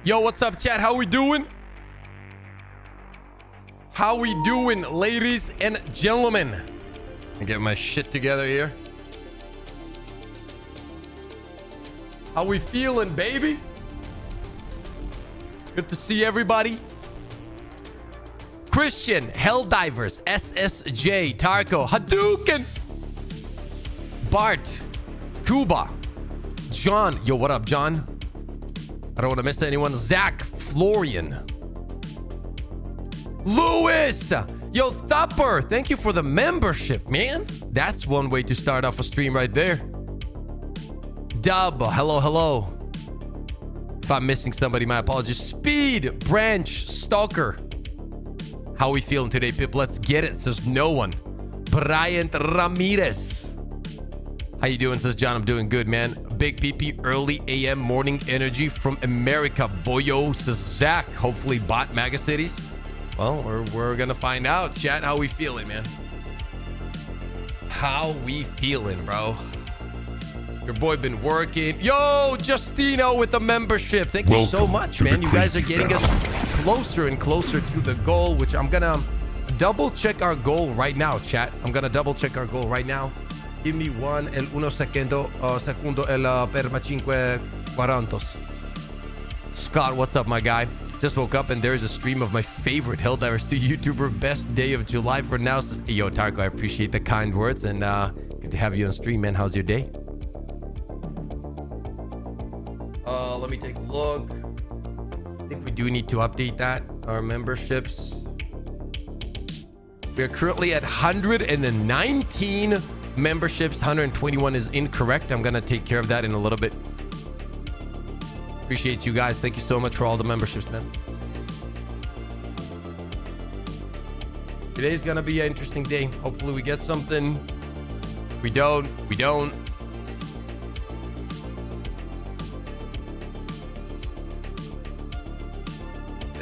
Yo, what's up, chat? How we doing? How we doing, ladies and gentlemen? I get my shit together here. How we feeling, baby? Good to see everybody. Christian, Helldivers, SSJ, Tarko, Hadouken, Bart, Kuba, John. Yo, what up, John? I don't want to miss anyone. Zach, Florian, Lewis. Yo, Thupper, thank you for the membership, man. That's one way to start off a stream right there. Dub, hello, hello. If I'm missing somebody, my apologies. Speed, Branch, Stalker. How we feeling today, Pip? Let's get it, says no one. Bryant Ramirez. How you doing, says John? I'm doing good, man. Big PP, early AM morning energy from America. Boyo, says Zach. Hopefully bot Maga Cities. Well, we're gonna find out. Chat, how we feeling, man? How we feeling, bro? Your boy been working. Yo, Justino with the membership. Thank you so much, man. You guys are getting us closer and closer to the goal, which I'm gonna double check our goal right now, chat. I'm gonna double check our goal right now. Give me uno secondo per 5 Scott, what's up, my guy? Just woke up and there's a stream of my favorite Helldivers 2 YouTuber. Best day of July for now. Says, hey, yo, Tarko, I appreciate the kind words and good to have you on stream, man. How's your day? Let me take a look. I think we do need to update that. Our memberships. We are currently at 119 memberships. 121 is incorrect. I'm going to take care of that in a little bit. Appreciate you guys. Thank you so much for all the memberships, man. Today's going to be an interesting day. Hopefully we get something. We don't.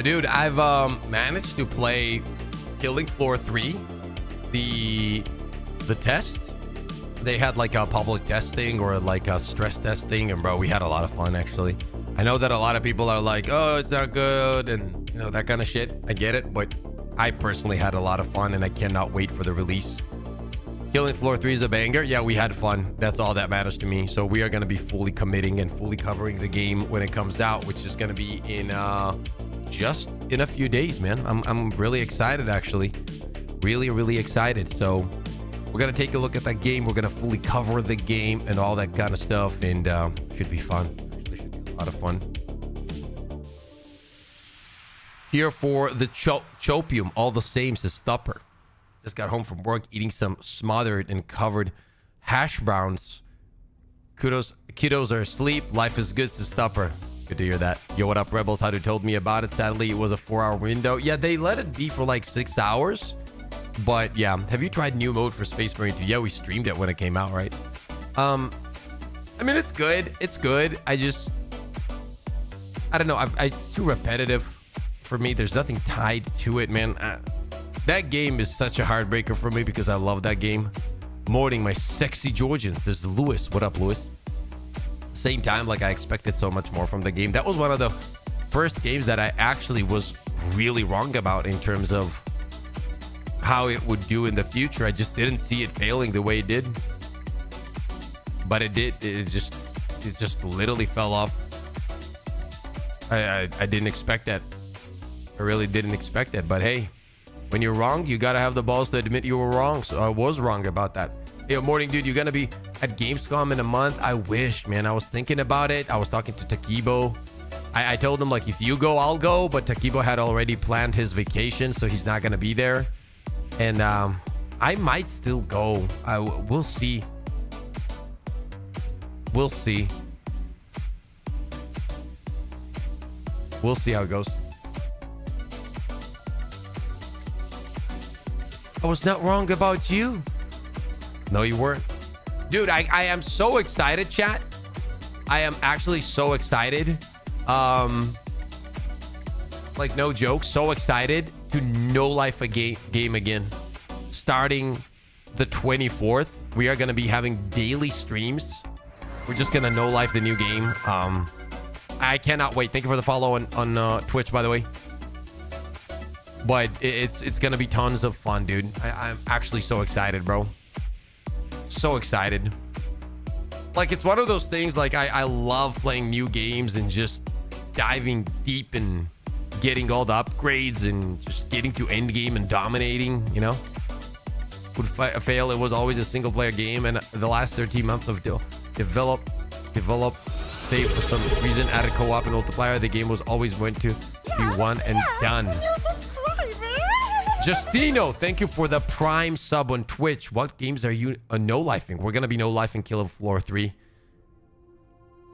Dude, I've managed to play Killing Floor 3, the test. They had like a public testing or like a stress testing, and bro, we had a lot of fun actually. I know that a lot of people are like, oh, it's not good, and you know, that kind of shit. I get it, but I personally had a lot of fun and I cannot wait for the release. Killing Floor 3 is a banger. Yeah, we had fun. That's all that matters to me. So we are going to be fully committing and fully covering the game when it comes out, which is going to be in just in a few days, man. I'm really excited, actually. Really excited. So we're gonna take a look at that game. We're gonna fully cover the game and all that kind of stuff, and should be fun. Actually, should be a lot of fun. Here for the chopium, all the same, says Thupper. Just got home from work, eating some smothered and covered hash browns. Kiddos are asleep. Life is good, says Thupper. Good to hear that. Yo, what up, Rebels? How told me about it. Sadly, it was a 4-hour window. Yeah, they let it be for like 6 hours. But yeah, have you tried new mode for Space Marine 2? Yeah, we streamed it when it came out, right? I mean, it's good. It's good. I don't know. It's too repetitive for me. There's nothing tied to it, man. That game is such a heartbreaker for me because I love that game. Morning, my sexy Georgians. This is Lewis. What up, Lewis? Same time, like I expected so much more from the game. That was one of the first games that I actually was really wrong about in terms of how it would do in the future. I just didn't see it failing the way it did, but it did. It just literally fell off. I didn't expect that. I really didn't expect that. But hey, when you're wrong, you gotta have the balls to admit you were wrong. So I was wrong about that. Hey, morning, dude. You're gonna be at Gamescom in a month. I wish, man. I was thinking about it. I was talking to Takibo. I told him, like, if you go, I'll go. But Takibo had already planned his vacation, so he's not gonna be there. And I might still go. We'll see. We'll see. We'll see how it goes. I was not wrong about you. No, you weren't. Dude, I am so excited, chat. I am actually so excited. Like, no joke. So excited to no life a game again. Starting the 24th, we are going to be having daily streams. We're just going to no life the new game. I cannot wait. Thank you for the follow on Twitch, by the way. But it's gonna be tons of fun, dude. I'm actually so excited, bro. So excited. Like, it's one of those things, like, I love playing new games and just diving deep and getting all the upgrades and just getting to endgame and dominating, you know? Would fail. It was always a single player game, and the last 13 months of develop, they for some reason added co-op and multiplayer. The game was always meant to be one and done. Justino, thank you for the Prime sub on Twitch. What games are you no-lifing? We're gonna be no-lifing Killing Floor 3.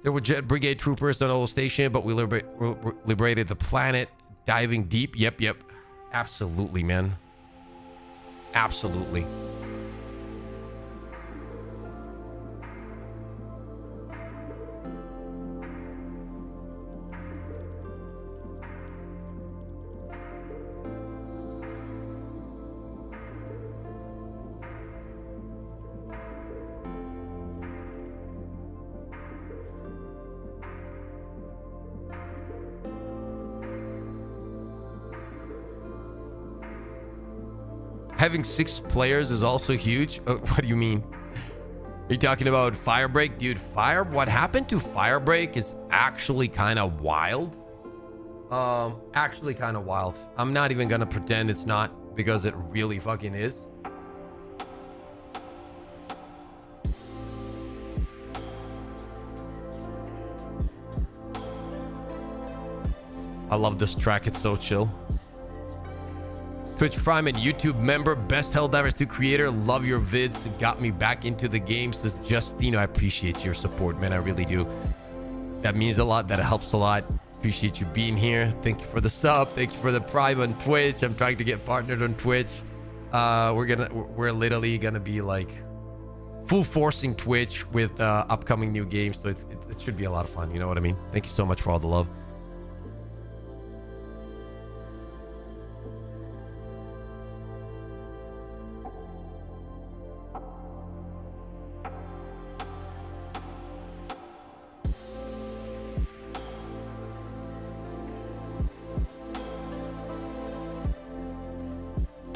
There were Jet Brigade troopers on Old Station, but we liberated the planet. Diving deep. Yep. Absolutely, man. Absolutely. Having 6 players is also huge. What do you mean? Are you talking about Firebreak? Dude, what happened to Firebreak is actually kind of wild. Actually kind of wild. I'm not even gonna pretend it's not, because it really fucking is. I love this track. It's so chill. Twitch Prime and YouTube member, best Helldivers 2 creator. Love your vids. It got me back into the game. Says Justino, I appreciate your support, man. I really do. That means a lot. That helps a lot. Appreciate you being here. Thank you for the sub. Thank you for the Prime on Twitch. I'm trying to get partnered on Twitch. We're literally gonna be like full forcing Twitch with upcoming new games. So it should be a lot of fun. You know what I mean? Thank you so much for all the love.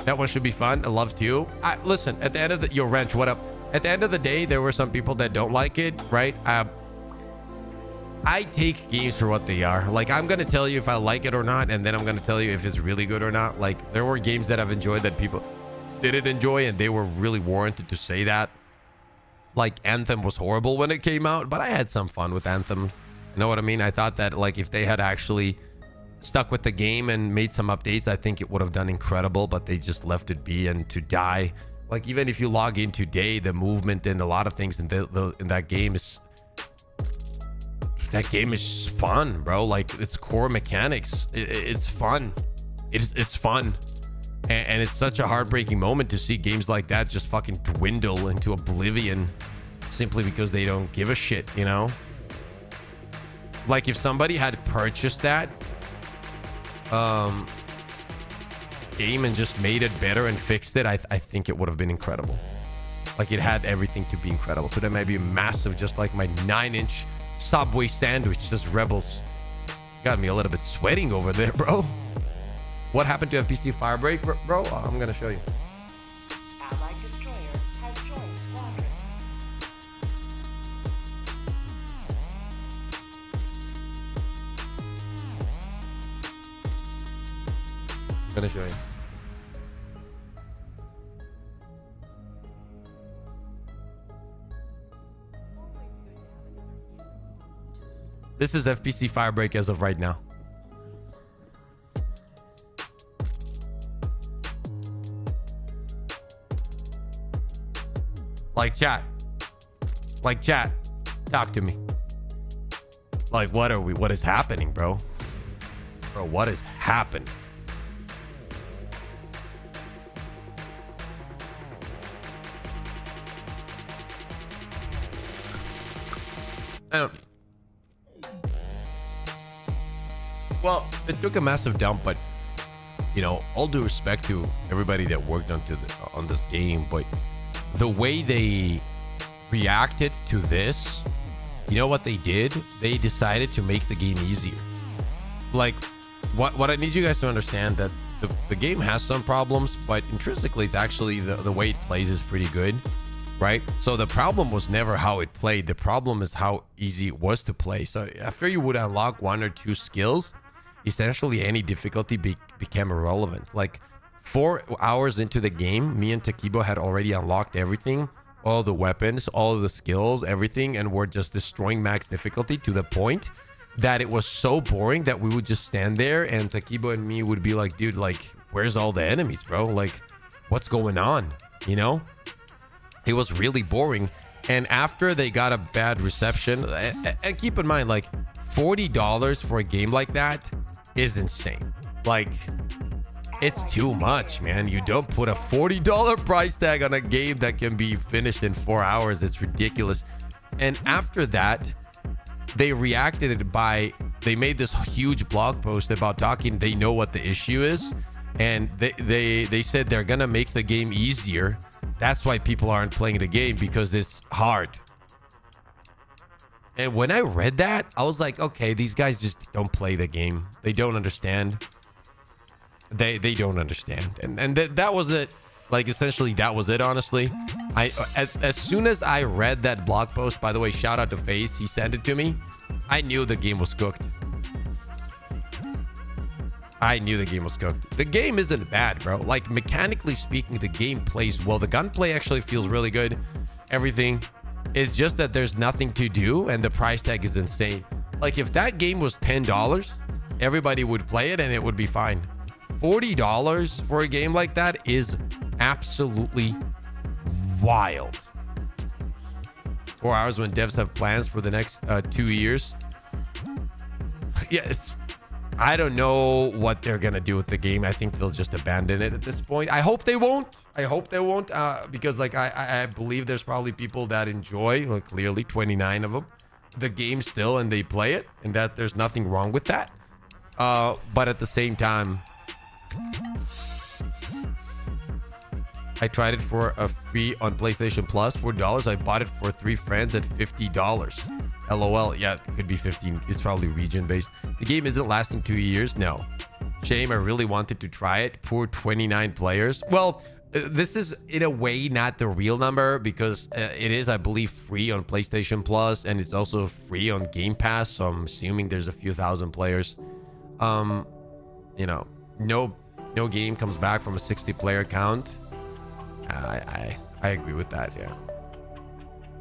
That one should be fun. I love to. Listen, at the end of the... Yo, Wrench, what up? At the end of the day, there were some people that don't like it, right? I take games for what they are. Like, I'm going to tell you if I like it or not, and then I'm going to tell you if it's really good or not. Like, there were games that I've enjoyed that people didn't enjoy, and they were really warranted to say that. Like, Anthem was horrible when it came out, but I had some fun with Anthem. You know what I mean? I thought that, like, if they had actually stuck with the game and made some updates, I think it would have done incredible, but they just left it be and to die. Like, even if you log in today, the movement and a lot of things in that game is fun, bro. Like, it's core mechanics. It's fun. It's fun. And it's such a heartbreaking moment to see games like that just fucking dwindle into oblivion simply because they don't give a shit, you know? Like, if somebody had purchased that game and just made it better and fixed it, I think it would have been incredible. Like, it had everything to be incredible. So that might be massive, just like my 9-inch Subway sandwich. Says Rebels. Got me a little bit sweating over there, bro. What happened to FPC Firebreak, bro? Oh, I'm gonna show you. Allied destroyer has joined squadron. I'm gonna show you. This is FPC Firebreak as of right now. Like, chat. Like, chat. Talk to me. Like, what are we? What is happening, bro? Bro, what is happening? I don't... Well, it took a massive dump, but, you know, all due respect to everybody that worked on this game, but the way they reacted to this You know what they did? They decided to make the game easier. Like, what I need you guys to understand that the game has some problems, but intrinsically, it's actually the way it plays is pretty good, right? So the problem was never how it played. The problem is how easy it was to play. So after you would unlock 1 or 2 skills, essentially any difficulty became irrelevant. Like 4 hours into the game, me and Takibo had already unlocked everything, all the weapons, all the skills, everything, and we're just destroying max difficulty to the point that it was so boring that we would just stand there and Takibo and me would be like, dude, like, where's all the enemies, bro? Like, what's going on? You know? It was really boring. And after they got a bad reception, and keep in mind, like, $40 for a game like that is insane. Like, it's too much, man. You don't put a $40 price tag on a game that can be finished in 4 hours. It's ridiculous. And after that, they reacted it by, they made this huge blog post about talking, they know what the issue is, and they said they're gonna make the game easier. That's why people aren't playing the game, because it's hard. And when I read that, I was like, okay, these guys just don't play the game. They don't understand. They don't understand. And that was it. Like, essentially, that was it, honestly. As soon as I read that blog post, by the way, shout out to Face, he sent it to me, I knew the game was cooked. I knew the game was cooked. The game isn't bad, bro. Like, mechanically speaking, the game plays well. The gunplay actually feels really good. Everything. It's just that there's nothing to do, and the price tag is insane. Like, if that game was $10, everybody would play it, and it would be fine. $40 for a game like that is absolutely wild. 4 hours when devs have plans for the next 2 years. Yeah, I don't know what they're gonna do with the game. I think they'll just abandon it at this point. I hope they won't. Because like I believe there's probably people that enjoy, like, clearly 29 of them, the game still, and they play it, and that there's nothing wrong with that. But at the same time, I tried it for a free on PlayStation Plus, $4. I bought it for 3 friends at $50. LOL. Yeah, it could be 15. It's probably region based. The game isn't lasting 2 years. No. Shame. I really wanted to try it. Poor 29 players. Well, this is in a way not the real number, because it is, I believe, free on PlayStation Plus, and it's also free on Game Pass. So I'm assuming there's a few thousand players. You know, no game comes back from a 60-player count. I agree with that. Yeah.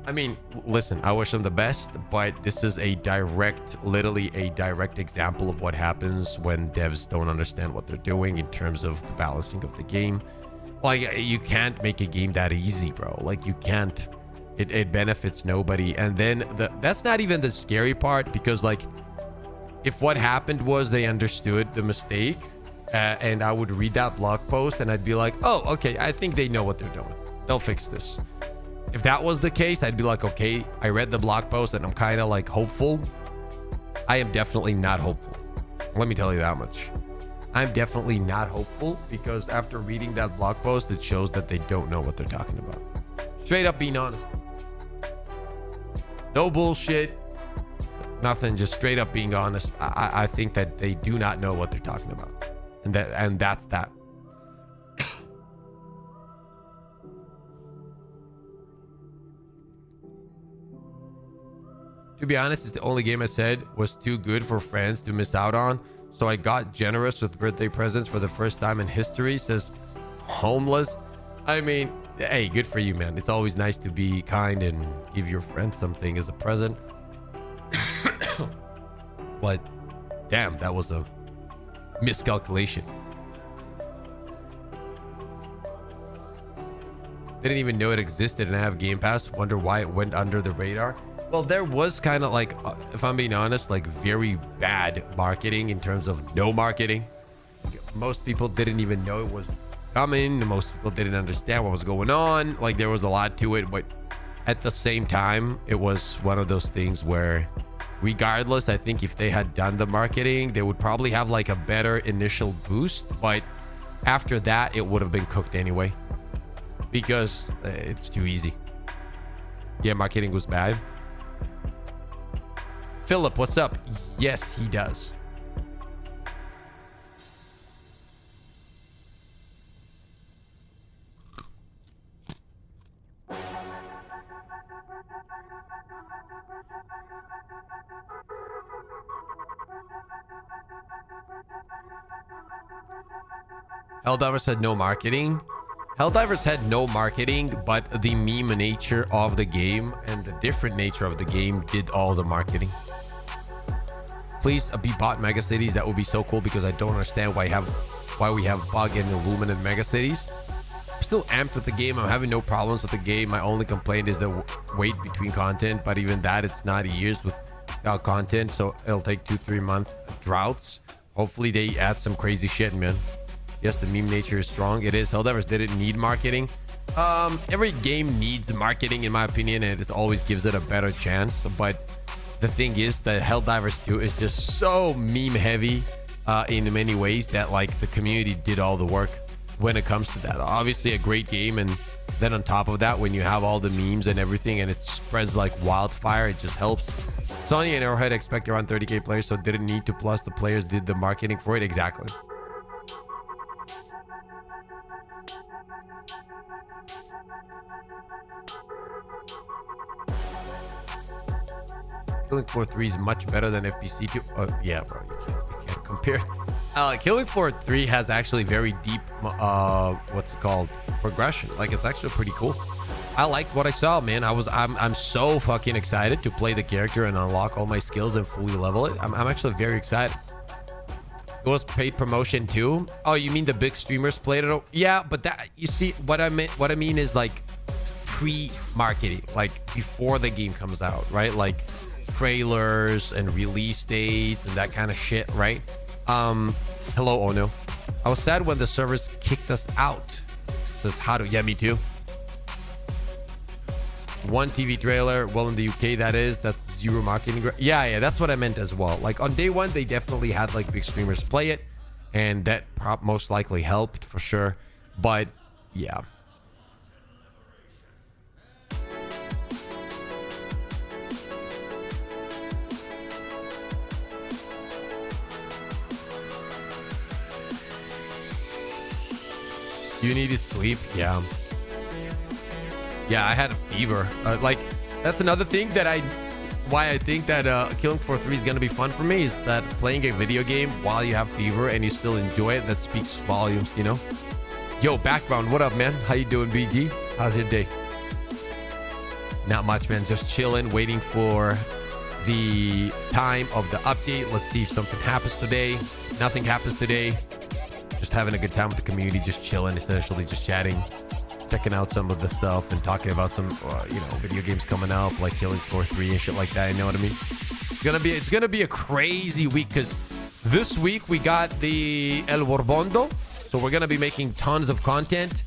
I mean, listen, I wish them the best, but this is literally a direct example of what happens when devs don't understand what they're doing in terms of the balancing of the game. Like, you can't make a game that easy, bro. Like, you can't. It benefits nobody. And then that's not even the scary part, because, like, if what happened was they understood the mistake, and I would read that blog post and I'd be like, oh, okay, I think they know what they're doing. They'll fix this. If that was the case, I'd be like, okay, I read the blog post and I'm kind of like hopeful. I am definitely not hopeful. Let me tell you that much. I'm definitely not hopeful, because after reading that blog post, it shows that they don't know what they're talking about. Straight up being honest. No bullshit. Nothing, just straight up being honest. I think that they do not know what they're talking about. And that's that. To be honest, it's the only game I said was too good for friends to miss out on. So I got generous with birthday presents for the first time in history, says Homeless. I mean, hey, good for you, man. It's always nice to be kind and give your friend something as a present. But damn, that was a miscalculation. Didn't even know it existed and I have Game Pass. Wonder why it went under the radar. Well, there was kind of like, if I'm being honest, like very bad marketing in terms of no marketing. Most people didn't even know it was coming. Most people didn't understand what was going on. Like, there was a lot to it, but at the same time, it was one of those things where, regardless, I think if they had done the marketing, they would probably have like a better initial boost. But after that, it would have been cooked anyway, because it's too easy. Yeah, marketing was bad. Philip, what's up? Yes, he does. Helldivers had no marketing. Helldivers had no marketing, but the meme nature of the game and the different nature of the game did all the marketing. Please be bought mega cities. That would be so cool because I don't understand why we have bug and illuminate mega cities. I'm still amped with the game. I'm having no problems with the game. My only complaint is the wait between content, but even that, it's not years without content, so it'll take 2-3 month droughts. Hopefully they add some crazy shit, man. Yes, the meme nature is strong. It is. Helldivers didn't need marketing. Every game needs marketing, in my opinion, and it always gives it a better chance. But the thing is that Helldivers 2 is just so meme heavy in many ways that like the community did all the work when it comes to that. Obviously a great game, and then on top of that, when you have all the memes and everything and it spreads like wildfire, it just helps. Sony and Arrowhead expect around 30k players, so didn't need to, plus the players did the marketing for it. Exactly. Killing Floor 3 is much better than FPC 2. Yeah, bro, you can't compare. Killing Floor 3 has actually very deep, what's it called, progression. Like, it's actually pretty cool. I liked what I saw, man. I'm so fucking excited to play the character and unlock all my skills and fully level it. I'm actually very excited. It was paid promotion too. Oh, you mean the big streamers played it? Yeah, but that, you see, what I mean is like pre-marketing, like before the game comes out, right? Like trailers and release dates and that kind of shit, right? Hello, Ono. I was sad when the servers kicked us out. It says how to. Yeah, me too. One TV trailer. Well, in the UK, that's zero marketing. Yeah, that's what I meant as well. Like on day one, they definitely had like big streamers play it, and that most likely helped for sure. But yeah. You needed sleep. Yeah, I had a fever. Like that's another thing that why I think that Killing Floor 3 is gonna be fun for me, is that playing a video game while you have fever and you still enjoy it, that speaks volumes, you know. Yo, background, what up, man? How you doing, BG? How's your day? Not much, man. Just chilling, waiting for the time of the update. Let's see if something happens today. Nothing happens today. Just having a good time with the community, just chilling, essentially just chatting, checking out some of the stuff and talking about some video games coming out like Killing Floor 3 and shit like that. You know what I mean? It's gonna be a crazy week, because this week we got the El Borbondo, so we're gonna be making tons of content.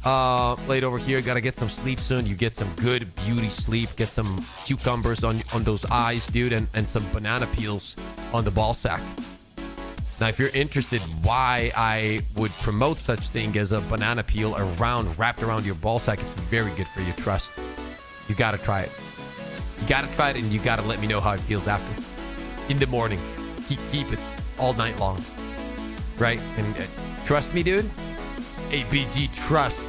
Played over here. Gotta get some sleep soon. You get some good beauty sleep. Get some cucumbers on those eyes, dude, and some banana peels on the ball sack. Now, if you're interested why I would promote such thing as a banana peel wrapped around your ball sack, it's very good for your trust. You got to try it. You got to try it, and you got to let me know how it feels after. In the morning. Keep it all night long. Right? And trust me, dude. ABG, trust.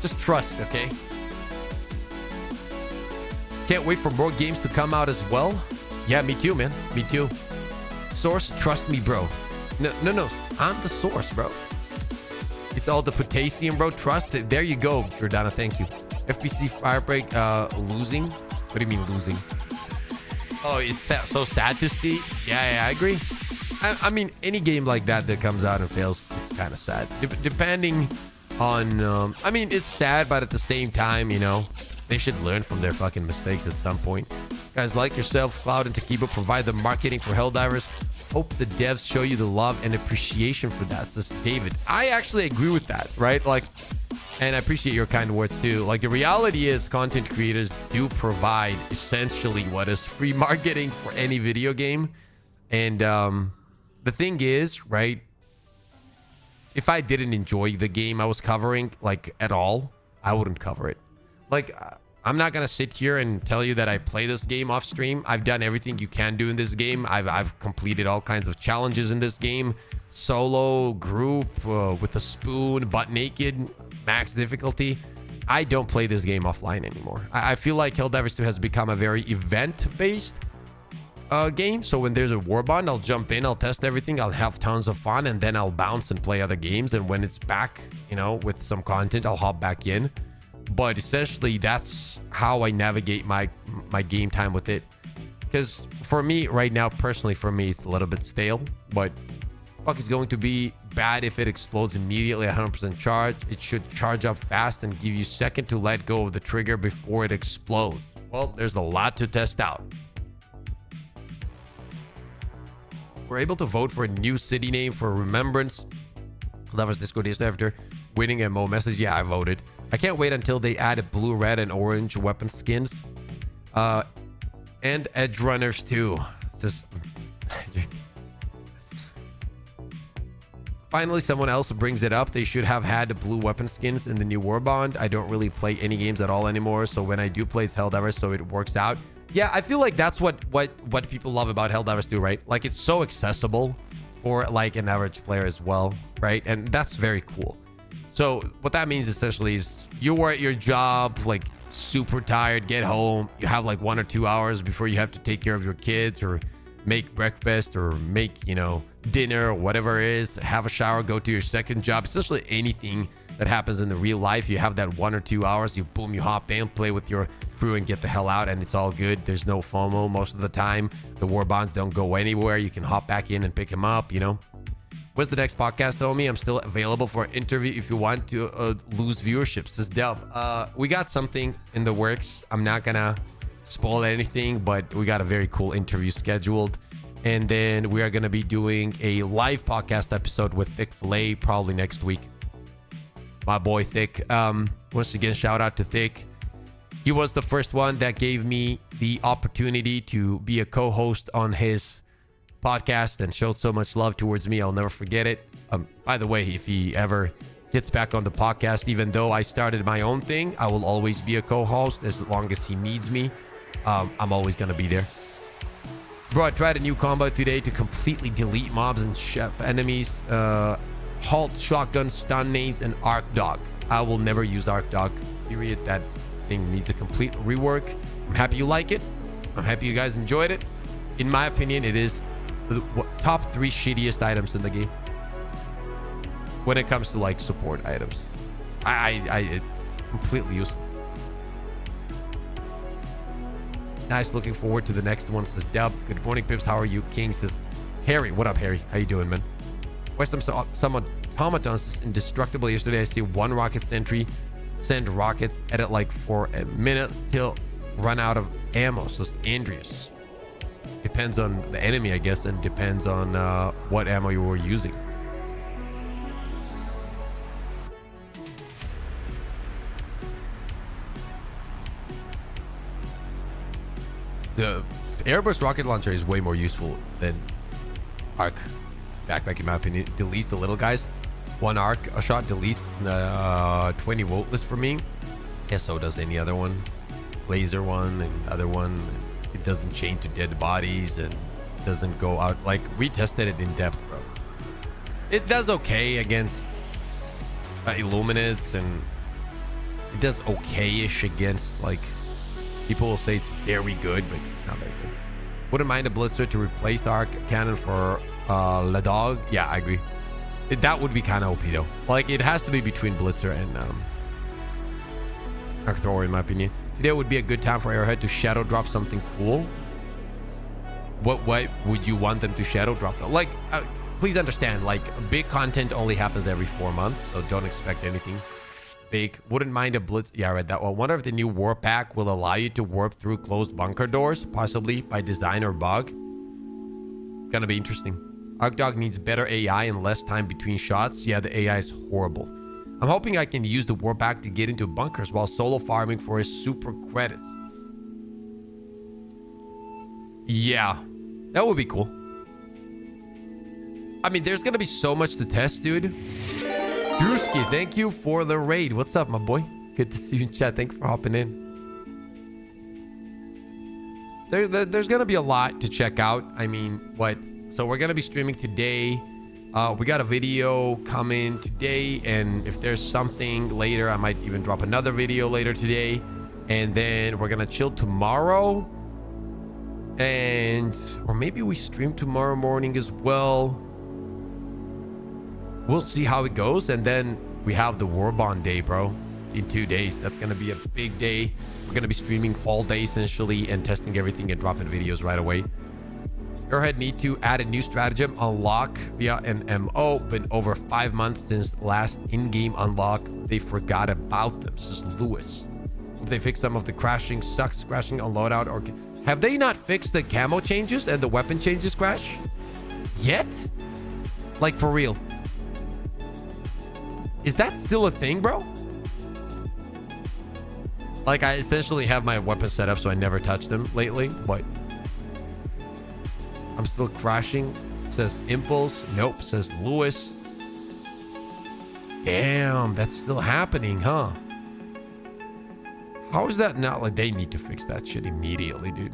Just trust, okay? Can't wait for more games to come out as well. Yeah, me too, man. Me too. Source, trust me, bro. No, I'm the source, bro. It's all the potassium, bro. Trust it. There you go, Jordana. Thank you. FPC Firebreak losing. What do you mean losing? Oh, it's so sad to see. Yeah, I agree. I mean, any game like that comes out and fails, it's kind of sad. Depending on, I mean, it's sad, but at the same time, you know, they should learn from their fucking mistakes at some point. Guys like yourself, Cloud and Takiba provide the marketing for Helldivers. Hope the devs show you the love and appreciation for that, says David. I actually agree with that, right? Like, and I appreciate your kind words too. Like, the reality is content creators do provide essentially what is free marketing for any video game. And the thing is, right, if I didn't enjoy the game I was covering, like, at all, I wouldn't cover it. Like, I'm not gonna sit here and tell you that I play this game off stream. I've done everything you can do in this game. I've completed all kinds of challenges in this game. Solo, group, with a spoon, butt naked, max difficulty. I don't play this game offline anymore. I feel like Helldivers 2 has become a very event-based game. So when there's a warband, I'll jump in, I'll test everything, I'll have tons of fun, and then I'll bounce and play other games. And when it's back, you know, with some content, I'll hop back in. But essentially, that's how I navigate my game time with it. Because for me, right now, personally, for me, it's a little bit stale. But fuck, is going to be bad if it explodes immediately at 100% charge. It should charge up fast and give you a second to let go of the trigger before it explodes. Well, there's a lot to test out. We're able to vote for a new city name for Remembrance. That was Discord yesterday after winning a MO message. Yeah, I voted. I can't wait until they add blue, red, and orange weapon skins. And edge runners too. It's just... Finally, someone else brings it up. They should have had blue weapon skins in the new Warband. I don't really play any games at all anymore. So when I do play, it's Helldivers, so it works out. Yeah, I feel like that's what people love about Helldivers 2, right? Like, it's so accessible for like an average player as well, right? And that's very cool. So what that means essentially is you were at your job, like super tired, get home, you have like 1 or 2 hours before you have to take care of your kids or make breakfast or make, you know, dinner or whatever it is, have a shower, go to your second job. Essentially anything that happens in the real life, you have that 1 or 2 hours, you boom, you hop in, play with your crew and get the hell out, and it's all good. There's no FOMO most of the time. The war bonds don't go anywhere. You can hop back in and pick them up, you know. What's the next podcast, homie? I'm still available for an interview if you want to lose viewership, says Delv. We got something in the works. I'm not gonna spoil anything, but we got a very cool interview scheduled. And then we are gonna be doing a live podcast episode with Thick Filet probably next week. My boy Thick. Once again, shout out to Thick. He was the first one that gave me the opportunity to be a co-host on his podcast and showed so much love towards me. I'll never forget it. By the way, if he ever gets back on the podcast, even though I started my own thing, I will always be a co-host as long as he needs me. I'm always going to be there. Bro, I tried a new combo today to completely delete mobs and chef enemies. Halt, shotgun, stun nades, and arc dog. I will never use arc dog. Period. That thing needs a complete rework. I'm happy you like it. I'm happy you guys enjoyed it. In my opinion, it is the top 3 shittiest items in the game when it comes to like support items. I completely useless. Nice, looking forward to the next one, says Dub. Good morning, Pips. How are you? King says Harry. What up, Harry? How you doing, man? Why some automatons indestructible yesterday? I see 1 rocket sentry send rockets at it like for a minute till run out of ammo, says Andreas. Depends on the enemy, I guess, and depends on what ammo you were using. The airburst rocket launcher is way more useful than arc backpack, in my opinion. It deletes the little guys. 1 arc a shot deletes the 20 volt list for me. Yeah, so does any other one. Laser one and other one. It doesn't chain to dead bodies and doesn't go out. Like, we tested it in depth, bro. It does okay against Illuminates, and it does okay-ish against, like, people will say it's very good, but not very good. Wouldn't mind a blitzer to replace the arc cannon for La Dog. Yeah, I agree. That would be kind of OP though. Like, it has to be between blitzer and arc thrower, in my opinion. Today would be a good time for Arrowhead to shadow drop something cool. What would you want them to shadow drop though? Like, please understand, like, big content only happens every 4 months, so don't expect anything big. Wouldn't mind a blitz. Yeah, I read that one. Wonder if the new warp pack will allow you to warp through closed bunker doors, possibly by design or bug. Gonna be interesting. Arcdog needs better AI and less time between shots. Yeah, the AI is horrible. I'm hoping I can use the warp pack to get into bunkers while solo farming for his super credits. Yeah, that would be cool. I mean, there's gonna be so much to test, dude. Drewski, thank you for the raid. What's up, my boy? Good to see you in chat. Thank you for hopping in. there's gonna be a lot to check out. I mean, so we're gonna be streaming today. We got a video coming today, and if there's something later, I might even drop another video later today. And then we're gonna chill tomorrow, or maybe we stream tomorrow morning as well. We'll see how it goes. And then we have the War Bond day, bro, in 2 days. That's gonna be a big day. We're gonna be streaming all day essentially and testing everything and dropping videos right away. Airhead need to add a new stratagem unlock via an MO. Been over 5 months since last in-game unlock. They forgot about them. This is Lewis. If they fix some of the crashing sucks, crashing on loadout, or have they not fixed the camo changes and the weapon changes crash yet? Like, for real? Is that still a thing, bro? Like, I essentially have my weapons set up so I never touch them lately, but I'm still crashing. Says Impulse. Nope. Says Lewis. Damn, that's still happening, huh? How is that not? Like, they need to fix that shit immediately, dude.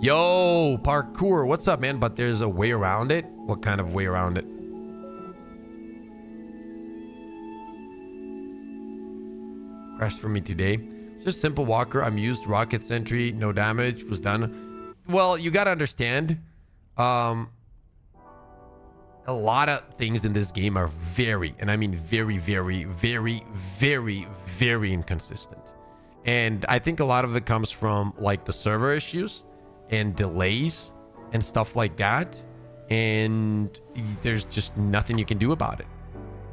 Yo, parkour. What's up, man? But there's a way around it. What kind of way around it? Crashed for me today. Just simple walker. I'm used rocket sentry. No damage. Was done. Well, you got to understand. A lot of things in this game are very, and I mean very, very, very, very, very inconsistent. And I think a lot of it comes from like the server issues and delays and stuff like that. And there's just nothing you can do about it.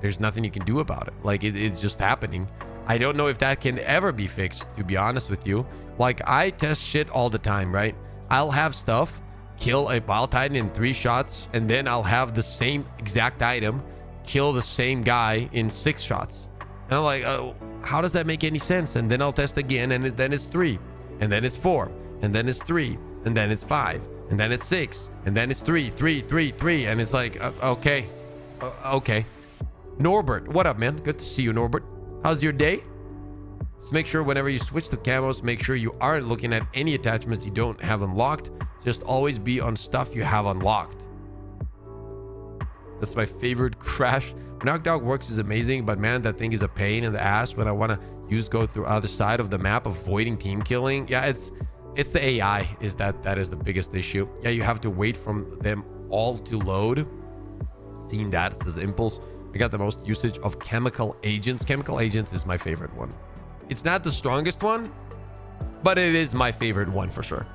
There's nothing you can do about it. Like, it's just happening. I don't know if that can ever be fixed, to be honest with you. Like, I test shit all the time, right? I'll have stuff kill a Bile Titan in 3 shots, and then I'll have the same exact item kill the same guy in 6 shots. And I'm like, oh, how does that make any sense? And then I'll test again, and then it's 3, and then it's 4, and then it's 3, and then it's 5, and then it's 6, and then it's 3, 3, 3, 3, and it's like, okay. Okay. Norbert, what up, man? Good to see you, Norbert. How's your day? Just make sure whenever you switch to camos, make sure you aren't looking at any attachments you don't have unlocked. Just always be on stuff you have unlocked. That's my favorite crash. Knockdog works is amazing, but man, that thing is a pain in the ass when I want to go through other side of the map, avoiding team killing. Yeah, it's the AI that is the biggest issue. Yeah, you have to wait from them all to load. Seen that, says Impulse. I got the most usage of chemical agents. Chemical agents is my favorite one. It's not the strongest one, but it is my favorite one for sure.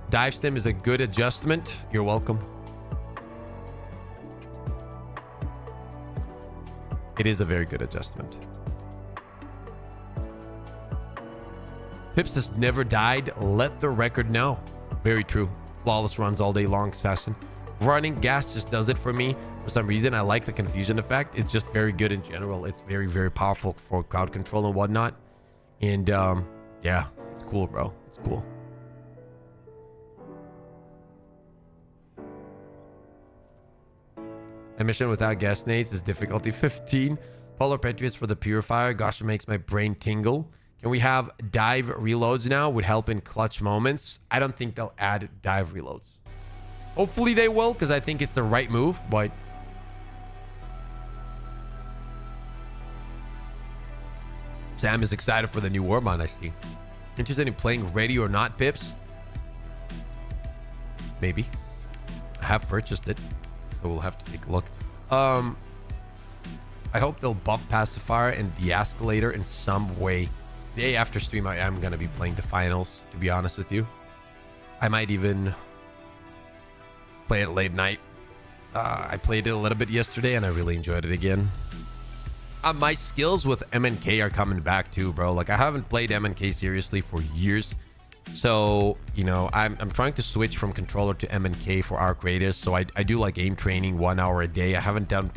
Dive stem is a good adjustment. You're welcome. It is a very good adjustment. Pips has never died. Let the record know. Very true. Flawless runs all day long, Assassin. Running gas just does it for me. For some reason, I like the confusion effect. It's just very good in general. It's very, very powerful for crowd control and whatnot. And yeah, it's cool, bro. It's cool. A mission without gas nades is difficulty 15. Polar Patriots for the Purifier. Gosh, it makes my brain tingle. Can we have dive reloads now? Would help in clutch moments. I don't think they'll add dive reloads. Hopefully they will, because I think it's the right move, but Sam is excited for the new Warbond, I see. Interested in playing ready or not, Pips? Maybe. I have purchased it, so we'll have to take a look. I hope they'll buff Pacifier and De-Escalator in some way. The day after stream, I am going to be playing the finals, to be honest with you. I might even play it late night. I played it a little bit yesterday, and I really enjoyed it again. My skills with MNK are coming back too, bro. Like, I haven't played MNK seriously for years. So, you know, I'm trying to switch from controller to MNK for our creators. So I do like aim training 1 hour a day. I haven't done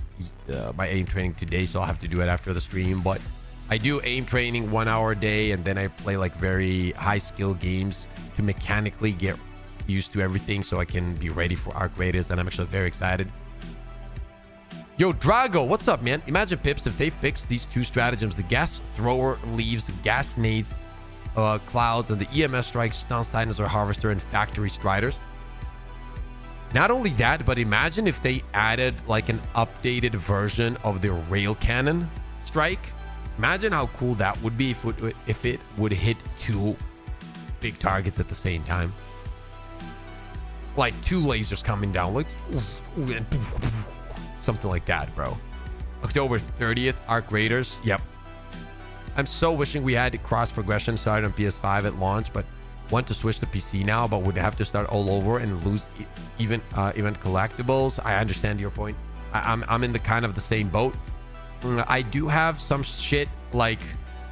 my aim training today, so I'll have to do it after the stream. But I do aim training 1 hour a day, and then I play like very high skill games to mechanically get used to everything so I can be ready for our creators. And I'm actually very excited. Yo, Drago, what's up, man? Imagine, Pips, if they fix these two stratagems, the gas thrower leaves, gas nade clouds, and the EMS strikes, stuns, titans, or harvester, and factory striders. Not only that, but imagine if they added like an updated version of the rail cannon strike. Imagine how cool that would be if it would hit two big targets at the same time. Like two lasers coming down, like something like that, bro. October 30th, Arc Raiders. Yep. I'm so wishing we had cross progression started on PS5 at launch, but want to switch to PC now, but would have to start all over and lose event collectibles. I understand your point. I'm in the kind of the same boat. I do have some shit like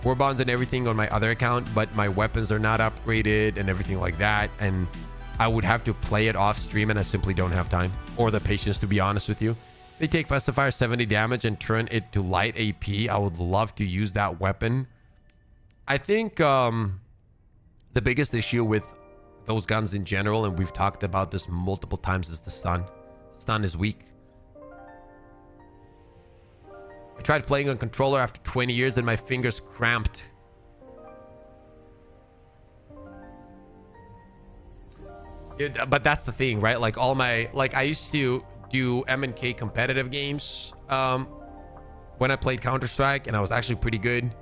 war bonds and everything on my other account, but my weapons are not upgraded and everything like that, and I would have to play it off stream, and I simply don't have time or the patience, to be honest with you. They take Pacifier 70 damage and turn it to light AP. I would love to use that weapon. I think the biggest issue with those guns in general, and we've talked about this multiple times, is the stun. Stun is weak. I tried playing on controller after 20 years and my fingers cramped. But that's the thing, right? Like all my, like I used to do M&K competitive games when I played Counter-Strike, and I was actually pretty good.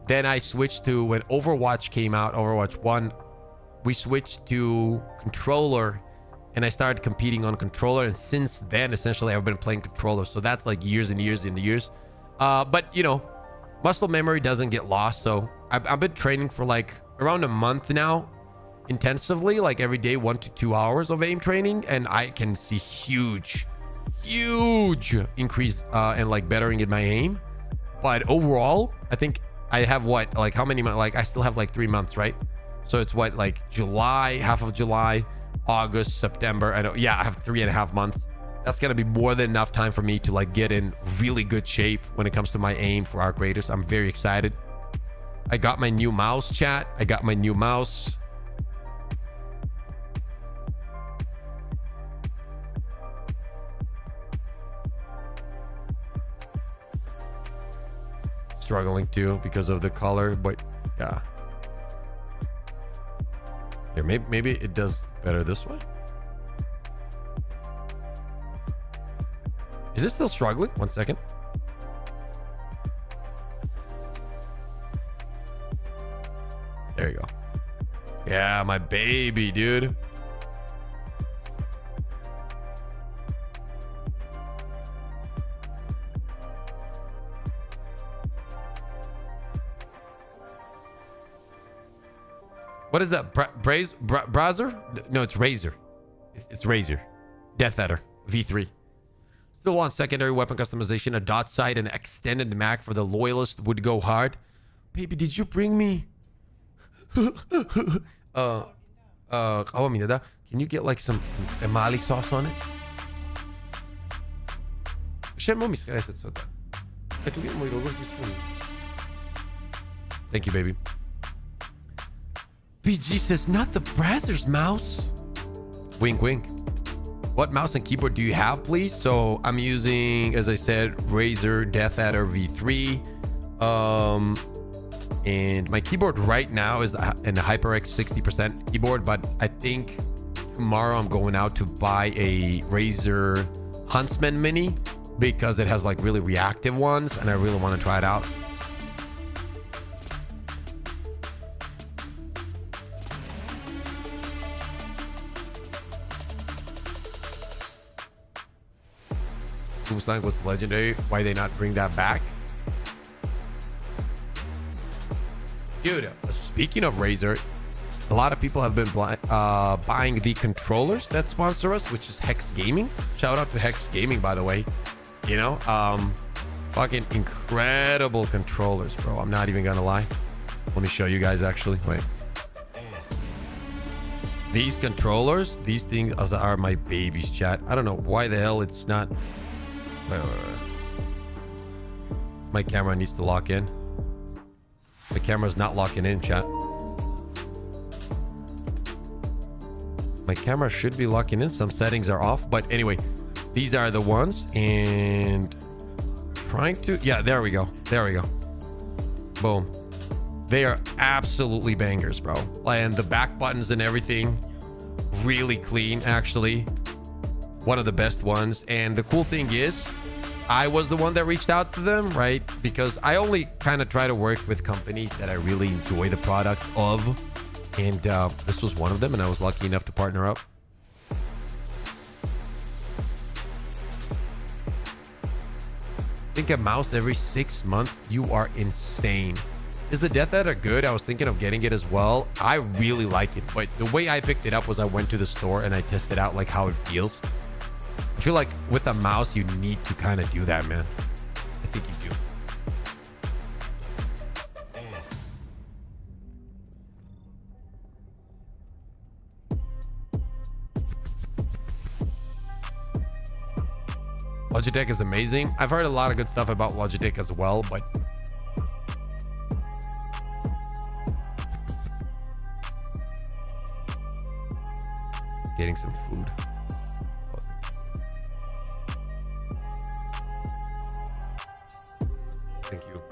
Then I switched to, when Overwatch came out, Overwatch 1, we switched to controller, and I started competing on controller, and since then essentially I've been playing controller. So that's like years and years and years. But you know, muscle memory doesn't get lost. So I've been training for like around a month now, intensively, like every day, 1 to 2 hours of aim training, and I can see huge increase and like bettering in my aim. But overall, I think I have what, like how many months? Like I still have like 3 months, right? So it's what, like July, half of July, August, September. I know, yeah, I have 3.5 months. That's gonna be more than enough time for me to like get in really good shape when it comes to my aim for Arc Raiders. I'm very excited. I got my new mouse, chat. I got my new mouse. Struggling too because of the color, but yeah. Here, maybe it does better this way. Is it still struggling? 1 second. There you go. Yeah, my baby, dude. What is that? Browser? No, it's Razor. It's Razor. Death Adder V3. Still want secondary weapon customization, a dot sight, and extended mag for the loyalist would go hard. Baby, did you bring me? Can you get like some emali sauce on it? Thank you, baby. BG says, not the Brazzers mouse. Wink, wink. What mouse and keyboard do you have, please? So I'm using, as I said, Razer Death Adder V3. And my keyboard right now is an HyperX 60% keyboard, but I think tomorrow I'm going out to buy a Razer Huntsman Mini because it has like really reactive ones and I really want to try it out. Boomslang was legendary. Why they not bring that back? Dude, speaking of Razer, a lot of people have been buying the controllers that sponsor us, which is Hex Gaming. Shout out to Hex Gaming, by the way. You know, fucking incredible controllers, bro. I'm not even gonna lie. Let me show you guys actually. Wait. These controllers, these things are my babies, chat. I don't know why the hell it's not. Wait. My camera needs to lock in. The camera's not locking in, chat. My camera should be locking in. Some settings are off, but anyway, these are the ones, and trying to... Yeah, there we go. There we go. Boom. They are absolutely bangers, bro. And the back buttons and everything, really clean, actually. One of the best ones. And the cool thing is, I was the one that reached out to them, right? Because I only kind of try to work with companies that I really enjoy the product of. And this was one of them, and I was lucky enough to partner up. Think a mouse every 6 months? You are insane. Is the Death Adder good? I was thinking of getting it as well. I really like it, but the way I picked it up was I went to the store and I tested out like how it feels. I feel like with a mouse, you need to kind of do that, man. I think you do. Logitech is amazing. I've heard a lot of good stuff about Logitech as well, but getting some food. Thank you.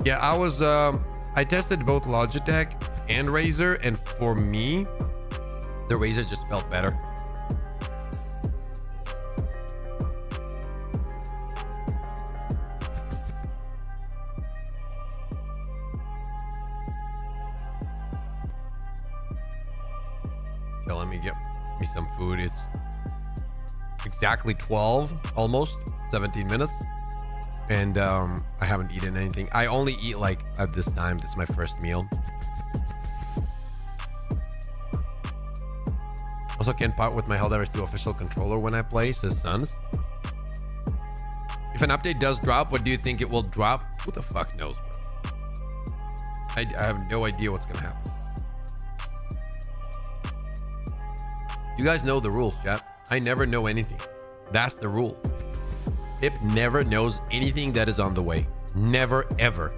Yeah, I tested both Logitech and Razer, and for me, the Razer just felt better. So let me get me some food. It's exactly 12, almost 17 minutes. And I haven't eaten anything. I only eat like at this time. This is my first meal. Also can't part with my Helldivers 2 official controller when I play, says Sons. If an update does drop, what do you think it will drop? Who the fuck knows, bro? I have no idea what's gonna happen. You guys know the rules, chat. I never know anything. That's the rule. Pip never knows anything that is on the way. Never, ever.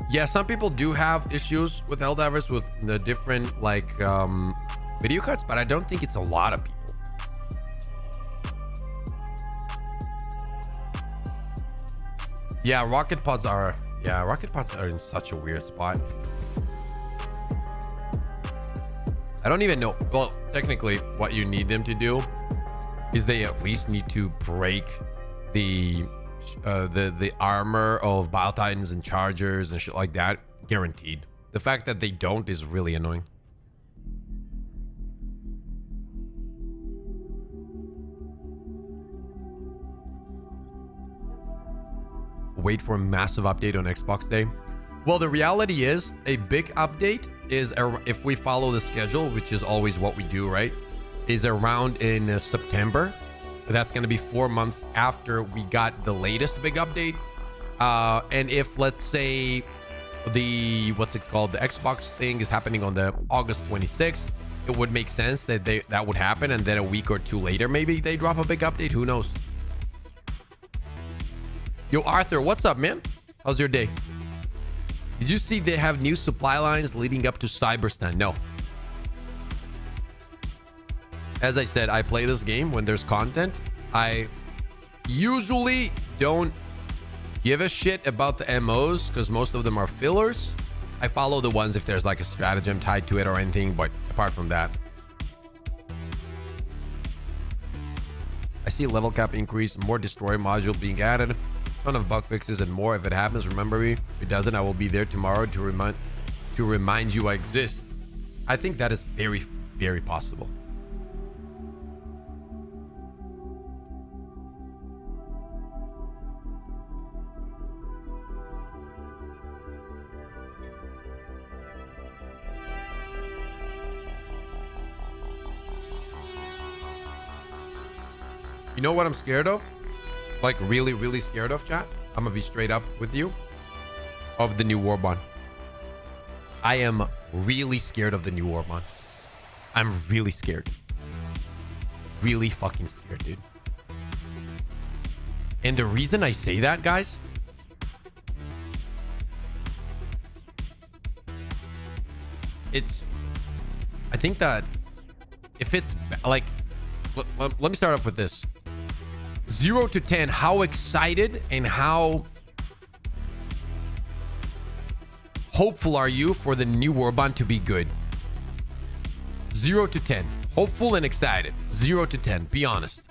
Yeah, some people do have issues with Helldivers with the different like video cards, but I don't think it's a lot of people. Yeah, rocket pods are in such a weird spot. I don't even know. Well, technically what you need them to do is they at least need to break the armor of Bile Titans and Chargers and shit like that. Guaranteed. The fact that they don't is really annoying. Wait for a massive update on Xbox Day. Well, the reality is a big update is if we follow the schedule, which is always what we do, right? Is around in September. That's going to be 4 months after we got the latest big update. And if let's say the Xbox thing is happening on the August 26th, it would make sense that that would happen, and then a week or two later maybe they drop a big update. Who knows? Yo, Arthur, what's up, man? How's your day? Did you see they have new supply lines leading up to Cyberstan? No. As I said, I play this game when there's content. I usually don't give a shit about the MOs because most of them are fillers. I follow the ones if there's like a stratagem tied to it or anything, but apart from that, I see level cap increase, more destroy module being added, ton of bug fixes and more. If it happens, remember me. If it doesn't, I will be there tomorrow to remind you I exist. I think that is very, very possible. You know what I'm scared of? Like really, really scared of, chat? I'm gonna be straight up with you. Of the new Warbond. I am really scared of the new Warbond. I'm really scared. really fucking scared, dude. And the reason I say that, guys, I think that if it's like, let me start off with this. 0 to 10, how excited and how hopeful are you for the new Warband to be good? 0 to 10. Hopeful and excited. 0 to 10. Be honest.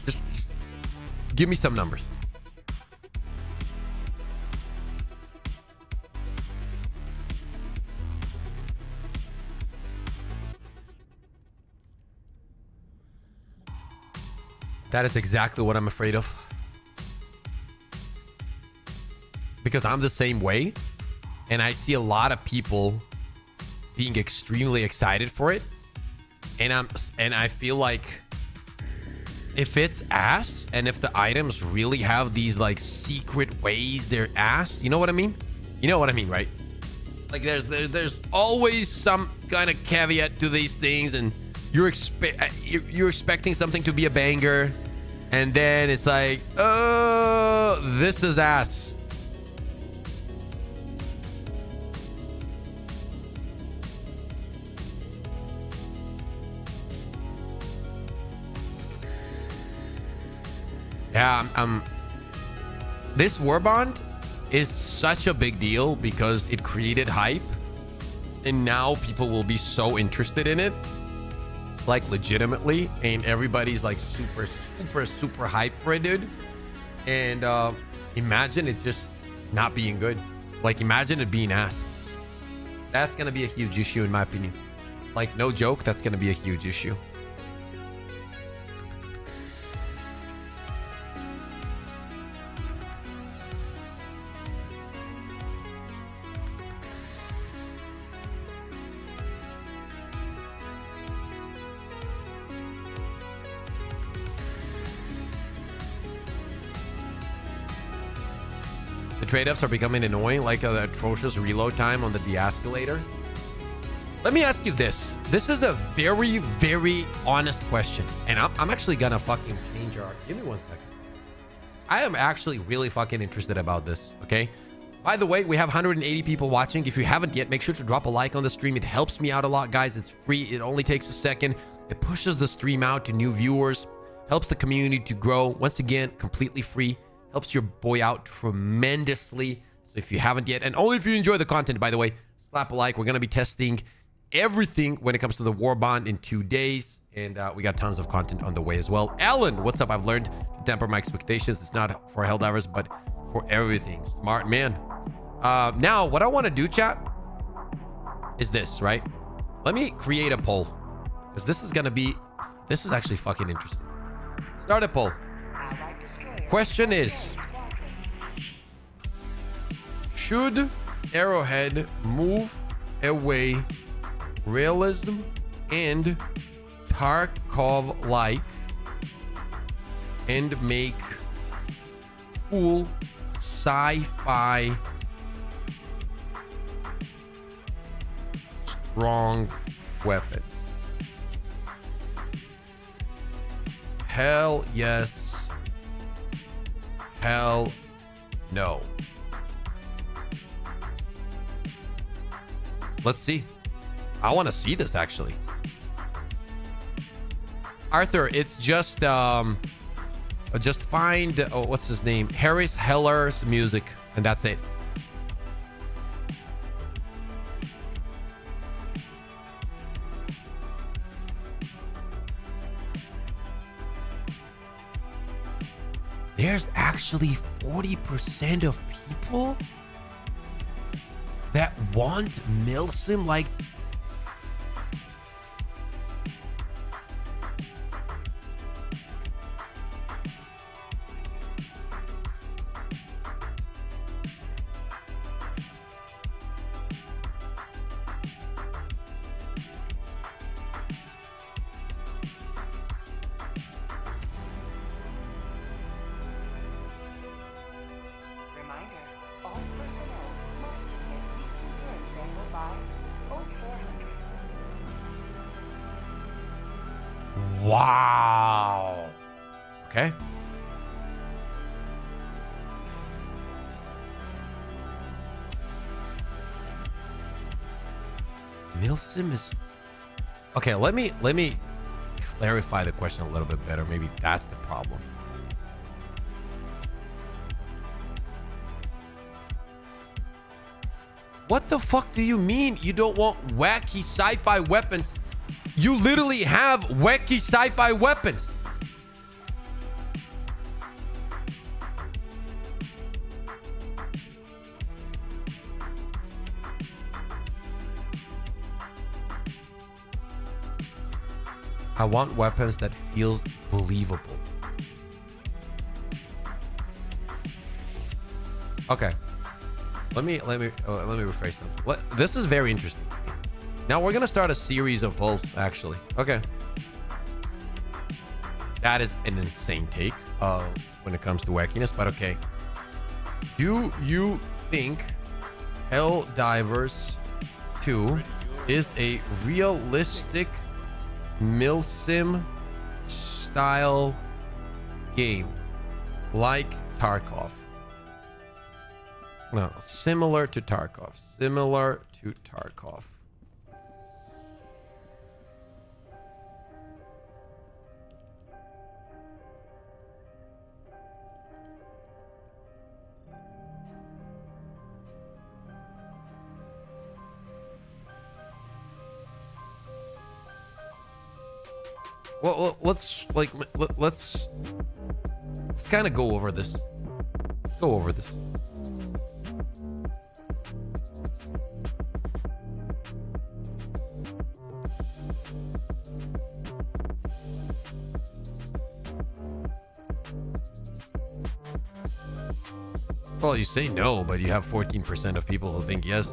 Just give me some numbers. That is exactly what I'm afraid of. Because I'm the same way. And I see a lot of people being extremely excited for it. And I feel like if it's ass and if the items really have these like secret ways they're ass, you know what I mean? You know what I mean, right? Like there's always some kind of caveat to these things, and you're expecting something to be a banger, and then it's like, oh, this is ass. Yeah, this Warband is such a big deal because it created hype, and now people will be so interested in it, like legitimately, and everybody's like super hyped for it, dude. And imagine it just not being good. Like imagine it being ass. That's gonna be a huge issue in my opinion. Like no joke, that's gonna be a huge issue. The trade-ups are becoming annoying, like the atrocious reload time on the de-escalator. Let me ask you this. This is a very, very honest question. And I'm actually gonna fucking change our... Give me 1 second. I am actually really fucking interested about this, okay? By the way, we have 180 people watching. If you haven't yet, make sure to drop a like on the stream. It helps me out a lot, guys. It's free. It only takes a second. It pushes the stream out to new viewers. Helps the community to grow. Once again, completely free. Helps your boy out tremendously. So if you haven't yet, and only if you enjoy the content, by the way, slap a like. We're going to be testing everything when it comes to the Warband in 2 days. And we got tons of content on the way as well. Alan, what's up? I've learned to temper my expectations. It's not for Helldivers, but for everything. Smart man. Now, what I want to do, chat, is this, right? Let me create a poll. Because this is actually fucking interesting. Start a poll. Question is, should Arrowhead move away realism and Tarkov-like and make cool sci-fi strong weapons? Hell yes. Hell no. Let's see. I want to see this actually. Arthur, it's just find what's his name? Harris Heller's music, and that's it. There's actually 40% of people that want Milsim like... Reminder, all personnel must submit weekly urine sample by Wow. Okay. Milsim is okay. Let me clarify the question a little bit better. Maybe that's the problem. What the fuck do you mean you don't want wacky sci-fi weapons? You literally have wacky sci-fi weapons. I want weapons that feels believable. Okay. Let me rephrase something. This is very interesting. Now we're gonna start a series of polls, actually. Okay. That is an insane take when it comes to wackiness, but okay. Do you think Helldivers 2 is a realistic milsim style game like Tarkov? No, similar to Tarkov. Similar to Tarkov. Well, let's kind of go over this. Go over this. Well, you say no, but you have 14% of people who think yes.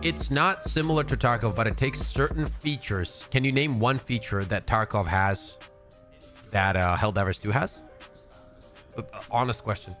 It's not similar to Tarkov, but it takes certain features. Can you name one feature that Tarkov has that Helldivers 2 has? Honest question.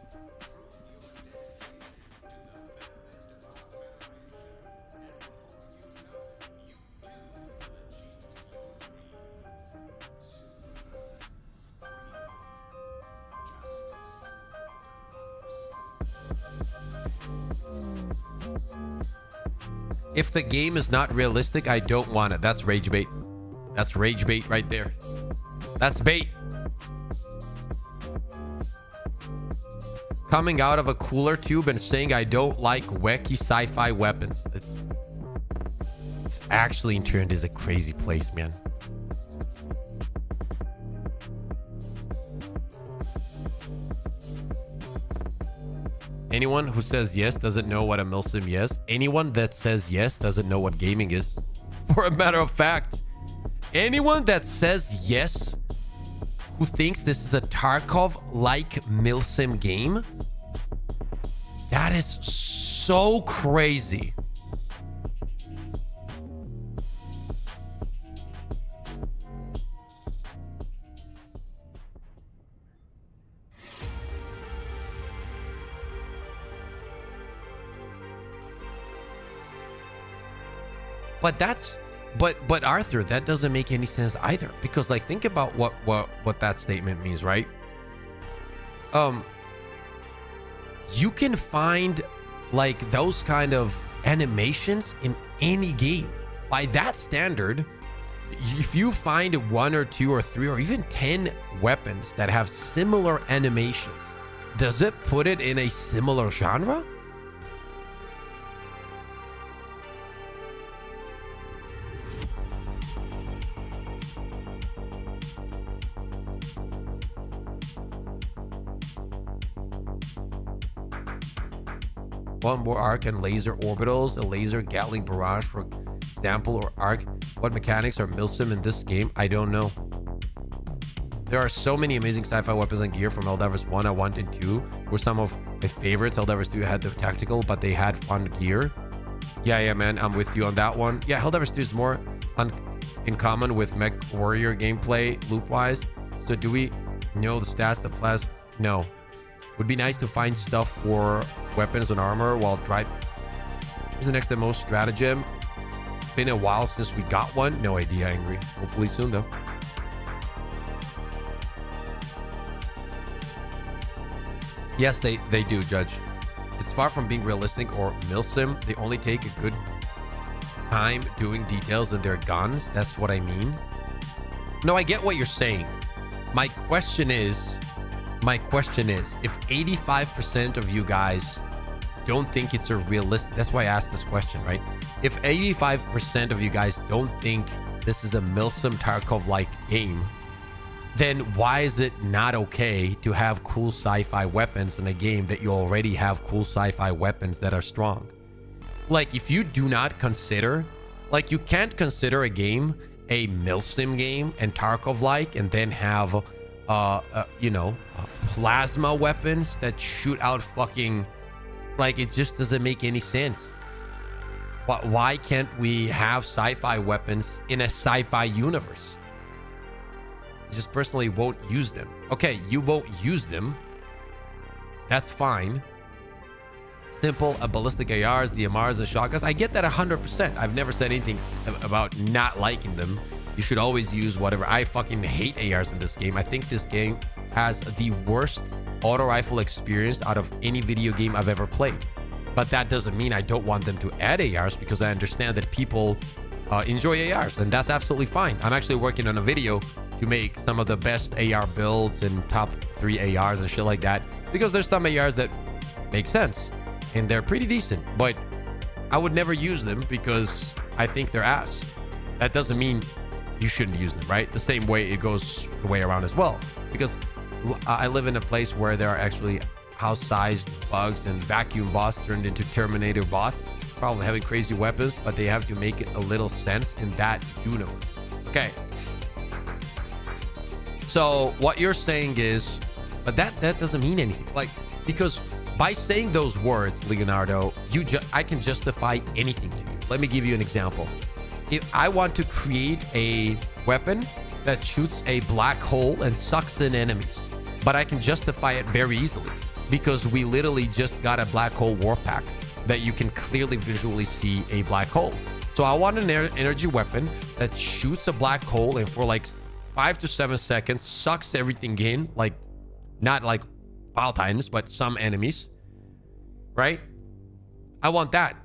If the game is not realistic, I don't want it. That's rage bait. That's rage bait right there. That's bait. Coming out of a cooler tube and saying I don't like wacky sci-fi weapons. It's actually turned is a crazy place, man. Anyone who says yes doesn't know what a milsim is. Anyone that says yes doesn't know what gaming is. For a matter of fact, anyone that says yes who thinks this is a Tarkov-like milsim game, that is so crazy. But Arthur, that doesn't make any sense either, because like think about what that statement means, right? You can find like those kind of animations in any game. By that standard, if you find 1 or 2 or 3 or even 10 weapons that have similar animations, does it put it in a similar genre? One more arc and laser orbitals, a laser Gatling barrage, for example, or arc. What mechanics are milsim in this game? I don't know. There are so many amazing sci-fi weapons and gear from Helldivers 1. I 1 and 2 were some of my favorites. Helldivers 2 had the tactical, but they had fun gear. Yeah, man, I'm with you on that one. Yeah, Helldivers 2 is more in common with Mech Warrior gameplay loop-wise. So do we know the stats? The No. Would be nice to find stuff for weapons and armor while drive. Who's the next the most stratagem? Been a while since we got one. No idea, Angry. Hopefully soon though. Yes, they do, Judge. It's far from being realistic or milsim. They only take a good time doing details in their guns. That's what I mean. No, I get what you're saying. My question is, if 85% of you guys don't think it's a realistic, that's why I asked this question, right? If 85% of you guys don't think this is a Milsim Tarkov-like game, then why is it not okay to have cool sci-fi weapons in a game that you already have cool sci-fi weapons that are strong? Like, if you do not consider, like, you can't consider a game a Milsim game and Tarkov-like and then have, plasma weapons that shoot out fucking, like, it just doesn't make any sense. Why can't we have sci-fi weapons in a sci-fi universe? You just personally won't use them. Okay, you won't use them. That's fine. Simple, ballistic ARs, DMRs, and shotguns. I get that 100%. I've never said anything about not liking them. You should always use whatever. I fucking hate ARs in this game. I think this game has the worst auto rifle experience out of any video game I've ever played. But that doesn't mean I don't want them to add ARs, because I understand that people enjoy ARs, and that's absolutely fine. I'm actually working on a video to make some of the best AR builds and top 3 ARs and shit like that, because there's some ARs that make sense and they're pretty decent, but I would never use them because I think they're ass. That doesn't mean you shouldn't use them, right? The same way it goes the way around as well, because I live in a place where there are actually house-sized bugs and vacuum bots turned into Terminator bots, probably having crazy weapons, but they have to make it a little sense in that universe. Okay. So what you're saying is, but that doesn't mean anything. Like, because by saying those words, Leonardo, I can justify anything to you. Let me give you an example. If I want to create a weapon that shoots a black hole and sucks in enemies, but I can justify it very easily because we literally just got a black hole war pack that you can clearly visually see a black hole. So I want an energy weapon that shoots a black hole and for like 5 to 7 seconds sucks everything in, like not like Paladins, but some enemies, right? I want that.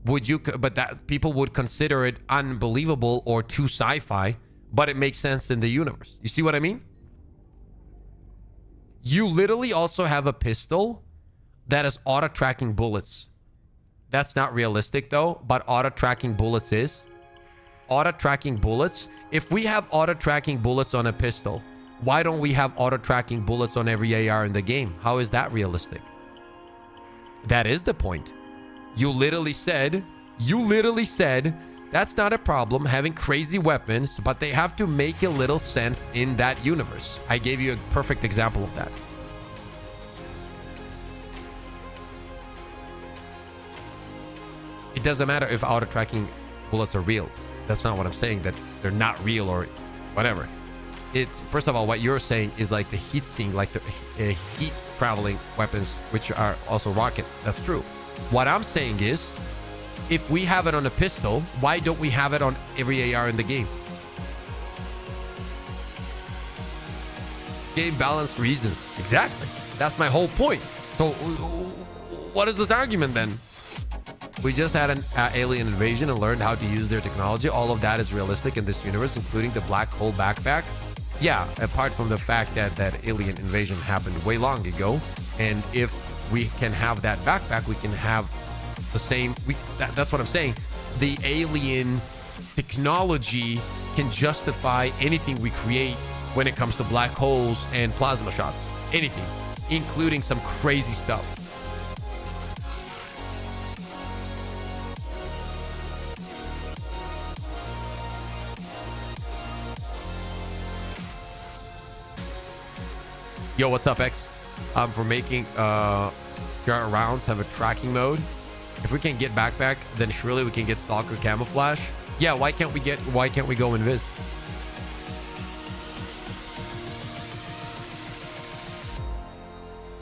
Would you? But that people would consider it unbelievable or too sci-fi, but it makes sense in the universe. You see what I mean? You literally also have a pistol that is auto-tracking bullets. That's not realistic though, but auto-tracking bullets is. Auto-tracking bullets. If we have auto-tracking bullets on a pistol, why don't we have auto-tracking bullets on every AR in the game? How is that realistic? That is the point. You literally said that's not a problem having crazy weapons, but they have to make a little sense in that universe. I gave you a perfect example of that. It doesn't matter if auto-tracking bullets are real. That's not what I'm saying, that they're not real or whatever. It's, first of all, what you're saying is like the heat sink, like the heat traveling weapons, which are also rockets. That's true. What I'm saying is, if we have it on a pistol, why don't we have it on every AR in the game? Game balance reasons. Exactly. That's my whole point. So what is this argument then? We just had an alien invasion and learned how to use their technology. All of that is realistic in this universe, including the black hole backpack. Yeah, apart from the fact that that alien invasion happened way long ago. And if we can have that backpack, we can have the same. That's what I'm saying. The alien technology can justify anything we create when it comes to black holes and plasma shots. Anything, including some crazy stuff. Yo, what's up, X? For making rounds have a tracking mode. If we can get backpack, then surely we can get stalker camouflage. Yeah, why can't we go invis?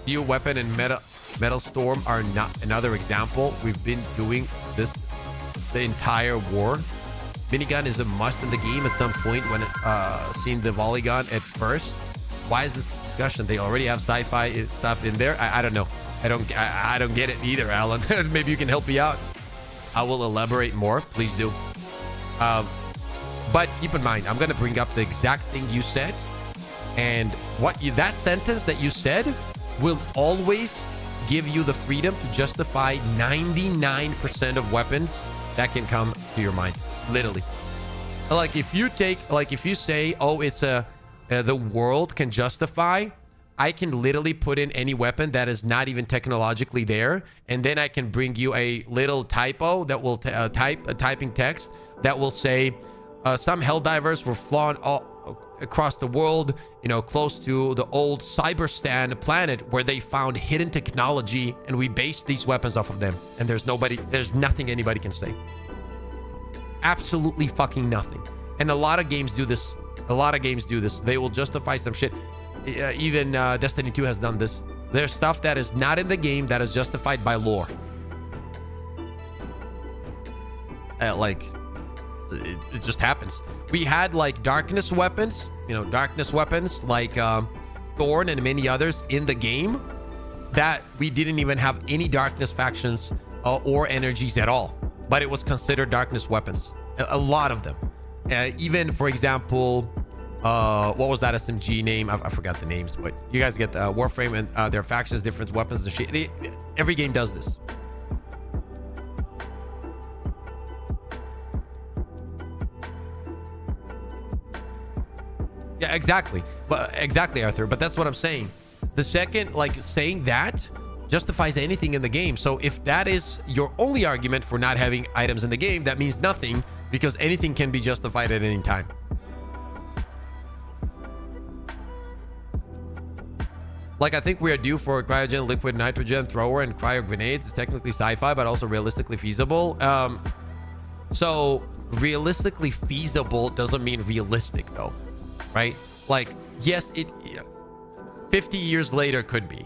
Steel weapon and metal storm are not another example. We've been doing this the entire war. Minigun is a must in the game at some point when seen the volley gun at first. Why is this discussion? They already have sci-fi stuff in there. I don't know. I don't get it either, Alan. Maybe you can help me out. I will elaborate more. Please do. But keep in mind, I'm going to bring up the exact thing you said. And that sentence that you said will always give you the freedom to justify 99% of weapons that can come to your mind. Literally. Like if you say, oh, it's the world can justify, I can literally put in any weapon that is not even technologically there, and then I can bring you a little typo that will typing text that will say some Helldivers were flown all across the world, close to the old Cyberstan planet where they found hidden technology, and we based these weapons off of them. And there's nothing anybody can say. Absolutely fucking nothing. And a lot of games do this. They will justify some shit. Even Destiny 2 has done this. There's stuff that is not in the game that is justified by lore. It just happens. We had like darkness weapons like Thorn and many others in the game that we didn't even have any darkness factions or energies at all, but it was considered darkness weapons. A lot of them. Even, for example, what was that SMG name? I forgot the names, but you guys get Warframe and their factions, different weapons and shit. Every game does this. Yeah, exactly. But exactly, Arthur. But that's what I'm saying. The second, saying that justifies anything in the game. So if that is your only argument for not having items in the game, that means nothing, because anything can be justified at any time. I think we are due for a cryogen liquid nitrogen thrower and cryo grenades. It's technically sci-fi, but also realistically feasible. So realistically feasible doesn't mean realistic, though, right? Yes, it 50 years later could be,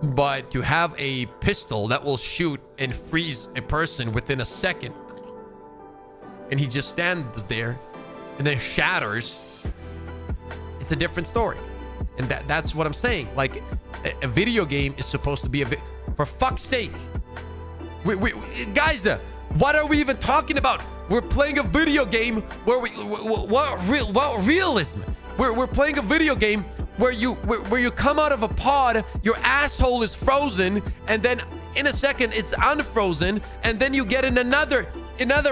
but to have a pistol that will shoot and freeze a person within a second, and he just stands there and then shatters, it's a different story. And that's what I'm saying. A video game is supposed to be for fuck's sake. We guys, what are we even talking about? We're playing a video game where what realism? We're playing a video game where you come out of a pod, your asshole is frozen, and then in a second it's unfrozen, and then you get in another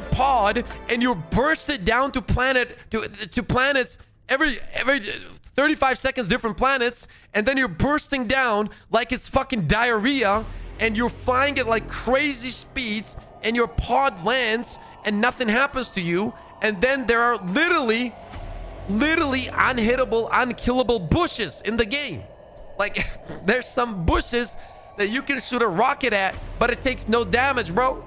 pod, and you're bursted down to planets every 35 seconds, different planets, and then you're bursting down like it's fucking diarrhea, and you're flying at like crazy speeds, and your pod lands and nothing happens to you. And then there are literally unhittable, unkillable bushes in the game. There's some bushes that you can shoot a rocket at, but it takes no damage, bro.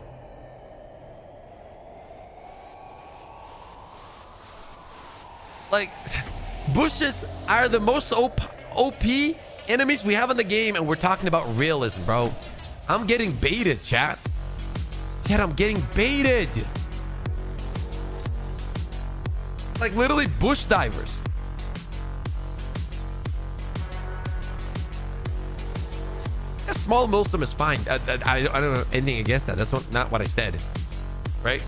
Bushes are the most OP enemies we have in the game, and we're talking about realism, bro. I'm getting baited, chat. I'm getting baited. Literally bush divers. Yeah, small Milsim is fine. I don't know anything against that. That's not what I said, right?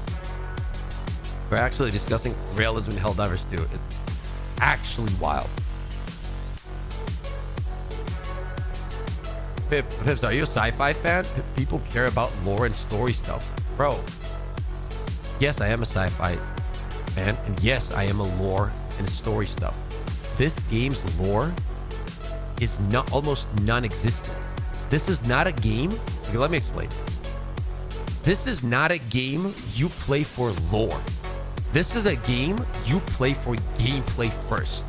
We're actually discussing realism in Helldivers too. It's actually wild. Pips, are you a sci-fi fan? People care about lore and story stuff, bro. Yes, I am a sci-fi fan, and yes, I am a lore and story stuff. This game's lore is almost non-existent. This is not a game. Okay, let me explain. This is not a game you play for lore. This is a game you play for gameplay first.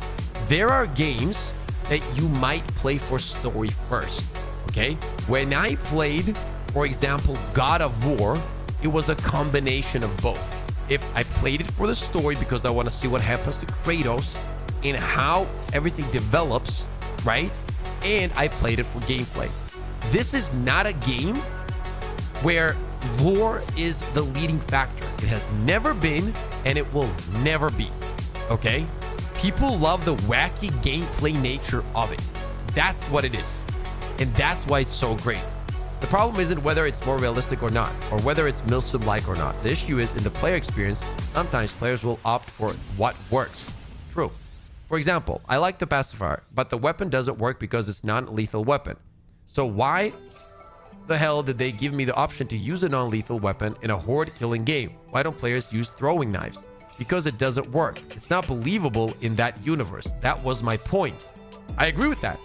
There are games that you might play for story first, okay? When I played, for example, God of War, it was a combination of both. If I played it for the story because I want to see what happens to Kratos and how everything develops, right? and I played it for gameplay. This is not a game where lore is the leading factor. It has never been, and it will never be. Okay? People love the wacky gameplay nature of it. That's what it is. And that's why it's so great. The problem isn't whether it's more realistic or not, or whether it's Milsim-like or not. The issue is in the player experience, sometimes players will opt for what works. True. For example, I like the pacifier, but the weapon doesn't work because it's non-lethal weapon. So why the hell did they give me the option to use a non-lethal weapon in a horde killing game? Why don't players use throwing knives? Because it doesn't work. It's not believable in that universe. That was my point. I agree with that.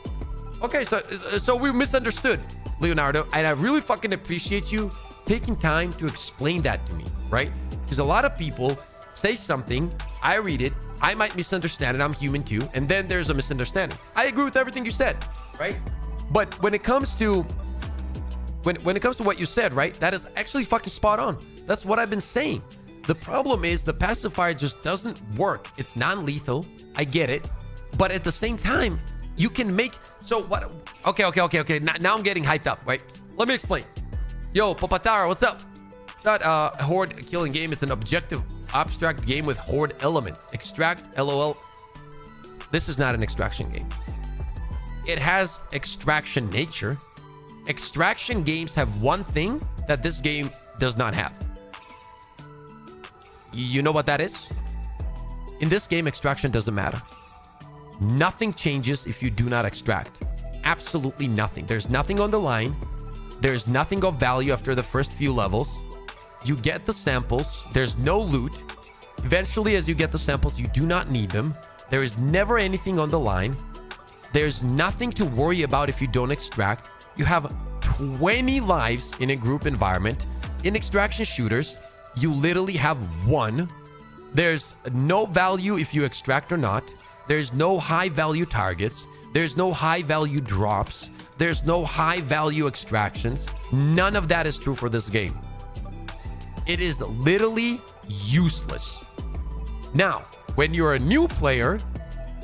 Okay, so we misunderstood, Leonardo, and I really fucking appreciate you taking time to explain that to me, right? Because a lot of people say something, I read it, I might misunderstand it, I'm human too, and then there's a misunderstanding. I agree with everything you said, right? But when it comes to when it comes to what you said, right, that is actually fucking spot on. That's what I've been saying. The problem is the pacifier just doesn't work. It's non-lethal. I get it. But at the same time, you can make... So what... Okay. Now I'm getting hyped up, right? Let me explain. Yo, Popatara, what's up? It's not a horde killing game. It's an objective, abstract game with horde elements. Extract, LOL. This is not an extraction game. It has extraction nature. Extraction games have one thing that this game does not have. You know what that is? In this game, extraction doesn't matter. Nothing changes if you do not extract. Absolutely nothing. There's nothing on the line. There's nothing of value after the first few levels. You get the samples. There's no loot. Eventually, as you get the samples, you do not need them. There is never anything on the line. There's nothing to worry about if you don't extract. You have 20 lives in a group environment. In extraction shooters, you literally have one. There's no value if you extract or not. There's no high value targets. There's no high value drops. There's no high value extractions. None of that is true for this game. It is literally useless. Now, when you're a new player,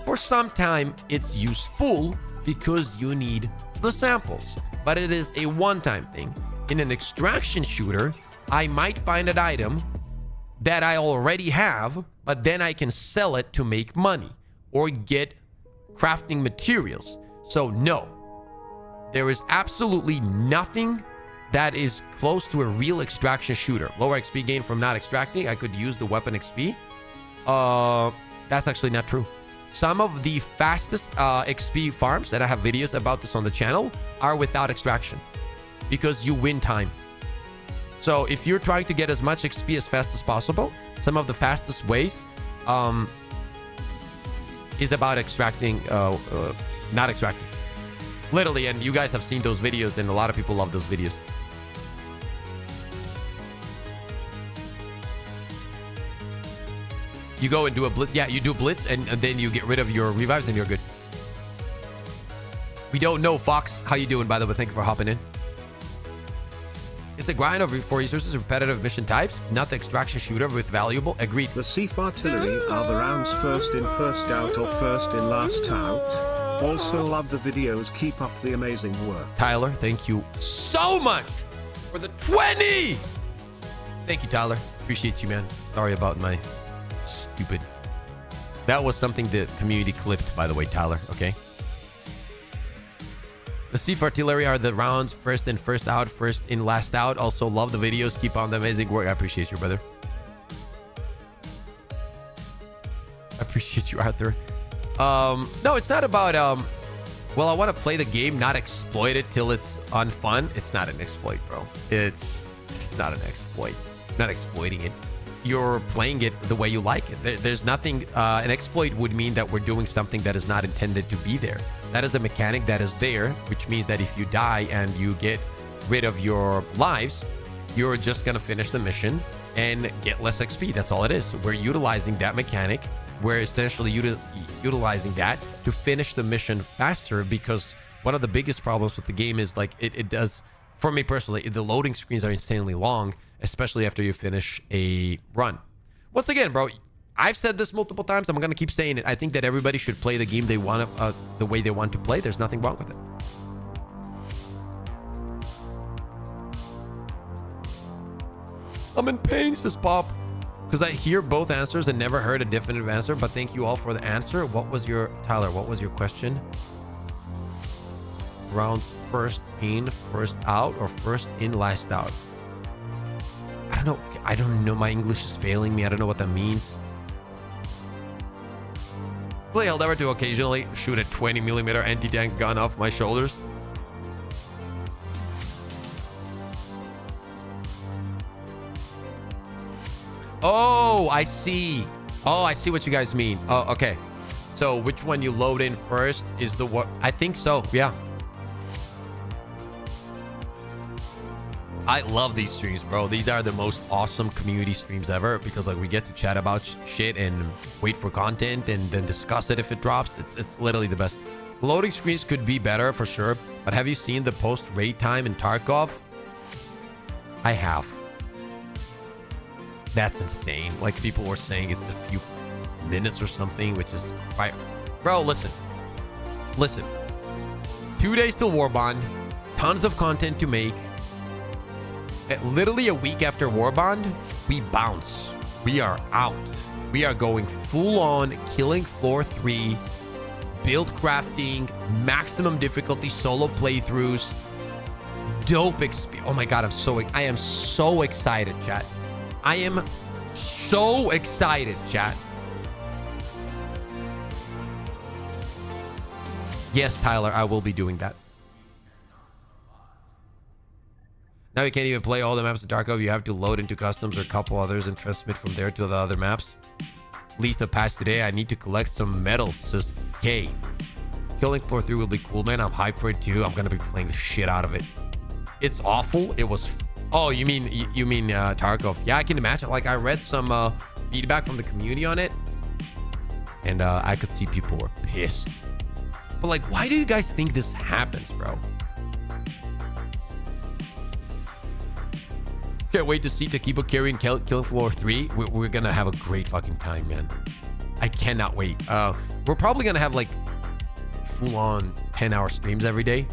for some time it's useful because you need the samples, but it is a one-time thing. In an extraction shooter, I might find an item that I already have, but then I can sell it to make money or get crafting materials. So no, there is absolutely nothing that is close to a real extraction shooter. Lower XP gain from not extracting. I could use the weapon XP. That's actually not true. Some of the fastest XP farms, and I have videos about this on the channel, are without extraction because you win time. So if you're trying to get as much XP as fast as possible, some of the fastest ways is about extracting, not extracting. Literally, and you guys have seen those videos, and a lot of people love those videos. You go and do a blitz. Yeah, you do blitz, and then you get rid of your revives, and you're good. We don't know, Fox. How you doing, by the way? Thank you for hopping in. It's a grind for resources, repetitive mission types, not the extraction shooter with valuable. Agreed. The Seaf artillery are the rounds first in, first out, or first in, last out. Also love the videos. Keep up the amazing work. Tyler, thank you so much for the 20. Thank you, Tyler. Appreciate you, man. Sorry about my stupid. That was something the community clipped, by the way, Tyler. Okay. The Seaf artillery are the rounds first in, first out, first in, last out. Also love the videos. Keep on the amazing work. I appreciate you, brother. I appreciate you, Arthur. No, it's not about well, I want to play the game, not exploit it till it's unfun. It's not an exploit, bro. It's not an exploit. I'm not exploiting it. You're playing it the way you like it. There's nothing. An exploit would mean that we're doing something that is not intended to be there. That is a mechanic that is there, which means that if you die and you get rid of your lives, you're just going to finish the mission and get less XP. That's all it is. We're utilizing that mechanic. We're essentially utilizing that to finish the mission faster, because one of the biggest problems with the game is like it does, for me personally, the loading screens are insanely long, especially after you finish a run. Once again, bro, I've said this multiple times. I'm gonna keep saying it. I think that everybody should play the game they want to, the way they want to play. There's nothing wrong with it. I'm in pain, says Pop, because I hear both answers and never heard a definitive answer. But thank you all for the answer. What was your Tyler? What was your question? Rounds first in, first out, or first in, last out? I don't know. I don't know. My English is failing me. I don't know what that means. Play Helldiver to occasionally shoot a 20mm anti-tank gun off my shoulders. Oh, I see. Oh, I see what you guys mean. Oh, okay. So which one you load in first is the what? I think so. Yeah. I love these streams, bro. These are the most awesome community streams ever because like we get to chat about shit and wait for content and then discuss it if it drops. It's literally the best. Loading screens could be better for sure, but have you seen the post raid time in Tarkov? I have. That's insane. Like people were saying it's a few minutes or something, which is quite... Bro, listen. 2 days till Warbond. Tons of content to make. Literally a week after Warbond, we bounce. We are out. We are going full on killing floor 3, build crafting, maximum difficulty solo playthroughs, dope experience. Oh my god, I am so excited, chat. I am so excited, chat. Yes, Tyler, I will be doing that. Now you can't even play all the maps in Tarkov. You have to load into customs or a couple others and transmit from there to the other maps. At least a patch today. I need to collect some medals. Says K. Killing floor 3 will be cool, man. I'm hyped for it too. I'm gonna be playing the shit out of it. It's awful. It was... Oh, you mean Tarkov? Yeah, I can imagine. Like I read some feedback from the community on it, and I could see people were pissed. But like, why do you guys think this happens, bro? Can't wait to see Takiba carrying killing floor 3. We're gonna have a great fucking time, man. I cannot wait. We're probably gonna have like full-on 10-hour streams every day.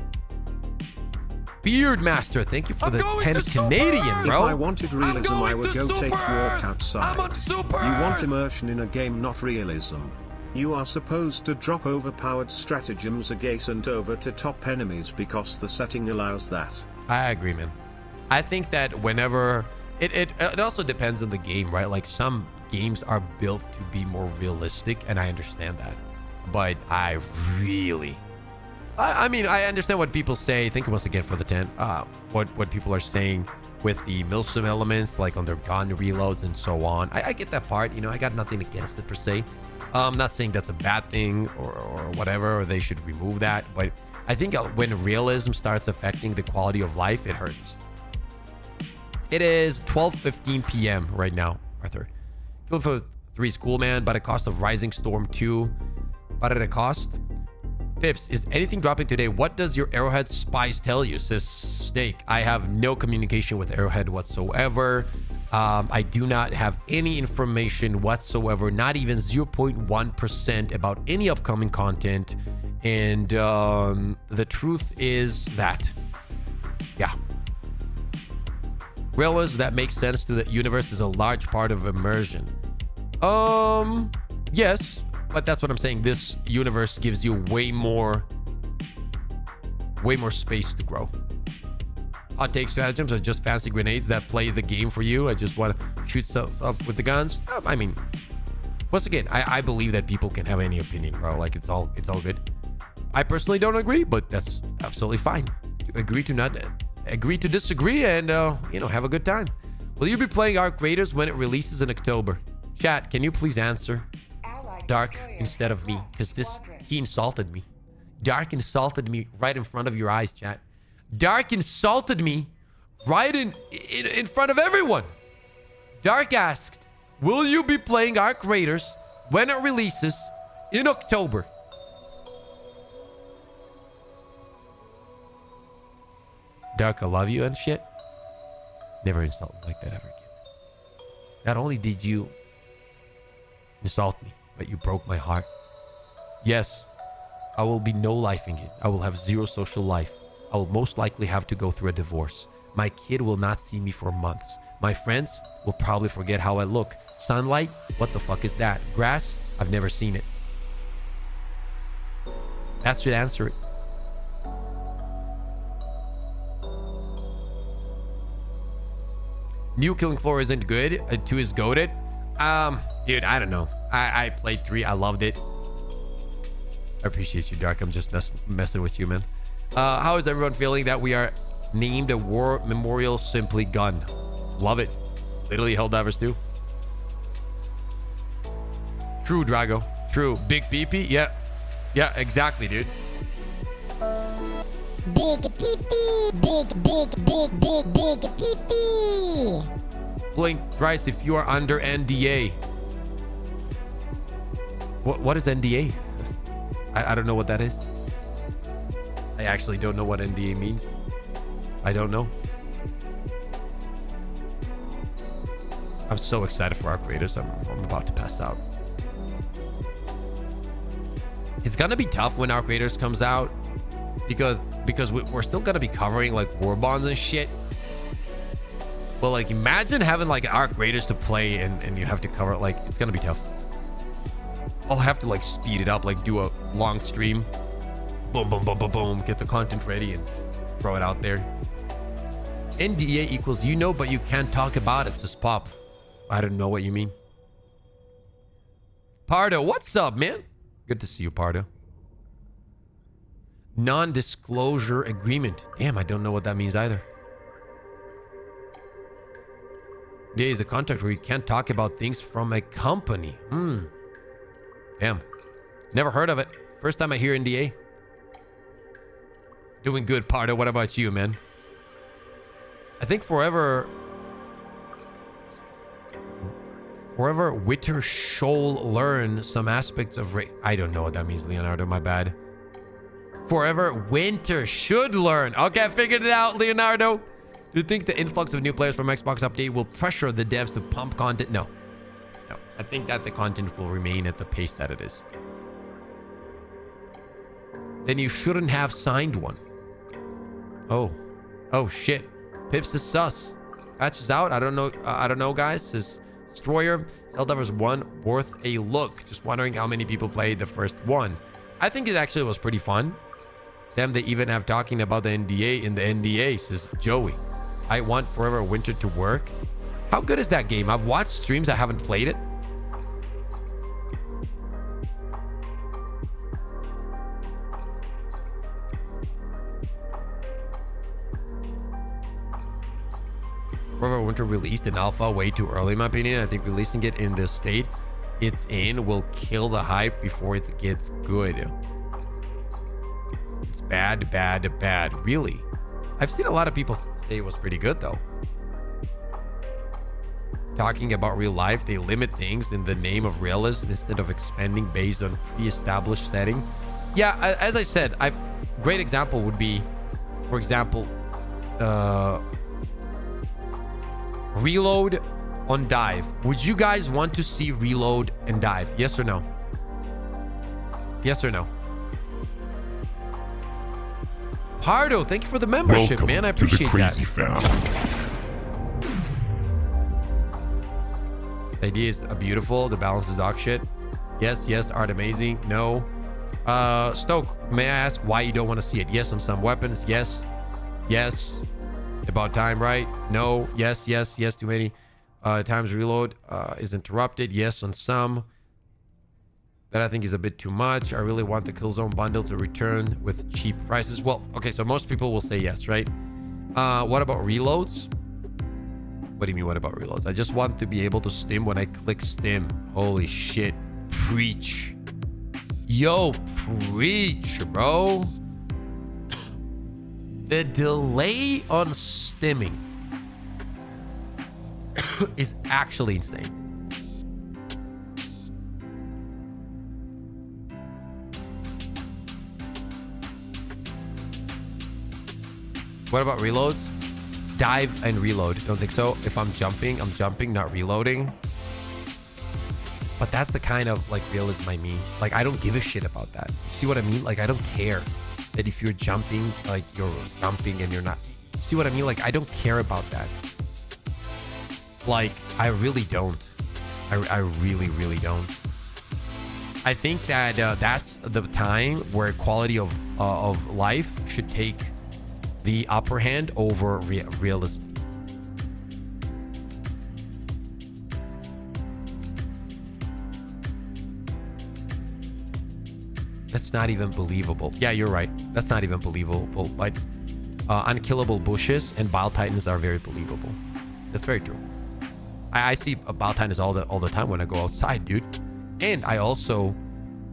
Beard Master, thank you for the 10 Canadian, bro. If I wanted realism, I would go take a walk outside. You want immersion in a game, not realism. You are supposed to drop overpowered stratagems adjacent over to top enemies because the setting allows that. I agree, man. I think that whenever... It also depends on the game, right? Like some games are built to be more realistic, and I understand that. But I really... I mean, I understand what people say. Thank you once again for the 10. What people are saying with the Milsim elements, like on their gun reloads and so on. I get that part. You know, I got nothing against it per se. I'm not saying that's a bad thing or whatever, or they should remove that. But I think when realism starts affecting the quality of life, it hurts. It is 12:15 p.m. right now, Arthur. Killing for 3 is cool, man, but a cost of Rising Storm 2. What did it cost? Pips, is anything dropping today? What does your Arrowhead spies tell you? Says Snake. I have no communication with Arrowhead whatsoever. I do not have any information whatsoever, not even 0.1% about any upcoming content. And the truth is that, yeah. Realize that makes sense to the universe is a large part of immersion. Yes. But that's what I'm saying. This universe gives you way more space to grow. Hot take stratagems are just fancy grenades that play the game for you. I just want to shoot stuff up with the guns. I mean, once again, I believe that people can have any opinion, bro. Like it's all good. I personally don't agree, but that's absolutely fine. Agree to disagree, and you know, have a good time. Will you be playing Arc Raiders when it releases in October? Chat, can you please answer? Dark instead of me, because he insulted me. Dark insulted me right in front of your eyes, chat. Dark insulted me right in front of everyone. Dark asked, will you be playing Arc Raiders when it releases in October? Dark, I love you and shit. Never insult like that ever again. Not only did you Insult me, but you broke my heart. Yes, I will be no-lifing it. I will have zero social life. I will most likely have to go through a divorce. My kid will not see me for months. My friends will probably forget how I look. Sunlight? What the fuck is that? Grass? I've never seen it. That should answer it. New Killing Floor isn't good. 2 is goated. Dude, I don't know. I played 3. I loved it. I appreciate you, Dark. I'm just messing with you, man. How is everyone feeling that we are named a war memorial simply gun? Love it. Literally Helldivers too. True, Drago. True. Big BP? Yeah. Yeah, exactly, dude. Big PP. Big PP. Blink thrice if you are under NDA. What is NDA? I don't know what that is. I actually don't know what NDA means. I don't know. I'm so excited for our creators. I'm about to pass out. It's gonna be tough when our creators comes out because we're still gonna be covering like war bonds and shit. But like, imagine having like our creators to play and you have to cover it. Like, it's gonna be tough. I'll have to like speed it up, like do a long stream. Boom, boom, boom, boom, boom. Get the content ready and throw it out there. NDA equals you know, but you can't talk about it, says Pop. I don't know what you mean. Pardo, what's up, man? Good to see you, Pardo. Non-disclosure agreement. Damn, I don't know what that means either. Yeah, is a contract where you can't talk about things from a company. Damn. Never heard of it. First time I hear NDA. Doing good, Pardo. What about you, man? I think forever Witter Shoal learn some aspects of I don't know what that means, Leonardo. My bad. Forever Winter should learn. Okay, I figured it out, Leonardo. Do you think the influx of new players from Xbox update will pressure the devs to pump content? No. No. I think that the content will remain at the pace that it is. Then you shouldn't have signed one. Oh. Oh, shit. Pips is sus. Patch is out. I don't know, guys. Says Destroyer. Helldivers 1 worth a look. Just wondering how many people played the first one. I think it actually was pretty fun. Damn, they even have talking about the NDA in the NDA, says Joey. I want Forever Winter to work. How good is that game? I've watched streams. I haven't played it. Forever Winter released in alpha way too early, in my opinion. I think releasing it in the state it's in will kill the hype before it gets good. It's bad, bad, bad. Really? I've seen a lot of people say it was pretty good, though. Talking about real life, they limit things in the name of realism instead of expanding based on pre-established setting. Yeah, as I said, great example would be, for example, Reload on Dive. Would you guys want to see Reload and Dive? Yes or no? Yes or no? Pardo, thank you for the membership. Welcome, man. I appreciate that. The idea is beautiful. The balance is dog shit. Yes, yes. Art amazing. No. Stoke, may I ask why you don't want to see it? Yes on some weapons. Yes. Yes. About time, right? No. Yes, yes, yes. Too many times reload is interrupted. Yes on some. That I think is a bit too much. I really want the Killzone bundle to return with cheap prices. Well, okay, so most people will say yes, right? What about reloads? What do you mean, what about reloads? I just want to be able to stim when I click stim. Holy shit. Preach. Yo, preach, bro. The delay on stimming is actually insane. What about reloads? Dive and reload. Don't think so. If I'm jumping, not reloading. But that's the kind of like realism I mean. Like, I don't give a shit about that. You see what I mean? Like, I don't care that if you're jumping, like you're jumping and you're not. You see what I mean? Like, I don't care about that. Like, I really don't. I really, really don't. I think that that's the time where quality of life should take the upper hand over realism. That's not even believable. Yeah, you're right. That's not even believable. Like, unkillable bushes and Bile Titans are very believable. That's very true. I see Bile Titans all the time when I go outside, dude. And I also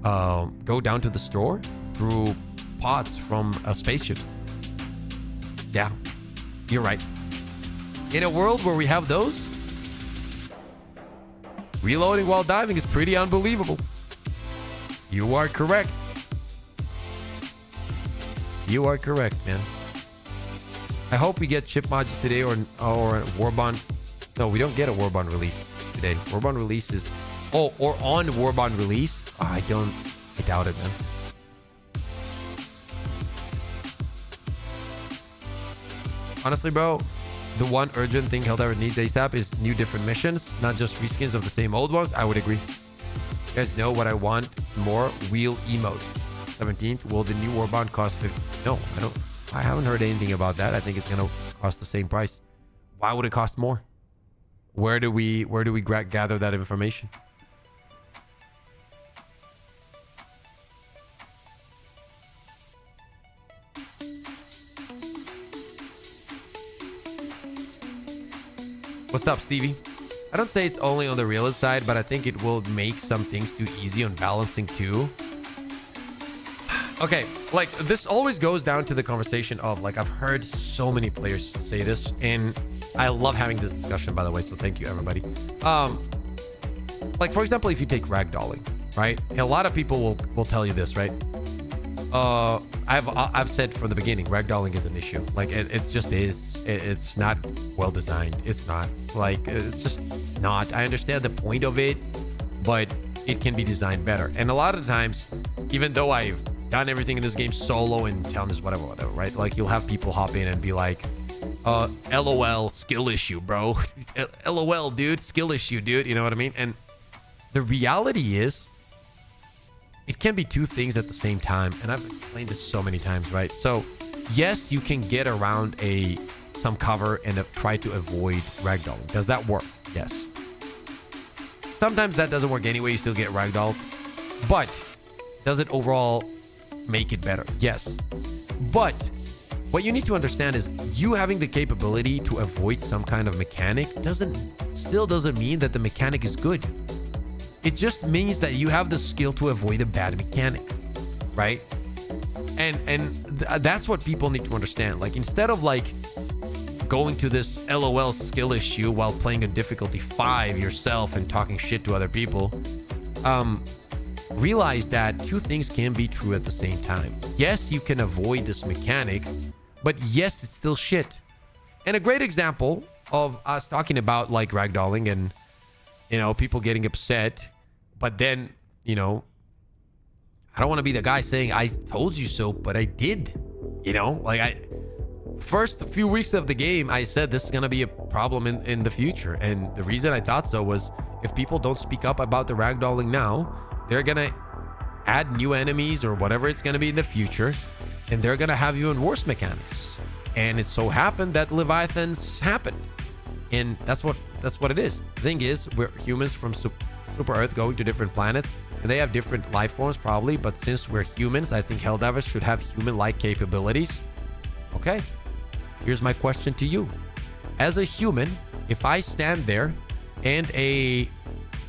go down to the store through pods from a spaceship. Yeah, you're right. In a world where we have those, reloading while diving is pretty unbelievable. You are correct. You are correct, man. I hope we get chip modules today or Warbond. No, we don't get a Warbond release today. Warbond release is... Oh, or on Warbond release? Oh, I doubt it, man. Honestly, bro, the one urgent thing Helldiver needs ASAP is new different missions, not just reskins of the same old ones. I would agree. You guys know what I want more? Wheel emote. 17th. Will the new Warbond cost 50? No, I don't. I haven't heard anything about that. I think it's gonna cost the same price. Why would it cost more? Where do we gather that information? What's up, Stevie? I don't say it's only on the realist side, but I think it will make some things too easy on balancing too. Okay, like this always goes down to the conversation of like, I've heard so many players say this, and I love having this discussion, by the way, so thank you, everybody. Like, for example, if you take ragdolling, right? And a lot of people will tell you this, right? I've said from the beginning, ragdolling is an issue. Like, it just is. It's not well designed. It's not. Like, it's just not. I understand the point of it, but it can be designed better. And a lot of times, even though I've done everything in this game solo and challenges, whatever, right? Like, you'll have people hop in and be like, LOL, skill issue, bro. LOL, dude, skill issue, dude. You know what I mean? And the reality is, it can be two things at the same time. And I've explained this so many times, right? So, yes, you can get around some cover and try to avoid ragdolling. Does that work? Yes. Sometimes that doesn't work anyway. You still get ragdolled. But does it overall make it better? Yes. But what you need to understand is you having the capability to avoid some kind of mechanic still doesn't mean that the mechanic is good. It just means that you have the skill to avoid a bad mechanic, right? And that's what people need to understand. Like, instead of like going to this LOL skill issue while playing on difficulty 5 yourself and talking shit to other people, realize that two things can be true at the same time. Yes, you can avoid this mechanic, but yes, it's still shit. And a great example of us talking about like ragdolling and, you know, people getting upset, but then, you know, I don't want to be the guy saying I told you so, but I did. You know, like first few weeks of the game, I said this is going to be a problem in the future. And the reason I thought so was if people don't speak up about the ragdolling now, they're going to add new enemies or whatever it's going to be in the future, and they're going to have even worse mechanics. And it so happened that Leviathans happened. And that's what it is. The thing is, we're humans from Super Earth going to different planets, and they have different life forms probably, but since we're humans, I think Helldivers should have human-like capabilities. Okay, here's my question to you. As a human, if I stand there and a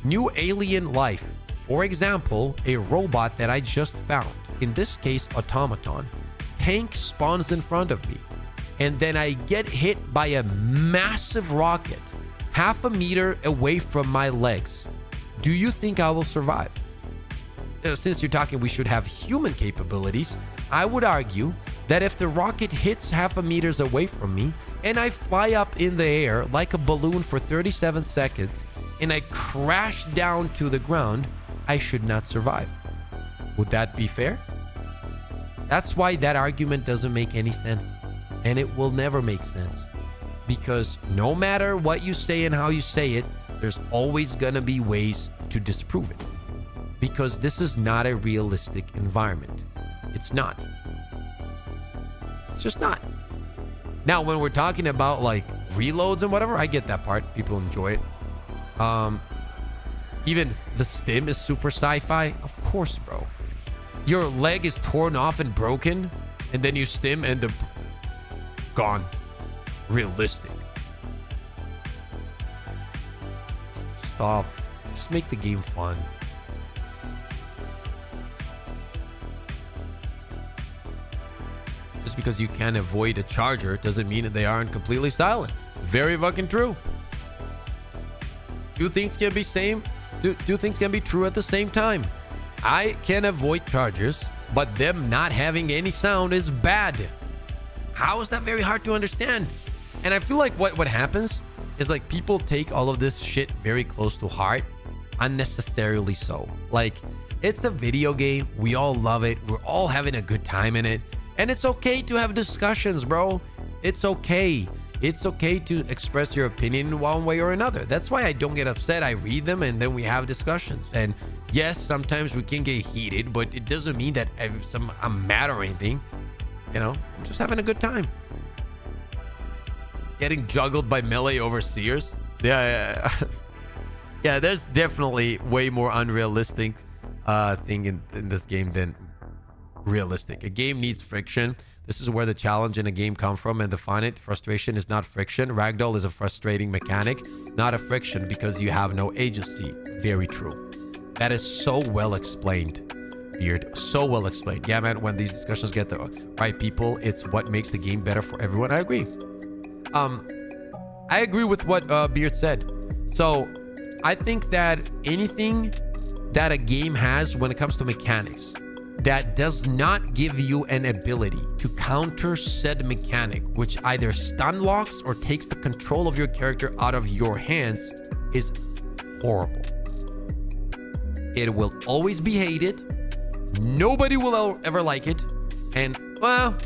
new alien life, for example, a robot that I just found, in this case, automaton, tank spawns in front of me, and then I get hit by a massive rocket half a meter away from my legs, do you think I will survive? Since you're talking we should have human capabilities, I would argue that if the rocket hits half a meter away from me and I fly up in the air like a balloon for 37 seconds, and I crash down to the ground, I should not survive. Would that be fair? That's why that argument doesn't make any sense. And it will never make sense. Because no matter what you say and how you say it, there's always going to be ways to disprove it. Because this is not a realistic environment. It's not. It's just not. Now, when we're talking about like reloads and whatever, I get that part. People enjoy it. Even the stim is super sci-fi. Of course, bro. Your leg is torn off and broken, and then you stim and the gone. Realistic. Stop. Just make the game fun. Just because you can avoid a charger doesn't mean that they aren't completely silent. Very fucking true. Two things can be same. Two things can be true at the same time. I can avoid chargers, but them not having any sound is bad. How is that very hard to understand? And I feel like what happens is like people take all of this shit very close to heart, unnecessarily so. Like, it's a video game. We all love it. We're all having a good time in it. And it's okay to have discussions, bro. It's okay. It's okay to express your opinion one way or another. That's why I don't get upset. I read them and then we have discussions. And yes, sometimes we can get heated, but it doesn't mean that I'm mad or anything. You know, I'm just having a good time. Getting juggled by melee overseers. Yeah. Yeah, there's definitely way more unrealistic thing in this game than realistic. A game needs friction. This is where the challenge in a game comes from and define it. Frustration is not friction. Ragdoll is a frustrating mechanic, not a friction because you have no agency. Very true. That is so well explained, Beard. So well explained. Yeah, man, when these discussions get the right people, it's what makes the game better for everyone. I agree. I agree with what Beard said. So I think that anything that a game has when it comes to mechanics that does not give you an ability to counter said mechanic, which either stun locks or takes the control of your character out of your hands, is horrible. It will always be hated. Nobody will ever like it. And, well,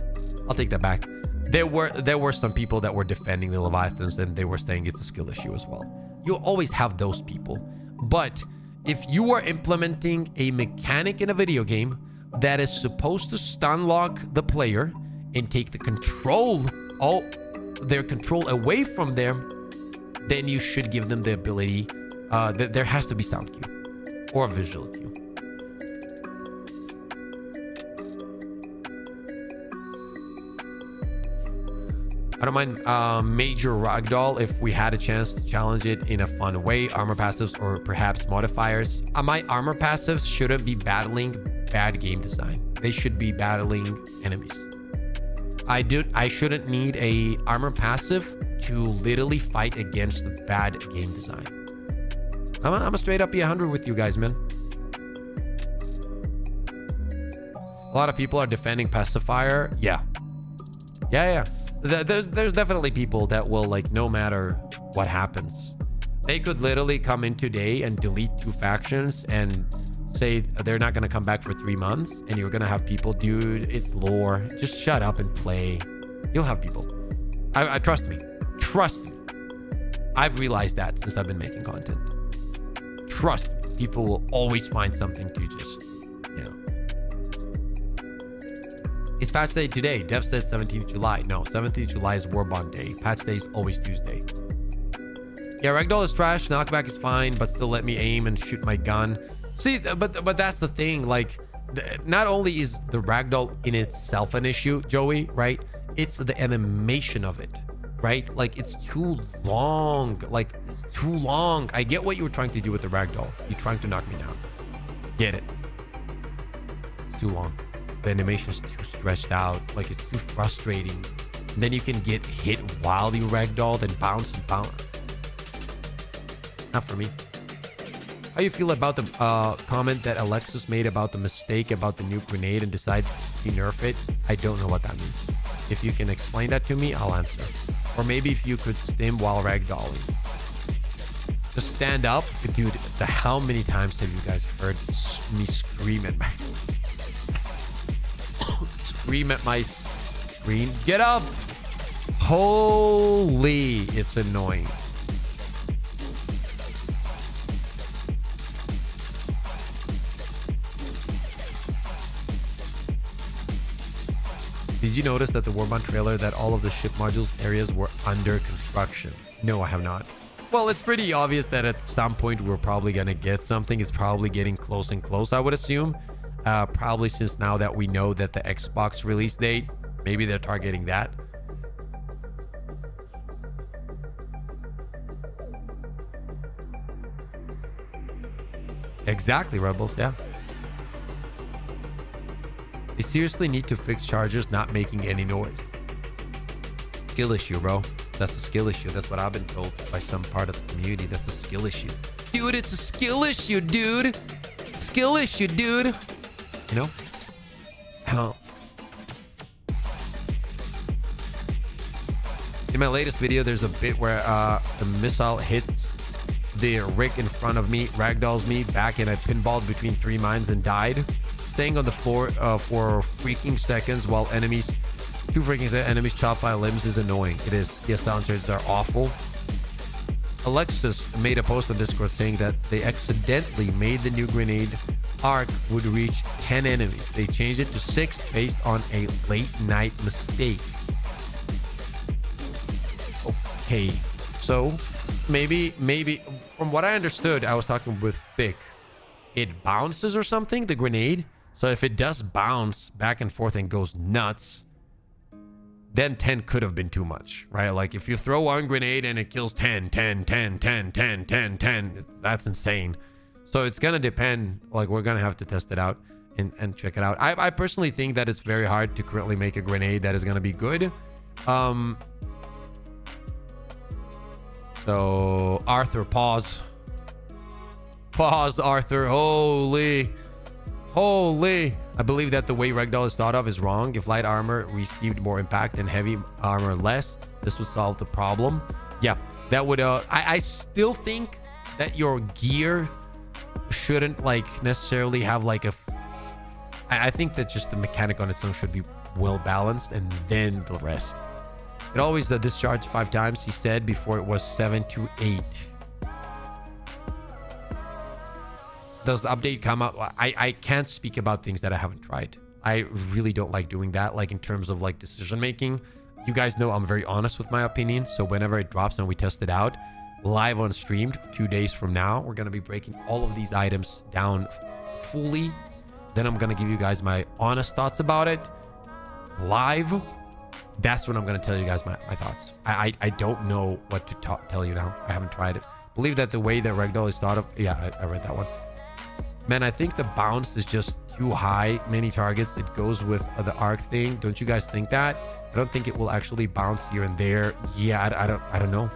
I'll take that back. There were some people that were defending the Leviathans and they were saying it's a skill issue as well. You'll always have those people. But if you are implementing a mechanic in a video game that is supposed to stun lock the player and take the control, all their control away from them, then you should give them the ability that there has to be sound cue or visual cue. I don't mind major ragdoll if we had a chance to challenge it in a fun way. Armor passives or perhaps modifiers. My armor passives shouldn't be battling bad game design. They should be battling enemies. I shouldn't need a armor passive to literally fight against the bad game design. I'm a straight up be 100 with you guys, man. A lot of people are defending pacifier. Yeah. There's definitely people that will, like, no matter what happens, they could literally come in today and delete 2 factions and say they're not going to come back for 3 months, and you're going to have people, dude, it's lore, just shut up and play. You'll have people. I trust me. I've realized that since I've been making content. Trust me. People will always find something to just, you know. It's patch day today. Dev said 17th July. No, 17th July is War Bond Day. Patch day is always Tuesday. Yeah, ragdoll is trash. Knockback is fine, but still let me aim and shoot my gun. See, but that's the thing. Like, not only is the ragdoll in itself an issue, Joey, right? It's the animation of it, right? Like, it's too long. Like, it's too long. I get what you were trying to do with the ragdoll. You're trying to knock me down. Get it. It's too long. The animation is too stretched out. Like, it's too frustrating. And then you can get hit while you ragdoll, then bounce and bounce. Not for me. How you feel about the comment that Alexis made about the mistake about the new grenade and decide to nerf it? I don't know what that means. If you can explain that to me, I'll answer. Or maybe if you could stim while ragdolling. Just stand up. Dude, how many times have you guys heard me scream at my... scream at my screen? Get up! Holy, it's annoying. Did you notice that the Warband trailer that all of the ship modules areas were under construction? No, I have not. Well, it's pretty obvious that at some point we're probably going to get something. It's probably getting close and close, I would assume. Probably since now that we know that the Xbox release date, maybe they're targeting that. Exactly, Rebels, yeah. They seriously need to fix chargers not making any noise. Skill issue, bro. That's a skill issue. That's what I've been told by some part of the community. That's a skill issue. Dude, it's a skill issue, dude. Skill issue, dude. You know? Hell. In my latest video, there's a bit where the missile hits the rig in front of me, ragdolls me back, and I pinballed between 3 mines and died. Staying on the floor for freaking seconds while enemies chop my limbs is annoying. It is. Yes, soundtrays are awful. Alexis made a post on Discord saying that they accidentally made the new grenade arc would reach 10 enemies. They changed it to 6 based on a late night mistake. Okay, so maybe from what I understood, I was talking with Vic, it bounces or something, the grenade. So if it does bounce back and forth and goes nuts, then 10 could have been too much, right? Like if you throw one grenade and it kills 10, that's insane. So it's going to depend. Like we're going to have to test it out and check it out. I personally think that it's very hard to currently make a grenade that is going to be good. So Arthur, pause. Pause, Arthur. Holy. I believe that the way Ragdoll is thought of is wrong. If light armor received more impact and heavy armor less, this would solve the problem. Yeah, that would I still think that your gear shouldn't like necessarily have like a I think that just the mechanic on its own should be well balanced, and then the rest. It always discharged 5 times, he said, before it was 7 to 8. Does the update come out? I can't speak about things that I haven't tried. I really don't like doing that, like in terms of like decision making. You guys know I'm very honest with my opinion, so whenever it drops and we test it out live on streamed 2 days from now, we're going to be breaking all of these items down fully. Then I'm going to give you guys my honest thoughts about it live. That's when I'm going to tell you guys my thoughts. I don't know what to tell you now. I haven't tried it. Believe that the way that Ragdoll is thought of, yeah, I read that one. Man, I think the bounce is just too high. Many targets, it goes with the arc thing. Don't you guys think that? I don't think it will actually bounce here and there. Yeah, I don't know.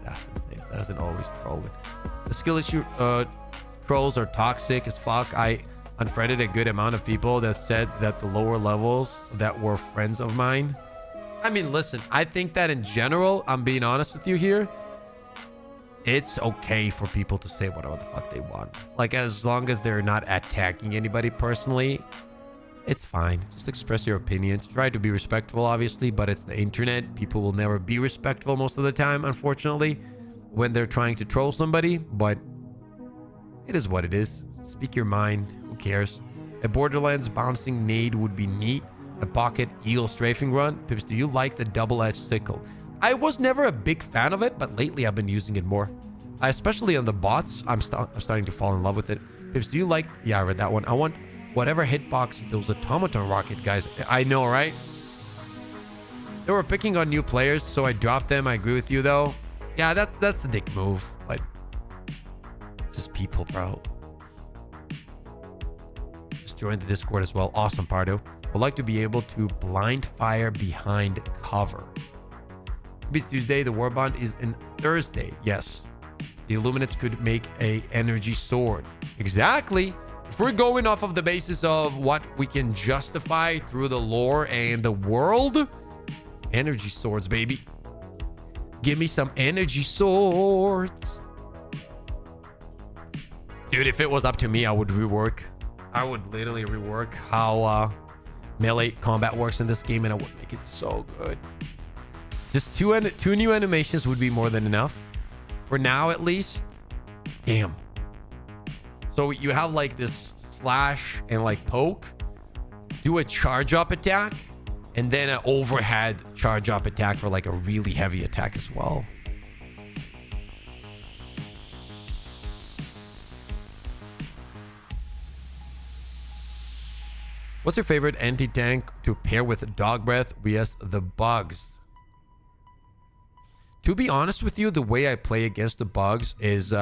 That doesn't always troll it. The skill issue trolls are toxic as fuck. I unfriended a good amount of people that said that the lower levels that were friends of mine. I mean, listen, I think that in general, I'm being honest with you here, it's okay for people to say whatever the fuck they want. Like, as long as they're not attacking anybody personally, it's fine. Just express your opinion. Try to be respectful, obviously, but it's the internet. People will never be respectful most of the time, unfortunately, when they're trying to troll somebody. But it is what it is. Speak your mind. Who cares? A Borderlands bouncing nade would be neat. A pocket eagle strafing run. Pips, do you like the double-edged sickle? I was never a big fan of it, but lately I've been using it more. Especially on the bots, I'm starting to fall in love with it. Pips, do you like... Yeah, I read that one. I want whatever hitbox those automaton rocket guys... I know, right? They were picking on new players, so I dropped them. I agree with you, though. Yeah, that's a dick move, but... It's just people, bro. Just joined the Discord as well. Awesome, Pardo. Would like to be able to blind fire behind cover. It's Tuesday. The Warband is in Thursday. Yes. The Illuminates could make a energy sword. Exactly. If we're going off of the basis of what we can justify through the lore and the world, Energy swords, baby. Give me some energy swords. Dude, if it was up to me, I would rework. I would literally rework how melee combat works in this game, and I would make it so good. Just two new animations would be more than enough. For now, at least. Damn. So you have like this slash and like poke. Do a charge up attack. And then an overhead charge up attack for like a really heavy attack as well. What's your favorite anti-tank to pair with dog breath vs the bugs? To be honest with you, the way I play against the bugs is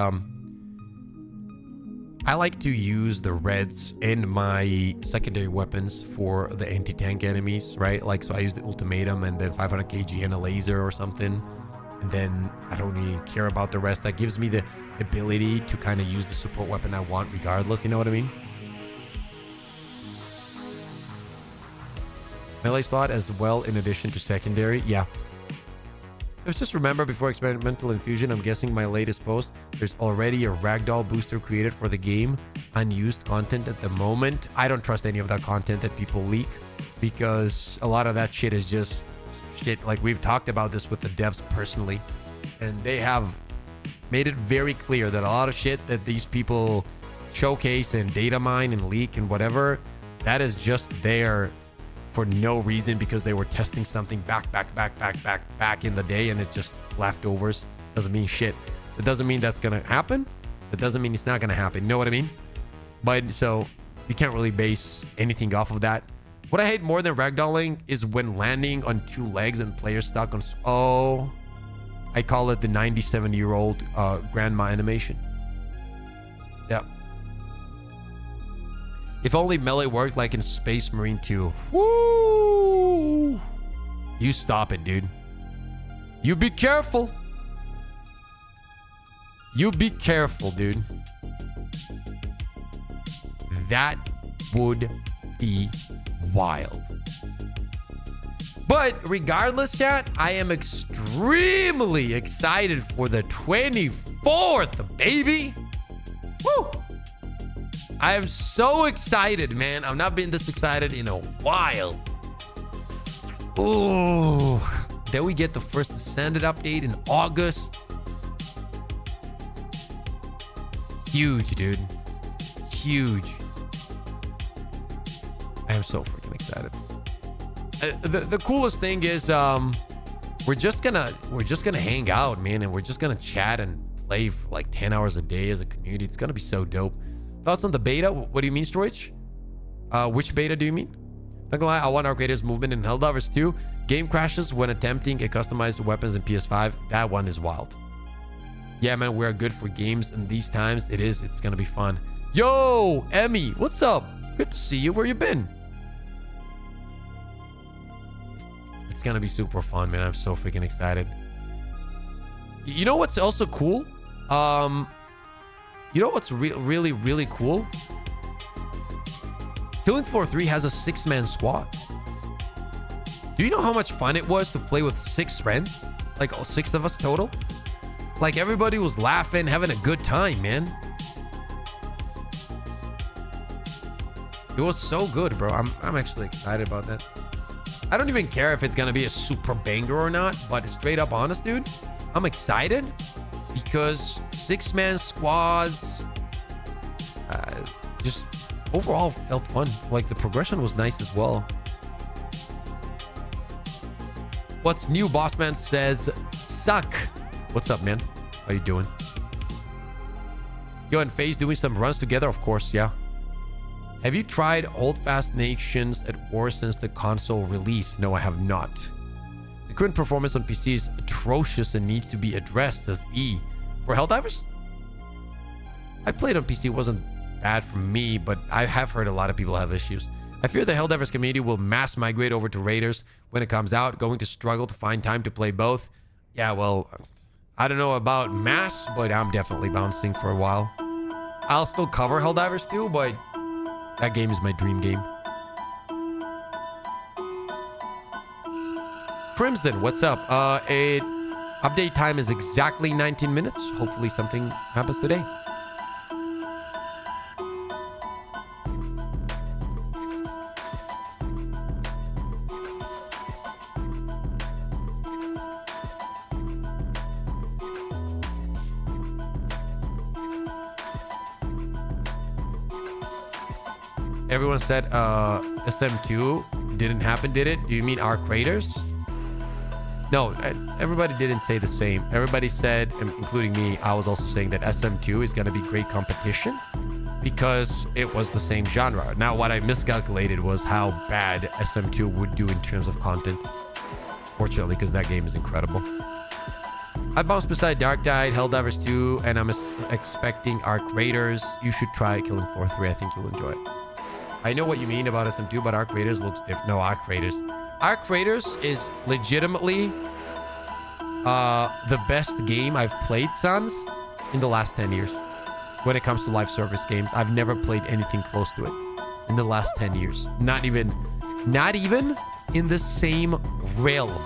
I like to use the reds in my secondary weapons for the anti-tank enemies, right? Like, so I use the ultimatum and then 500 kg and a laser or something. And then I don't really care about the rest. That gives me the ability to kind of use the support weapon I want regardless. You know what I mean? Melee slot as well in addition to secondary. Yeah. Just remember, before experimental infusion, I'm guessing my latest post, there's already a ragdoll booster created for the game. Unused content at the moment. I don't trust any of that content that people leak, because a lot of that shit is just shit. Like, we've talked about this with the devs personally, and they have made it very clear that a lot of shit that these people showcase and data mine and leak and whatever, that is just there for no reason, because they were testing something back in the day, and it's just leftovers. Doesn't mean shit. It doesn't mean that's gonna happen. It doesn't mean it's not gonna happen. You know what I mean? But so you can't really base anything off of that. What I hate more than ragdolling is when landing on two legs and players stuck on. Oh, I call it the 97-year-old grandma animation. Yep. If only melee worked like in Space Marine 2. Woo! You stop it, dude. You be careful. You be careful, dude. That would be wild. But regardless, chat, I am extremely excited for the 24th, baby. Woo! I am so excited, man. I've not been this excited in a while. Ooh. Then we get the first Ascended update in August. Huge, dude. Huge. I am so freaking excited. The coolest thing is we're just gonna hang out, man, and we're just gonna chat and play for like 10 hours a day as a community. It's gonna be so dope. Thoughts on the beta? What do you mean, Storage? Which beta do you mean? Not gonna lie, I want our greatest movement in Helldivers 2. Game crashes when attempting a customized weapons in PS5. That one is wild. Yeah, man, we're good for games in these times. It's gonna be fun. Yo, Emmy, what's up? Good to see you. Where you been? It's gonna be super fun, man. I'm so freaking excited. You know what's also cool? You know what's really cool? Killing Floor 3 has a 6-man squad. Do you know how much fun it was to play with 6 friends? Like 6 of us total? Like, everybody was laughing, having a good time, man. It was so good, bro. I'm actually excited about that. I don't even care if it's gonna be a super banger or not, but straight up honest, dude, I'm excited because 6-man squads just overall felt fun. Like, the progression was nice as well. What's new? Bossman says suck. What's up, man? How you doing? Yo, and FaZe doing some runs together? Of course, yeah. Have you tried Holdfast Nations at War since the console release? No, I have not. The current performance on PC is atrocious and needs to be addressed, says E. For Helldivers? I played on PC. It wasn't bad for me, but I have heard a lot of people have issues. I fear the Helldivers community will mass migrate over to Raiders when it comes out, going to struggle to find time to play both. Yeah, well, I don't know about mass, but I'm definitely bouncing for a while. I'll still cover Helldivers too, but that game is my dream game. Crimson, what's up? Update time is exactly 19 minutes. Hopefully something happens today. Everyone said SM2 didn't happen, did it? Do you mean Arc Raiders? No, everybody didn't say the same. Everybody said, including me, I was also saying that SM2 is going to be great competition because it was the same genre. Now, what I miscalculated was how bad SM2 would do in terms of content. Fortunately, because that game is incredible. I bounced beside Dark Tide, Helldivers 2, and I'm expecting Arc Raiders. You should try Killing Floor 3. I think you'll enjoy it. I know what you mean about SM2, but Arc Raiders looks different. No, Arc Raiders. Arc Raiders is legitimately the best game I've played, Sons, in the last 10 years. When it comes to live service games, I've never played anything close to it in the last 10 years. Not even in the same realm.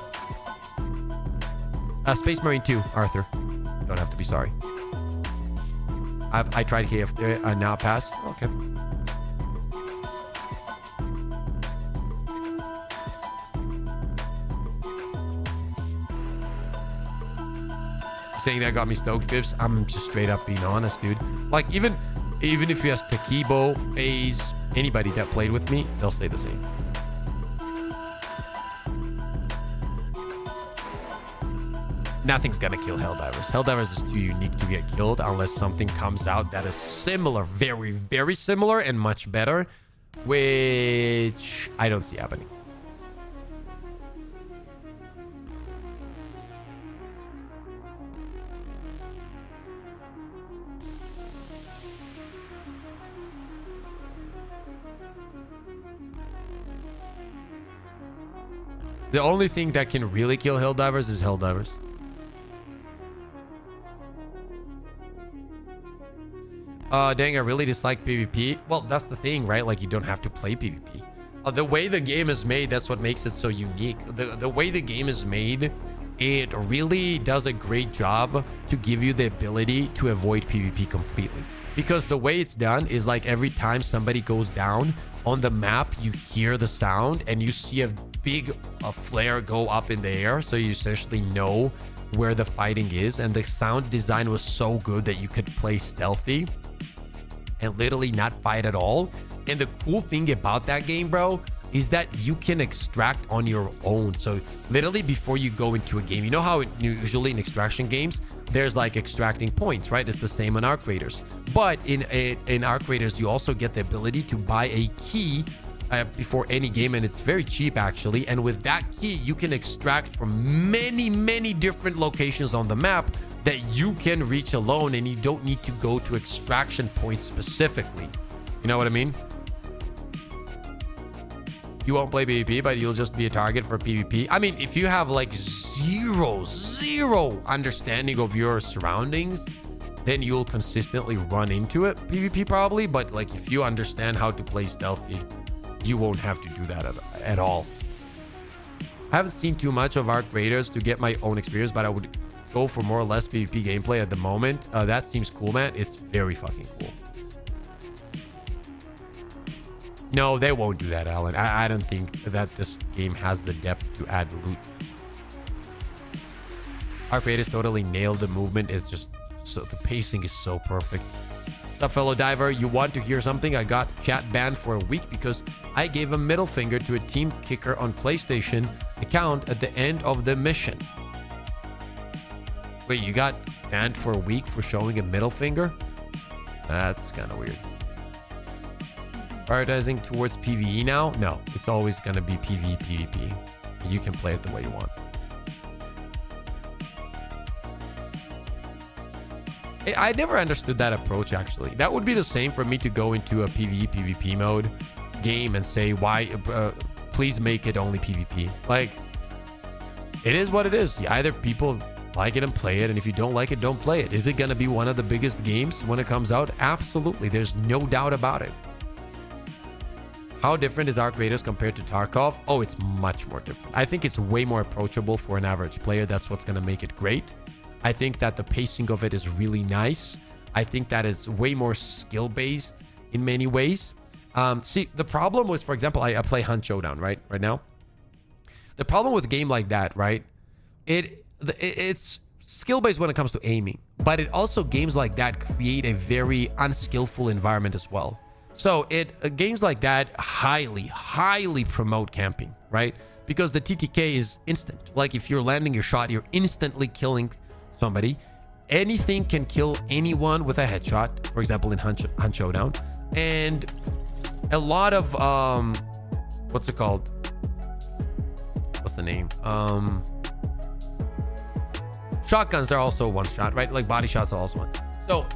Space Marine 2, Arthur. Don't have to be sorry. I tried KF, now pass. Okay. Saying that got me stoked, Bibbs. I'm just straight up being honest, dude. Like, even if you ask Takibo, FaZe, anybody that played with me, they'll say the same. Nothing's gonna kill Helldivers. Helldivers is too unique to get killed unless something comes out that is similar, very, very similar and much better, which I don't see happening. The only thing that can really kill Helldivers is Helldivers. Dang, I really dislike PvP. Well, that's the thing, right? Like, you don't have to play PvP. The way the game is made, that's what makes it so unique. The way the game is made, it really does a great job to give you the ability to avoid PvP completely. Because the way it's done is like every time somebody goes down on the map, you hear the sound and you see a big flare go up in the air, so you essentially know where the fighting is. And the sound design was so good that you could play stealthy and literally not fight at all. And the cool thing about that game, bro, is that you can extract on your own. So literally before you go into a game, you know how usually in extraction games there's like extracting points, right? It's the same in Arc Raiders, but in Arc Raiders you also get the ability to buy a key before any game, and it's very cheap actually. And with that key, you can extract from many different locations on the map that you can reach alone, and you don't need to go to extraction points specifically. You know what I mean? You won't play PvP, but you'll just be a target for PvP. I mean, if you have like zero understanding of your surroundings, then you'll consistently run into it PvP probably. But like, if you understand how to play stealthy, you won't have to do that at all. I haven't seen too much of Arc Raiders to get my own experience, but I would go for more or less PvP gameplay at the moment. That seems cool, man. It's very fucking cool. No, they won't do that, Alan. I don't think that this game has the depth to add loot. Arc Raiders totally nailed the movement. It's just so, the pacing is so perfect. What's up, fellow diver? You want to hear something? I got chat banned for a week because I gave a middle finger to a team kicker on PlayStation account at the end of the mission. Wait, you got banned for a week for showing a middle finger? That's kind of weird. Prioritizing towards PvE now? No, it's always going to be PvP. You can play it the way you want. I never understood that approach, actually. That would be the same for me to go into a PvP mode game and say, why, please make it only PvP. Like, it is what it is. Either people like it and play it, and if you don't like it, don't play it. Is it going to be one of the biggest games when it comes out? Absolutely. There's no doubt about it. How different is Arc Raiders compared to Tarkov? Oh, it's much more different. I think it's way more approachable for an average player. That's what's going to make it great. I think that the pacing of it is really nice. I think that it's way more skill-based in many ways. See, the problem was, for example, I play Hunt Showdown, right now. The problem with a game like that, right? It's skill-based when it comes to aiming, but it also, games like that create a very unskillful environment as well. So games like that highly promote camping, right? Because the TTK is instant. Like if you're landing your shot, you're instantly killing somebody. Anything can kill anyone with a headshot, for example, in Hunt Showdown. And a lot of, what's it called? What's the name? Shotguns are also one shot, right? Like body shots are also one. So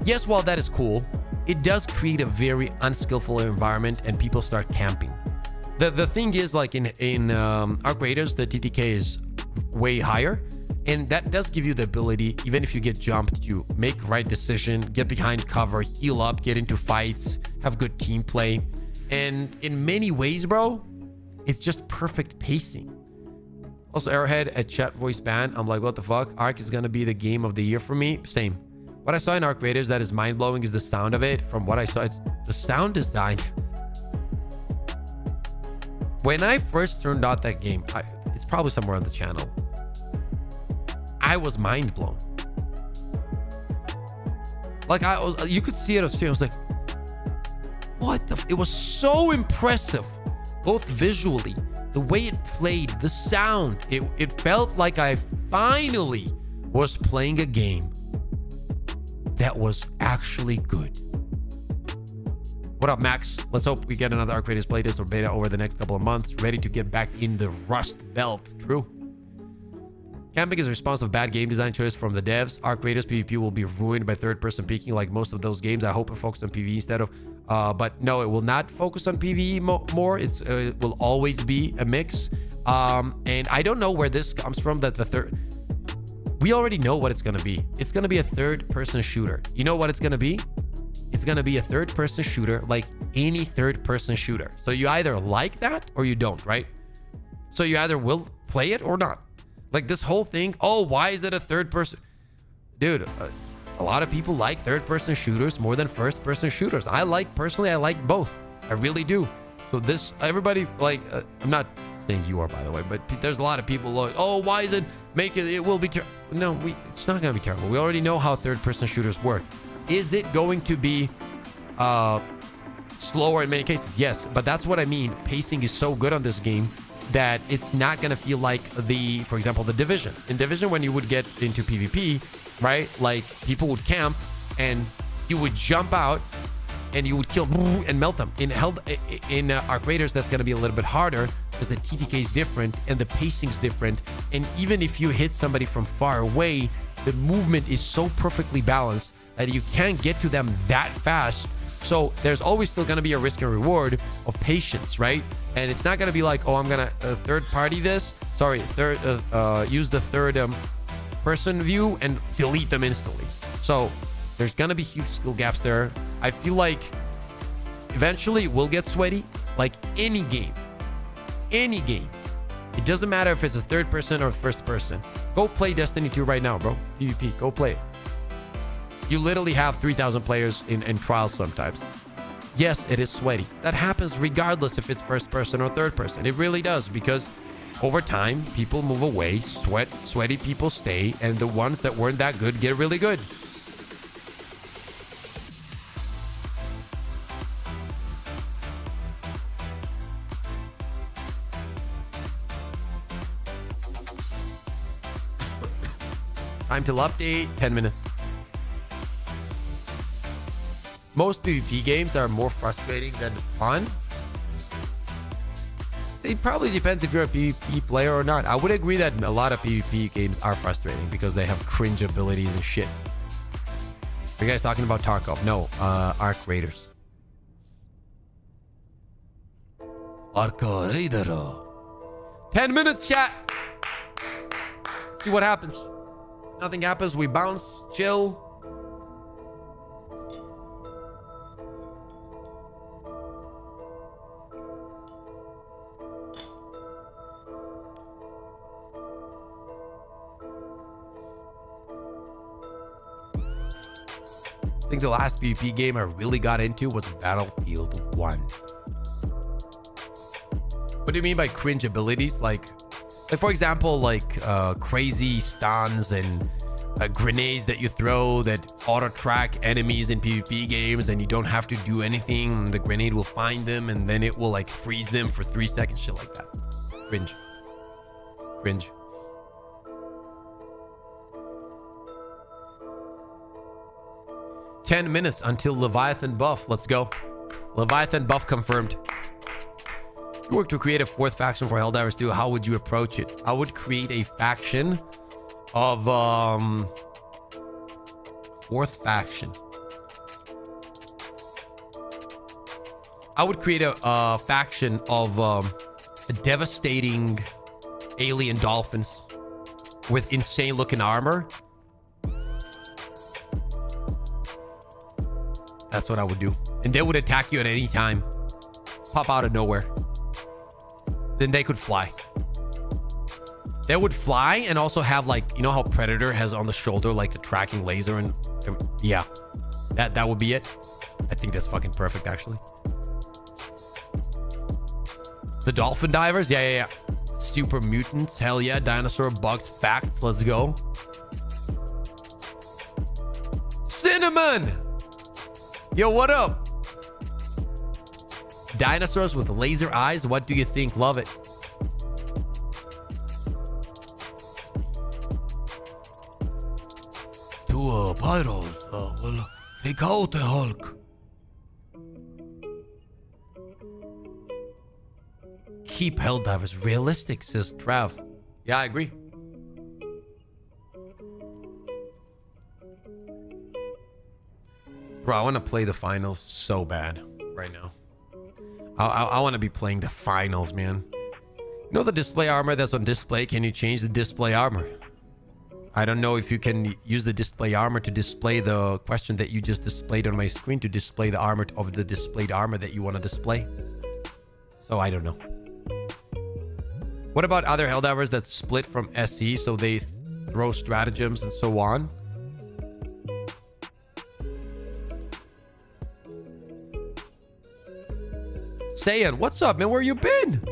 yes, while that is cool, it does create a very unskillful environment and people start camping. The thing is, like in Arc Raiders, the TTK is way higher. And that does give you the ability, even if you get jumped, to make right decision, get behind cover, heal up, get into fights, have good team play. And in many ways, bro, it's just perfect pacing. Also, Arrowhead at chat voice ban. I'm like, what the fuck? Arc is going to be the game of the year for me. Same. What I saw in Arc Raiders that is mind-blowing is the sound of it. From what I saw, it's the sound design. When I first turned on that game, it's probably somewhere on the channel, I was mind blown. Like you could see it on stream. I was like, what the? It was so impressive, both visually, the way it played, the sound. It felt like I finally was playing a game that was actually good. What up, Max? Let's hope we get another Arc Raiders playtest or beta over the next couple of months. Ready to get back in the Rust Belt. True. Camping is a response of bad game design choice from the devs. Arc Raiders PvP will be ruined by third-person peeking like most of those games. I hope it focuses on PvE instead of... but no, it will not focus on PvE more. It will always be a mix. And I don't know where this comes from, that the third... We already know what it's going to be. It's going to be a third-person shooter. You know what it's going to be? It's going to be a third-person shooter like any third-person shooter. So you either like that or you don't, right? So you either will play it or not. Like this whole thing, oh, why is it a third-person? Dude, a lot of people like third-person shooters more than first-person shooters. Personally, I like both. I really do. So this, everybody, like, I'm not saying you are, by the way, but there's a lot of people like, oh, why is it it will be terrible. No, it's not going to be terrible. We already know how third-person shooters work. Is it going to be slower in many cases? Yes, but that's what I mean. Pacing is so good on this game that it's not going to feel like for example, the Division. In Division, when you would get into PvP, right? Like people would camp and you would jump out and you would kill and melt them. In Arc Raiders, that's going to be a little bit harder because the TTK is different and the pacing's different. And even if you hit somebody from far away, the movement is so perfectly balanced that you can't get to them that fast. So there's always still going to be a risk and reward of patience, right? And it's not going to be like, oh, I'm going to third party this. Sorry, use the third person view and delete them instantly. So there's going to be huge skill gaps there. I feel like eventually we'll get sweaty, like any game. Any game. It doesn't matter if it's a third person or first person. Go play Destiny 2 right now, bro. PvP, go play it. You literally have 3,000 players in trials sometimes. Yes, it is sweaty. That happens regardless if it's first person or third person. It really does, because over time, people move away, sweaty people stay, and the ones that weren't that good get really good. Time till update, 10 minutes. Most PvP games are more frustrating than fun. It probably depends if you're a PvP player or not. I would agree that a lot of PvP games are frustrating because they have cringe abilities and shit. Are you guys talking about Tarkov? No, Arc Raiders. Arc Raider. 10 minutes, chat. See what happens. Nothing happens. We bounce, chill. think the last PvP game I really got into was Battlefield 1. What do you mean by cringe abilities? Like for example, like crazy stuns and grenades that you throw that auto track enemies in PvP games, and you don't have to do anything. The grenade will find them and then it will like freeze them for 3 seconds. Shit like that. Cringe. Cringe. "10 minutes until Leviathan buff." Let's go. Leviathan buff confirmed. If you were to create a 4th faction for Helldivers 2, how would you approach it? I would create a faction of 4th faction. I would create a faction of devastating alien dolphins with insane looking armor. That's what I would do. And they would attack you at any time. Pop out of nowhere. Then they could fly. They would fly and also have like, you know how Predator has on the shoulder like the tracking laser, and yeah, that would be it. I think that's fucking perfect actually. The dolphin divers, yeah. Super mutants, hell yeah. Dinosaur bugs, facts, let's go. Cinnamon, yo, what up? Dinosaurs with laser eyes, what do you think? Love it. Two pyros will take out the Hulk. Keep Helldivers realistic, says Trav. Yeah, I agree. Bro, I want to play the finals so bad right now. I want to be playing the finals, man. You know the display armor that's on display? Can you change the display armor? I don't know if you can use the display armor to display the question that you just displayed on my screen, to display the armor of the displayed armor that you want to display. So I don't know. What about other Helldivers that split from SE so they throw stratagems and so on? Saiyan, what's up, man? Where you been?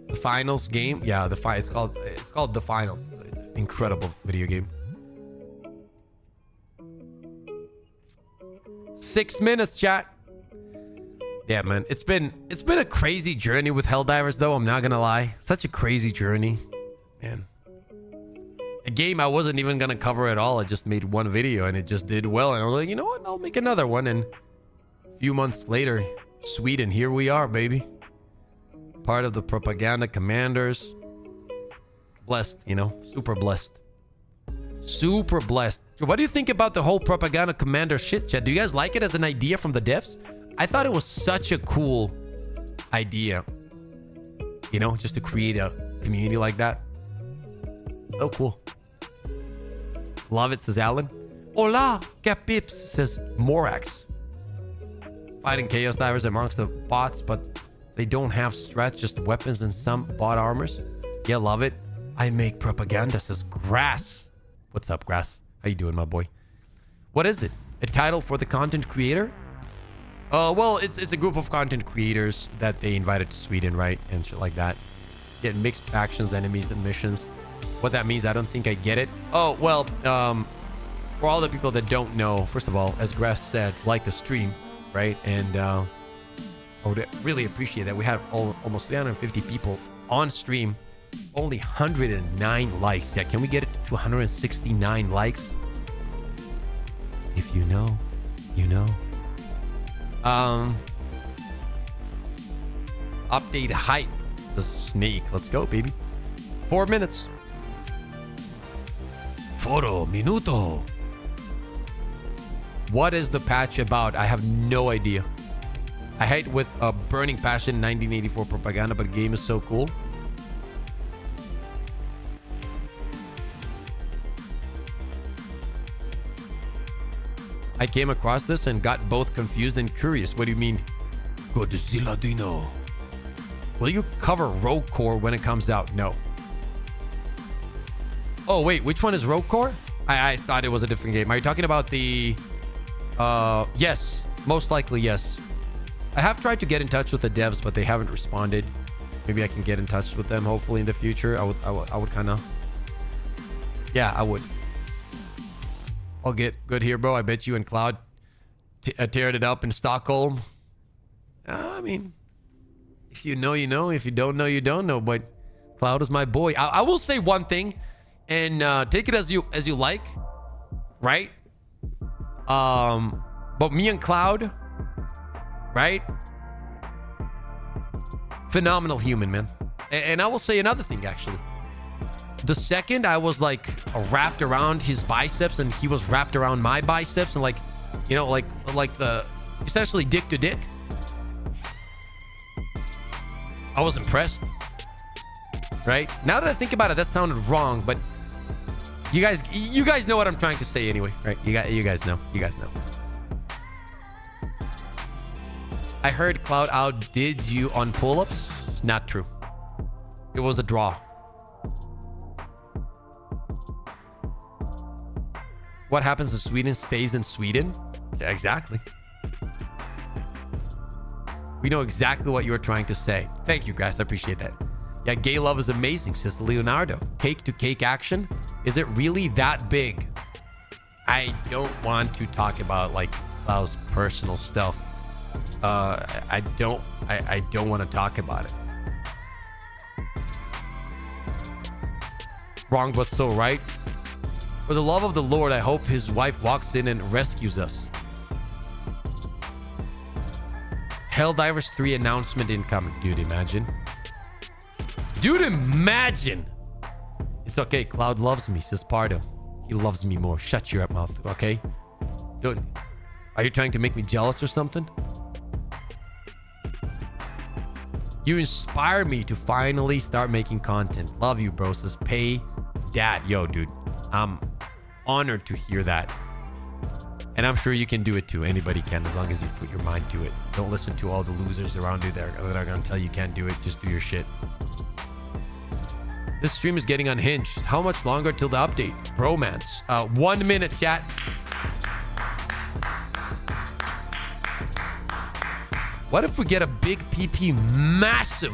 The finals game? Yeah, it's called The Finals. It's an incredible video game. 6 minutes, chat. Yeah, man. It's been a crazy journey with Helldivers though, I'm not gonna lie. Such a crazy journey. Man. A game I wasn't even gonna cover at all. I just made one video and it just did well. And I was like, you know what? I'll make another one. And a few months later, Sweden, here we are, baby. Part of the propaganda commanders. Blessed, you know, super blessed. Super blessed. What do you think about the whole propaganda commander shit, chat? Do you guys like it as an idea from the devs? I thought it was such a cool idea. You know, just to create a community like that. So cool. Love it, says Alan. Hola, que pips, says Morax. Fighting Chaos Divers amongst the bots, but they don't have strats, just weapons and some bot armors. Yeah, love it. I make propaganda, says Grass. What's up, Grass? How you doing, my boy? What is it? A title for the content creator? Well, it's a group of content creators that they invited to Sweden, right? And shit like that. Get mixed factions, enemies, and missions. What that means, I don't think I get it. Oh, well, for all the people that don't know, first of all, as Grass said, like the stream, right? And I would really appreciate that. We had almost 350 people on stream. Only 109 likes. Yeah, can we get it to 169 likes? If you know, you know. Update height. The snake. Let's go, baby. 4 minutes. Foro minuto. What is the patch about? I have no idea. I hate with a burning passion 1984 propaganda, but the game is so cool. I came across this and got both confused and curious. What do you mean? Godzilla Dino. Will you cover Rogue Core when it comes out? No. Oh, wait. Which one is Rogue Core? I thought it was a different game. Are you talking about the... yes. Most likely, yes. I have tried to get in touch with the devs, but they haven't responded. Maybe I can get in touch with them, hopefully, in the future. I would kind of... Yeah, I would. I'll get good here, bro. I bet you and Cloud teared it up in Stockholm. I mean, if you know, you know. If you don't know, you don't know. But Cloud is my boy. I will say one thing, and take it as you like, right? But me and Cloud, right? Phenomenal human, man. And I will say another thing, actually. The second I was like wrapped around his biceps and he was wrapped around my biceps and like, you know, like the essentially dick to dick, I was impressed. Right? Now that I think about it, that sounded wrong, but you guys know what I'm trying to say anyway, right? You guys know. You guys know. I heard Cloud outdid you on pull-ups. It's not true. It was a draw. What happens in Sweden stays in Sweden. Yeah, exactly. We know exactly what you were trying to say. Thank you, guys. I appreciate that. Yeah, gay love is amazing, says Leonardo. Cake to cake action. Is it really that big? I don't want to talk about like Cloud's personal stuff. I don't want to talk about it. Wrong, but so right. For the love of the Lord, I hope his wife walks in and rescues us. Helldivers 3 announcement incoming. Dude, imagine. Dude, imagine. It's okay. Cloud loves me, says Pardo. He loves me more. Shut your mouth, okay? Dude, are you trying to make me jealous or something? You inspire me to finally start making content. Love you, bro, says Pay Dad. Yo, dude, I'm honored to hear that. And I'm sure you can do it too. Anybody can, as long as you put your mind to it. Don't listen to all the losers around you that are going to tell you can't do it. Just do your shit. This stream is getting unhinged. How much longer till the update? Bromance. 1 minute, chat. What if we get a big PP, massive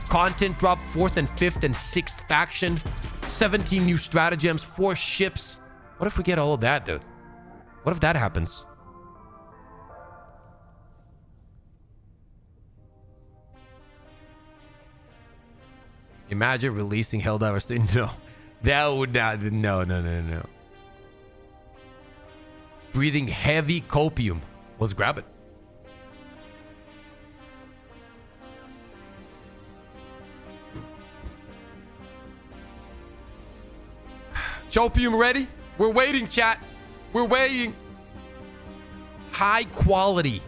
content drop, 4th and 5th and 6th faction, 17 new stratagems, 4 ships? What if we get all of that, dude? What if that happens? Imagine releasing Helldivers 3. No, that would not. No. Breathing heavy copium. Let's grab it. Chopium ready? We're waiting, chat. We're waiting. High quality.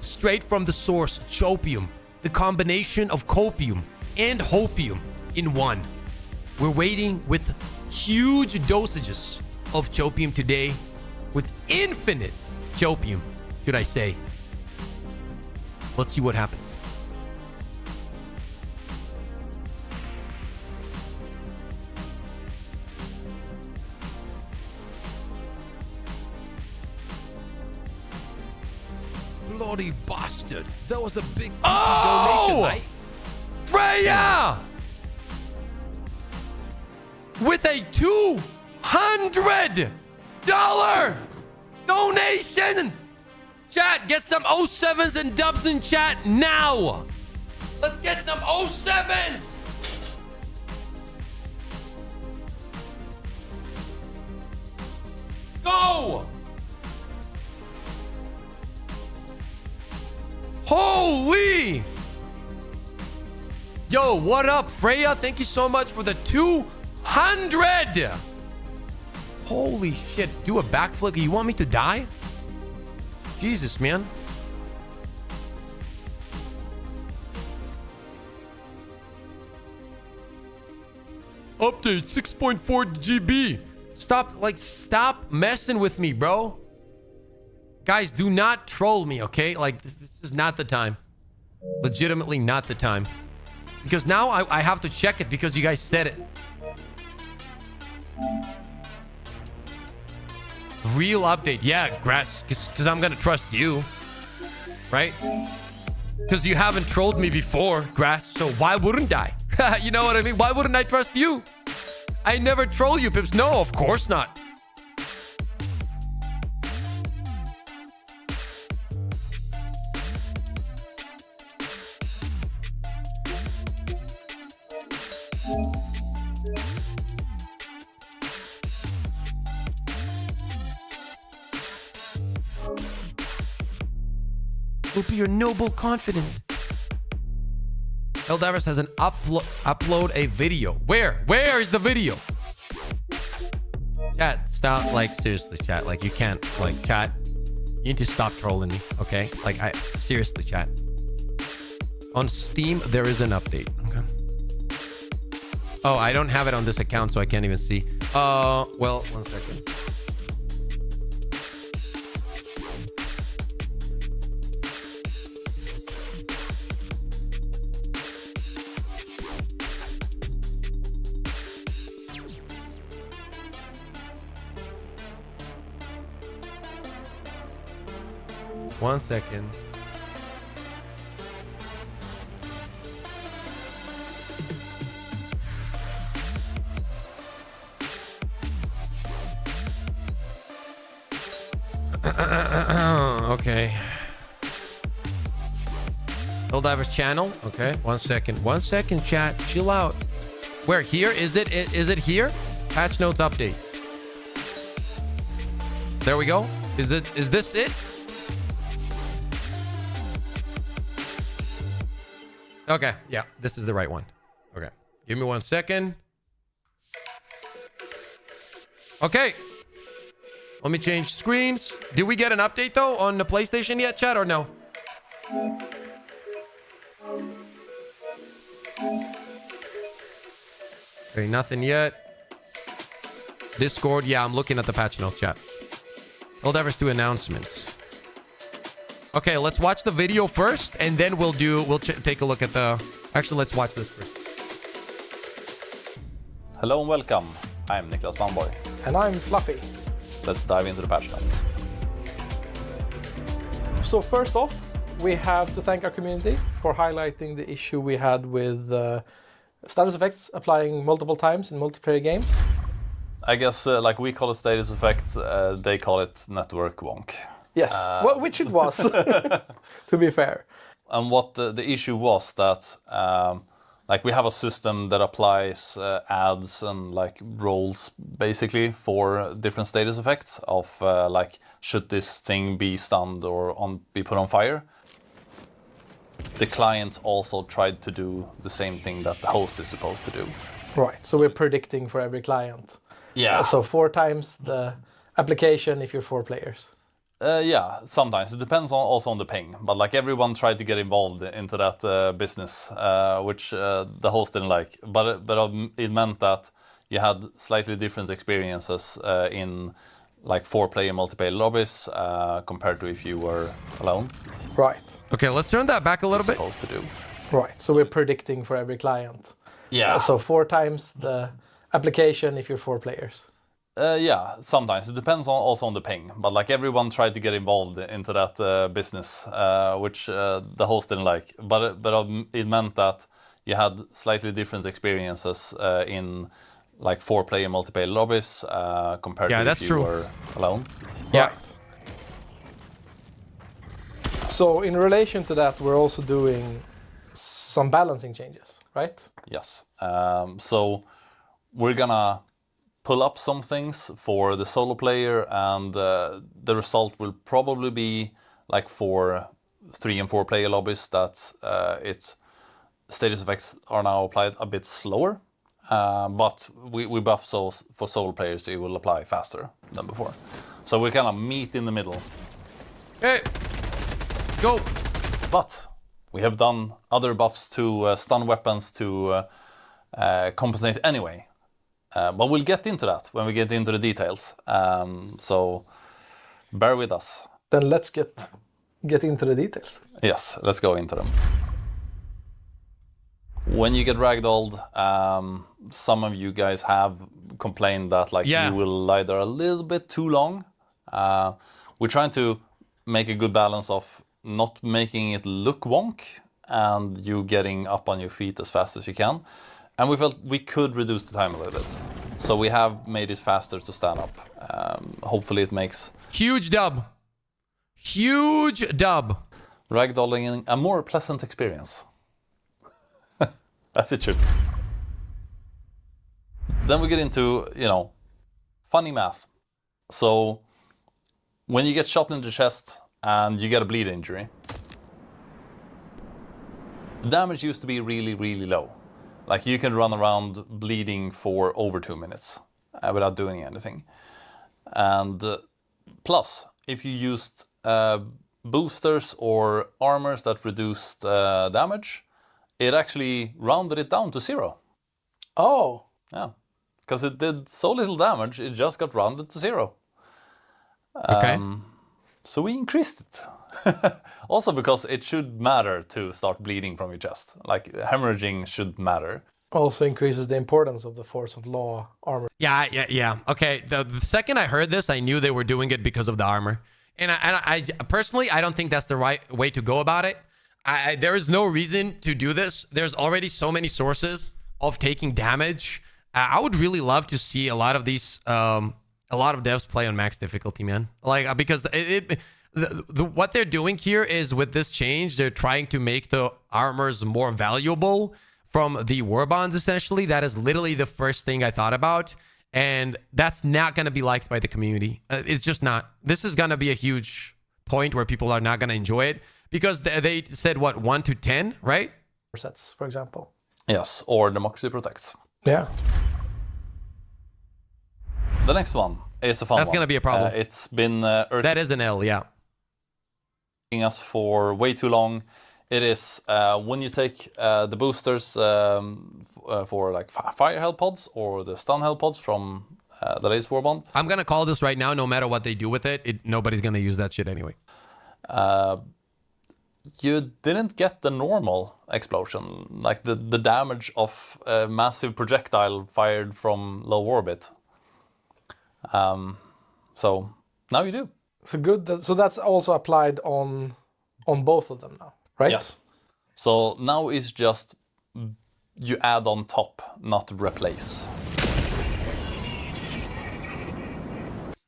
Straight from the source. Chopium. The combination of copium and hopium in one. We're waiting with huge dosages of chopium today. With infinite chopium, should I say. Let's see what happens. Bloody bastard. That was a big donation, right? Freya! With a $200 donation! Chat, get some 07s and dubs in chat now! Let's get some 07s! Go! Holy! Yo, what up, Freya? Thank you so much for the 200! Holy shit. Do a backflip. You want me to die? Jesus, man. Update 6.4 GB. Stop messing with me, bro. Guys, do not troll me, okay? Like, this is not the time. Legitimately not the time. Because now I have to check it because you guys said it. Real update. Yeah, Grass, because I'm going to trust you. Right? Because you haven't trolled me before, Grass, so why wouldn't I? You know what I mean? Why wouldn't I trust you? I never troll you, Pips. No, of course not. Loopy, you're noble confident. Helldivers has an upload a video. Where? Where is the video? Chat, stop. Like, seriously, chat. Like, you can't. Like, chat. You need to stop trolling me, okay? Like, seriously, chat. On Steam, there is an update. Okay. Oh, I don't have it on this account, so I can't even see. Well, 1 second. One second. Okay. Helldivers channel. Okay. 1 second. 1 second, chat. Chill out. Where? Here? Is it here? Patch notes update. There we go. Is this it? Okay, yeah, this is the right one. Okay, give me 1 second. Okay, let me change screens. Did we get an update though on the PlayStation yet, chat, or no? Okay, nothing yet. Discord, yeah, I'm looking at the patch notes, chat. Helldivers 2 announcements. Okay, let's watch the video first, and then we'll take a look at the... Actually, let's watch this first. Hello and welcome. I'm Niklas Bamboy. And I'm Fluffy. Let's dive into the patch notes. So first off, we have to thank our community for highlighting the issue we had with status effects applying multiple times in multiplayer games. I guess like we call it status effect, they call it network wonk. Yes, well, which it was, to be fair. And what the issue was that like we have a system that applies ads and like roles basically for different status effects of like should this thing be stunned or be put on fire. The clients also tried to do the same thing that the host is supposed to do. Right, so we're predicting for every client. Yeah. So 4 times the application if you're 4 players. Yeah, sometimes. It depends also on the ping. But like everyone tried to get involved into that business, which the host didn't like. But it meant that you had slightly different experiences in like 4-player multiplayer lobbies compared to if you were alone. Right. Okay, let's turn that back a little bit. Supposed to do. Right, so we're predicting for every client. Yeah. So 4 times the application if you're 4 players. Yeah, sometimes. It depends also on the ping. But like everyone tried to get involved into that business, which the host didn't like. But it meant that you had slightly different experiences in like 4-player multiplayer lobbies compared to if you were alone. Yeah. Right. So in relation to that, we're also doing some balancing changes, right? Yes. So we're gonna pull up some things for the solo player, and the result will probably be like for 3 and 4 player lobbies that status effects are now applied a bit slower. But we buff those for solo players, it will apply faster than before. So we kind of meet in the middle. Hey, go. But we have done other buffs to stun weapons to compensate anyway. But we'll get into that when we get into the details. So bear with us. Then let's get into the details. Yes, let's go into them. When you get ragdolled, some of you guys have complained that like you will lie there a little bit too long We're trying to make a good balance of not making it look wonk and you getting up on your feet as fast as you can. And we felt we could reduce the time a little bit. So we have made it faster to stand up. Hopefully it makes... Huge dub. Huge dub. Ragdolling a more pleasant experience. As it should. Then we get into, you know, funny math. So when you get shot in the chest and you get a bleed injury, the damage used to be really, really low. Like you can run around bleeding for over 2 minutes without doing anything. And plus, if you used boosters or armors that reduced damage, it actually rounded it down to 0. Oh. Yeah, because it did so little damage, it just got rounded to 0. Okay. So we increased it. Also because it should matter to start bleeding from your chest. Like hemorrhaging should matter. Also increases the importance of the force of law armor. Yeah. Okay, the second I heard this, I knew they were doing it because of the armor. And I personally, I don't think that's the right way to go about it. There is no reason to do this. There's already so many sources of taking damage. I would really love to see a lot of these, a lot of devs play on max difficulty, man. Like, because what they're doing here is with this change, they're trying to make the armors more valuable from the war bonds, essentially. That is literally the first thing I thought about. And that's not going to be liked by the community. It's just not. This is going to be a huge point where people are not going to enjoy it. Because they said, what, 1 to 10, right? Sets, for example. Yes, or Democracy Protects. Yeah. The next one is a fun one. That's going to be a problem. It's been... that is an L, yeah. ...us for way too long. It is when you take the boosters for like fire hell pods or the stun hell pods from the latest warbond. I'm going to call this right now, no matter what they do with it, nobody's going to use that shit anyway. You didn't get the normal explosion, like the damage of a massive projectile fired from low orbit. So now you do. So good. So that's also applied on both of them now, right? Yes. So now it's just you add on top, not replace.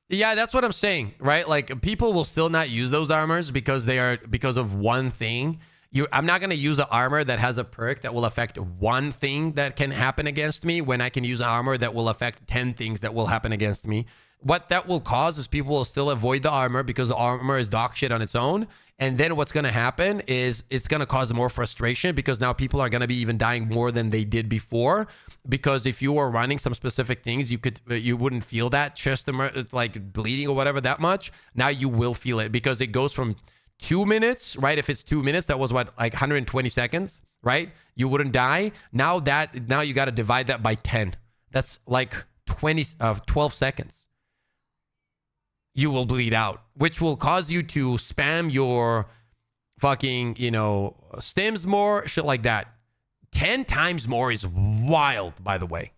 Yeah, that's what I'm saying, right? Like people will still not use those armors because of one thing. I'm not going to use an armor that has a perk that will affect one thing that can happen against me when I can use an armor that will affect 10 things that will happen against me. What that will cause is people will still avoid the armor because the armor is dog shit on its own. And then what's going to happen is it's going to cause more frustration because now people are going to be even dying more than they did before. Because if you were running some specific things, you wouldn't feel that chest like bleeding or whatever that much. Now you will feel it because it goes from 2 minutes, right? If it's 2 minutes, that was what, like 120 seconds, right? You wouldn't die. Now you got to divide that by 10. That's like 12 seconds. You will bleed out, which will cause you to spam your fucking, stims more, shit like that. 10 times more is wild, by the way.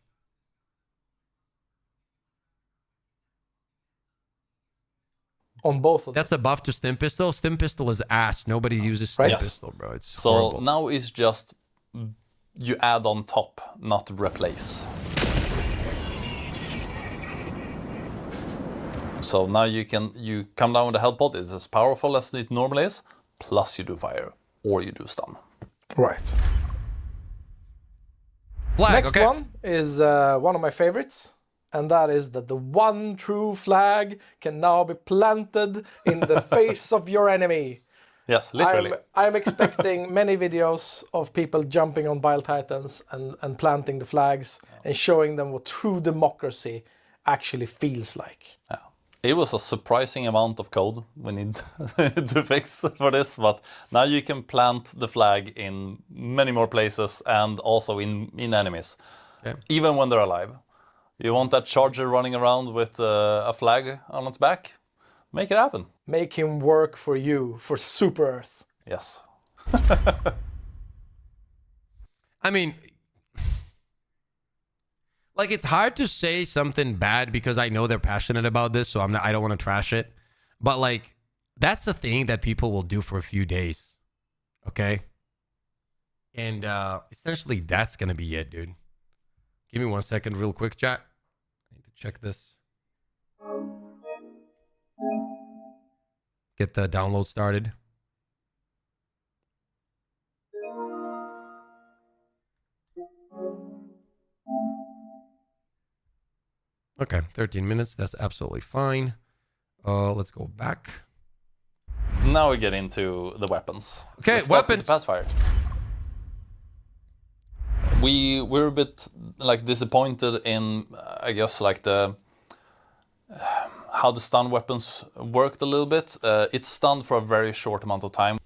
On both of them. That's a buff to stim pistol. Stim pistol is ass. Nobody uses stim Yes. pistol, bro. It's So horrible. now it's just you add on top, not replace. So now you come down with a hell pod. It's as powerful as it normally is. Plus you do fire or you do stun. Right. Flag, Next okay. one is one of my favorites, and that is that the one true flag can now be planted in the face of your enemy. Yes, literally. I'm expecting many videos of people jumping on Bile Titans and planting the flags and showing them what true democracy actually feels like. Yeah. It was a surprising amount of code we need to fix for this, but now you can plant the flag in many more places and also in enemies, even when they're alive. You want that charger running around with a flag on its back? Make it happen. Make him work for you, for Super Earth. Yes. I mean, Like, it's hard to say something bad because I know they're passionate about this, so I don't want to trash it. But like, that's the thing that people will do for a few days. Okay? And essentially that's gonna be it, dude. Give me 1 second real quick, chat. I need to check this. Get the download started. Okay, 13 minutes. That's absolutely fine. Let's go back. Now we get into the weapons. Okay, Let's start with weapons. the Pathfire. We're a bit like disappointed in, I guess, like the how the stun weapons worked a little bit. It's stunned for a very short amount of time.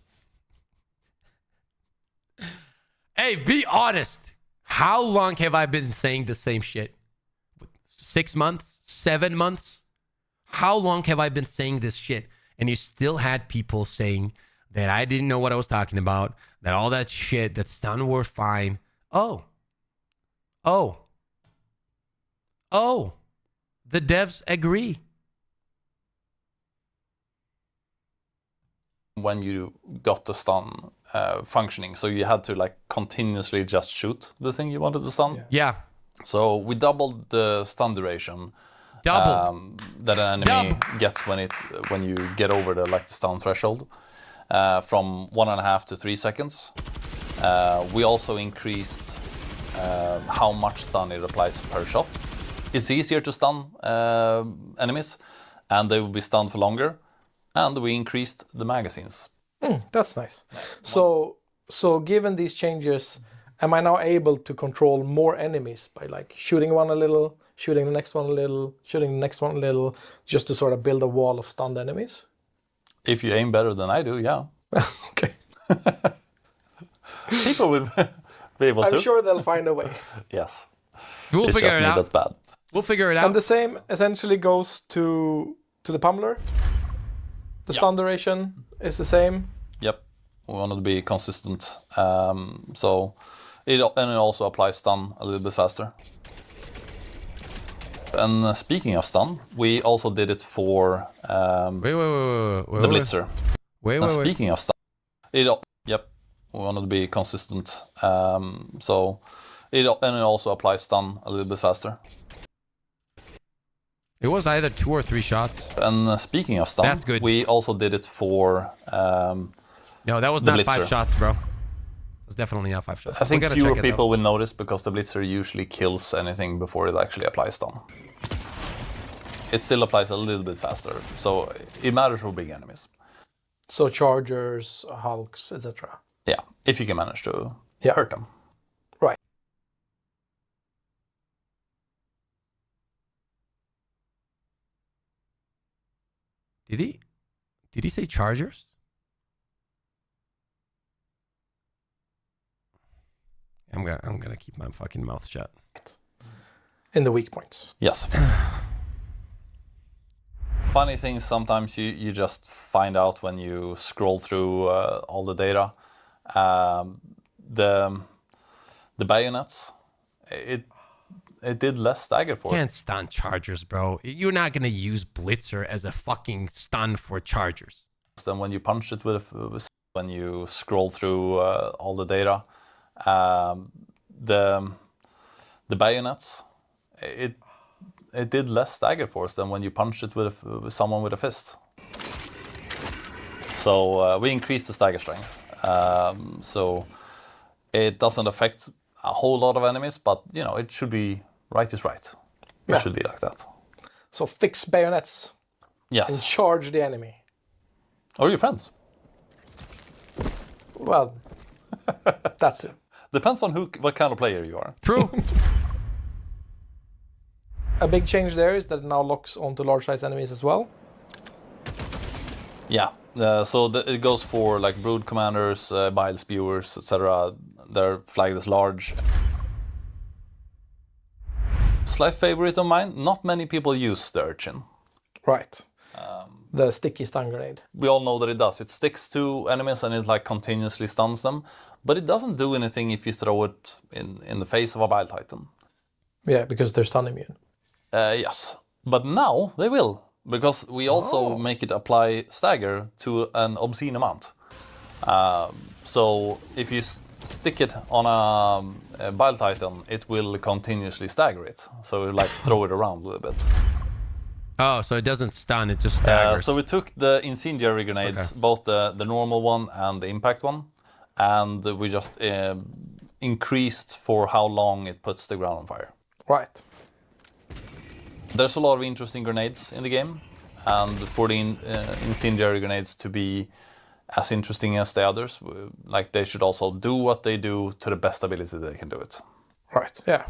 Hey, be honest. How long have I been saying the same shit? 6 months? 7 months? How long have I been saying this shit? And you still had people saying that I didn't know what I was talking about, that all that shit, that stun were fine. Oh. The devs agree. When you got the stun functioning, so you had to like continuously just shoot the thing you wanted to stun. Yeah. So we doubled the stun duration Double. that an enemy gets when you get over the stun threshold from 1.5 to 3 seconds. We also increased how much stun it applies per shot. It's easier to stun enemies, and they will be stunned for longer. And we increased the magazines. That's nice. So given these changes, am I now able to control more enemies by like shooting one a little, shooting the next one a little, shooting the next one a little, just to sort of build a wall of stunned enemies? If you aim better than I do, yeah. Okay. People will be able to. I'm sure they'll find a way. Yes. We'll It's figure just it me out. that's bad. We'll figure it out. And the same essentially goes to the pummeler. The stun duration is the same. Yep. We want to be consistent. So it also applies stun a little bit faster. And speaking of stun, we also did it for Wait, the Blitzer. Wait. Speaking of stun, yep. We want to be consistent. So it also applies stun a little bit faster. It was either 2 or 3 shots. And speaking of stun, That's good. we also did it for No, that was the not Blitzer. 5 shots, bro. It was definitely not 5 shots. I think We gotta fewer check it, people will notice because the Blitzer usually kills anything before it actually applies stun. It still applies a little bit faster, so it matters for big enemies. So chargers, hulks, etc. Yeah, if you can manage to Yeah. hurt them. Right. Did he say chargers? I'm gonna keep my fucking mouth shut. In the weak points. Yes. Funny thing, sometimes you just find out when you scroll through all the data. The bayonets, it did less stagger for it. Can't stun chargers, bro. You're not gonna use Blitzer as a fucking stun for chargers. Then when you punch it when you scroll through all the data, the bayonets, it did less stagger force than when you punched it with someone with a fist. So we increased the stagger strength. So it doesn't affect a whole lot of enemies, but you know, it should be right is right. It should be like that. So fix bayonets and Yes. charge the enemy. Or your friends. Well, that too. Depends on what kind of player you are. True. A big change there is that it now locks onto large size enemies as well. Yeah, so it goes for like brood commanders, bile spewers, etc. They're flagged as large. Slight favorite of mine, not many people use the urchin. Right. The sticky stun grenade. We all know that it does. It sticks to enemies and it like continuously stuns them, but it doesn't do anything if you throw it in the face of a bile titan. Yeah, because they're stun immune. Yes, but now they will, because we also make it apply stagger to an obscene amount. So if you stick it on a Bile Titan, it will continuously stagger it. So you like throw it around a little bit. Oh, so it doesn't stun, it just staggers. So we took the incendiary grenades, both the normal one and the impact one, and we just increased for how long it puts the ground on fire. Right. There's a lot of interesting grenades in the game, and for the incendiary grenades to be as interesting as the others, like they should also do what they do to the best ability they can do it. Right, yeah.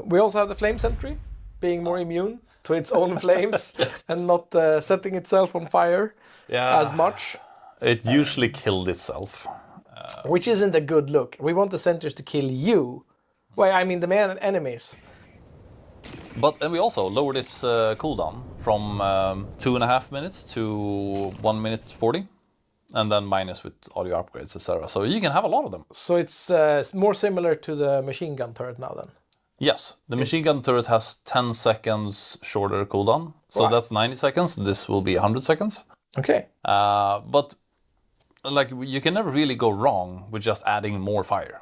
We also have the Flame Sentry, being more immune to its own flames and not setting itself on fire as much. It usually killed itself. Which isn't a good look. We want the sentries to kill you. Well, I mean the enemies. But then we also lowered its cooldown from 2.5 minutes to 1 minute 40, and then minus with all your upgrades, etc. So you can have a lot of them. So it's more similar to the machine gun turret now then? Yes, the machine gun turret has 10 seconds shorter cooldown, so that's 90 seconds. This will be 100 seconds. Okay. But like you can never really go wrong with just adding more fire.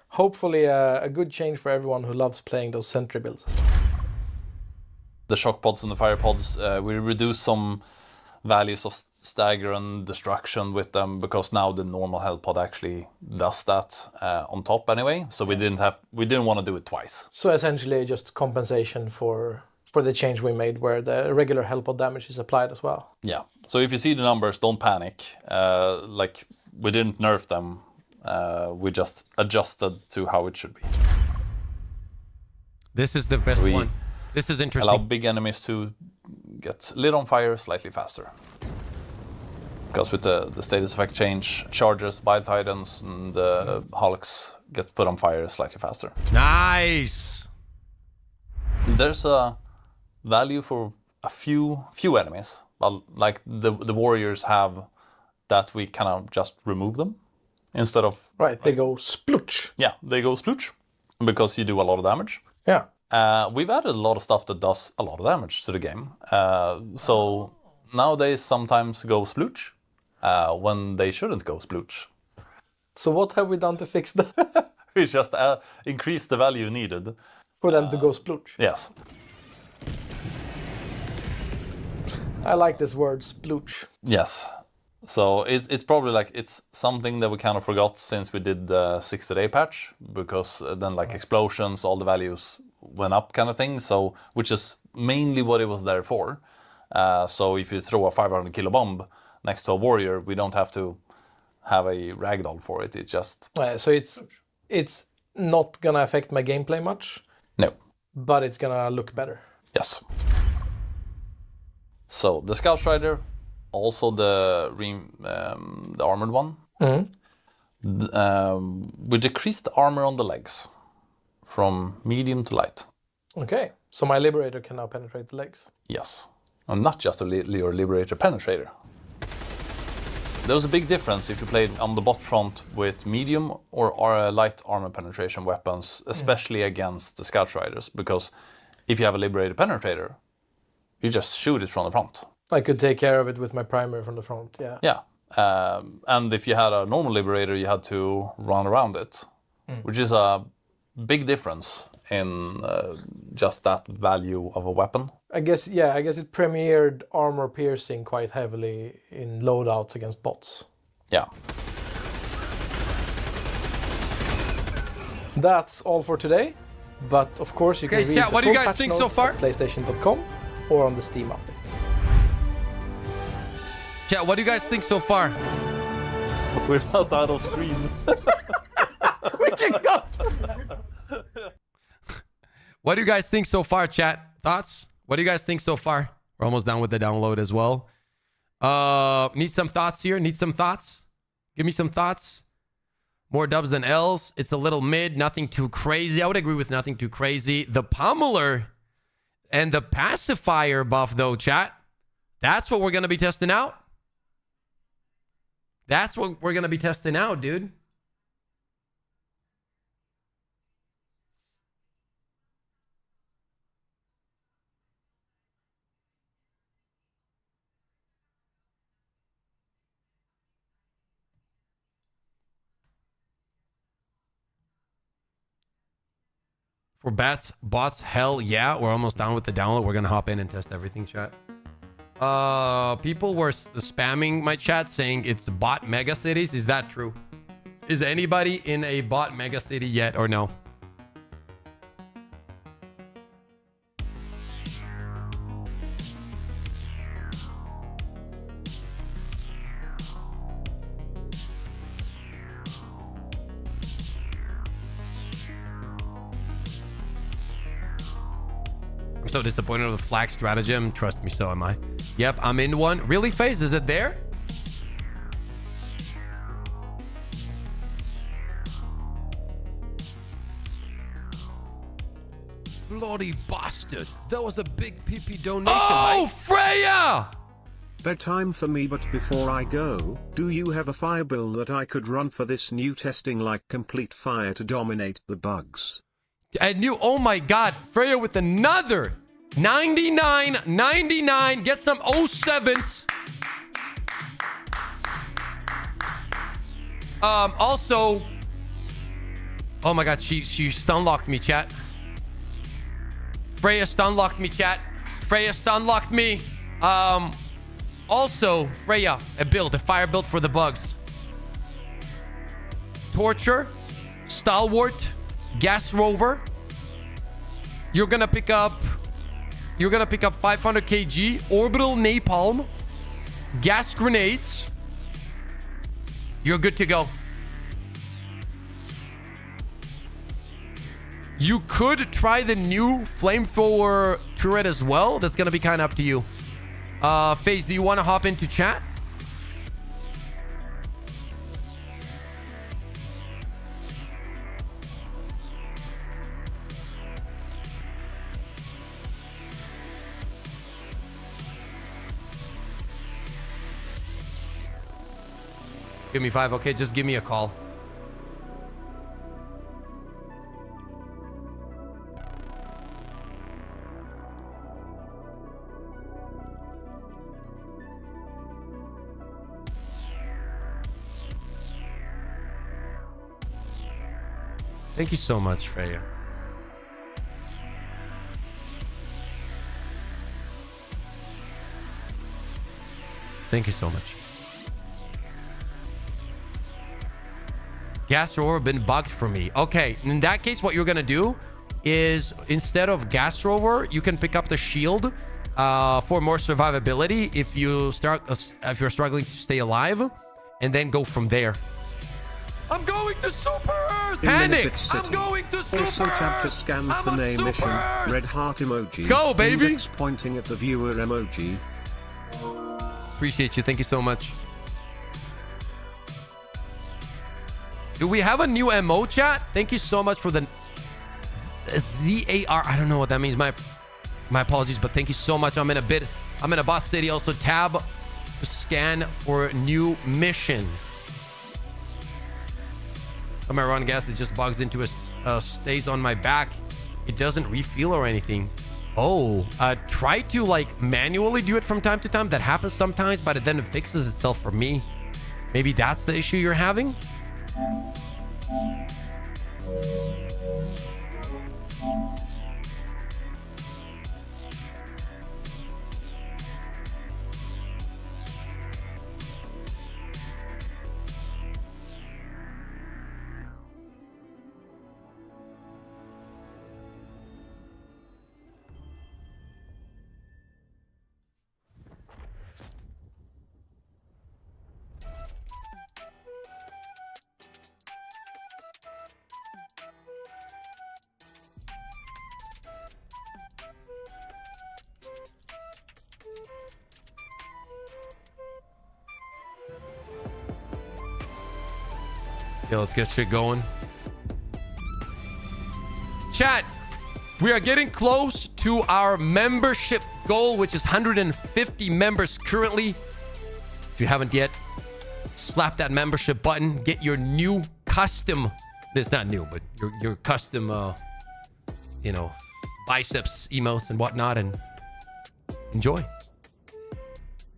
Hopefully a good change for everyone who loves playing those sentry builds. The shock pods and the fire pods, we reduce some values of stagger and destruction with them, because now the normal hell pod actually does that on top anyway. So we didn't want to do it twice. So essentially just compensation for the change we made, where the regular hell pod damage is applied as well. Yeah. So if you see the numbers, don't panic. Like we didn't nerf them. We just adjusted to how it should be. This is the best one. This is interesting. Allow big enemies to get lit on fire slightly faster. Because with the status effect change, Chargers, Bile Titans, and the Hulks get put on fire slightly faster. Nice! There's a value for a few enemies, but like the warriors have, that we kind of just remove them instead of... Right, they go splooch. Yeah, they go splooch, because you do a lot of damage. Yeah. We've added a lot of stuff that does a lot of damage to the game. So nowadays sometimes go splooch when they shouldn't go splooch. So what have we done to fix that? We just increase the value needed. For them to go splooch. Yes. I like this word, splooch. Yes. So it's probably like it's something that we kind of forgot since we did the 60-day patch, because then like explosions, all the values went up kind of thing. So which is mainly what it was there for. So if you throw a 500 kilo bomb next to a warrior, we don't have to have a ragdoll for it. It just... So it's not gonna affect my gameplay much. No. But it's gonna look better. Yes. So the Scout Strider, also the armored one. We decreased the armor on the legs from medium to light. Okay, so my Liberator can now penetrate the legs. Yes, and not just your Liberator Penetrator. There was a big difference if you played on the bot front with medium or light armor penetration weapons, especially against the Scout Riders, because if you have a Liberator Penetrator, you just shoot it from the front. I could take care of it with my primary from the front, yeah. Yeah, and if you had a normal Liberator, you had to run around it, which is a big difference in just that value of a weapon. I guess it premiered armor piercing quite heavily in loadouts against bots. Yeah. That's all for today, but of course you can read the what do you full guys patch think so notes far? at PlayStation.com or on the Steam updates. Chat, what do you guys think so far? We're not out of screen. What do you guys think so far, chat? Thoughts? What do you guys think so far? We're almost done with the download as well. Need some thoughts here? Need some thoughts? Give me some thoughts. More dubs than L's. It's a little mid. Nothing too crazy. I would agree with nothing too crazy. The Pummeler and the Pacifier buff, though, chat. That's what we're going to be testing out. That's what we're going to be testing out, dude. For bots, hell yeah. We're almost done with the download. We're gonna hop in and test everything, chat. People were spamming my chat saying it's bot mega cities. Is that true? Is anybody in a bot mega city yet or no? I'm so disappointed with the flag stratagem. Trust me, so am I. Yep, I'm in one. Really, FaZe? Is it there? Bloody bastard. That was a big PP donation. Oh, Freya! Bedtime for me, but before I go, do you have a fire bill that I could run for this new testing like complete fire to dominate the bugs? I knew, oh my god, Freya with another 99.99. Get some 07s. Also, oh my god, she stun locked me, chat. Freya stun locked me, chat. Freya stun locked me. Also, Freya, a fire build for the bugs. Torture, Stalwart, Gas Rover. You're gonna pick up 500 kg, Orbital Napalm, Gas Grenades. You're good to go. You could try the new Flamethrower turret as well. That's gonna be kind of up to you. FaZe, do you want to hop into chat? Give me 5. Okay, just give me a call. Thank you so much, Freya. Thank you so much. Gas rover been bugged for me. Okay, in that case, what you're gonna do is instead of gas rover, you can pick up the shield for more survivability if you're struggling to stay alive, and then go from there. I'm going to Super Earth! Panic! I'm going to Super Also tap to scan I'm for on name Super mission, Earth! red heart emoji. Let's go, baby! Index pointing at the viewer emoji. Appreciate you. Thank you so much. Do we have a new MO, chat? Thank you so much for the ZAR. I don't know what that means. My apologies, but thank you so much. I'm in a bot city. Also tab to scan for new mission. I'm gonna run gas. It just bugs into stays on my back. It doesn't refill or anything. Oh, try to like manually do it from time to time. That happens sometimes, but it then fixes itself for me. Maybe that's the issue you're having. Yeah, let's get shit going. Chat, we are getting close to our membership goal, which is 150 members currently. If you haven't yet, slap that membership button. Get your new custom. It's not new, but your custom, you know, biceps emotes and whatnot, and enjoy.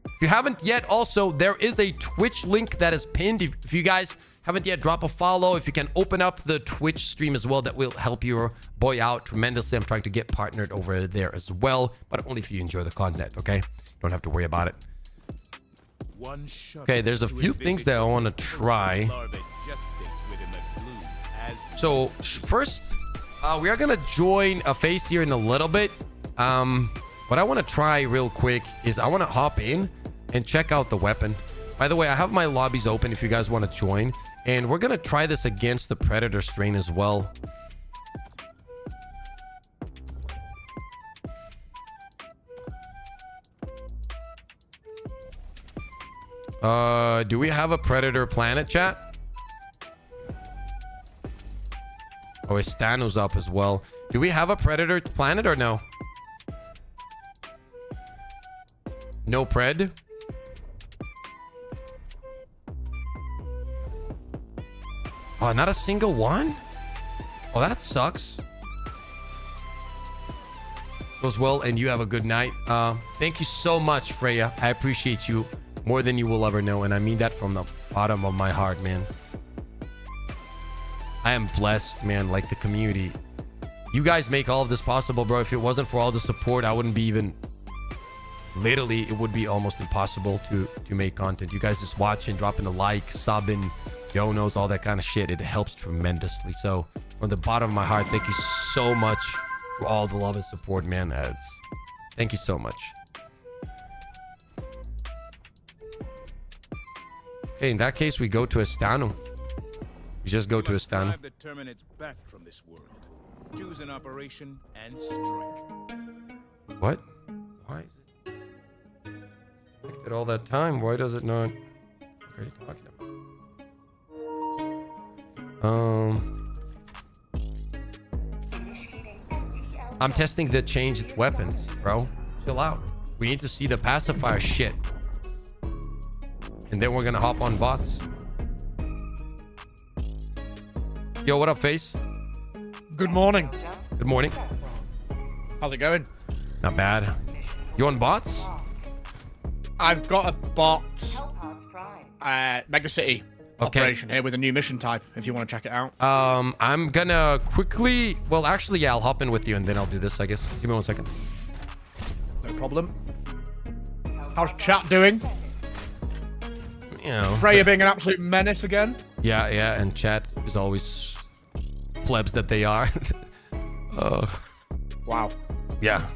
If you haven't yet, also, there is a Twitch link that is pinned. If you guys haven't yet, drop a follow. If you can open up the Twitch stream as well, that will help your boy out tremendously. I'm trying to get partnered over there as well, but only if you enjoy the content, okay? Don't have to worry about it. Okay, there's a few things that I want to try. So first, we are gonna join a phase here in a little bit. What I want to try real quick is I want to hop in and check out the weapon. By the way, I have my lobbies open if you guys want to join, and we're gonna try this against the Predator strain as well. Do we have a Predator planet, chat? Oh, Estano's up as well. Do we have a Predator planet or no? No Pred? Oh, not a single one? Oh, that sucks. Goes well, and you have a good night. Thank you so much, Freya. I appreciate you more than you will ever know, and I mean that from the bottom of my heart, man. I am blessed, man. Like, the community. You guys make all of this possible, bro. If it wasn't for all the support, I wouldn't be even... Literally, it would be almost impossible to make content. You guys just watching, dropping a like, subbing, donos, all that kind of shit. It helps tremendously. So, from the bottom of my heart, thank you so much for all the love and support, man. Thank you so much. Okay, in that case, we go to Estano. We just go to Estano. The Terminates back from this world. Choose an operation and strike. What? Why is it? Selected all that time. Why does it not? What are you talking about? I'm testing the changed weapons, bro. Chill out. We need to see the pacifier shit. And then we're gonna hop on bots. Yo, what up, Face? Good morning. Good morning. How's it going? Not bad. You on bots? I've got a bot Hellpods Prime. Mega City operation here with a new mission type, if you want to check it out. I'm gonna quickly... Well, actually, yeah, I'll hop in with you and then I'll do this, I guess. Give me 1 second. No problem. How's chat doing? You know... Freya being an absolute menace again? Yeah, yeah, and chat is always plebs that they are. Wow. Yeah.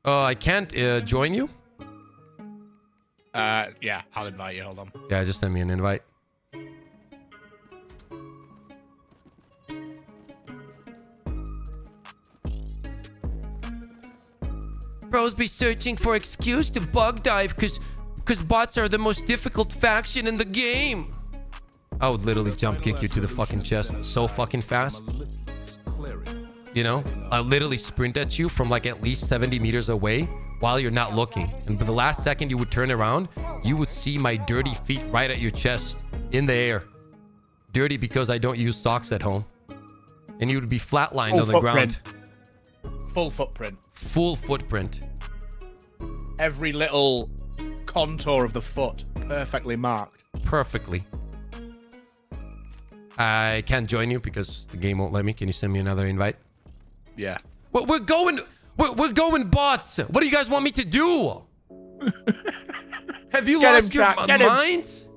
I can't join you? Yeah, I'll invite you. Hold on. Yeah, just send me an invite. Bros be searching for excuse to bug dive because bots are the most difficult faction in the game. I would literally jump kick you to the fucking chest so fucking fast. You know, I literally sprint at you from like at least 70 meters away while you're not looking. And for the last second you would turn around, you would see my dirty feet right at your chest in the air. Dirty because I don't use socks at home. And you would be flatlined on the ground. Full footprint. Full footprint. Every little contour of the foot perfectly marked. Perfectly. I can't join you because the game won't let me. Can you send me another invite? Yeah. Well, we're going bots. What do you guys want me to do? Have you lost your minds?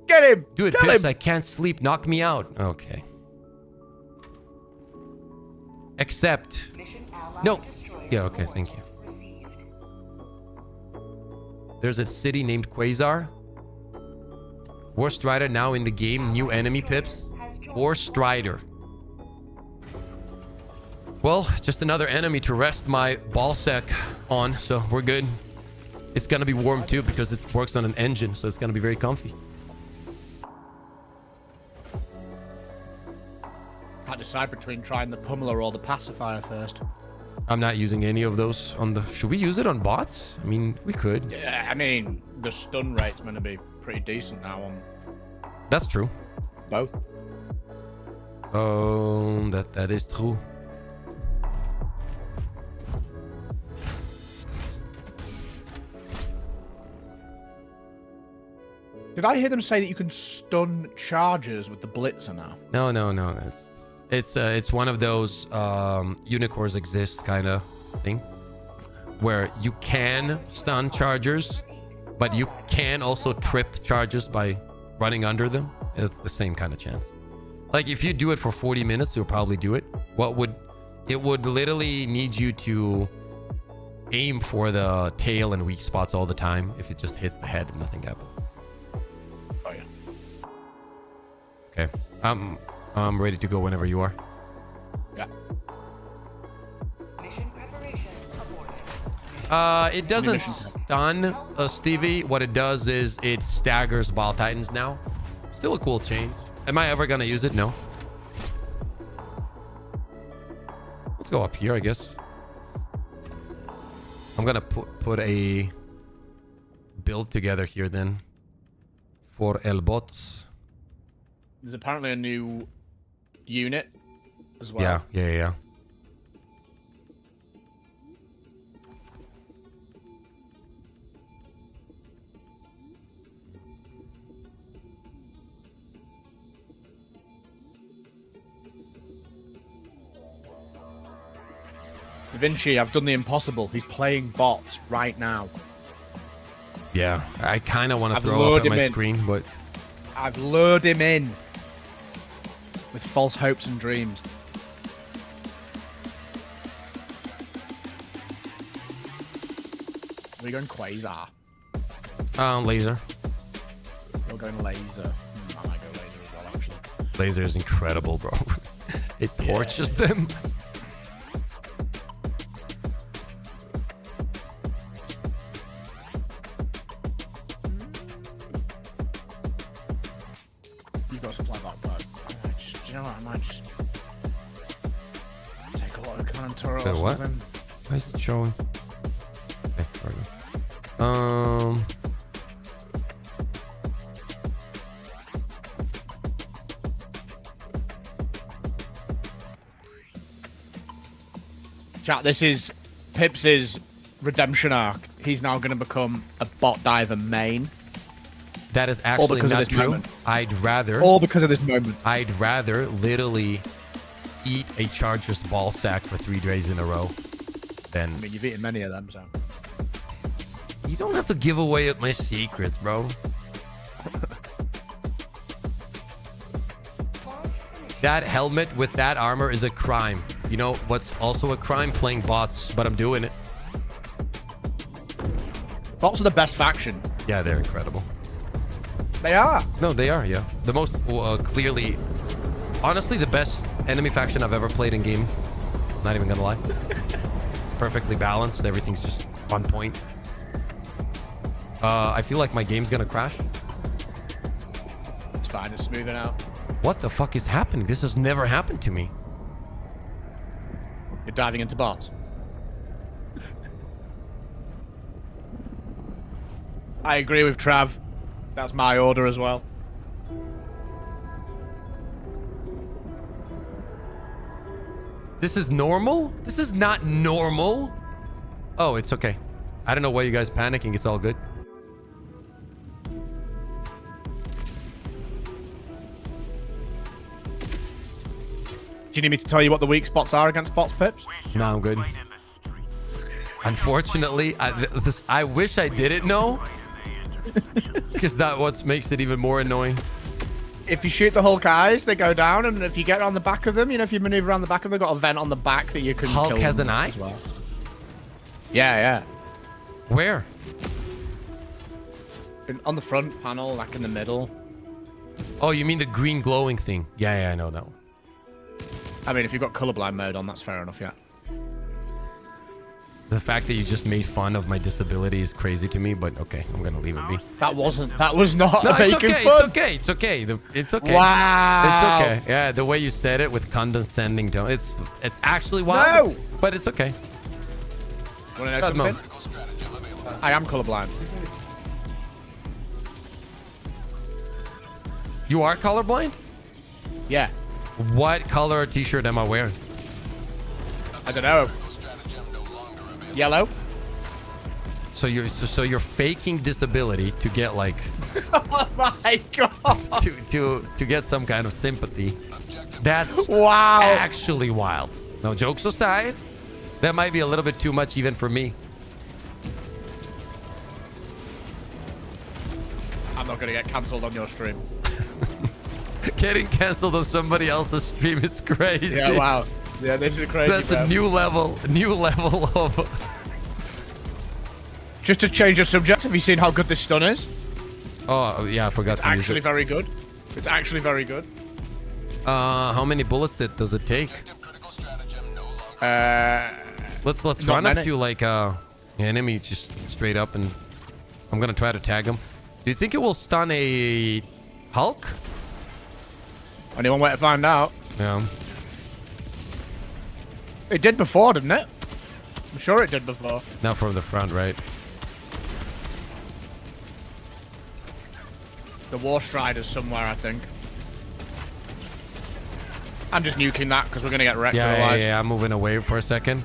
Get him. Do it, Pips. I can't sleep. Knock me out. Okay. Except. No. Yeah, okay. Thank you. There's a city named Quasar. War Strider now in the game. New enemy, Pips. War Strider. Well, just another enemy to rest my ballsack on, so we're good. It's gonna be warm too because it works on an engine, so it's gonna be very comfy. Can't decide between trying the pummeler or the pacifier first. I'm not using any of those on the... Should we use it on bots? I mean, we could. Yeah, I mean, the stun rate's going to be pretty decent now on... That's true. Both. Oh, that is true. Did I hear them say that you can stun chargers with the blitzer now? No. It's one of those unicorns exist kind of thing where you can stun chargers, but you can also trip chargers by running under them. It's the same kind of chance. Like if you do it for 40 minutes, you'll probably do it. It would literally need you to aim for the tail and weak spots all the time. If it just hits the head, nothing happens. Oh yeah. Okay. I'm ready to go whenever you are. Yeah. Mission preparation aborted. It doesn't stun Stevie. What it does is it staggers Ball Titans now. Still a cool change. Am I ever gonna use it? No. Let's go up here, I guess. I'm gonna put a build together here then for El Bots. There's apparently a new unit as well. Yeah. Da Vinci, I've done the impossible. He's playing bots right now. Yeah, I kind of want to I've throw up lured at my him in. screen, but I've lured him in with false hopes and dreams. We're going Quasar. laser. We're going laser. I might go laser as well, actually. Laser is incredible, bro. It torches them. You've got supply that, but do you know what? I might just take a lot of cannon turret or What? something. Why is it showing? Okay, there we go. Chat, this is Pips' redemption arc. He's now going to become a bot diver main. That is actually because of not this true. moment. I'd rather literally eat a Charger's ball sack for 3 days in a row than... I mean, you've eaten many of them, so... You don't have to give away my secrets, bro. That helmet with that armor is a crime. You know what's also a crime? Playing bots, but I'm doing it. Bots are the best faction. Yeah, they're incredible. They are. No, they are, yeah. The most clearly... Honestly, the best enemy faction I've ever played in game. Not even gonna lie. Perfectly balanced. Everything's just on point. I feel like my game's gonna crash. It's fine. It's smoothing out. What the fuck is happening? This has never happened to me. You're diving into bots. I agree with Trav. That's my order as well. This is normal? This is not normal. Oh, it's okay. I don't know why you guys panicking. It's all good. Do you need me to tell you what the weak spots are against bots, Pips? No, I'm good. Unfortunately, I wish I didn't know. Because that what makes it even more annoying. If you shoot the Hulk eyes, they go down, and if you get on the back of them, you know, if you maneuver around the back of them, they've got a vent on the back that you can Hulk kill has them an eye? as well. Yeah. Where? On the front panel, like in the middle. Oh, you mean the green glowing thing? Yeah, I know that one. I mean, if you've got colorblind mode on, that's fair enough, yeah. The fact that you just made fun of my disability is crazy to me, but okay, I'm gonna leave it be. That was not No, making it's okay, fun. it's okay. It's okay. Wow. It's okay. Yeah, the way you said it with condescending tone, it's actually wild. No. But it's okay. Want to know God, something? Mom. I am colorblind. You are colorblind? Yeah. What color t-shirt am I wearing? I don't know. Yellow. So you're faking disability to get like Oh my god. to get some kind of sympathy. That's Wow. actually wild. No, jokes aside, that might be a little bit too much even for me. I'm not gonna get cancelled on your stream. Getting canceled on somebody else's stream is crazy. Yeah, wow. Yeah, this is crazy. That's bro. a new level of. Just to change the subject, have you seen how good this stun is? Oh yeah, I forgot to use Actually it. very good. It's actually very good. How many bullets does it take? Let's Not run up many. to like an enemy just straight up, and I'm gonna try to tag him. Do you think it will stun a Hulk? Only one way to find out. Yeah. It did before, didn't it? I'm sure it did before. Not from the front, right? The War Strider's somewhere, I think. I'm just nuking that because we're gonna get wrecked otherwise. Yeah. I'm moving away for a second.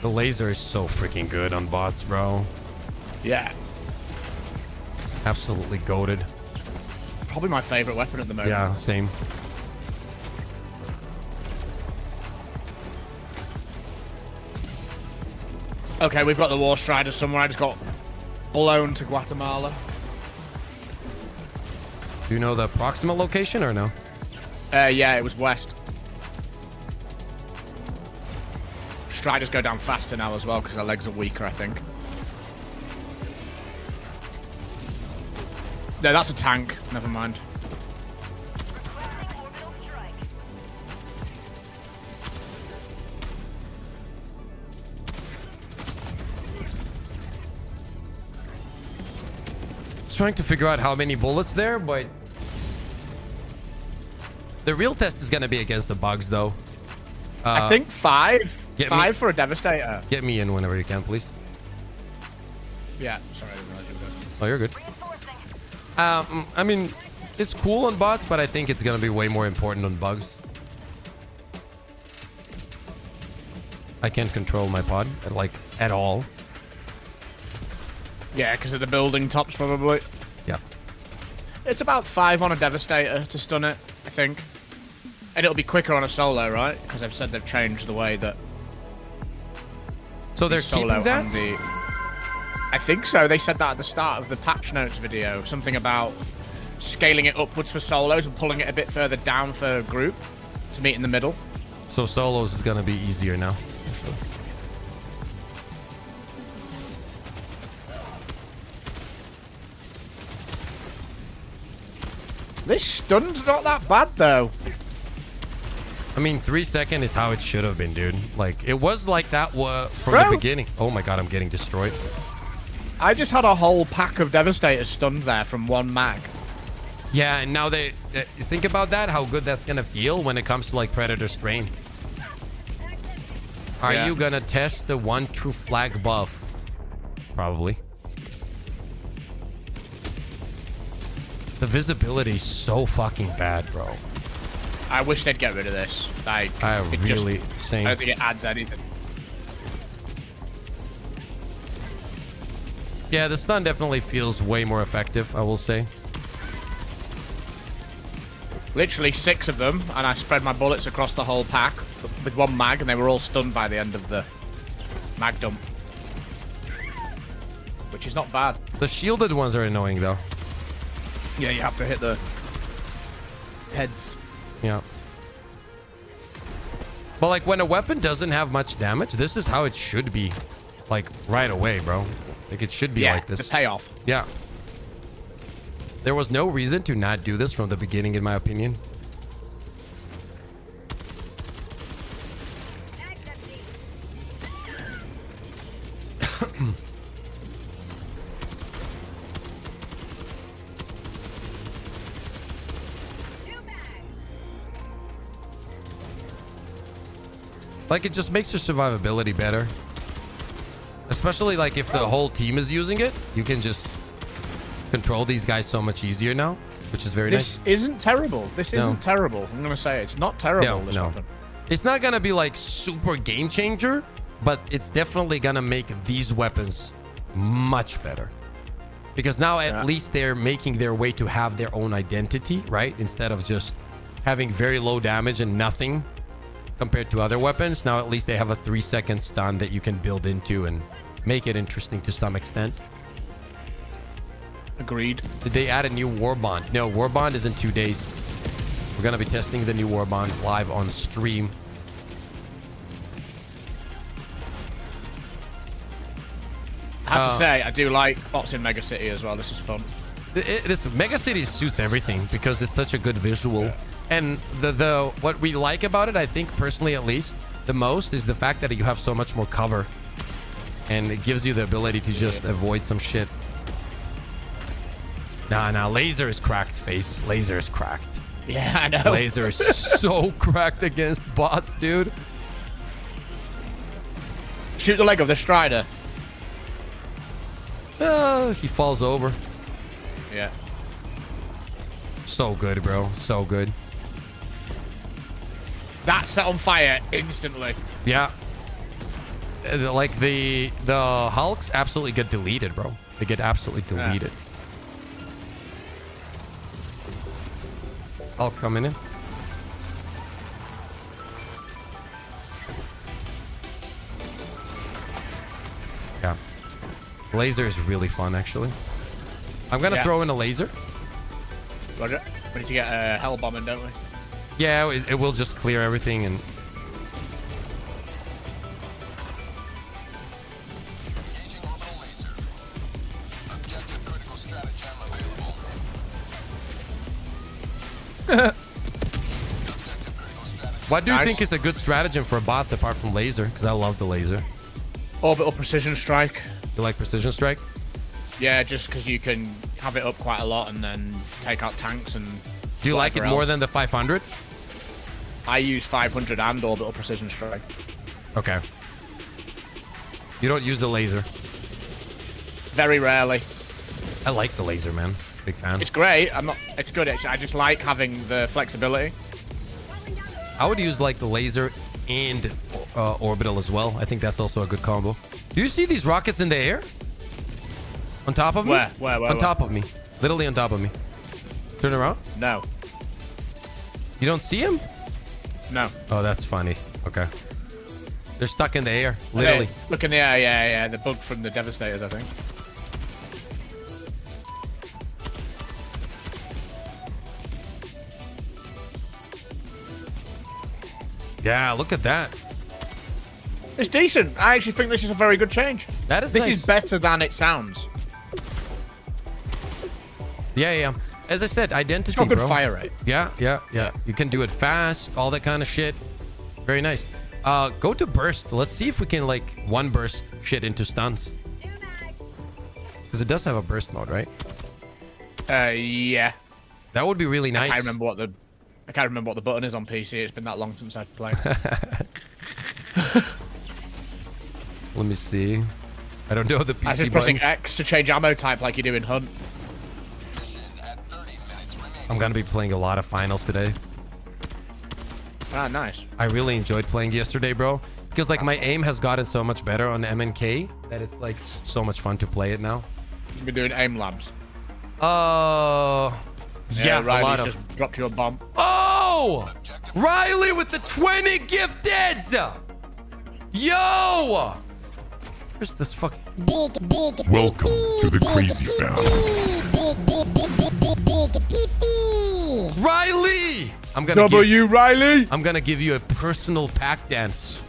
The laser is so freaking good on bots, bro. Yeah. Absolutely goated. Probably my favorite weapon at the moment. Yeah, same. Okay, we've got the War Strider somewhere. I just got blown to Guatemala. Do you know the approximate location or no? Yeah, it was west. Striders go down faster now as well because their legs are weaker, I think. No, that's a tank. Never mind. Just trying to figure out how many bullets there, but the real test is gonna be against the bugs, though. I think 5. Get 5 me- for a Devastator. Get me in whenever you can, please. Yeah, sorry, I didn't realize you were good. Oh, you're good. I mean, it's cool on bots, but I think it's gonna be way more important on bugs. I can't control my pod, like, at all. Yeah, because of the building tops, probably. Yeah. It's about 5 on a Devastator to stun it, I think. And it'll be quicker on a solo, right? Because I've said they've changed the way that So they're solo keeping that? and the... I think so. They said that at the start of the patch notes video. Something about scaling it upwards for solos and pulling it a bit further down for group to meet in the middle. So solos is gonna be easier now. This stun's not that bad, though. I mean, 3 seconds is how it should have been, dude. Like, it was like that from Bro. the beginning. Oh my god, I'm getting destroyed. I just had a whole pack of Devastators stunned there from one mag. Yeah, and now they... think about that, how good that's gonna feel when it comes to, like, Predator Strain. Are Yeah. you gonna test the one true flag buff? Probably. The visibility is so fucking bad, bro. I wish they'd get rid of this. Like, I it really... just, same. I don't think it adds anything. Yeah, the stun definitely feels way more effective, I will say. Literally 6 of them, and I spread my bullets across the whole pack with one mag, and they were all stunned by the end of the mag dump. Which is not bad. The shielded ones are annoying, though. Yeah, you have to hit the heads. Yeah. But, like, when a weapon doesn't have much damage, this is how it should be. Like, right away, bro. Like, it should be Yeah, like this. the payoff. Yeah. There was no reason to not do this from the beginning, in my opinion. Like, it just makes your survivability better. Especially, like, if the whole team is using it, you can just control these guys so much easier now, which is very nice. This isn't terrible. This isn't terrible. I'm gonna say it's not terrible. This weapon. It's not gonna be like super game changer, but it's definitely gonna make these weapons much better. Because now at least they're making their way to have their own identity, right? Instead of just having very low damage and nothing compared to other weapons. Now at least they have a 3-second stun that you can build into and make it interesting to some extent. Agreed. Did they add a new Warbond? No, Warbond is in 2 days. We're gonna be testing the new Warbond live on stream. I have to say, I do like bots in Mega City as well. This is fun. This Mega City suits everything because it's such a good visual. And the what we like about it, I think personally at least, the most is the fact that you have so much more cover. And it gives you the ability to just avoid some shit. Nah, Laser is cracked, face. Laser is cracked. Yeah, I know. Laser is so cracked against bots, dude. Shoot the leg of the Strider. He falls over. Yeah. So good, bro. So good. That set on fire instantly. Yeah. Like the Hulks absolutely get deleted, bro. They get absolutely deleted. Hulk coming in. Yeah. Laser is really fun, actually. I'm gonna throw in a laser. Roger. We need to get a hell bombing, don't we? Yeah, it will just clear everything and. What do you think is a good stratagem for bots apart from laser? Because I love the laser. Orbital precision strike. You like precision strike? Yeah, just because you can have it up quite a lot and then take out tanks and. Do you like it more than the 500? I use 500 and orbital precision strike. Okay. You don't use the laser? Very rarely. I like the laser, man. Big fan. It's great. It's good. I just like having the flexibility. I would use like the laser and orbital as well. I think that's also a good combo. Do you see these rockets in the air? On top of me? Where? On top of me. Literally on top of me. Turn around. No. You don't see him? No. Oh, that's funny. Okay. They're stuck in the air. Literally. Okay. Look in the air. Yeah. The bug from the Devastators, I think. Yeah, look at that. It's decent. I actually think this is a very good change. That is This nice. is better than it sounds. Yeah. As I said, identity, It's got good bro. fire rate. Yeah. You can do it fast, all that kind of shit. Very nice. Go to burst. Let's see if we can like one burst shit into stuns. Because it does have a burst mode, right? Yeah. That would be really nice. I can't remember what the button is on PC. It's been that long since I've played. Let me see. I don't know the PC I was just pressing X to change ammo type like you do in Hunt. I'm gonna be playing a lot of finals today. Ah, nice. I really enjoyed playing yesterday, bro. Because like my aim has gotten so much better on MNK that it's like so much fun to play it now. You've been doing aim labs. Yeah, a lot Riley's of. just dropped you a bomb. Oh! Riley with the 20 gifteds! Yo! Where's this fucking... Big Welcome to the Crazy Fam. Big Riley! I'm gonna Riley! I'm gonna give you a personal pack dance.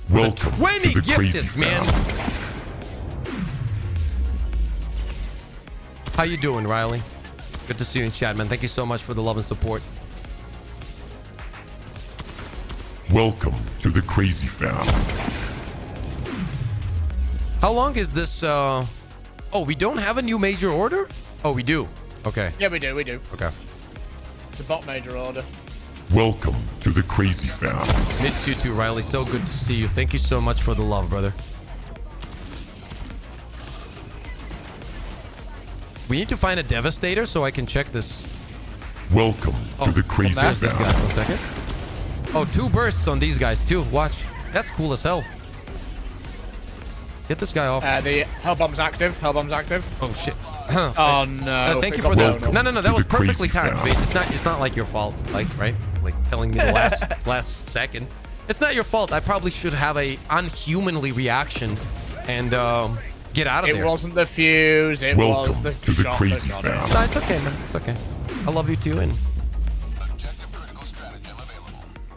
Welcome 20 to the Crazy gifteds, man. Fam. How you doing, Riley? Good to see you in chat, man. Thank you so much for the love and support. Welcome to the Crazy Fam. How long is this? Oh, we don't have a new major order? Oh, we do. Okay. Yeah, we do. Okay. It's a bot major order. Welcome to the Crazy Fam. Missed you too, Riley. So good to see you. Thank you so much for the love, brother. We need to find a Devastator so I can check this. Welcome to the crazy There's this guy. found. 1 second. Oh, 2 bursts on these guys too. Watch. That's cool as hell. Get this guy off. The Hellbomb's active. Hellbomb's active. Oh shit. Oh no. Thank you Pick for up- that. No. That was to the crazy perfectly timed. found. Base. It's not like your fault. Like, right? Like telling me the last second. It's not your fault. I probably should have a unhumanly reaction and get out of It there. wasn't the fuse. It was Welcome the to the shot crazy that got it. found. No, it's okay, man. It's okay. I love you too, and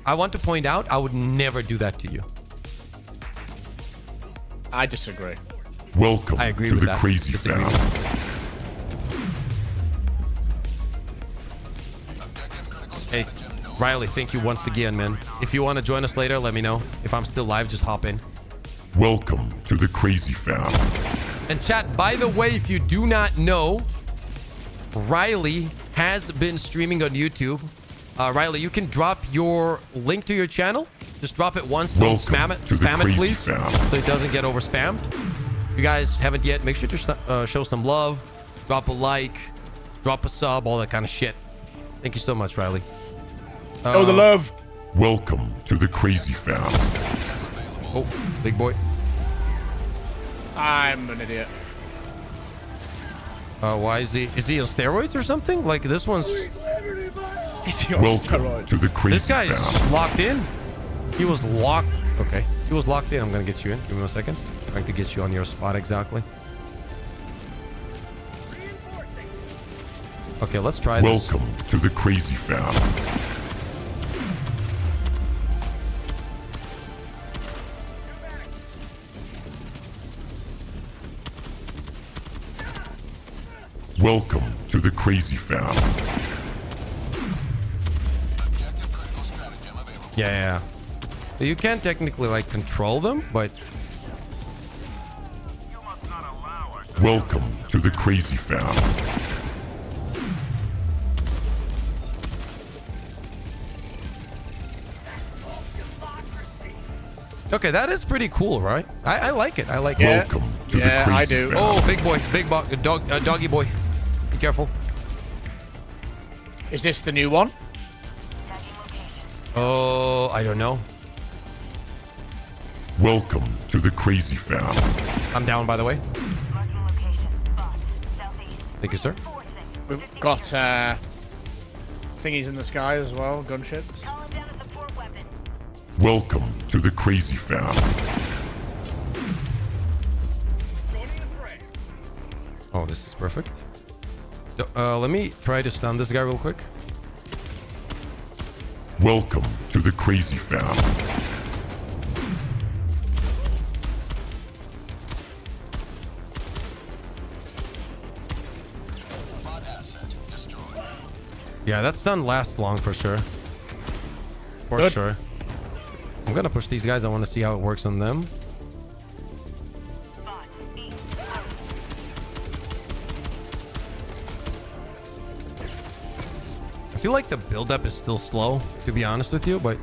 I want to point out I would never do that to you. I disagree. Welcome I agree to with the that. crazy Disagree. found. Hey, Riley, thank you once again, man. If you want to join us later, let me know. If I'm still live, just hop in. Welcome to the crazy found. And chat, by the way, if you do not know, Riley has been streaming on YouTube. Riley, you can drop your link to your channel. Just drop it once. Don't Welcome spam it. to the Spam it, crazy please, found. so it doesn't get over spammed. If you guys haven't yet, make sure to show some love. Drop a like. Drop a sub. All that kind of shit. Thank you so much, Riley. Oh, the love. Welcome to the crazy found. Oh, big boy. I'm an idiot. Why is he on steroids or something? Like this one's. Is he on Welcome steroids? to the crazy This guy's found. locked in. He was locked. Okay, he was locked in. I'm gonna get you in. Give me 1 second. Trying to get you on your spot exactly. Okay, let's try this. Welcome to the crazy found. Welcome to the crazy found. Yeah. So you can technically like control them, but Welcome to the crazy found. okay, that is pretty cool, right? I like it. I like it. Yeah. Welcome to Yeah, the I crazy do. found. Oh, big boy, doggy boy. Be careful. Is this the new one? Oh, I don't know. Welcome to the crazy found. I'm down, by the way. Thank you, sir. We've got thingies in the sky as well, gunships. Welcome to the crazy found. Oh, this is perfect. So, let me try to stun this guy real quick. Welcome to the crazy found. Yeah, that stun lasts long for sure. For Good. sure. I'm gonna push these guys. I want to see how it works on them. I feel like the buildup is still slow, to be honest with you, but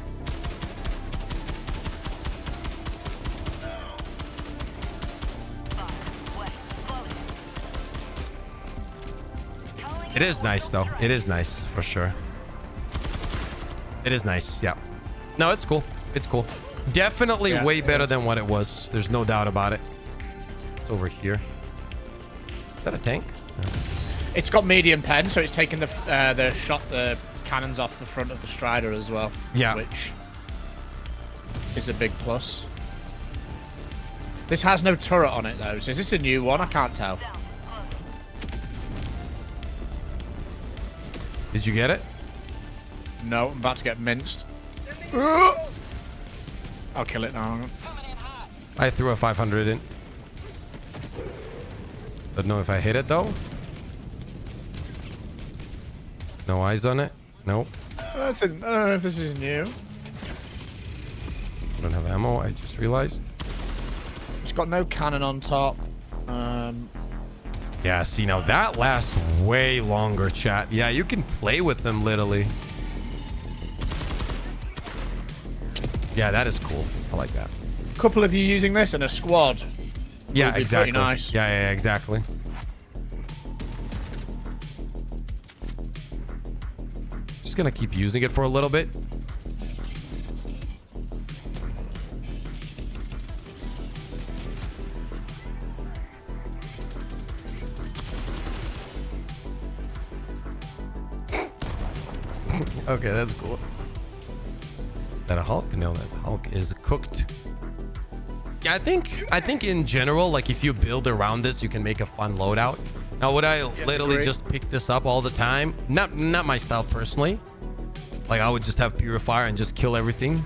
it is nice though. It is nice for sure. It is nice. Yeah. No, it's cool. It's cool. Definitely Yeah. way better than what it was. There's no doubt about it. It's over here. Is that a tank? No. It's got medium pen, so it's taken the cannons off the front of the Strider as well. Yeah. Which is a big plus. This has no turret on it though, so is this a new one? I can't tell. Did you get it? No, I'm about to get minced. I'll kill it now. I threw a 500 in. Don't know if I hit it though. No eyes on it. Nope. I don't know if this is new. I don't have ammo. I just realized. It's got no cannon on top. Yeah, see now that lasts way longer, chat. Yeah, you can play with them literally. Yeah, that is cool. I like that. Couple of you using this in a squad. Yeah, Would be exactly. pretty nice. Yeah, exactly. Just gonna keep using it for a little bit. Okay, that's cool. Is that a Hulk? No, that Hulk is cooked. Yeah, I think in general, like if you build around this, you can make a fun loadout. Now, would I literally just pick this up all the time? Not my style personally. Like I would just have Purifier and just kill everything.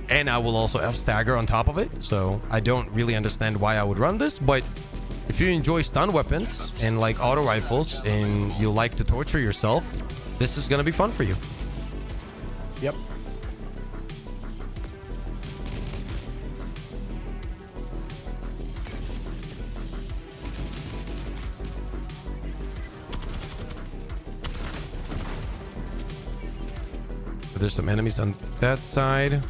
And I will also have Stagger on top of it. So I don't really understand why I would run this, but if you enjoy stun weapons and like auto rifles and you like to torture yourself, this is gonna be fun for you. Yep. So there's some enemies on that side.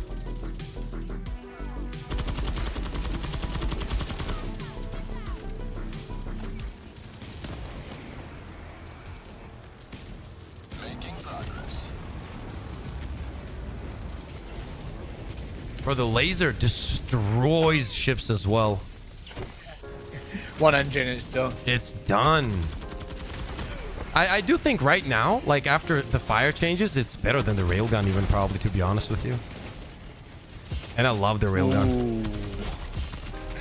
Bro, the laser destroys ships as well. One engine is done. It's done. I do think right now, like after the fire changes, it's better than the railgun even, probably, to be honest with you. And I love the railgun.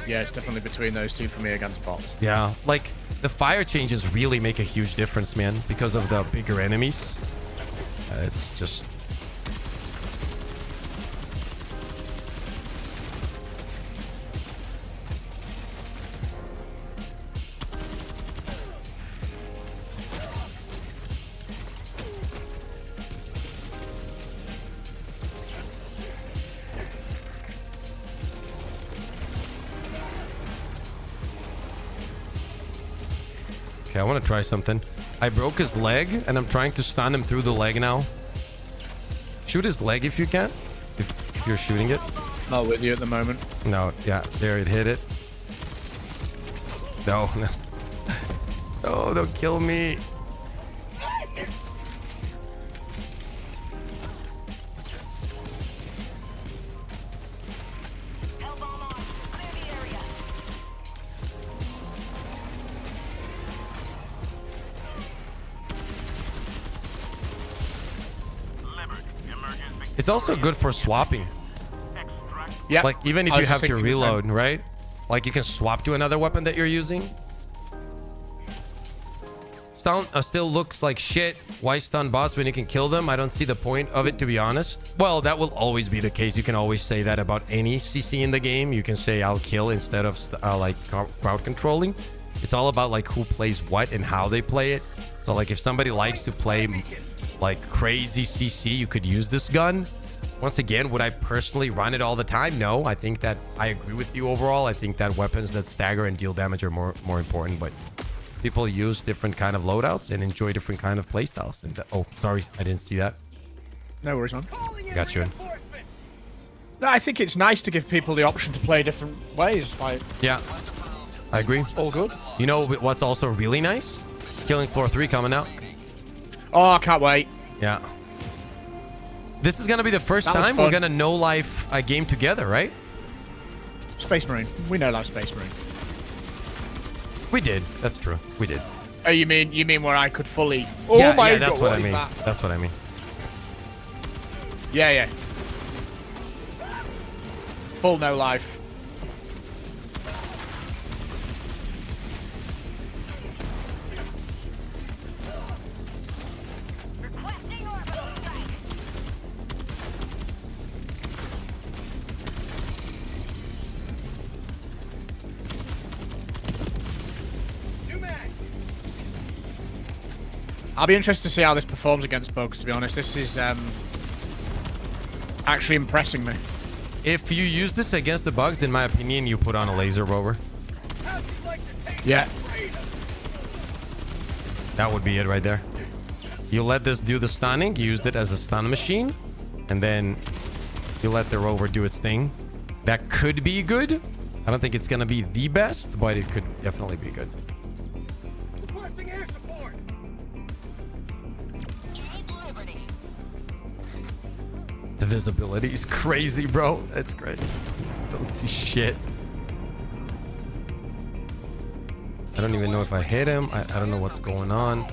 Yeah, it's definitely between those two for me against bots. Yeah, like the fire changes really make a huge difference, man, because of the bigger enemies. It's just... Okay, I want to try something. I broke his leg, and I'm trying to stun him through the leg now. Shoot his leg if you can. If you're shooting it. Not with you at the moment. No, yeah, there it hit it. No, no. Oh, don't kill me. It's also good for swapping. Yeah. Like even if you have to reload, right? Like you can swap to another weapon that you're using. Stun still looks like shit. Why stun bots when you can kill them? I don't see the point of it, to be honest. Well, that will always be the case. You can always say that about any CC in the game. You can say I'll kill instead of like crowd controlling. It's all about like who plays what and how they play it. So like if somebody likes to play like crazy CC, you could use this gun. Once again, would I personally run it all the time? No. I think that I agree with you overall. I think that weapons that stagger and deal damage are more important, but people use different kind of loadouts and enjoy different kind of playstyles. And oh, sorry, I didn't see that. No worries, man. Got you in. No, I think it's nice to give people the option to play different ways. Like, yeah, I agree. All good. You know what's also really nice? Killing Floor 3 coming out. Oh, I can't wait. Yeah. This is going to be the first time we're going to no-life a game together, right? Space Marine. We know life Space Marine. We did. That's true. We did. Oh, you mean where I could fully... Oh yeah, my yeah, that's God, what I mean. That's what I mean. Yeah, yeah. Full no life. I'll be interested to see how this performs against bugs, to be honest. This is actually impressing me. If you use this against the bugs, in my opinion, you put on a laser rover. Yeah. That would be it right there. You let this do the stunning, you used it as a stun machine, and then you let the rover do its thing. That could be good. I don't think it's going to be the best, but it could definitely be good. visibility is crazy, bro. That's great. Don't see shit. I don't even know if I hit him. I don't know what's going on.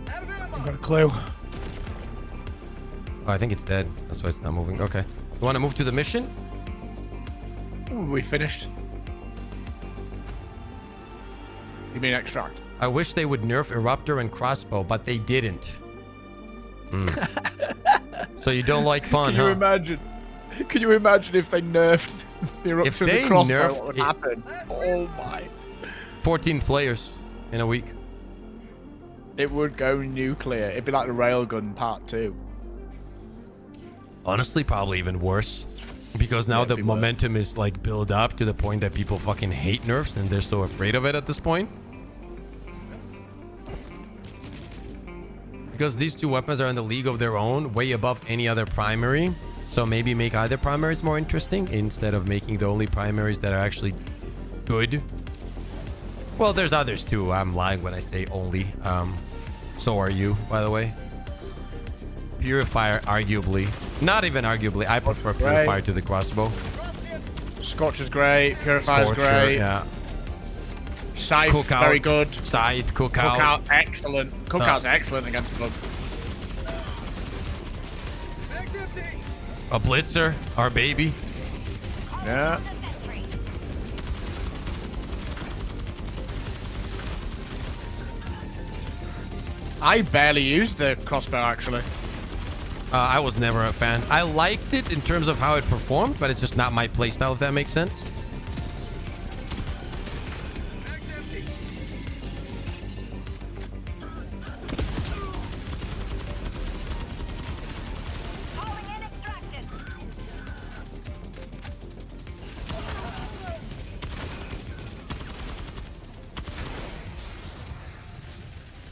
I've got a clue. Oh, I think it's dead. That's why it's not moving. Okay. You want to move to the mission? Ooh, we finished. You mean extract? I wish they would nerf Eruptor and Crossbow, but they didn't. So you don't like fun, Can you imagine? Can you imagine if they nerfed the Eruptor and the Crossbow? What would happen? Oh my. 14 players in a week. It would go nuclear. It'd be like the Railgun Part 2. Honestly, probably even worse. Because now the momentum is like built up to the point that people fucking hate nerfs and they're so afraid of it at this point. Because these two weapons are in the league of their own, way above any other primary. So maybe make either primaries more interesting instead of making the only primaries that are actually good. Well, there's others too. I'm lying when I say only. So are you, by the way. Purifier, arguably. Not even arguably. I prefer Purifier to the crossbow. Scorcher's great. Purifier's great. Yeah. Scythe, Cookout, very good. Scythe, Cookout. Excellent. Cookout's excellent against Bug. A Blitzer, our baby. Yeah. I barely used the crossbow, actually. I was never a fan. I liked it in terms of how it performed, but it's just not my playstyle, if that makes sense.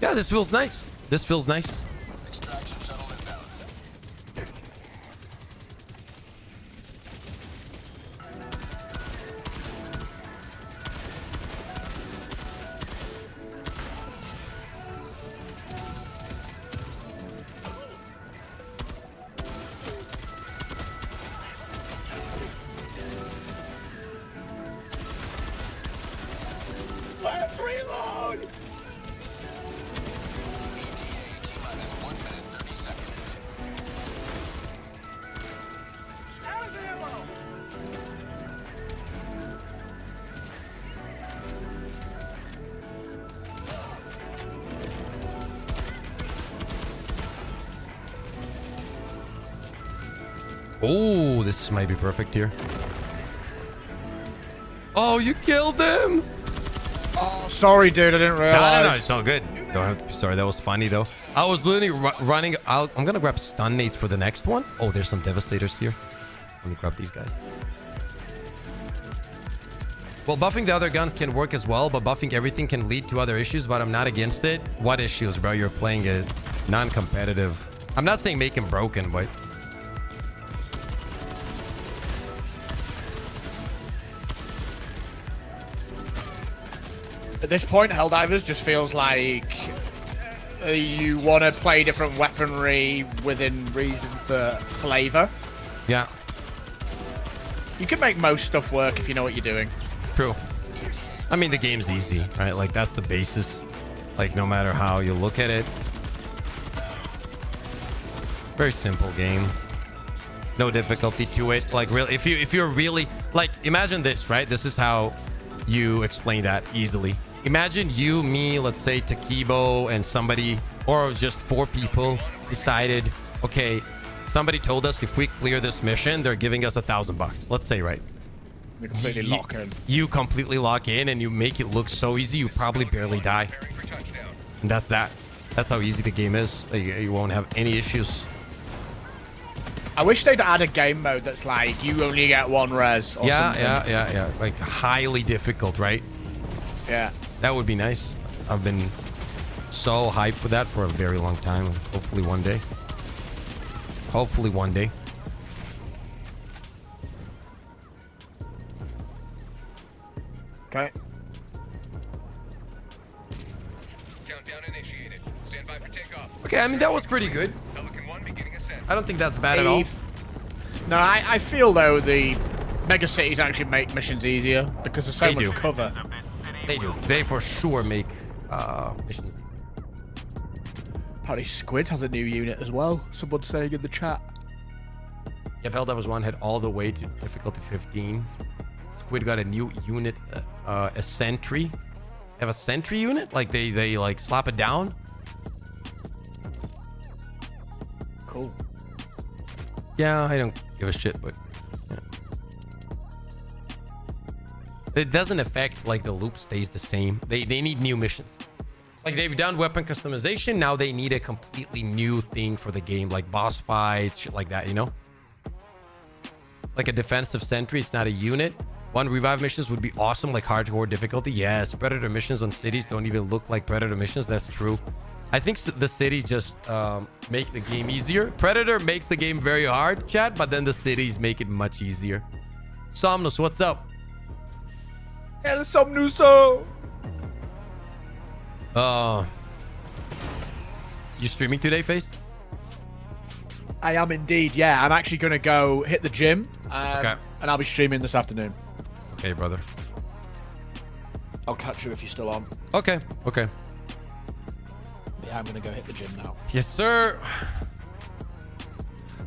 Yeah, this feels nice. This feels nice. Let's reload! Oh, this might be perfect here. Oh, you killed him! Oh, sorry, dude. I didn't realize. No, it's all good. Don't have to be sorry. That was funny, though. I was literally running. I'm going to grab stun nades for the next one. Oh, there's some devastators here. Let me grab these guys. Well, buffing the other guns can work as well, but buffing everything can lead to other issues, but I'm not against it. What issues, bro? You're playing a non-competitive. I'm not saying make him broken, but... At this point, Helldivers just feels like you want to play different weaponry within reason for flavor. Yeah. You can make most stuff work if you know what you're doing. True. I mean, the game's easy, right? Like, that's the basis. Like, no matter how you look at it. Very simple game. No difficulty to it. Like, really, if you're really... Like, imagine this, right? This is how you explain that easily. Imagine you, me, let's say Takibo, and somebody, or just 4 people decided, okay, somebody told us if we clear this mission, they're giving us $1,000. Let's say, right? You completely lock in. You completely lock in and you make it look so easy, you probably barely die. And that's that. That's how easy the game is. You won't have any issues. I wish they'd add a game mode that's like, you only get 1 res or something. Yeah. Like, highly difficult, right? Yeah. That would be nice. I've been so hyped for that for a very long time. Hopefully one day. Hopefully one day. Okay. Countdown initiated. Okay, I mean, that was pretty good. I don't think that's bad at all. No, I feel, though, the mega cities actually make missions easier because there's so much cover. They do. They for sure make missions easier. Apparently Squid has a new unit as well, someone's saying in the chat. Yep, Helldivers 1 hit all the way to difficulty 15. Squid got a new unit, a sentry. They have a sentry unit? Like they like slap it down? Cool. Yeah, I don't give a shit, but yeah. It doesn't affect, like, the loop stays the same. They need new missions. Like, they've done weapon customization, now they need a completely new thing for the game, like boss fights, shit like that, you know? Like a defensive sentry, it's not a unit. 1 revive missions would be awesome, like hardcore difficulty. Yes, predator missions on cities don't even look like predator missions. That's true. I think the cities just make the game easier. Predator makes the game very hard, chat, but then the cities make it much easier. Somnus, what's up? El Somnuso! You streaming today, Face? I am indeed, yeah. I'm actually going to go hit the gym. Okay. And I'll be streaming this afternoon. Okay, brother. I'll catch you if you're still on. Okay, okay. Yeah, I'm going to go hit the gym now. Yes, sir.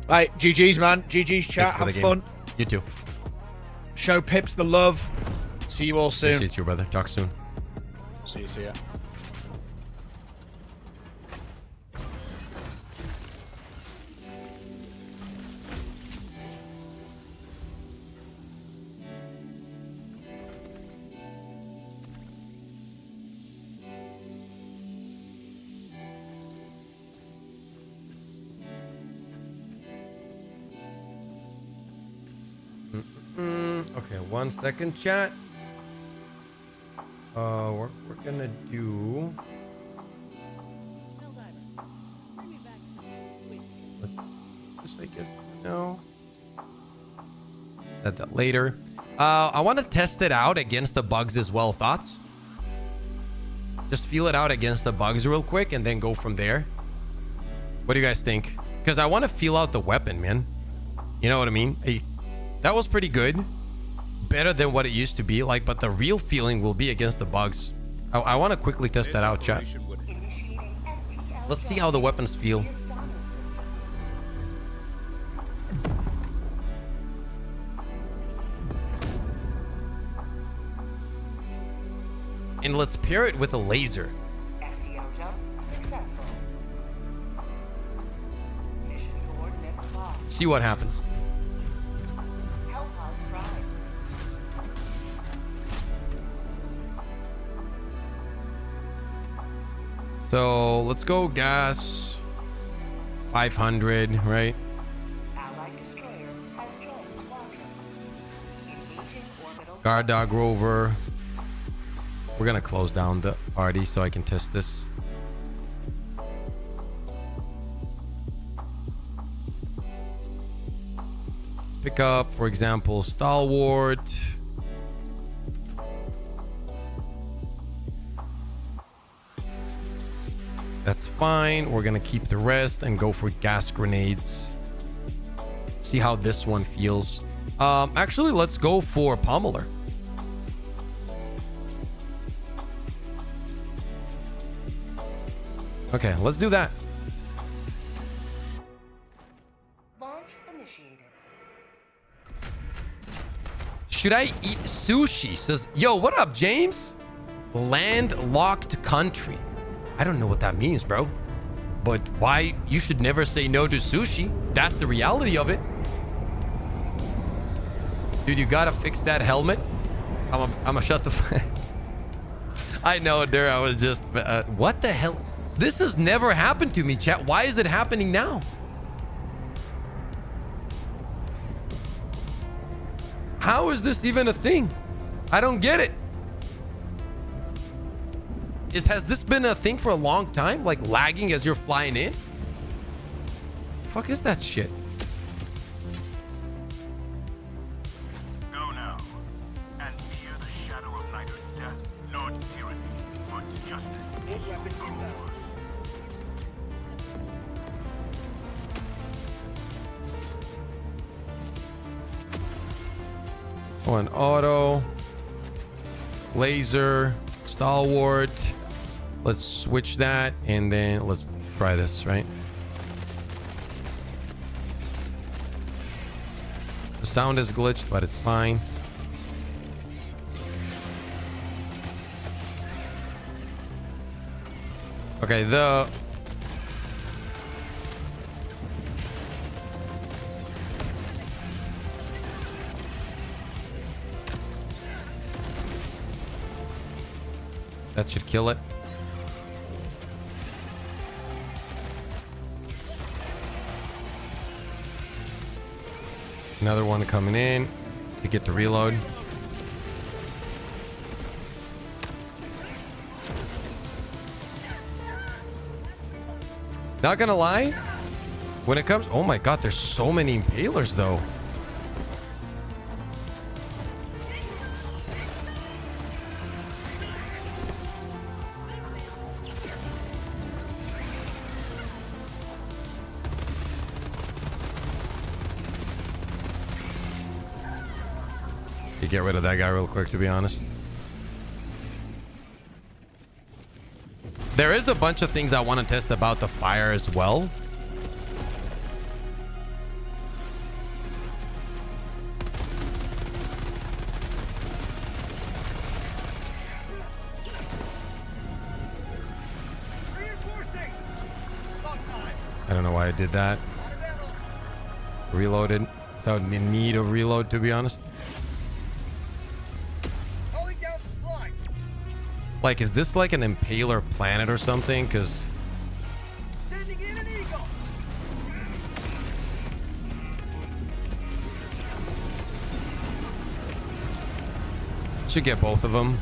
Right, GG's, man. GG's, chat. Have fun. You too. Show Pips the love. See you all soon. Appreciate you, brother. Talk soon. See ya. Okay, 1 second, chat. We're gonna do. Let's just, I guess, no. Said that later. I want to test it out against the bugs as well. Thoughts? Just feel it out against the bugs real quick and then go from there. What do you guys think? Because I want to feel out the weapon, man. You know what I mean? That was pretty good. Better than what it used to be like, but the real feeling will be against the bugs. I want to quickly test that out, chat. Let's see how the weapons feel. And let's pair it with a laser. See what happens. So let's go gas 500, right? Guard dog rover. We're gonna close down the party so I can test this. Pick up, for example, Stalwart. That's fine. We're gonna keep the rest and go for gas grenades. See how this one feels. Actually, let's go for Pommeler. Okay, let's do that. Launch initiated. Should I eat sushi? Says, yo, what up, James? Landlocked country. I don't know what that means, bro. But why? You should never say no to sushi. That's the reality of it. Dude, you gotta fix that helmet. I'm a shut the fuck. I know, dude. I was just... what the hell? This has never happened to me, chat. Why is it happening now? How is this even a thing? I don't get it. Has this been a thing for a long time? Like lagging as you're flying in? Fuck is that shit? Go now and fear the shadow of neither death nor tyranny, but justice. One auto. Laser. Stalwart. Let's switch that and then let's try this, right? The sound is glitched, but it's fine. Okay, that should kill it. Another one coming in to get the reload. Not gonna lie, when it comes, oh my god, there's so many impalers though. You get rid of that guy real quick, to be honest. There is a bunch of things I want to test about the fire as well. I don't know why I did that. Reloaded without need of reload, to be honest. Like, is this like an impaler planet or something? Because should get both of them.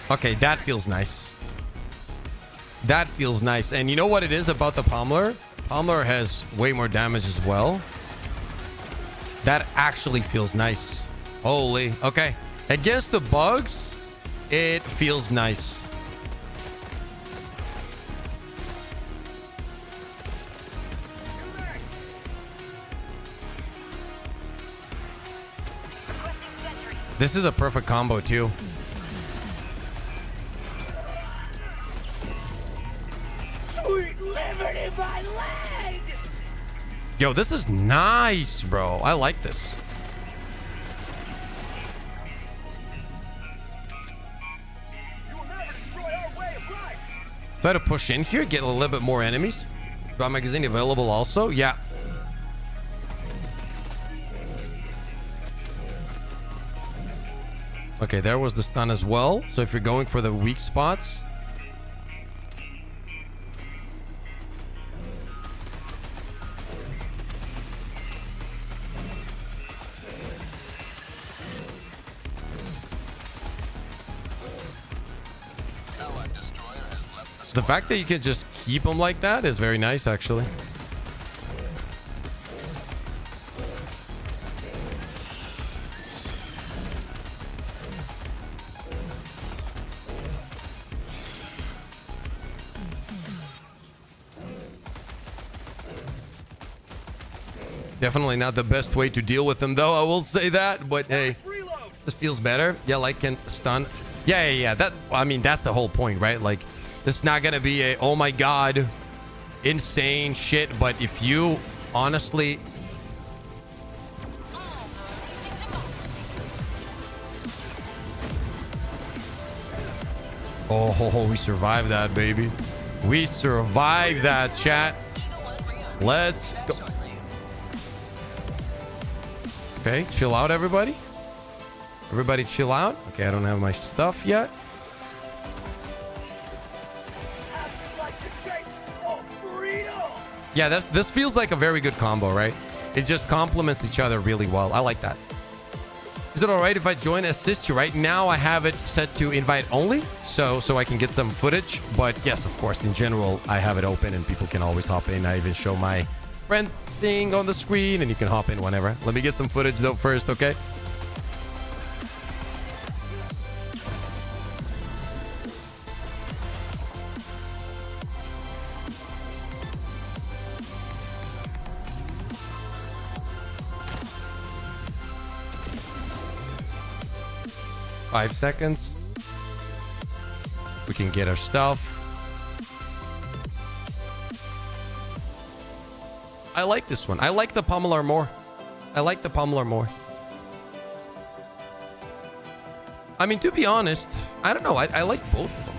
Okay, that feels nice. That feels nice. And you know what it is about the Pommeler? Pommeler has way more damage as well. That actually feels nice. Holy. Okay. Against the bugs, it feels nice. This is a perfect combo too. Yo, this is nice, bro. I like this. Try to push in here, get a little bit more enemies. Draw magazine available also. Yeah. Okay, there was the stun as well. So if you're going for the weak spots, the fact that you can just keep them like that is very nice, actually. Definitely not the best way to deal with them, though. I will say that, but hey, this feels better. Yeah, like can stun. Yeah. That, I mean, that's the whole point, right? Like, this is not gonna be a oh my god insane shit, but if you honestly oh, we survived that, baby. We survived that, chat. Let's go. Okay, chill out, everybody. Everybody chill out. Okay, I don't have my stuff yet. Yeah, this feels like a very good combo, right? It just complements each other really well. I like that. Is it all right if I join assist you? Right now, I have it set to invite only, so I can get some footage. But yes, of course, in general, I have it open and people can always hop in. I even show my friend thing on the screen and you can hop in whenever. Let me get some footage though first, okay? 5 seconds. We can get our stuff. I like this one. I like the pummeler more. I like the pummeler more. I mean, to be honest, I don't know. I like both of them.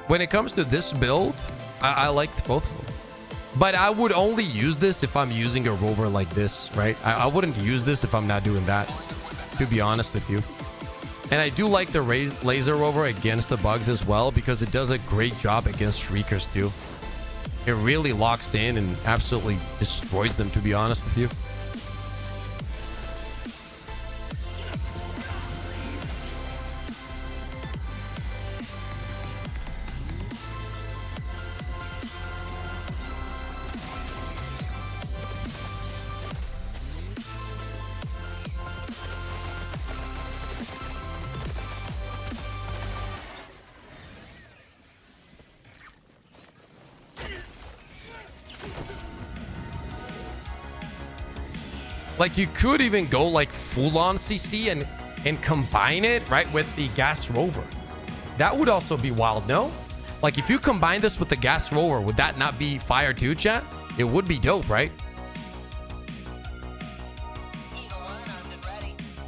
When it comes to this build, I liked both of them. But I would only use this if I'm using a rover like this, right? I wouldn't use this if I'm not doing that, to be honest with you. And I do like the laser rover against the bugs as well, because it does a great job against shriekers too. It really locks in and absolutely destroys them, to be honest with you. Like, you could even go like full on CC and combine it right with the gas rover. That would also be wild, no? Like, if you combine this with the gas rover, would that not be fire too, chat? It would be dope, right?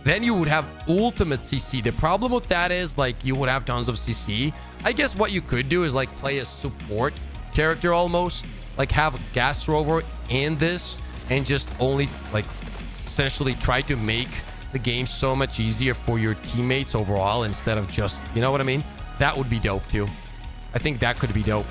Then you would have ultimate CC. The problem with that is, like, you would have tons of CC. I guess what you could do is like play a support character almost, like have a gas rover in this and just only like essentially try to make the game so much easier for your teammates overall instead of just, you know what I mean? That would be dope too. I think that could be dope.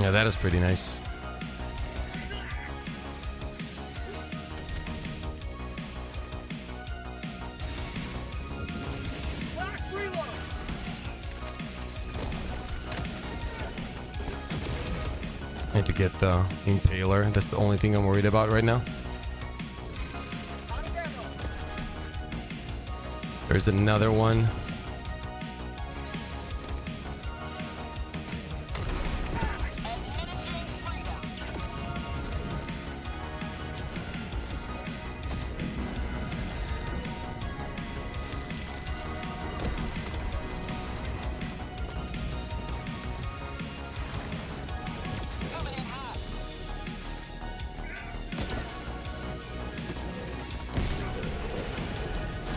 Yeah, that is pretty nice. Need to get the impaler. That's the only thing I'm worried about right now. There's another one.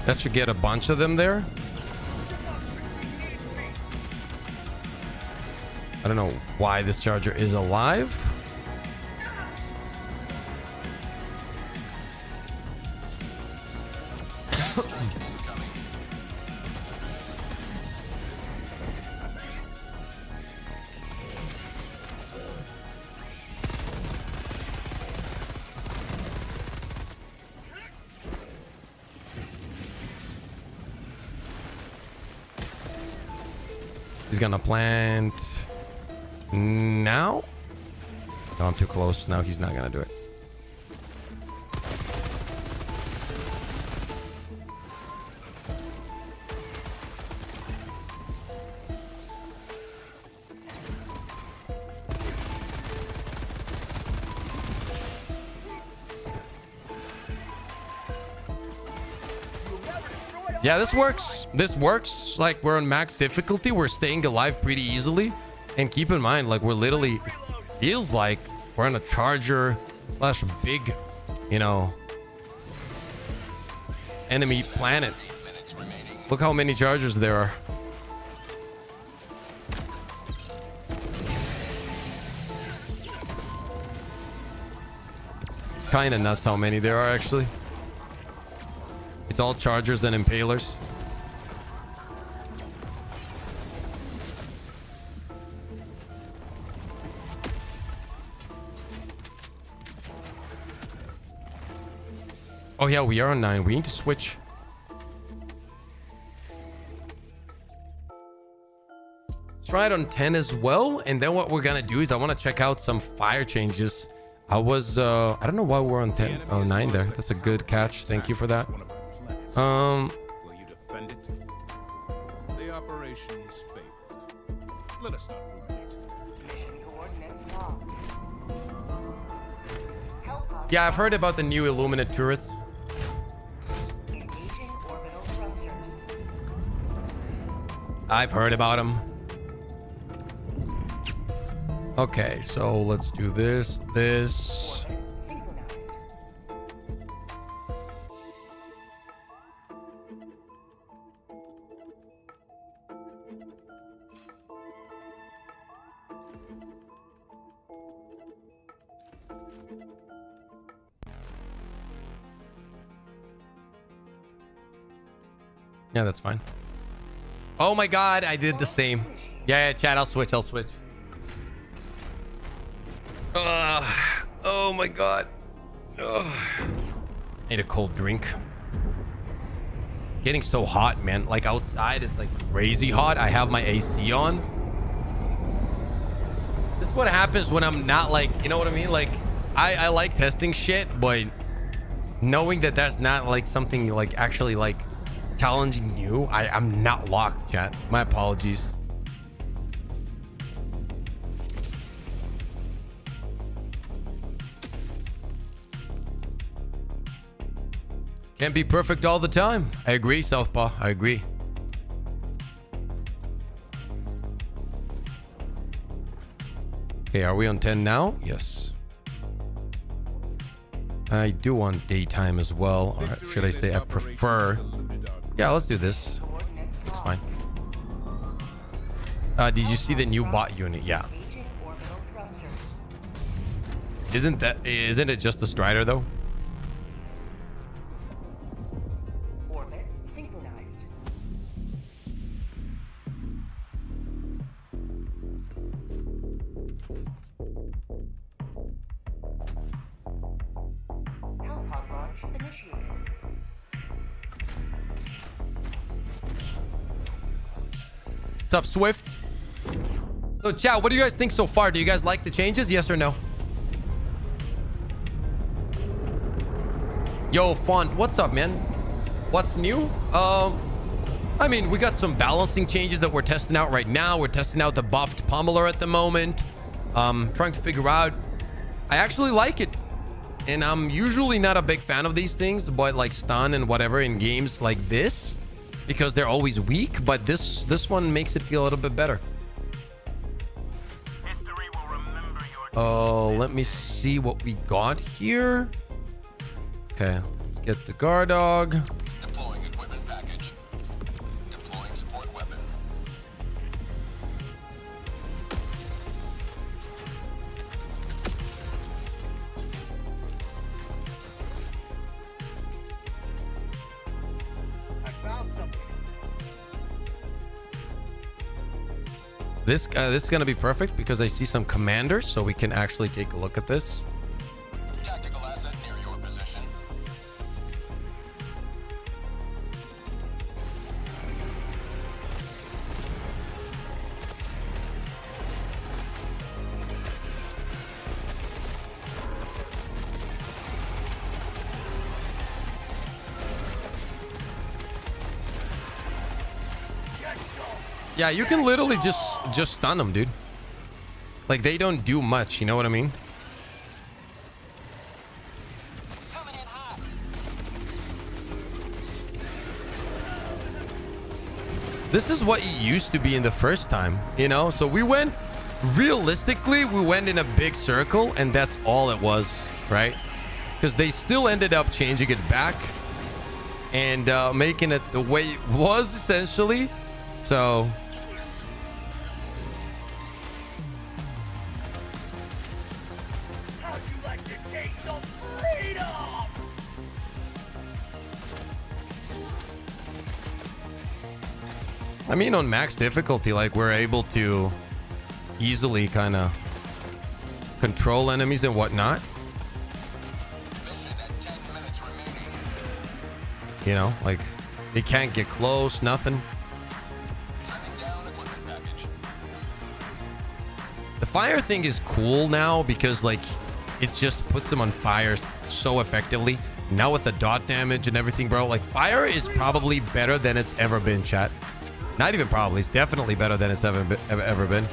That should get a bunch of them there. I don't know why this charger is alive. He's gonna plant now. No, I'm too close. Now he's not gonna do it. Yeah, this works. This works. Like, we're on max difficulty. We're staying alive pretty easily. And keep in mind, like, we're literally, feels like we're on a charger slash big, you know, enemy planet. Look how many chargers there are. Kind of nuts how many there are, actually. It's all chargers and impalers. Oh yeah, we are on 9. We need to switch. Let's try it on 10 as well. And then what we're gonna do is I want to check out some fire changes I don't know why we're on 10. Oh, 9 there. That's a good catch. Thank you for that. Will you defend it? The operation's failed. Let us not ruminate. Mission coordinates locked. Helldive Yeah, I've heard about the new Illuminate turrets. engaging orbital thrusters. I've heard about them. Okay, so let's do this. Orbit synchronized. Yeah, that's fine. Oh my god, I did the same. Yeah, chat, I'll switch. Oh my god. Ugh. Need a cold drink. Getting so hot, man. Like outside, it's like crazy hot. I have my AC on. This is what happens when I'm not like, you know what I mean? Like, I like testing shit, but knowing that that's not like something like actually like challenging you, I'm not locked, chat. My apologies. Can't be perfect all the time. I agree, Southpaw. I agree. Okay, are we on 10 now? Yes. I do want daytime as well. Or should I say I prefer? Yeah, let's do this. It's fine. Did you see the new bot unit? Yeah. Engaging orbital thrusters. Isn't it just the Strider though? Orbit synchronized. Hellpod launch initiated. What's up, Swift? So, chat, what do you guys think so far? Do you guys like the changes? Yes or no? Yo, Font, what's up, man? What's new? I mean, we got some balancing changes that we're testing out right now. We're testing out the buffed pummeler at the moment. Trying to figure out. I actually like it. And I'm usually not a big fan of these things, but like stun and whatever in games like this, because they're always weak. But this one makes it feel a little bit better. History will remember your Oh, let me see what we got here. Okay, let's get the guard dog. deploying equipment package. Deploying support weapon. I found something. This is gonna be perfect because I see some commanders, so we can actually take a look at this. Tactical asset near your position. Yeah, you can literally just stun them, dude. Like they don't do much, you know what I mean? This is what it used to be in the first time, you know? So we went, realistically, we went in a big circle and that's all it was, right? Because they still ended up changing it back and making it the way it was essentially. So How'd you like to taste some freedom? I mean, on max difficulty, like we're able to easily kind of control enemies and whatnot. Mission at 10 minutes remaining. You know, like they can't get close, nothing. Turning down equipment package. The fire thing is cool now because like it just puts them on fire so effectively. Now with the dot damage and everything, bro, like fire is probably better than it's ever been, chat. Not even probably, it's definitely better than it's ever been.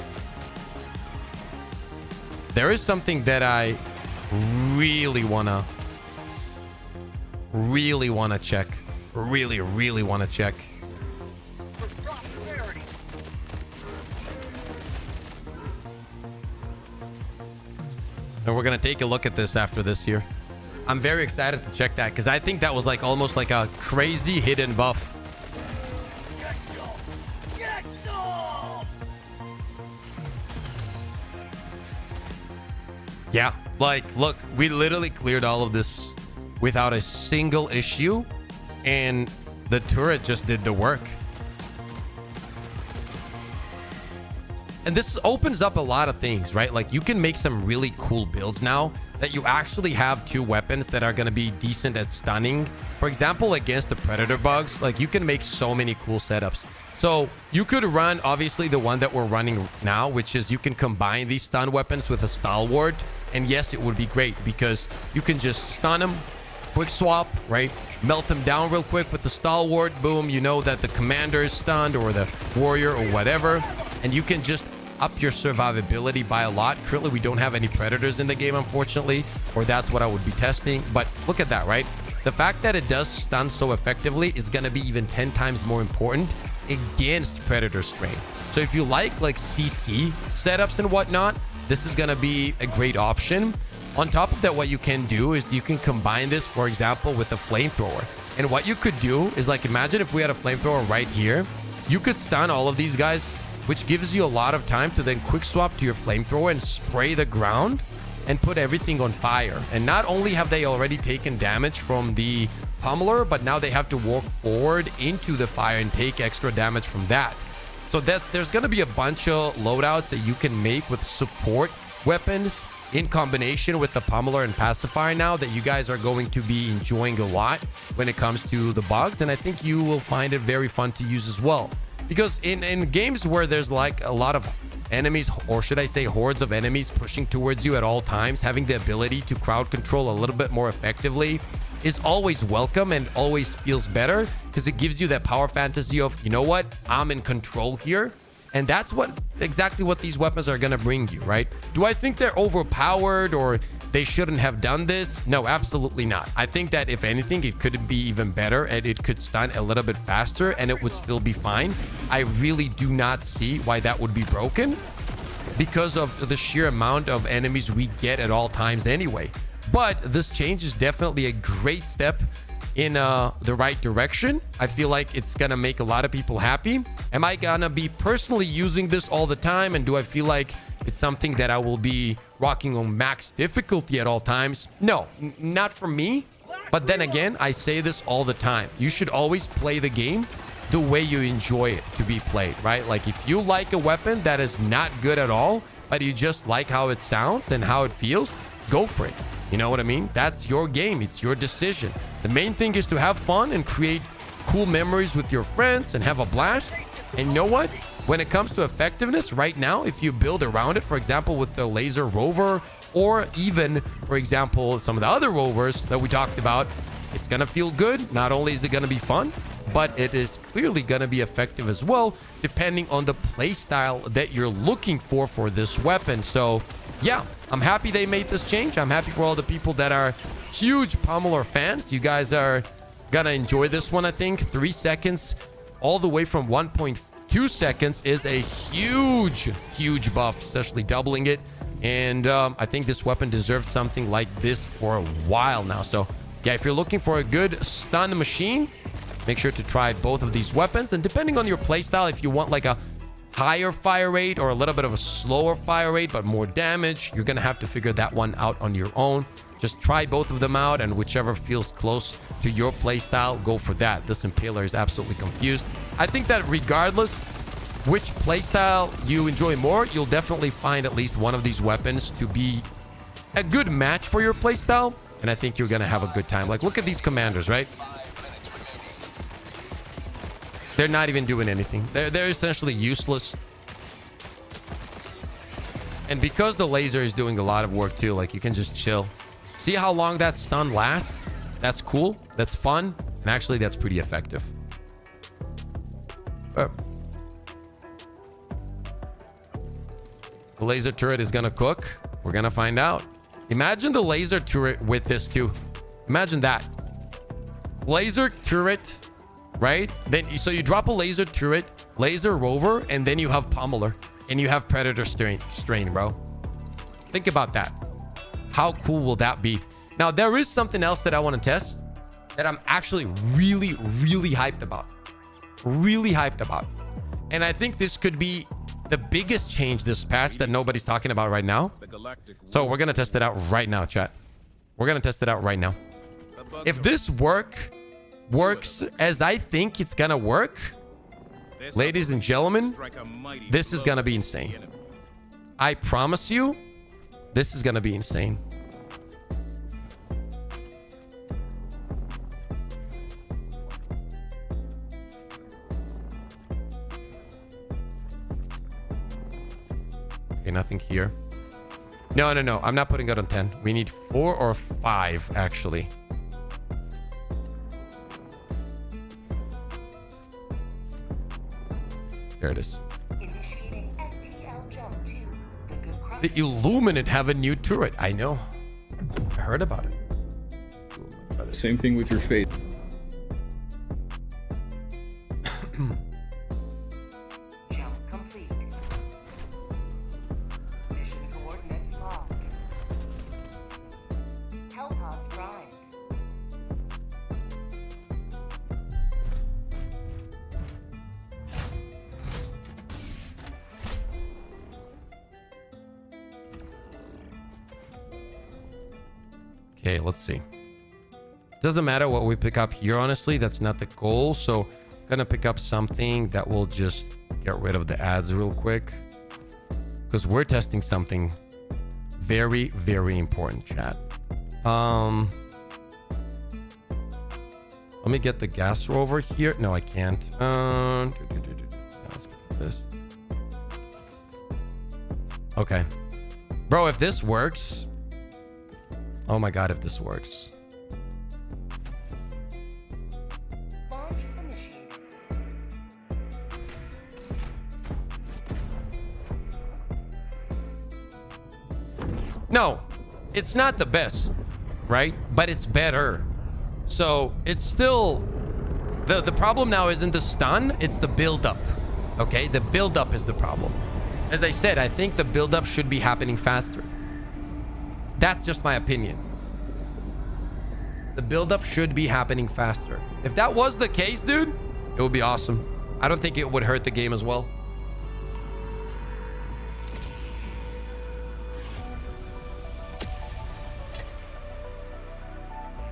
There is something that I really wanna check. Really wanna check. And we're gonna take a look at this after this here. I'm very excited to check that because I think that was like almost like a crazy hidden buff. Yeah, like, look, we literally cleared all of this without a single issue, and the turret just did the work. And this opens up a lot of things, right? Like, you can make some really cool builds now that you actually have two weapons that are going to be decent at stunning. For example, against the predator bugs, like, you can make so many cool setups. So you could run, obviously, the one that we're running now, which is you can combine these stun weapons with a stalwart. And yes, it would be great because you can just stun them, quick swap, right? Melt them down real quick with the stalwart. Boom, you know that the commander is stunned or the warrior or whatever. And you can just up your survivability by a lot. Currently, we don't have any predators in the game, unfortunately, or that's what I would be testing. But look at that, right? The fact that it does stun so effectively is going to be even 10 times more important against predator strain. So if you like CC setups and whatnot, this is going to be a great option. On top of that, what you can do is you can combine this, for example, with a flamethrower. And what you could do is, like, imagine if we had a flamethrower right here, you could stun all of these guys, which gives you a lot of time to then quick swap to your flamethrower and spray the ground and put everything on fire. And not only have they already taken damage from the pummeler, but now they have to walk forward into the fire and take extra damage from that. So that there's going to be a bunch of loadouts that you can make with support weapons in combination with the pummeler and pacifier now that you guys are going to be enjoying a lot when it comes to the bugs. And I think you will find it very fun to use as well. Because in games where there's like a lot of enemies, or should I say hordes of enemies pushing towards you at all times, having the ability to crowd control a little bit more effectively is always welcome and always feels better because it gives you that power fantasy of, you know what, I'm in control here. And that's exactly what these weapons are going to bring you, right? Do I think they're overpowered or they shouldn't have done this? No, absolutely not. I think that if anything, it could be even better and it could stun a little bit faster and it would still be fine. I really do not see why that would be broken because of the sheer amount of enemies we get at all times anyway. But this change is definitely a great step in the right direction. I feel like it's gonna make a lot of people happy. Am I gonna be personally using this all the time? And do I feel like it's something that I will be rocking on max difficulty at all times? No, not for me. But then again, I say this all the time. You should always play the game the way you enjoy it to be played, right? Like if you like a weapon that is not good at all, but you just like how it sounds and how it feels, go for it. You know what I mean? That's your game. It's your decision. The main thing is to have fun and create cool memories with your friends and have a blast. And you know what? When it comes to effectiveness right now, if you build around it, for example, with the laser rover, or even, for example, some of the other rovers that we talked about, it's going to feel good. Not only is it going to be fun, but it is clearly going to be effective as well, depending on the playstyle that you're looking for this weapon. So yeah, I'm happy they made this change. I'm happy for all the people that are huge pummeler fans. You guys are gonna enjoy this one. I think 3 seconds all the way from 1.2 seconds is a huge buff, essentially doubling it. And I think this weapon deserved something like this for a while now. So yeah, if you're looking for a good stun machine, make sure to try both of these weapons. And depending on your playstyle, if you want like a higher fire rate or a little bit of a slower fire rate but more damage, you're gonna have to figure that one out on your own. Just try both of them out, and whichever feels close to your playstyle, go for that. This Impaler is absolutely confused. I think that regardless which playstyle you enjoy more, you'll definitely find at least one of these weapons to be a good match for your playstyle, and I think you're gonna have a good time. Like, look at these commanders, right? They're not even doing anything. They're essentially useless. And because the laser is doing a lot of work too, like you can just chill. See how long that stun lasts? That's cool. That's fun. And actually, that's pretty effective. The laser turret is going to cook. We're going to find out. Imagine the laser turret with this too. Imagine that. Laser turret, right? Then so you drop a laser turret, laser rover, and then you have pummeler. And you have predator strain, bro. Think about that. How cool will that be? Now, there is something else that I want to test that I'm actually really, really hyped about. Really hyped about. And I think this could be the biggest change this patch that nobody's talking about right now. So we're going to test it out right now, chat. We're going to test it out right now. If this works as I think it's going to work, ladies and gentlemen, this is going to be insane. I promise you, this is going to be insane. Okay, nothing here. No. I'm not putting it on 10. We need 4 or 5, actually. There it is. Initiating FTL jump to the good crop. The Illuminate have a new turret. I know. I heard about it. Same thing with your fate. Jump complete. Mission coordinates locked. Hellpods primed. Okay, let's see. Doesn't matter what we pick up here, honestly. That's not the goal. So I'm gonna pick up something that will just get rid of the ads real quick, because we're testing something very, very important, chat. Let me get the gas rover here. No, I can't. Let's pick up this. Okay, bro, if this works, oh my god, if this works. Launch initiated. No, it's not the best, right? But it's better. So it's still the problem now isn't the stun, it's the buildup. Okay, the buildup is the problem. As I said, I think the buildup should be happening faster. That's just my opinion. The buildup should be happening faster. If that was the case, dude, it would be awesome. I don't think it would hurt the game as well.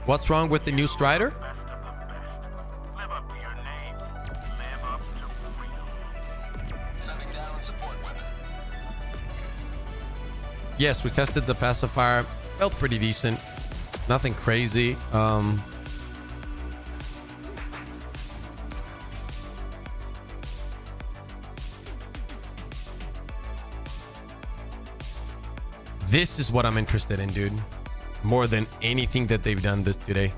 What's wrong with the new Strider? Best of the best. Live up to your name. Live up to freedom. Sending down support weapon. Yes, we tested the pacifier. Felt pretty decent. Nothing crazy. This is what I'm interested in, dude. More than anything that they've done this today.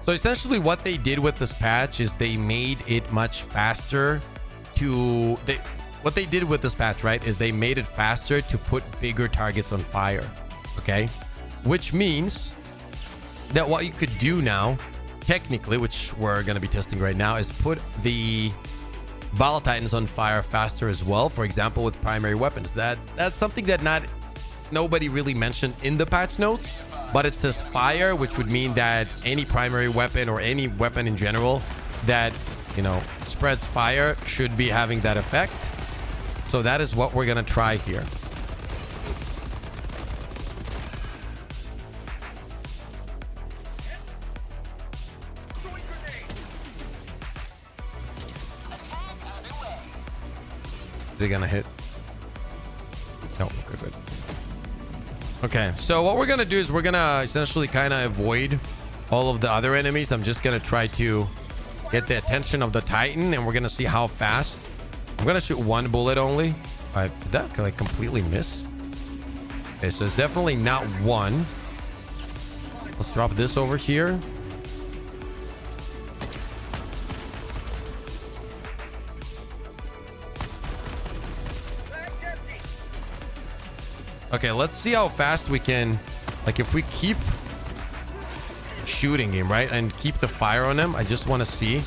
So essentially what they did with this patch is they made it much faster to... what they did with this patch, right, is they made it faster to put bigger targets on fire. Okay? Which means that what you could do now, technically, which we're going to be testing right now, is put the Battle Titans on fire faster as well. For example, with primary weapons. That's something that nobody really mentioned in the patch notes, but it says fire, which would mean that any primary weapon or any weapon in general that, you know, spreads fire should be having that effect. So that is what we're going to try here. Is it gonna hit? No, okay, good. Okay, so what we're gonna do is we're gonna essentially kind of avoid all of the other enemies. I'm just gonna try to get the attention of the Titan, and we're gonna see how fast. I'm gonna shoot one bullet only. Did that like completely miss? Okay, so it's definitely not one. Let's drop this over here. Okay, let's see how fast we can, like if we keep shooting him, right? And keep the fire on him. I just want to see.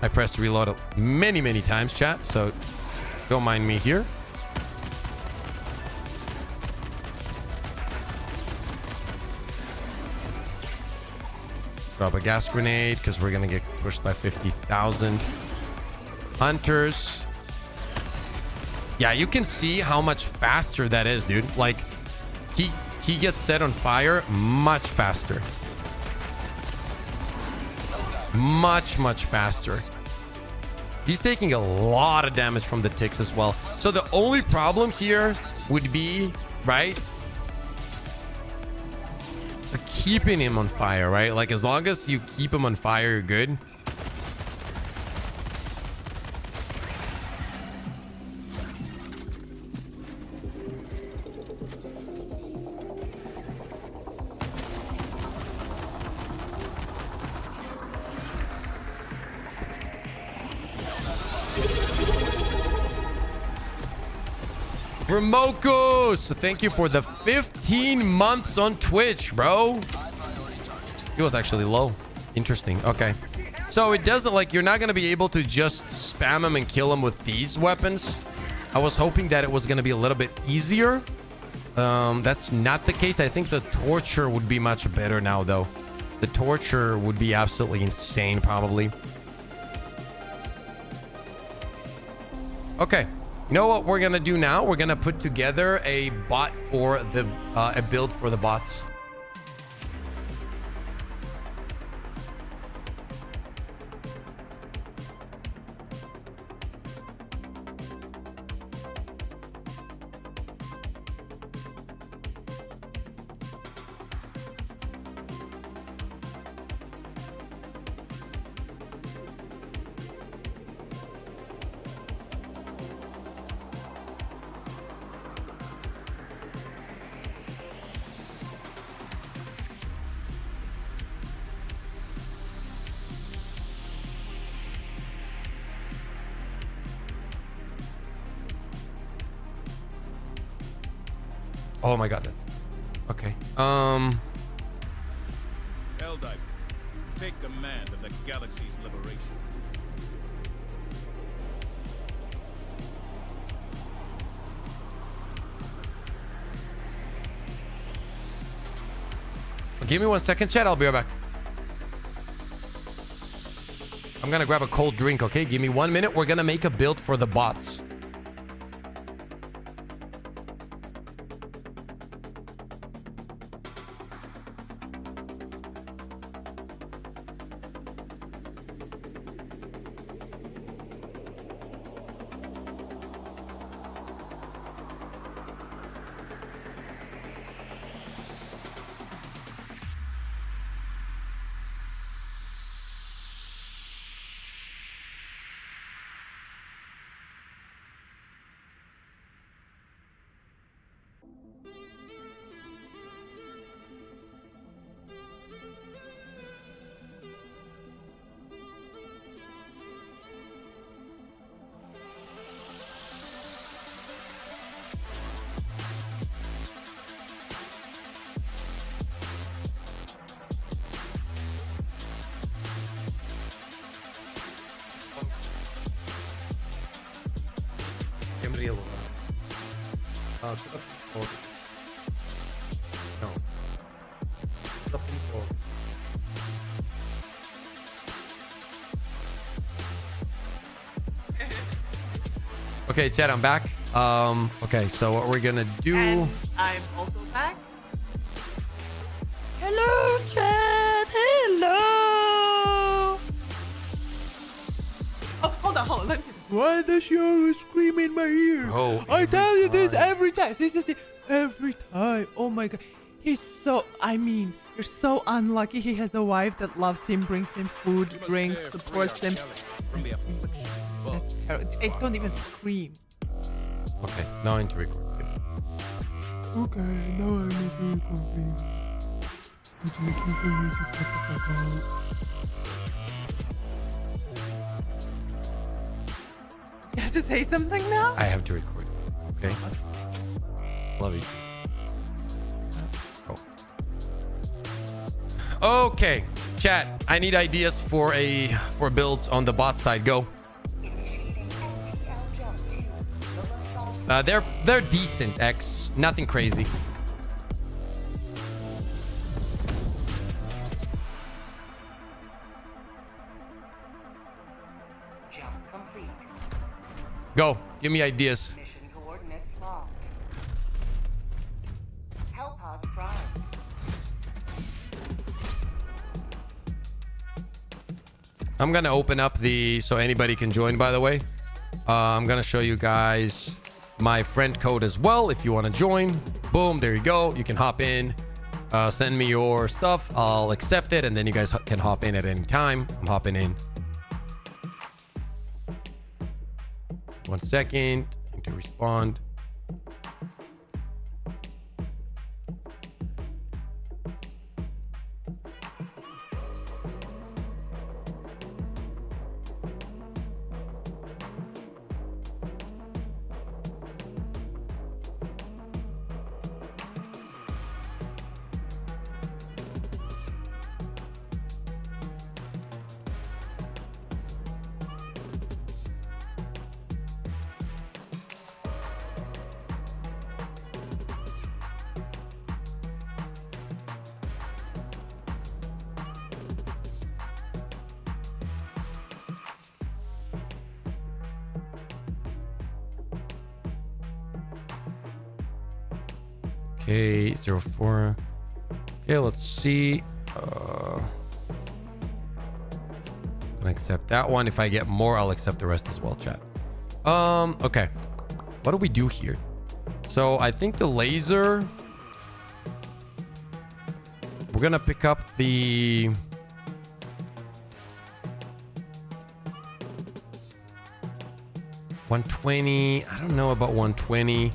I pressed reload many times, chat, so don't mind me here. Drop a gas grenade because we're gonna get pushed by 50,000 hunters. Yeah, you can see how much faster that is, dude. Like he gets set on fire much faster. Much faster. He's taking a lot of damage from the ticks as well. So the only problem here would be, right, keeping him on fire, right? Like as long as you keep him on fire, you're good. Remokos, thank you for the 15 months on Twitch, bro. It was actually low. Interesting. Okay. So it doesn't, like, you're not going to be able to just spam him and kill him with these weapons. I was hoping that it was going to be a little bit easier. That's not the case. I think the torture would be much better now, though. The torture would be absolutely insane, probably. Okay. You know what we're gonna do now? We're gonna put together a bot for the a build for the bots. Oh my god. Okay. Helldive, take command of the galaxy's liberation. Give me 1 second, chat. I'll be right back. I'm gonna grab a cold drink, okay? Give me 1 minute. We're gonna make a build for the bots. Okay, chat, I'm back. Okay, so what we're gonna do... And I'm also back. Hello, chat. Hello. Oh, hold on. Let me... Why the show is screaming in my ear? Oh, I tell you this time. every time. See, every time. Oh my god. He's so, I mean, you're so unlucky he has a wife that loves him, brings him food, drinks, supports him. That's terrible. I don't even scream. Okay, now I need to record. Okay, now I need to record. You have to say something now? I have to record. Okay. Love you. Oh. Okay, chat. I need ideas for builds on the bot side. Go. They're decent. X. Nothing crazy. Jump complete. Go. Give me ideas. Mission coordinates locked. Hellpod prime. I'm gonna open up so anybody can join, by the way. I'm gonna show you guys my friend code as well if you want to join. Boom, there you go. You can hop in, send me your stuff, I'll accept it, and then you guys can hop in at any time. I'm hopping in. 1 second. I need to respond. Okay, 04. Okay, let's see. Gonna accept that one. If I get more, I'll accept the rest as well, chat. Okay. What do we do here? So I think the laser. We're gonna pick up the. $120. I don't know about 120.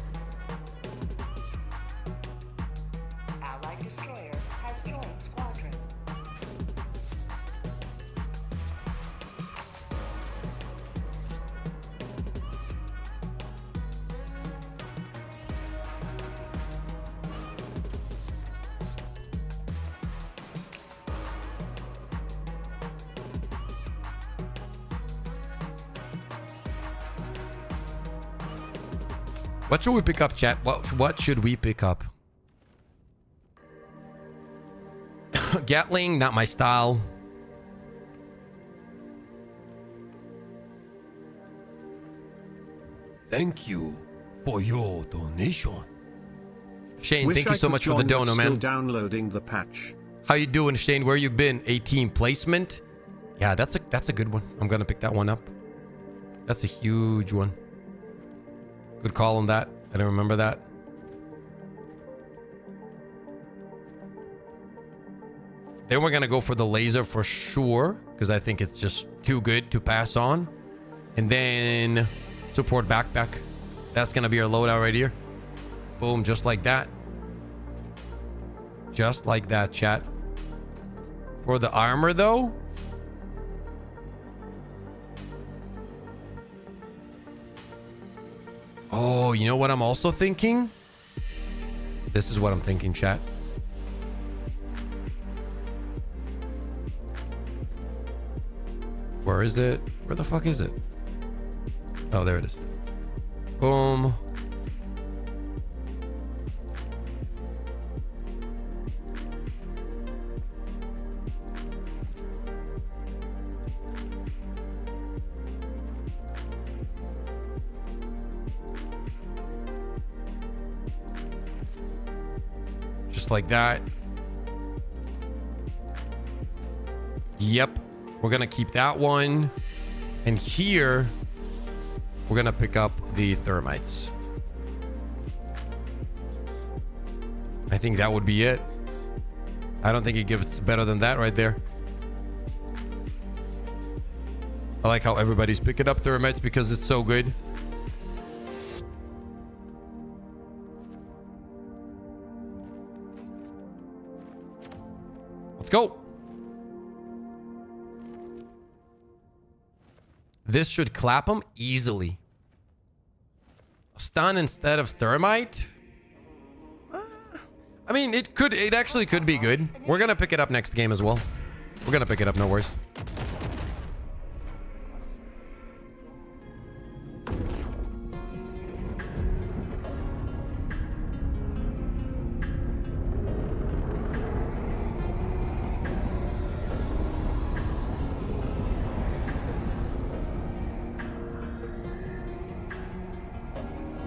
Allied destroyer has joined squadron. What should we pick up, chat? What should we pick up? Gatling, not my style. Thank you for your donation. Shane, thank you so much for the dono, man. Downloading the patch. How you doing, Shane? Where you been? 18 placement. Yeah, that's a good one. I'm gonna pick that one up. That's a huge one. Good call on that. I don't remember that. Then we're gonna go for the laser for sure, because I think it's just too good to pass on. And then support backpack. That's gonna be our loadout right here. Boom, just like that. Just like that, chat. For the armor though, oh, you know what I'm also thinking? This is what I'm thinking, chat. Where is it? Where the fuck is it? Oh, there it is. Boom. Just like that. Yep. We're going to keep that one. And here, we're gonna pick up the thermites. I think that would be it. I don't think it gets better than that right there. I like how everybody's picking up thermites because it's so good. Let's go. This should clap them easily. Stun instead of thermite. I mean, it actually could be good. We're gonna pick it up next game as well. We're gonna pick it up, no worries.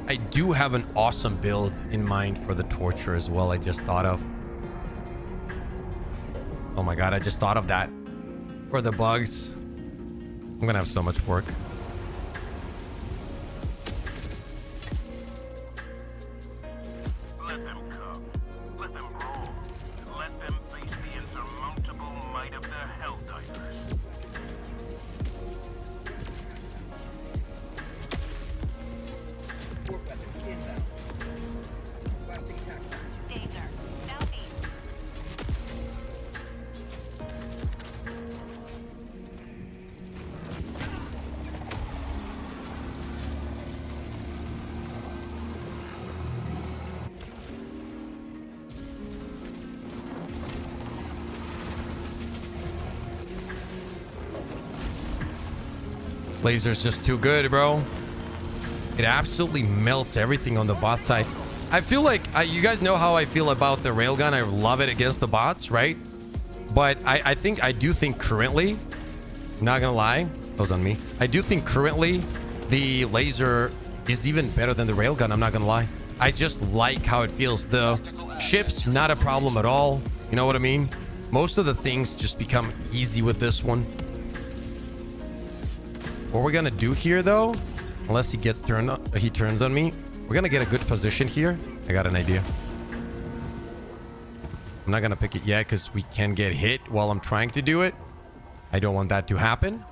I do have an awesome build in mind for the torture as well. I just thought of. Oh my god, I just thought of that. For the bugs. I'm gonna have so much work. Let them come. Let them roll. Let them face the insurmountable might of the Helldivers. Laser's just too good, bro. It absolutely melts everything on the bot side. I feel like you guys know how I feel about the railgun. I love it against the bots, right? But I do think currently, I'm not gonna lie, that was on me. I do think currently the laser is even better than the railgun. I'm not gonna lie. I just like how it feels. The ship's not a problem at all. You know what I mean? Most of the things just become easy with this one. What we're gonna do here though, unless he turns on me, we're gonna get a good position here. I got an idea. I'm not gonna pick it yet because we can get hit while I'm trying to do it. I don't want that to happen.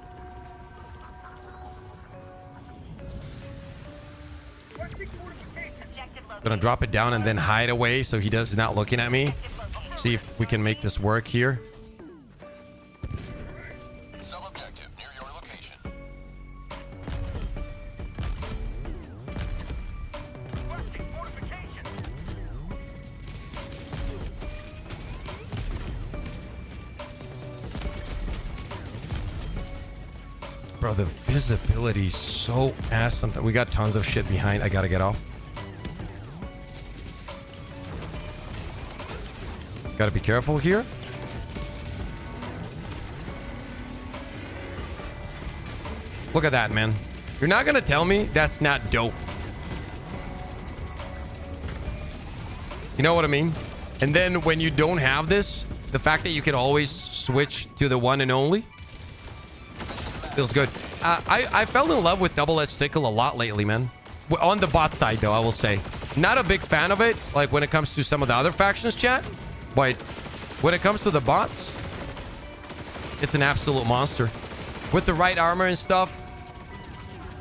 Gonna drop it down and then hide away so he does not looking at me. See if we can make this work here. Bro, the visibility is so ass. Something we got tons of shit behind. I gotta get off. Gotta be careful here. Look at that, man. You're not gonna tell me that's not dope. You know what I mean? And then when you don't have this, the fact that you can always switch to the one and only feels good. I fell in love with double-edged sickle a lot lately, man. On the bot side, though, I will say. Not a big fan of it, like when it comes to some of the other factions, chat. But when it comes to the bots, it's an absolute monster. With the right armor and stuff.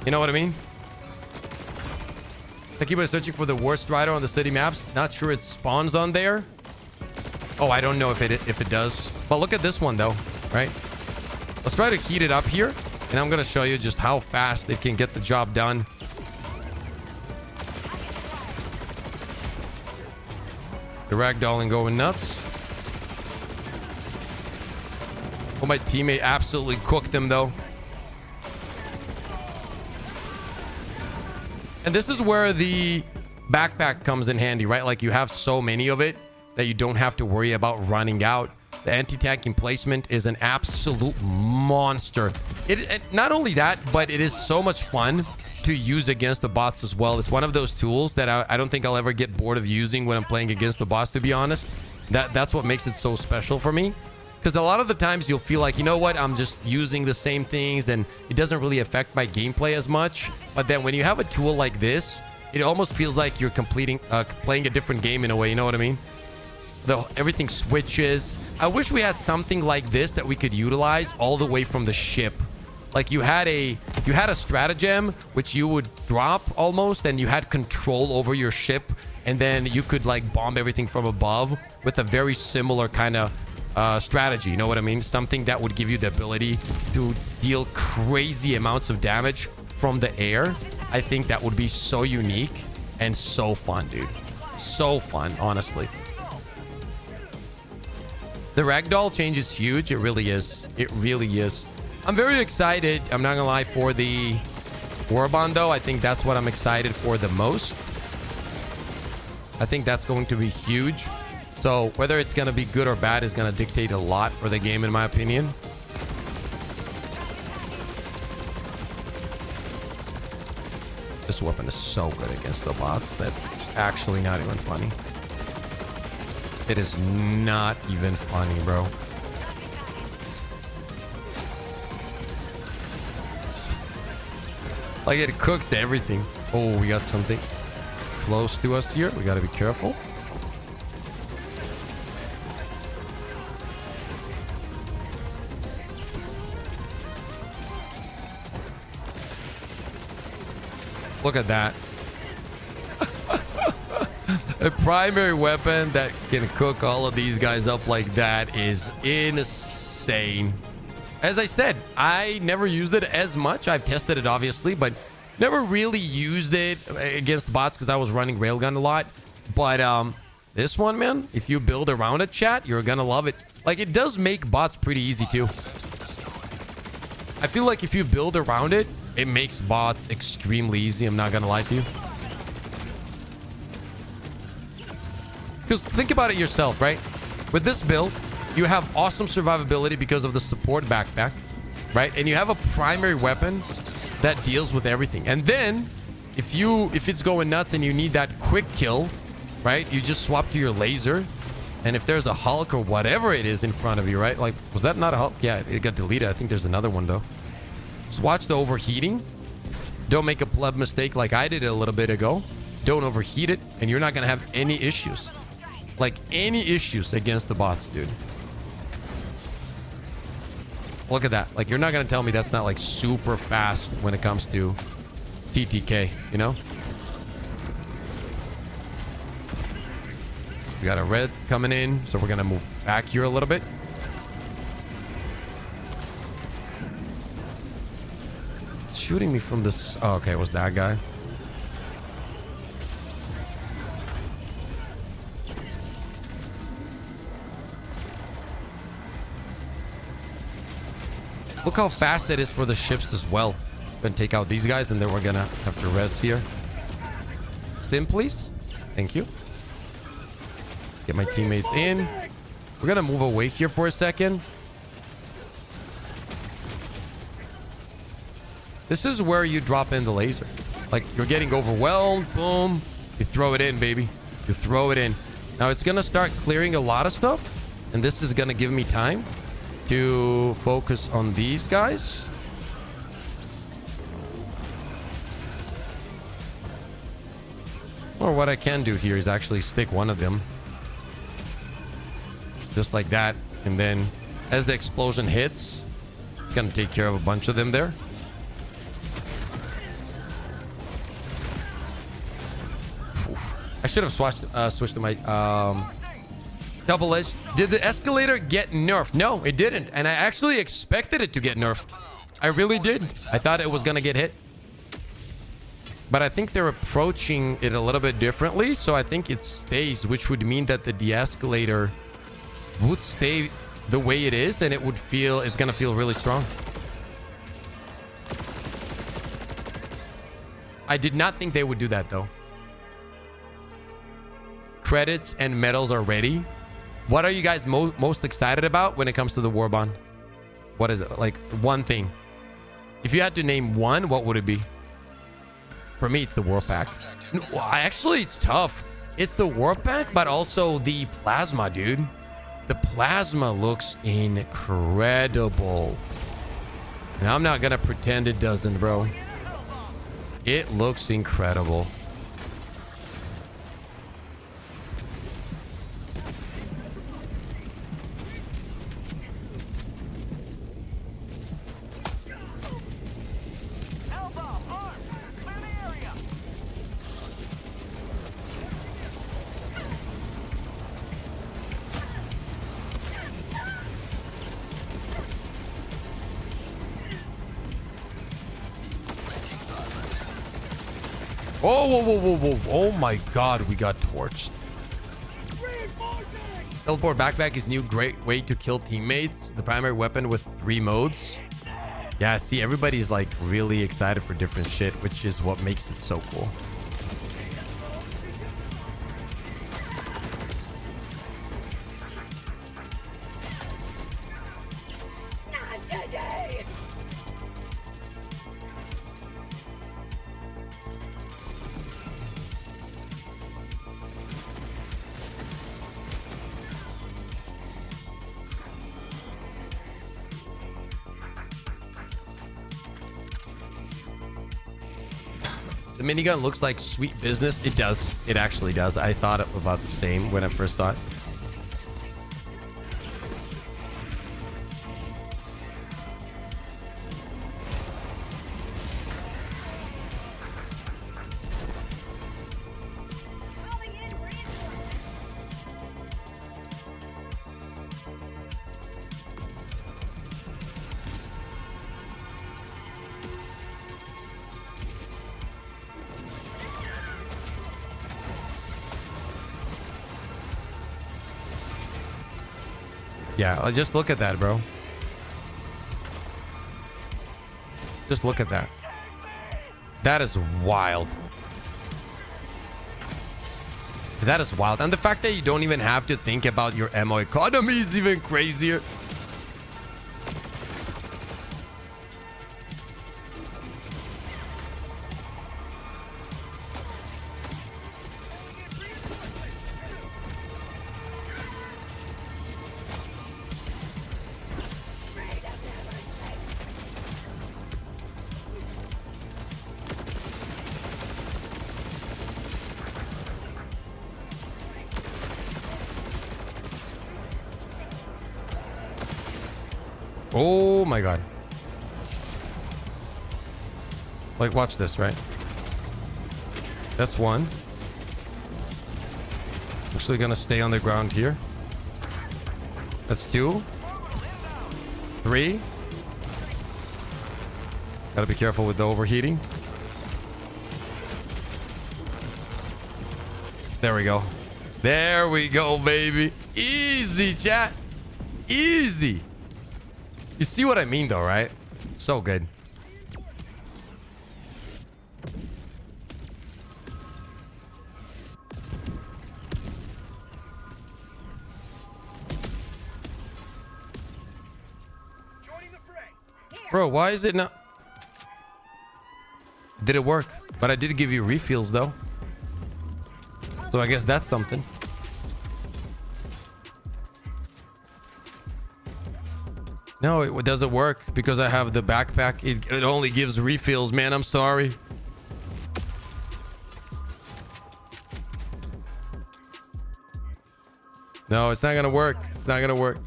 You know what I mean? I keep on searching for the worst rider on the city maps. Not sure it spawns on there. Oh, I don't know if it does. But look at this one, though, right? Let's try to heat it up here, and I'm going to show you just how fast it can get the job done. The ragdolling going nuts. Oh, my teammate absolutely cooked him, though. And this is where the backpack comes in handy, right? Like, you have so many of it that you don't have to worry about running out. The anti-tanking placement is an absolute monster. It not only that, but it is so much fun to use against the bots as well. It's one of those tools that I don't think I'll ever get bored of using when I'm playing against the bots, to be honest. That's what makes it so special for me. Because a lot of the times you'll feel like, you know what, I'm just using the same things and it doesn't really affect my gameplay as much. But then when you have a tool like this, it almost feels like you're playing a different game in a way. You know what I mean? Everything switches. I wish we had something like this that we could utilize all the way from the ship. Like you had a stratagem which you would drop almost, and you had control over your ship, and then you could like bomb everything from above with a very similar kind of strategy. You know what I mean? Something that would give you the ability to deal crazy amounts of damage from the air. I think that would be so unique and so fun, dude. So fun, honestly. The ragdoll change is huge. It really is. It really is. I'm very excited. I'm not gonna lie, for the Warband though. I think that's what I'm excited for the most. I think that's going to be huge. So whether it's gonna be good or bad is gonna dictate a lot for the game, in my opinion. This weapon is so good against the bots that it's actually not even funny. It is not even funny, bro. Like, it cooks everything. Oh, we got something close to us here. We got to be careful. Look at that. A primary weapon that can cook all of these guys up like that is insane. As I said, I never used it as much. I've tested it, obviously, but never really used it against bots because I was running Railgun a lot. But this one, man, if you build around it, chat, you're gonna love it. Like, it does make bots pretty easy, too. I feel like if you build around it, it makes bots extremely easy. I'm not gonna lie to you. Because think about it yourself, right? With this build, you have awesome survivability because of the support backpack, right? And you have a primary weapon that deals with everything. And then if it's going nuts and you need that quick kill, right? You just swap to your laser. And if there's a Hulk or whatever it is in front of you, right? Like, was that not a Hulk? Yeah, it got deleted. I think there's another one though. Just watch the overheating. Don't make a pleb mistake like I did a little bit ago. Don't overheat it, and you're not gonna have any issues. Like, any issues against the bots, dude. Look at that. Like, you're not gonna tell me that's not like super fast when it comes to TTK, you know? We got a red coming in, so we're gonna move back here a little bit. It's shooting me from this. Oh, okay, it was that guy. Look how fast it is for the ships as well. Gonna take out these guys, and then we're gonna have to res here. Stim, please. Thank you. Get my teammates in. We're gonna move away here for a second. This is where you drop in the laser. Like, you're getting overwhelmed. Boom. You throw it in, baby. You throw it in. Now it's gonna start clearing a lot of stuff, and this is gonna give me time to focus on these guys. Or what I can do here is actually stick one of them. Just like that. And then as the explosion hits, it's gonna take care of a bunch of them there. I should have switched to my double-edged. Did the escalator get nerfed? No, it didn't. And I actually expected it to get nerfed. I really did. I thought it was gonna get hit. But I think they're approaching it a little bit differently. So I think it stays, which would mean that the de-escalator would stay the way it is, and it's gonna feel really strong. I did not think they would do that though. Credits and medals are ready. What are you guys most excited about when it comes to the Warband? What is it? Like, one thing. If you had to name one, what would it be? For me, it's the War Pack. No, actually, it's tough. It's the War Pack, but also the Plasma, dude. The plasma looks incredible. And I'm not gonna pretend it doesn't, bro. It looks incredible. Oh, whoa, whoa, whoa, whoa. Oh my god, we got torched. Teleport backpack is new great way to kill teammates. The primary weapon with 3 modes. Yeah, see, everybody's like really excited for different shit, which is what makes it so cool. The minigun looks like sweet business. It does. It actually does. I thought about the same when I first saw it. Yeah, just look at that, bro. Just look at that. That is wild. That is wild. And the fact that you don't even have to think about your ammo economy is even crazier. Oh my god. Like, watch this, right? That's one. Actually gonna stay on the ground here. That's 2. 3. Gotta be careful with the overheating. There we go. There we go, baby. Easy, chat. Easy. You see what I mean, though, right? So good. Bro, why is it not? Did it work? But I did give you refills, though. So I guess that's something. No, it doesn't work because I have the backpack. It only gives refills, man. I'm sorry. No, it's not gonna work. It's not gonna work.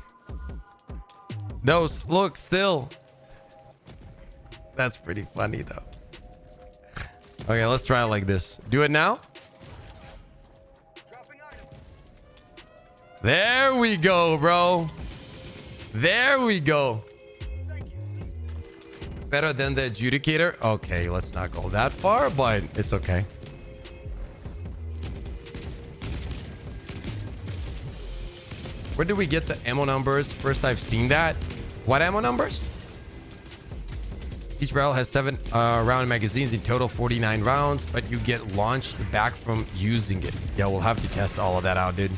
No, look, still. That's pretty funny, though. Okay, let's try it like this. Do it now. There we go, bro. There we go. Better than the adjudicator. Okay, let's not go that far, but it's okay. Where did we get the ammo numbers? First I've seen that. What ammo numbers? Each barrel has 7 round magazines, in total 49 rounds, but you get launched back from using it. Yeah, we'll have to test all of that out, dude.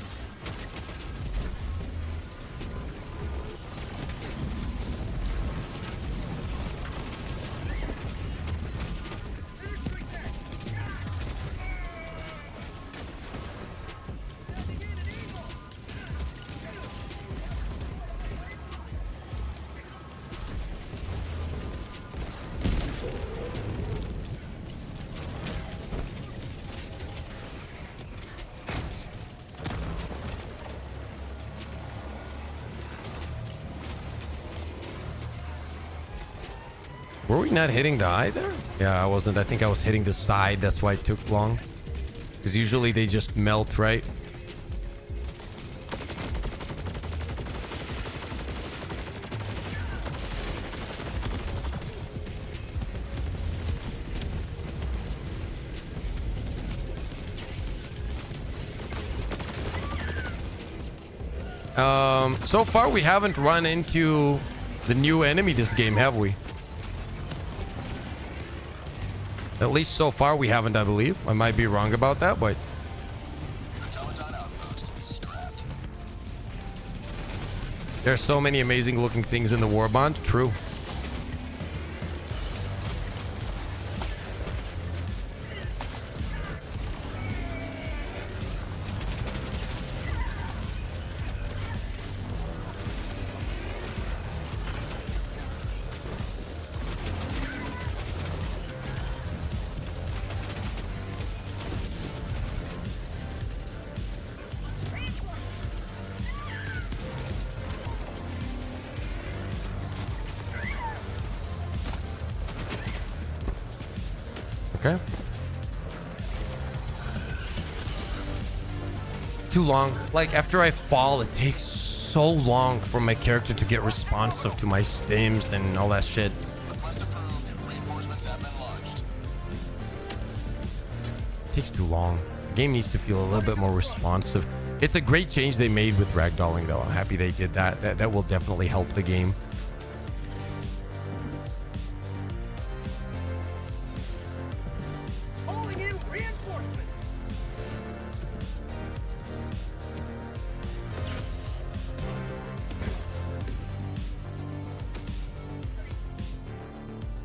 Were we not hitting the eye there? Yeah, I wasn't. I think I was hitting the side. That's why it took long. Because usually they just melt, right? So far we haven't run into the new enemy this game, have we? At least so far we haven't, I believe. I might be wrong about that, but... There's so many amazing looking things in the Warband. True. Okay. Too long. Like, after I fall, it takes so long for my character to get responsive to my stims and all that shit. It takes too long. The game needs to feel a little bit more responsive. It's a great change they made with ragdolling, though. I'm happy they did that. That will definitely help the game.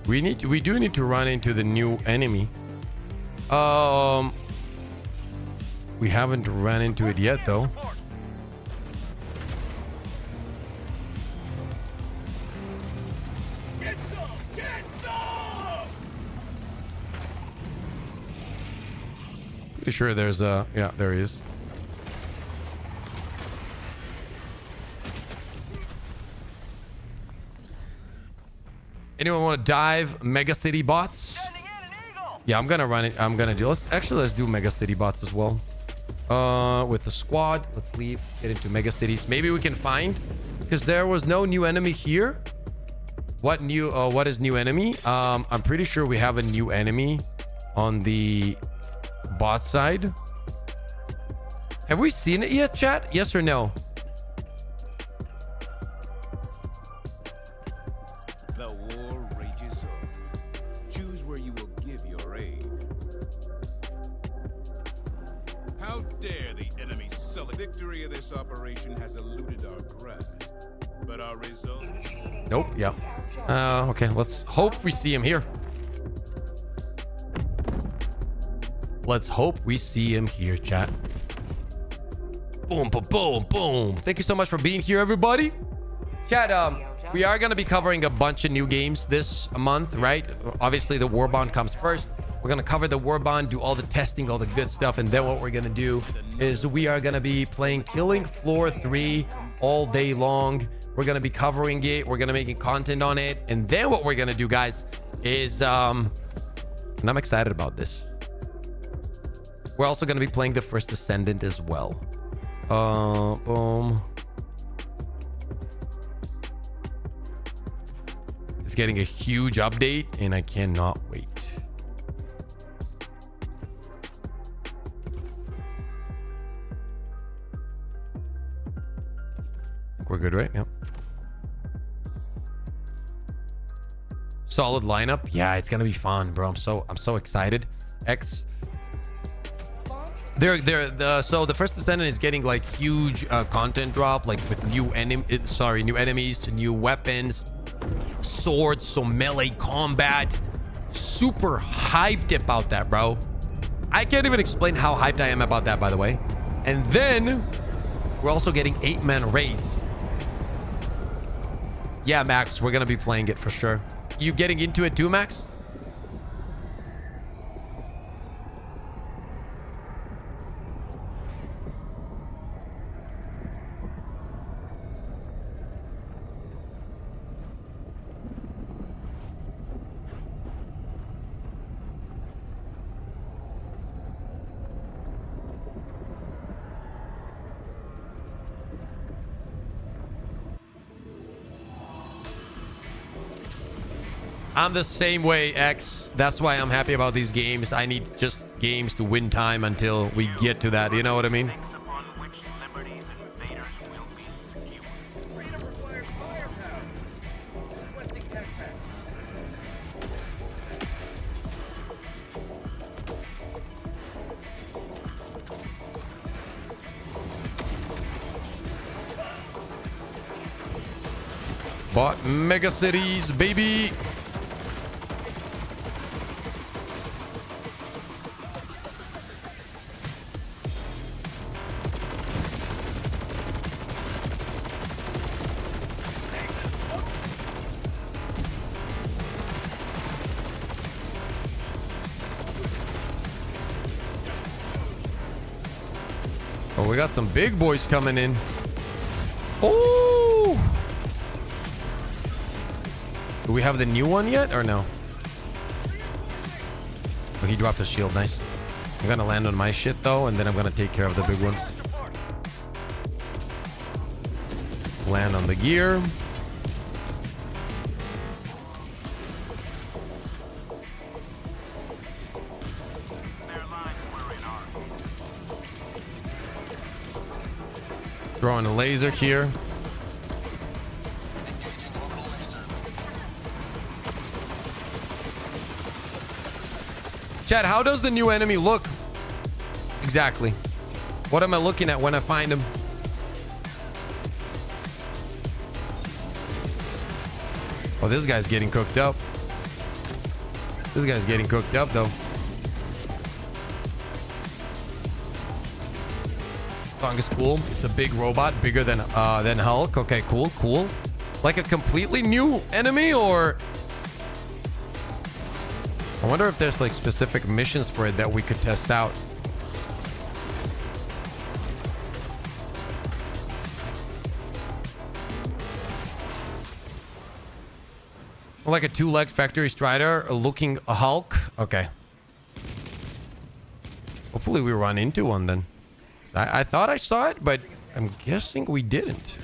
We do need to run into the new enemy. We haven't run into it yet, though. Pretty sure there's a... Yeah, there he is. Anyone want to dive Mega City bots? Yeah, I'm gonna run it. I'm gonna do. Let's do Mega City bots as well. With the squad, let's leave. Get into Mega Cities. Maybe we can find, because there was no new enemy here. What new? What is new enemy? I'm pretty sure we have a new enemy on the bot side. Have we seen it yet, chat? Yes or no? Victory of this operation has eluded our grasp, but our result... Nope, yeah. Okay, let's hope we see him here. Let's hope we see him here, chat. Boom, boom, boom, boom. Thank you so much for being here, everybody. Chat, we are going to be covering a bunch of new games this month, right? Obviously, the Warband comes first. We're going to cover the Warband, do all the testing, all the good stuff. And then what we're going to do is we are going to be playing Killing Floor 3 all day long. We're going to be covering it. We're going to be making content on it. And then what we're going to do, guys, is... and I'm excited about this. We're also going to be playing the First Ascendant as well. Boom. It's getting a huge update, and I cannot wait. We're good, right? Yep. Solid lineup. Yeah, it's gonna be fun, bro. I'm so excited. So the First Ascendant is getting like huge content drop, like with new enemies, new weapons, swords, so melee combat. Super hyped about that, bro. I can't even explain how hyped I am about that, by the way. And then we're also getting 8-man raids. Yeah, Max, we're gonna be playing it for sure. You getting into it too, Max? I'm the same way, X. That's why I'm happy about these games. I need just games to win time until we get to that. You know what I mean? upon which liberties invaders will be skewed. Freedom requires firepower. Requesting tech pass. Bought mega cities, baby. Oh, we got some big boys coming in. Oh! Do we have the new one yet or no? Oh, he dropped a shield. Nice. I'm gonna land on my shit though, and then I'm gonna take care of the big ones. Land on the gear. Throwing a laser here. Chad, how does the new enemy look? Exactly. What am I looking at when I find him? Oh, this guy's getting cooked up. This guy's getting cooked up, though. Song is cool. It's a big robot, bigger than Hulk. Okay, cool, cool. Like a completely new enemy, or I wonder if there's like specific missions for it that we could test out. Like a two-legged factory strider looking a Hulk. Okay. Hopefully we run into one then. I thought I saw it, but I'm guessing we didn't.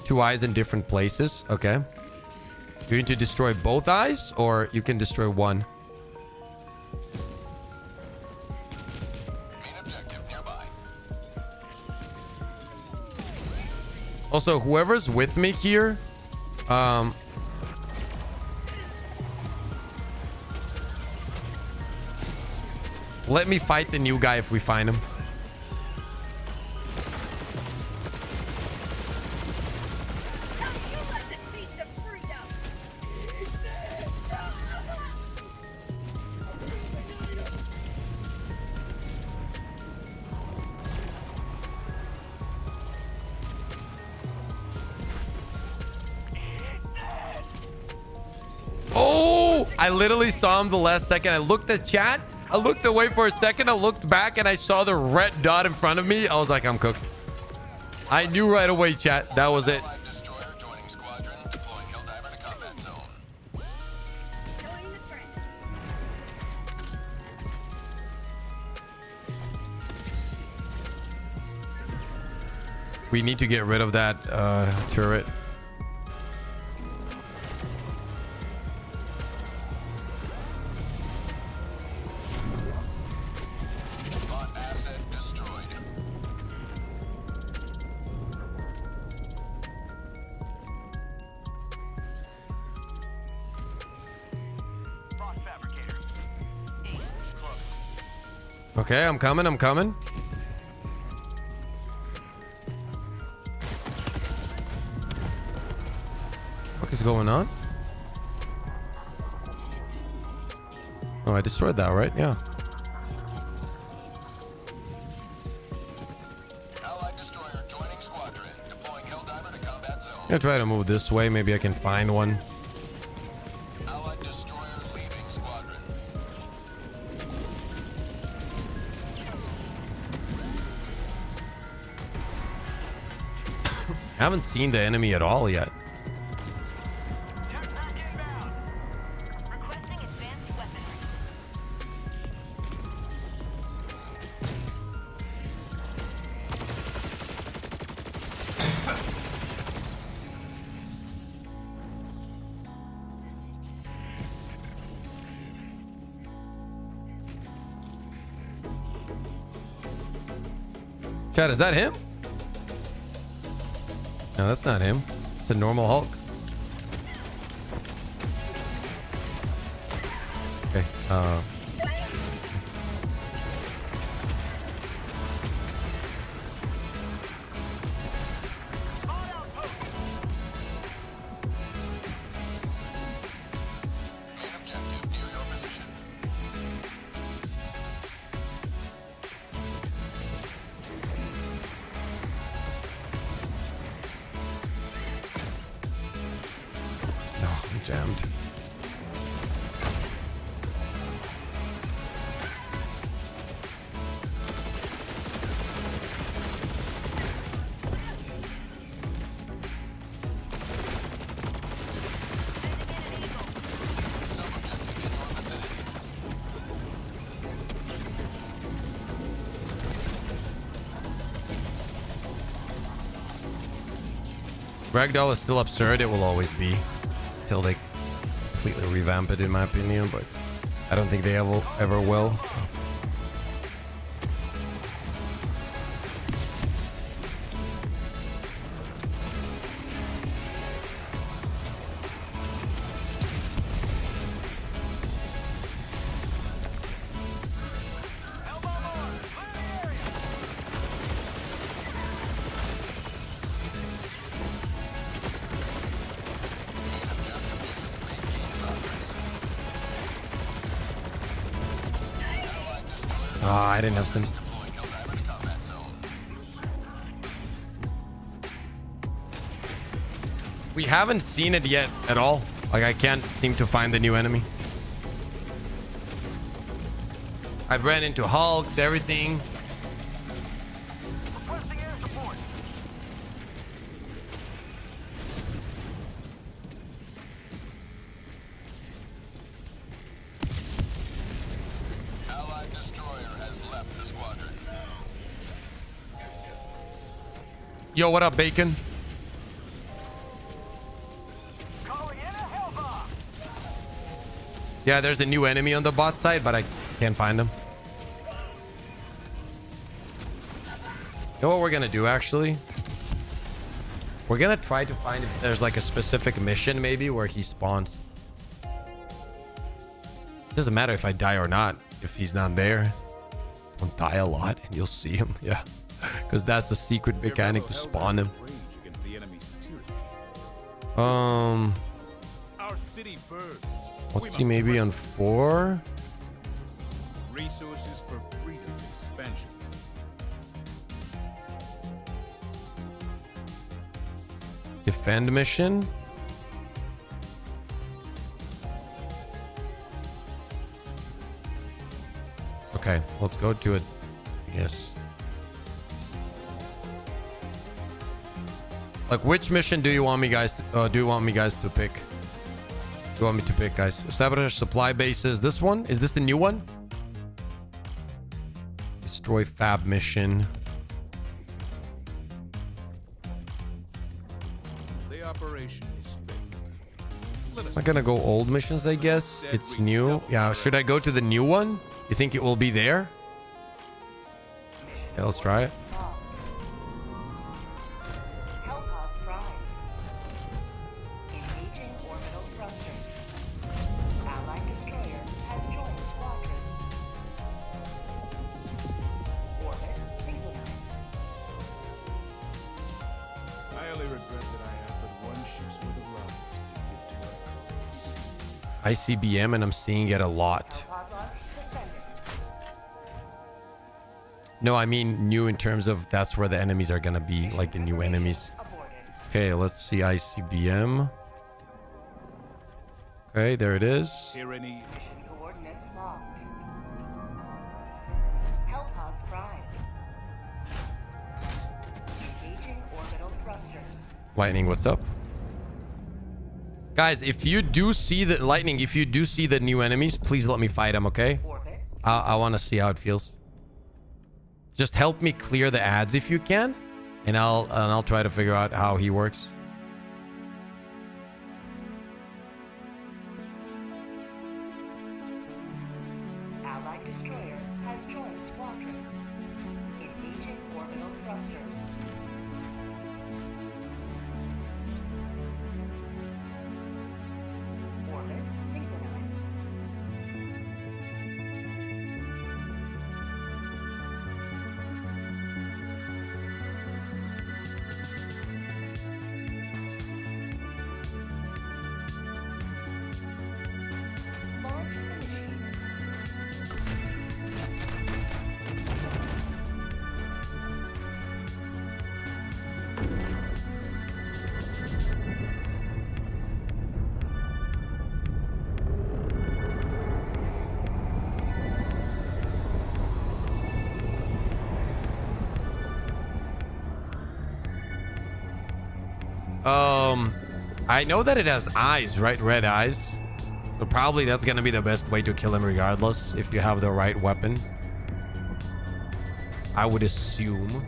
Two eyes in different places. Okay. You need to destroy both eyes, or you can destroy one. Main objective nearby. Also, whoever's with me here, let me fight the new guy if we find him. Oh, I literally saw him the last second. I looked at chat. I looked away for a second. I looked back and I saw the red dot in front of me. I was like, I'm cooked. I knew right away, chat. That was it. We need to get rid of that turret. Okay, I'm coming. I'm coming. What is going on? Oh, I destroyed that, right? Yeah. Allied destroyer joining squadron. Deploying Helldiver to combat zone. I'm gonna try to move this way. Maybe I can find one. Allied destroyer leaving squadron. I haven't seen the enemy at all yet. Chad, is that him? No, that's not him. It's a normal Hulk. Okay. Oh, I'm jammed. Ragdoll is still absurd. It will always be till they completely revamp it, in my opinion. But I don't think they ever will. Ah, I didn't have stim. We haven't seen it yet at all. Like, I can't seem to find the new enemy. I've ran into Hulks, everything. Yo, what up, Bacon? Yeah, there's a new enemy on the bot side, but I can't find him. You know what we're gonna do, actually? We're gonna try to find if there's like a specific mission, maybe, where he spawns. It doesn't matter if I die or not, if he's not there. Don't die a lot and you'll see him. Yeah. Because that's a secret mechanic to spawn him. Let's see, maybe on 4. Resources for freedom expansion. Defend mission. Okay, let's go to it. Yes. Like, which mission do you want me guys to, pick? Do you want me to pick, guys? Establish supply bases. This one? Is this the new one? Destroy fab mission. The operation is fake. I'm gonna go old missions, I guess. It's new. Yeah, should I go to the new one? You think it will be there? Yeah, let's try it. ICBM, and I'm seeing it a lot. No, I mean new in terms of that's where the enemies are gonna be, like the new enemies. Okay, let's see ICBM. Okay, there it is. Mission coordinates locked. Hellpods prime. Engaging orbital thrusters. Lightning, what's up? Guys, if you do see the lightning, if you do see the new enemies, please let me fight them, okay? I want to see how it feels. Just help me clear the ads if you can, and I'll try to figure out how he works. Allied destroyer has joined squadron. Engaging orbital thrusters. I know that it has eyes, right? Red eyes. So probably that's gonna be the best way to kill him regardless, if you have the right weapon. I would assume.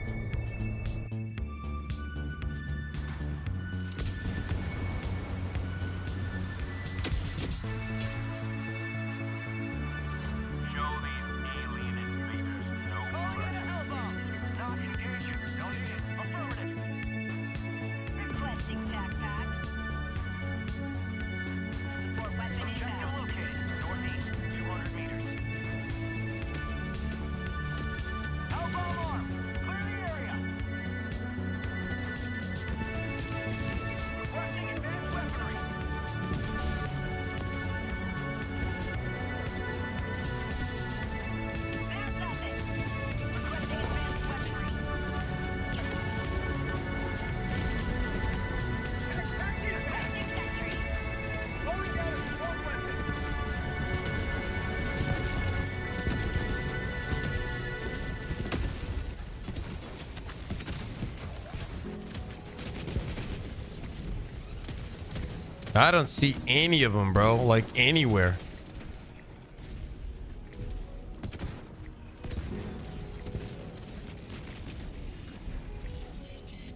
I don't see any of them, bro. Like, anywhere.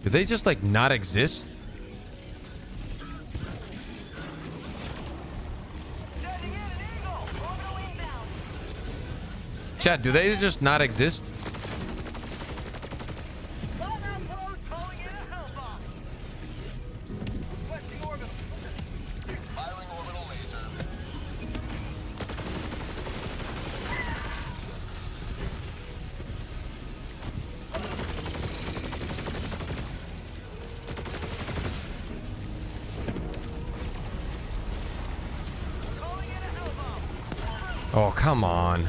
Did they just, like, not exist? Chat, do they just not exist? Oh, come on.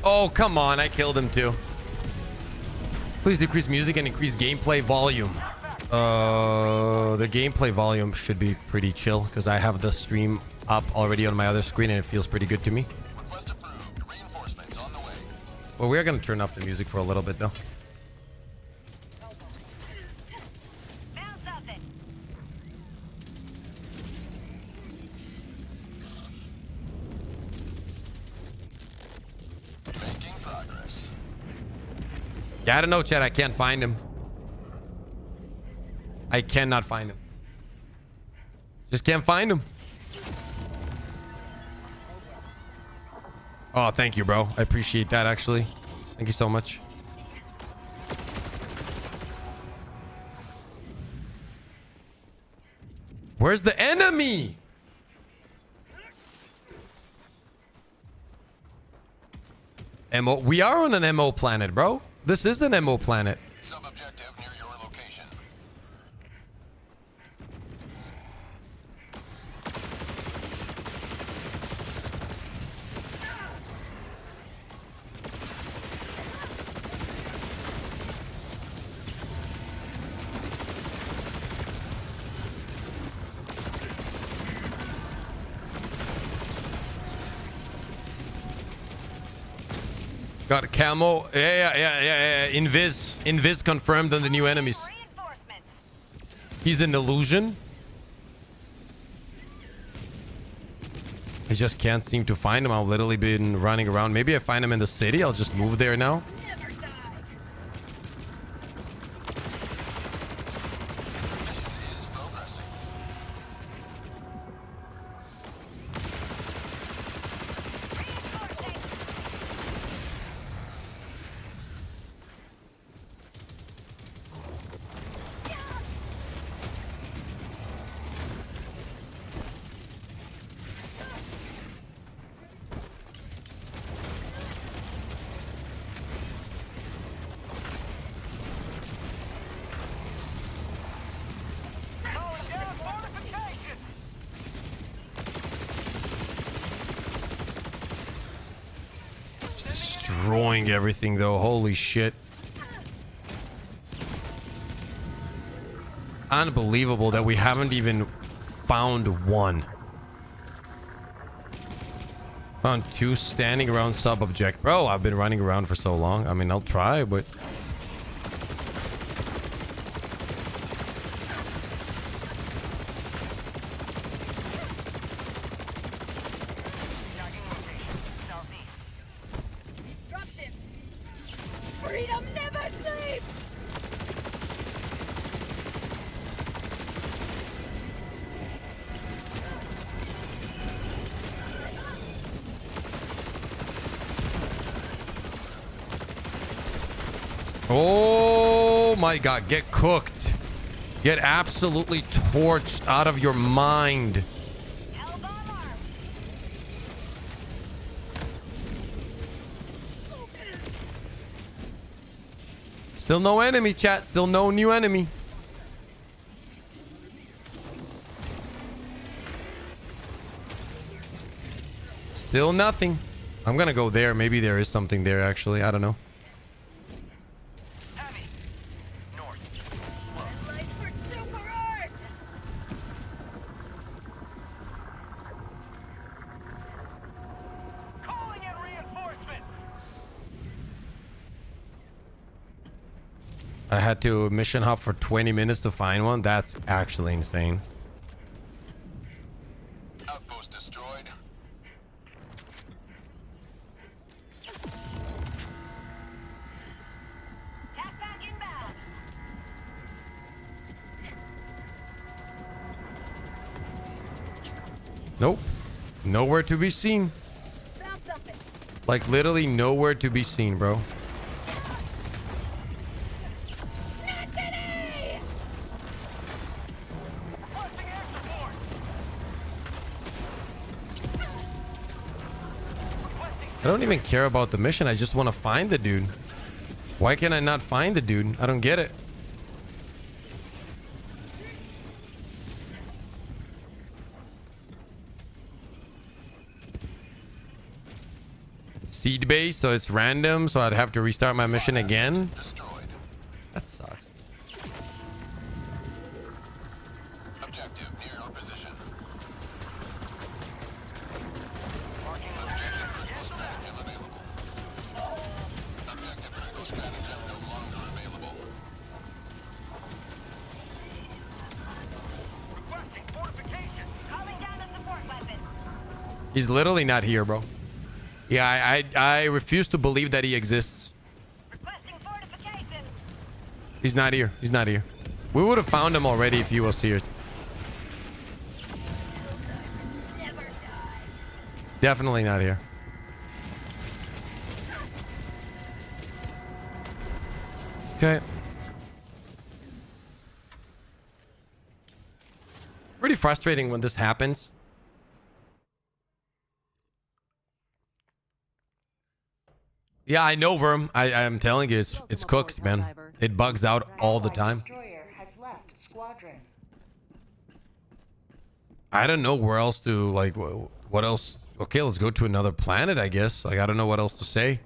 Oh, come on. I killed him too. Please decrease music and increase gameplay volume. The gameplay volume should be pretty chill because I have the stream up already on my other screen and it feels pretty good to me. Well, we're going to turn up the music for a little bit though. Yeah, I don't know, Chad. I can't find him. I cannot find him. Just can't find him. Oh, thank you, bro. I appreciate that, actually. Thank you so much. Where's the enemy? MO. We are on an MO planet, bro. This is an MO planet. Sub-objective near your location. Got a camo. Yeah. Invis confirmed on the new enemies. He's an illusion. I just can't seem to find him. I've literally been running around. Maybe I find him in the city. I'll just move there now. Destroying everything though. Holy shit. Unbelievable that we haven't even found one. Found two standing around sub-object. Bro, I've been running around for so long. I mean, I'll try, but... my god, get cooked. Get absolutely torched out of your mind. Still no enemy, chat. Still no new enemy. Still nothing. I'm gonna go there. Maybe there is something there, actually. I don't know. I had to mission hop for 20 minutes to find one. That's actually insane. Outpost destroyed. Nope. Nowhere to be seen. Like literally nowhere to be seen, bro. I don't even care about the mission. I just want to find the dude. Why can I not find the dude? I don't get it. Seed base, so it's random, so I'd have to restart my mission again. That sucks. Objective near your position. He's literally not here, bro. Yeah, I refuse to believe that he exists. He's not here. He's not here. We would have found him already if he was here. Definitely not here. Okay. Pretty frustrating when this happens. Yeah, I know, Verm. I'm telling you, it's cooked, man. It bugs out all the time. Destroyer has left squadron. I don't know where else to, like, what else? Okay, let's go to another planet, I guess. Like, I don't know what else to say.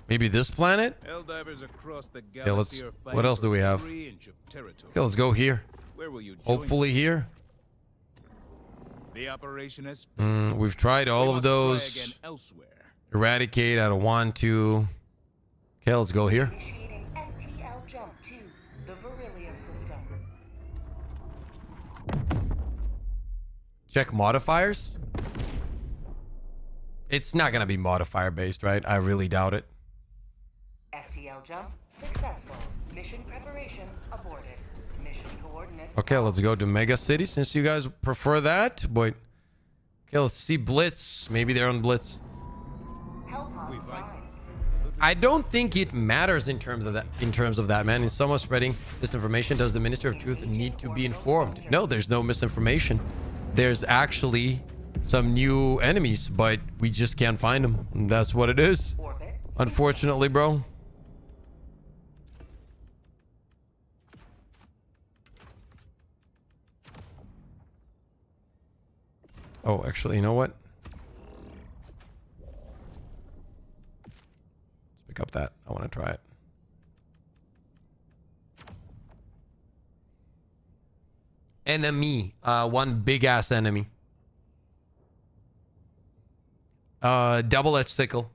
Maybe this planet? Helldivers across the Okay, let's, what else do we have? Okay, let's go here. Where will you join? Hopefully here. The operation has We've tried all of those. again elsewhere. Eradicate, I don't want to. Okay, let's go here. Initiating FTL jump to the Verilia system. Check modifiers. It's not going to be modifier based, right? I really doubt it. FTL jump successful. Mission preparation aborted. Mission coordinates. Okay, let's go to Mega City since you guys prefer that. But okay, let's see Blitz. Maybe they're on Blitz. I don't think it matters in terms of that. Man, in someone spreading disinformation, does the Minister of Truth need to be informed? No, there's no misinformation. There's actually some new enemies, but we just can't find them. And that's what it is. Unfortunately, bro. Oh, actually, you know what? Up that. I want to try it. Enemy. One big ass enemy. Double-edged sickle.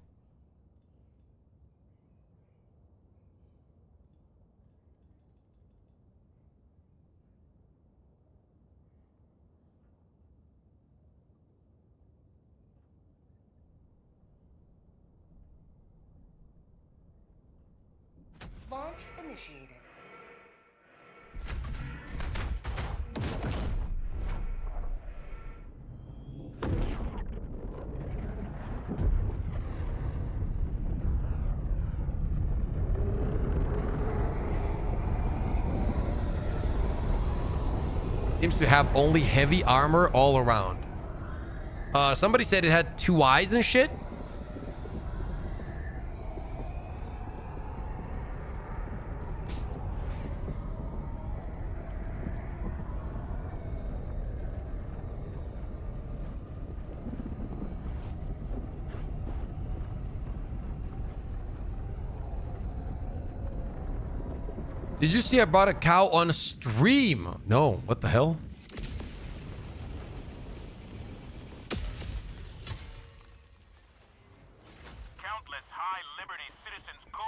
Launch initiated. Seems to have only heavy armor all around. Somebody said it had 2 eyes and shit. Did you see I brought a cow on stream? No, what the hell?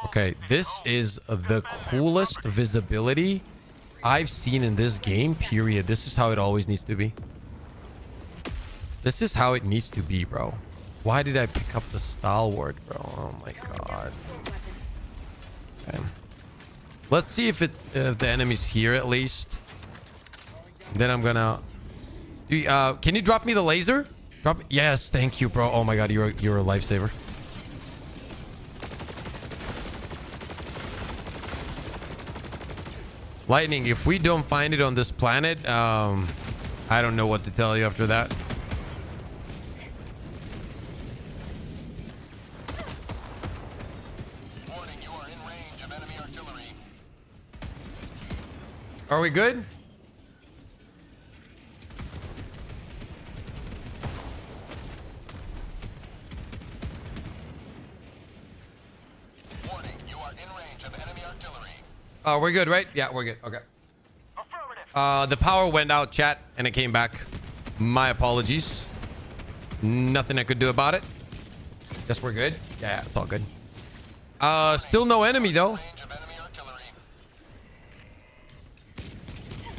Okay, this is the coolest visibility I've seen in this game, period. This is how it always needs to be. This is how it needs to be, bro. Why did I pick up the stalwart, bro? Oh my god. Okay. Let's see if the enemy's here at least. Then I'm gonna... can you drop me the laser? Drop... Yes, thank you, bro. Oh my god, you're a lifesaver. Lightning, if we don't find it on this planet, I don't know what to tell you after that. Warning, you are in range of enemy artillery. Are we good? Warning, you are in range of enemy artillery. Oh, we're good, right? Yeah, we're good. Okay. The power went out, chat, and it came back. My apologies. Nothing I could do about it. Guess we're good. Yeah, it's all good. Still no enemy, though.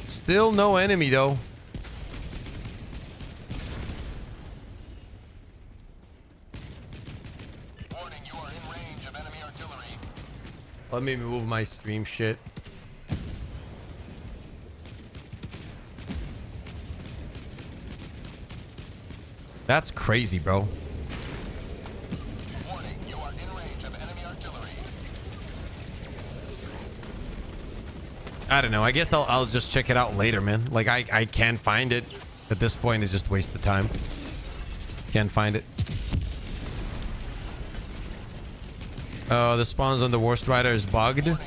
Still no enemy, though. Warning, you are in range of enemy artillery. Let me move my stream shit. That's crazy, bro. Warning, you are in range of enemy artillery. I don't know. I guess I'll just check it out later, man. Like, I can find it. At this point, it's just a waste of time. Can't find it. The spawns on the Worst Rider is bugged. Okay.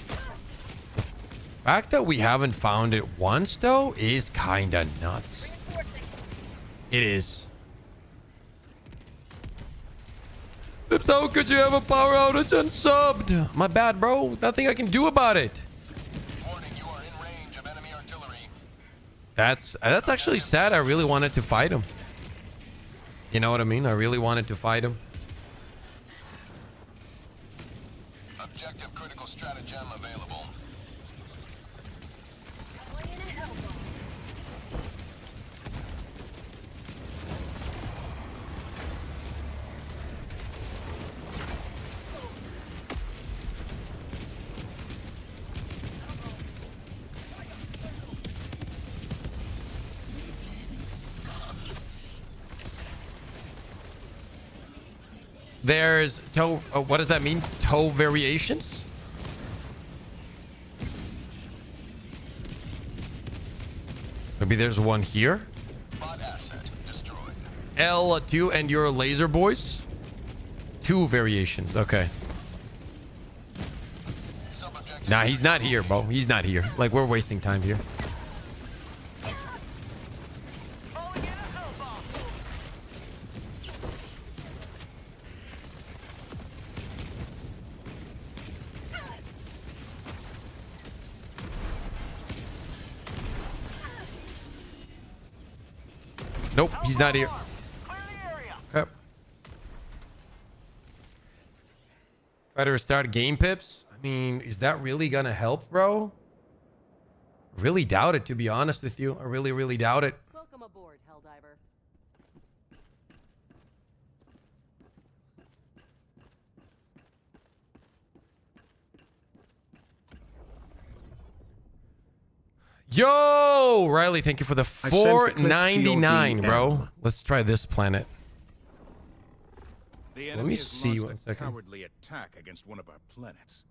The fact that we haven't found it once, though, is kind of nuts. It is. Pips, how could you have a power outage unsubbed? My bad, bro. Nothing I can do about it. Warning, you are in range of enemy artillery. That's actually sad. I really wanted to fight him. You know what I mean? I really wanted to fight him. Objective critical stratagem available. There's toe. What does that mean? Toe variations? Maybe there's one here. Bot asset destroyed. L2 and your laser boys. 2 variations. Okay. Nah, he's not here, bro. He's not here. Like, we're wasting time here. Nope, he's not here. Okay. Try to restart game pips. I mean, is that really gonna help, bro? Really doubt it, to be honest with you. I really, really doubt it. Welcome aboard, Helldiver. Yo, Riley, thank you for the I sent a clip to your $4.99, DM. bro. Let's try this planet. The Let enemy me has see launched one a second. cowardly attack against one of our planets.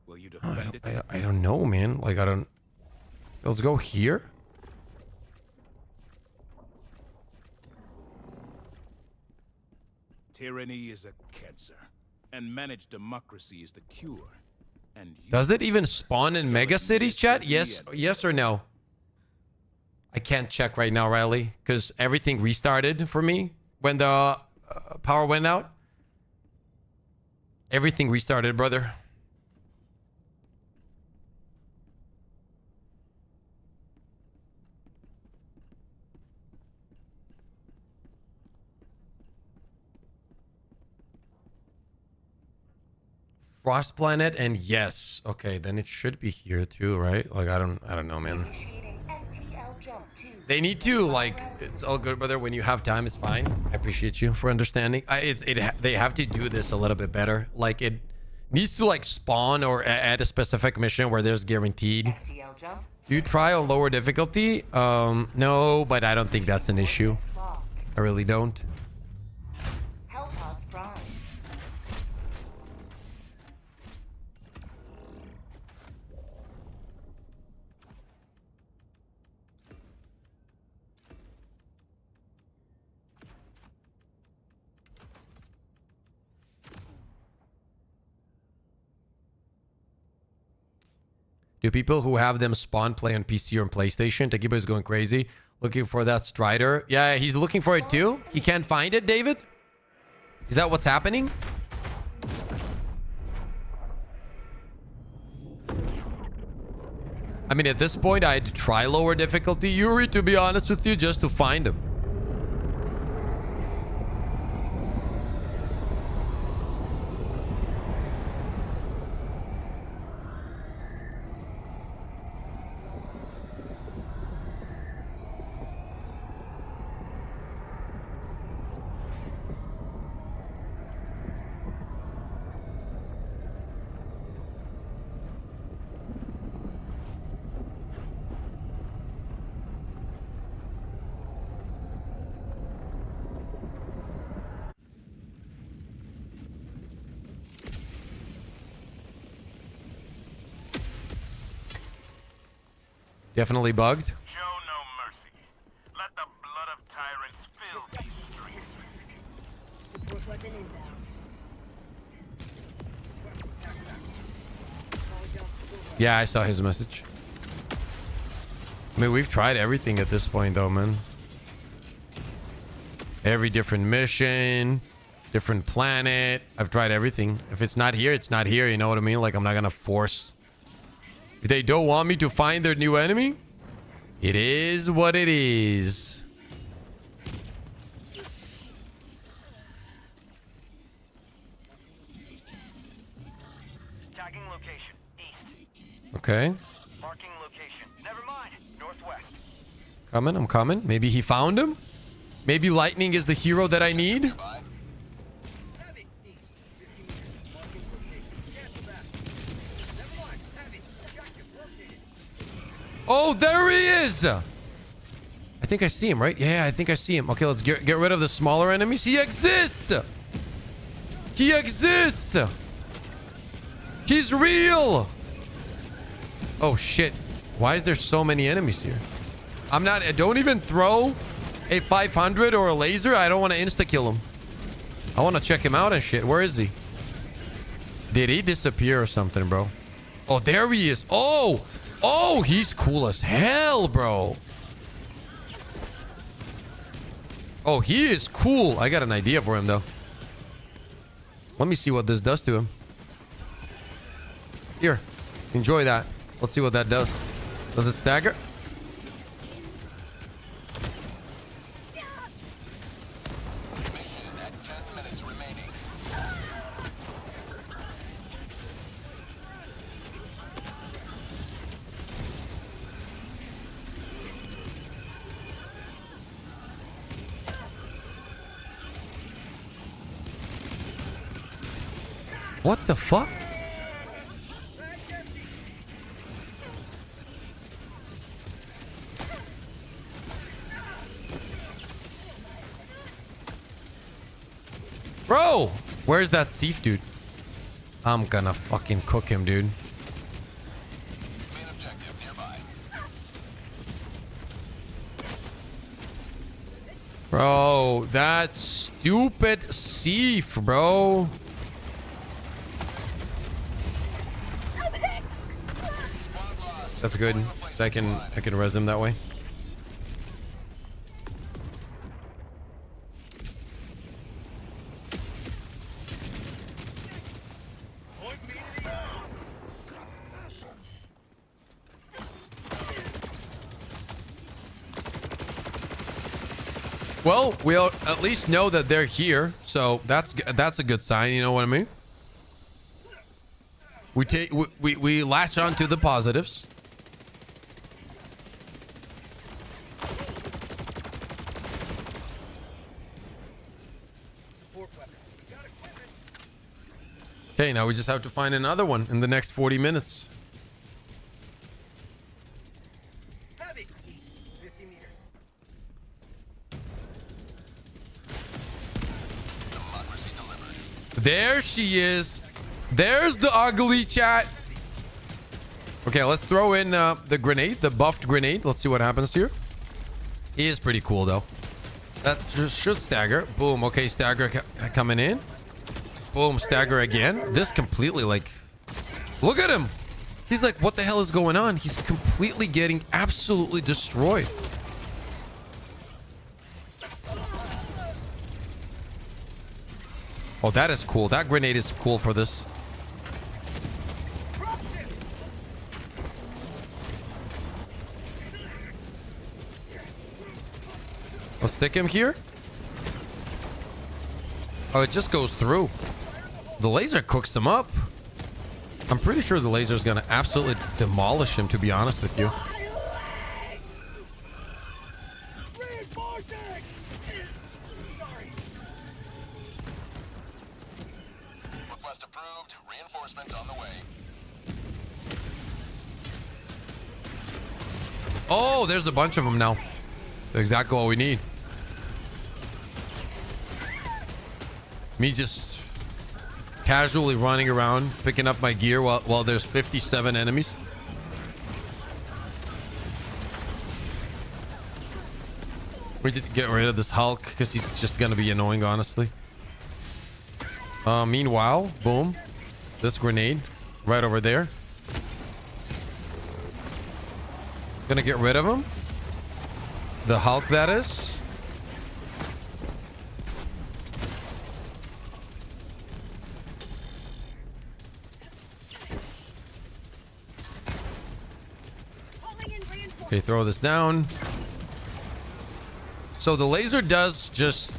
Will you defend it? I don't know, man. Like, I don't... Let's go here. Tyranny is a cancer, and managed democracy is the cure. And you Does it even spawn in mega cities, chat? Yes or no? I can't check right now, Riley, because everything restarted for me when the power went out. Everything restarted, brother. Frost planet, and yes. Okay, then it should be here too, right? Like, I don't know, man. Initiating FTL jump to They need to, like, it's all good, brother. When you have time, it's fine. I appreciate you for understanding. They have to do this a little bit better. Like, it needs to, like, spawn or add a specific mission where there's guaranteed. FTL jump. Do you try on lower difficulty? No, but I don't think that's an issue. I really don't. Helldive prime. Do people who have them spawn play on PC or on PlayStation? Takiba is going crazy. Looking for that Strider. Yeah, he's looking for it too. He can't find it, David? Is that what's happening? I mean, at this point, I'd try lower difficulty, Yuri, to be honest with you, just to find him. Definitely bugged. Show no mercy. Let the blood of tyrants fill these streets. Yeah, I saw his message. I mean, we've tried everything at this point, though, man. Every different mission, different planet. I've tried everything. If it's not here, it's not here. You know what I mean? Like, I'm not gonna force... If they don't want me to find their new enemy, it is what it is. Tagging location, east. Okay. Marking location. Never mind, northwest. Coming, I'm coming. Maybe he found him. Maybe Lightning is the hero that I need. Oh, there he is! I think I see him, right? Yeah, I think I see him. Okay, let's get rid of the smaller enemies. He exists! He exists! He's real! Oh, shit. Why is there so many enemies here? Don't even throw a 500 or a laser. I don't want to insta-kill him. I want to check him out and shit. Where is he? Did he disappear or something, bro? Oh, there he is. Oh! Oh, he's cool as hell, bro. Oh, he is cool. I got an idea for him, though. Let me see what this does to him. Here. Enjoy that. Let's see what that does. Does it stagger? What the fuck? Bro, where's that thief, dude? I'm gonna fucking cook him, dude. Bro, that stupid Seif, bro. That's good. So I can res him that way. Well, we'll at least know that they're here, so that's a good sign. You know what I mean? We latch on to the positives. Okay, now we just have to find another one in the next 40 minutes. Heavy. 50 meters. There she is. There's the ugly, chat. Okay, let's throw in the grenade, the buffed grenade. Let's see what happens here. He is pretty cool, though. That should stagger. Boom. Okay, stagger coming in. Boom, stagger again. This completely, like... Look at him. He's like, what the hell is going on? He's completely getting absolutely destroyed. Oh, that is cool. That grenade is cool for this. I'll stick him here. Oh, it just goes through. The laser cooks him up. I'm pretty sure the laser is going to absolutely demolish him, to be honest with you. Request approved. Reinforcements on the way. Oh, there's a bunch of them now. Exactly what we need. Me just casually running around, picking up my gear while there's 57 enemies. We just get rid of this Hulk because he's just gonna be annoying, honestly. Meanwhile, boom, this grenade right over there. Gonna get rid of him. The Hulk, that is. Okay, throw this down. So the laser does just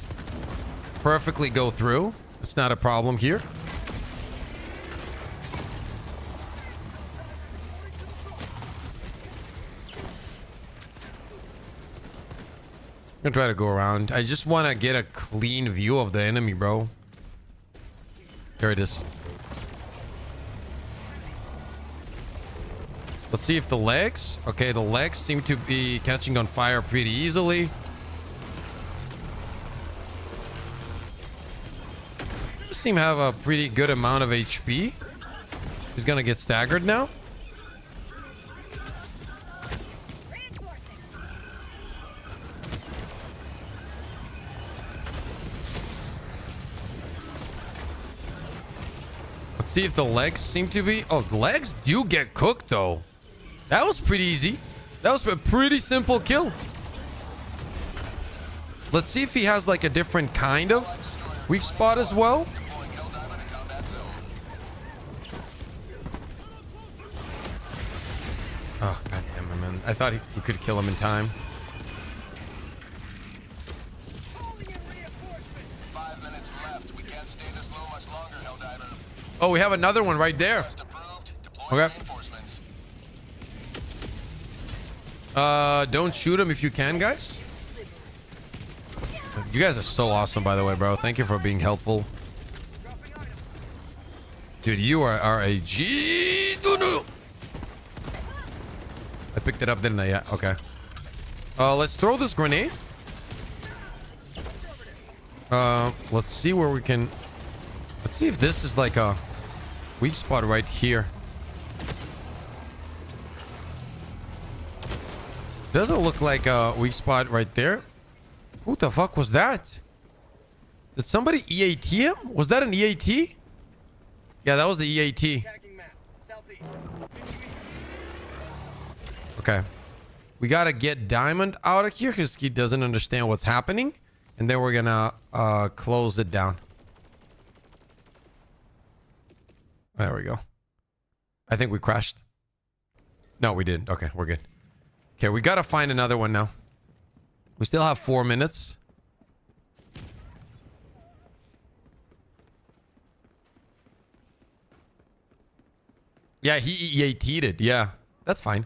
perfectly go through. It's not a problem here. I'm gonna try to go around. I just want to get a clean view of the enemy, bro. There it is. Let's see if the legs... Okay, the legs seem to be catching on fire pretty easily. Seem to have a pretty good amount of HP. He's gonna get staggered now. Let's see if the legs seem to be... Oh, the legs do get cooked, though. That was pretty easy. That was a pretty simple kill. Let's see if he has like a different kind of weak spot as well. Oh, god damn it, man. I thought we could kill him in time. Oh, we have another one right there. Okay. Don't shoot him if you can, guys. You guys are so awesome, by the way, bro. Thank you for being helpful. Dude, you are a G. I picked it up, didn't I? Yeah, okay. Let's throw this grenade. Let's see where we can... Let's see if this is like a weak spot right here. Doesn't look like a weak spot right there. Who the fuck was that? Did somebody EAT him? Was that an EAT? Yeah, that was the EAT. Okay. We gotta get Diamond out of here because he doesn't understand what's happening. And then we're gonna close it down. There we go. I think we crashed. No, we didn't. Okay, we're good. Okay, we gotta find another one now. We still have 4 minutes. Yeah, he EAT'd it. Yeah, that's fine.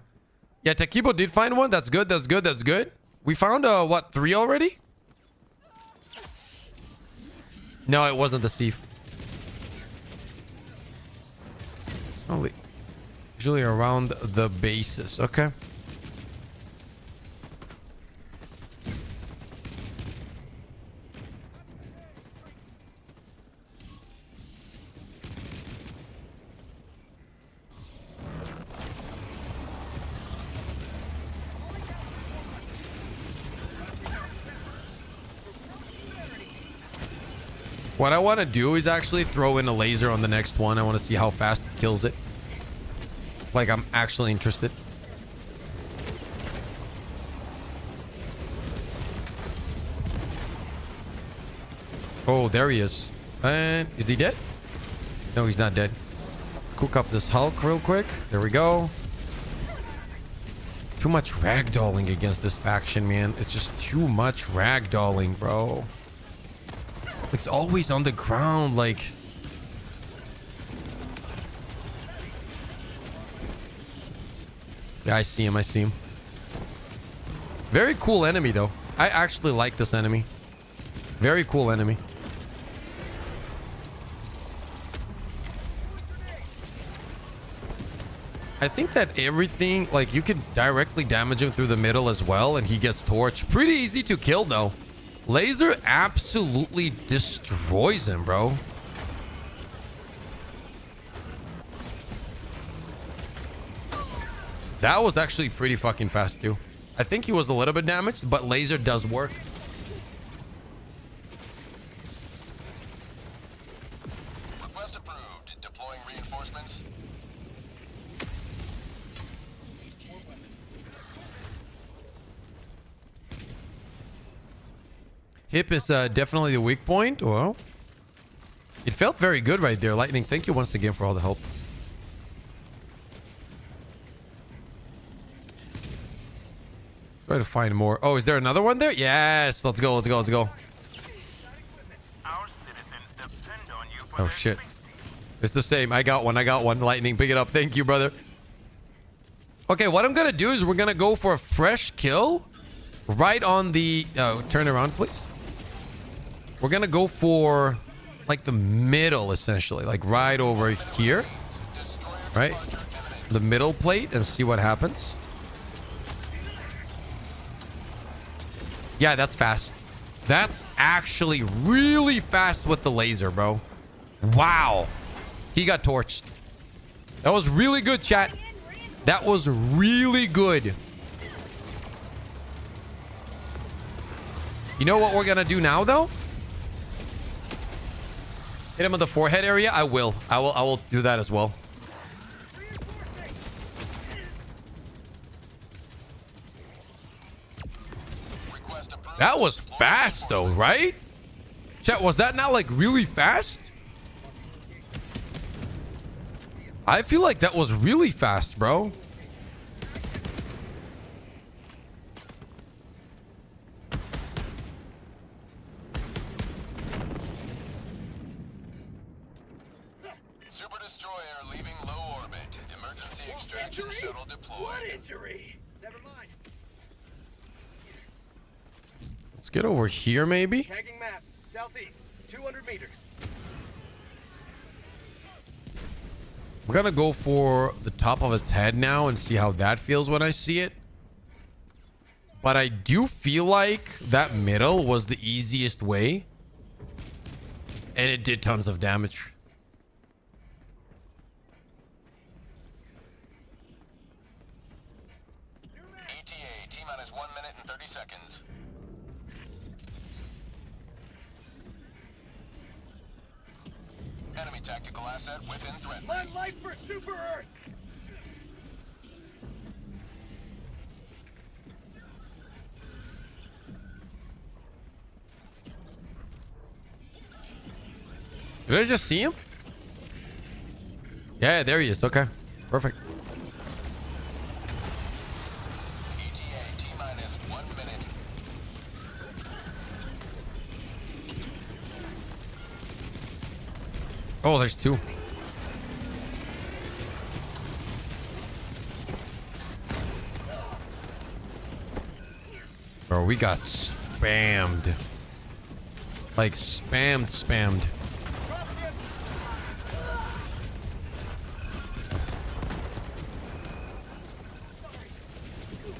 Yeah, Takibo did find one. That's good. That's good. That's good. We found, what, 3 already? No, it wasn't the thief. Only usually around the bases. Okay. What I want to do is actually throw in a laser on the next one. I want to see how fast it kills it. Like, I'm actually interested. Oh, there he is. And is he dead? No, he's not dead. Cook up this Hulk real quick. There we go. Too much ragdolling against this faction, man. It's just too much ragdolling, bro. It's always on the ground, like... Yeah, I see him, I see him. Very cool enemy, though. I actually like this enemy. Very cool enemy. I think that everything, like, you can directly damage him through the middle as well, and he gets torched. Pretty easy to kill, though. Laser absolutely destroys him, bro. That was actually pretty fucking fast, too. I think he was a little bit damaged, but laser does work. Request approved. Deploying reinforcements. Hip is definitely the weak point. Well, it felt very good right there. Lightning, thank you once again for all the help. Try to find more. Oh, is there another one there? Yes. Let's go. Let's go. Let's go. Oh, shit. It's the same. I got one. I got one. Lightning, pick it up. Thank you, brother. Okay, what I'm going to do is we're going to go for a fresh kill right on the... turn around, please. We're going to go for, like, the middle, essentially. Like, right over here. Right? The middle plate and see what happens. Yeah, that's fast. That's actually really fast with the laser, bro. Wow. He got torched. That was really good, chat. That was really good. You know what we're going to do now, though? Hit him in the forehead area. I will do that as well. That was fast, though, right? Chat, was that not, like, really fast? I feel like that was really fast, bro. Super destroyer leaving low orbit. Emergency extraction shuttle deployed. What injury? Never mind. Let's get over here, maybe. Tagging map. Southeast. 200 meters. We're gonna go for the top of its head now and see how that feels when I see it. But I do feel like that middle was the easiest way. And it did tons of damage. ETA, T-minus 1 minute and 30 seconds. Tactical asset within threat. My life for Super Earth! Did I just see him? Yeah, there he is. Okay, perfect. ETA T-minus 1 minute. Oh, there's two. Bro, we got spammed. Like spammed.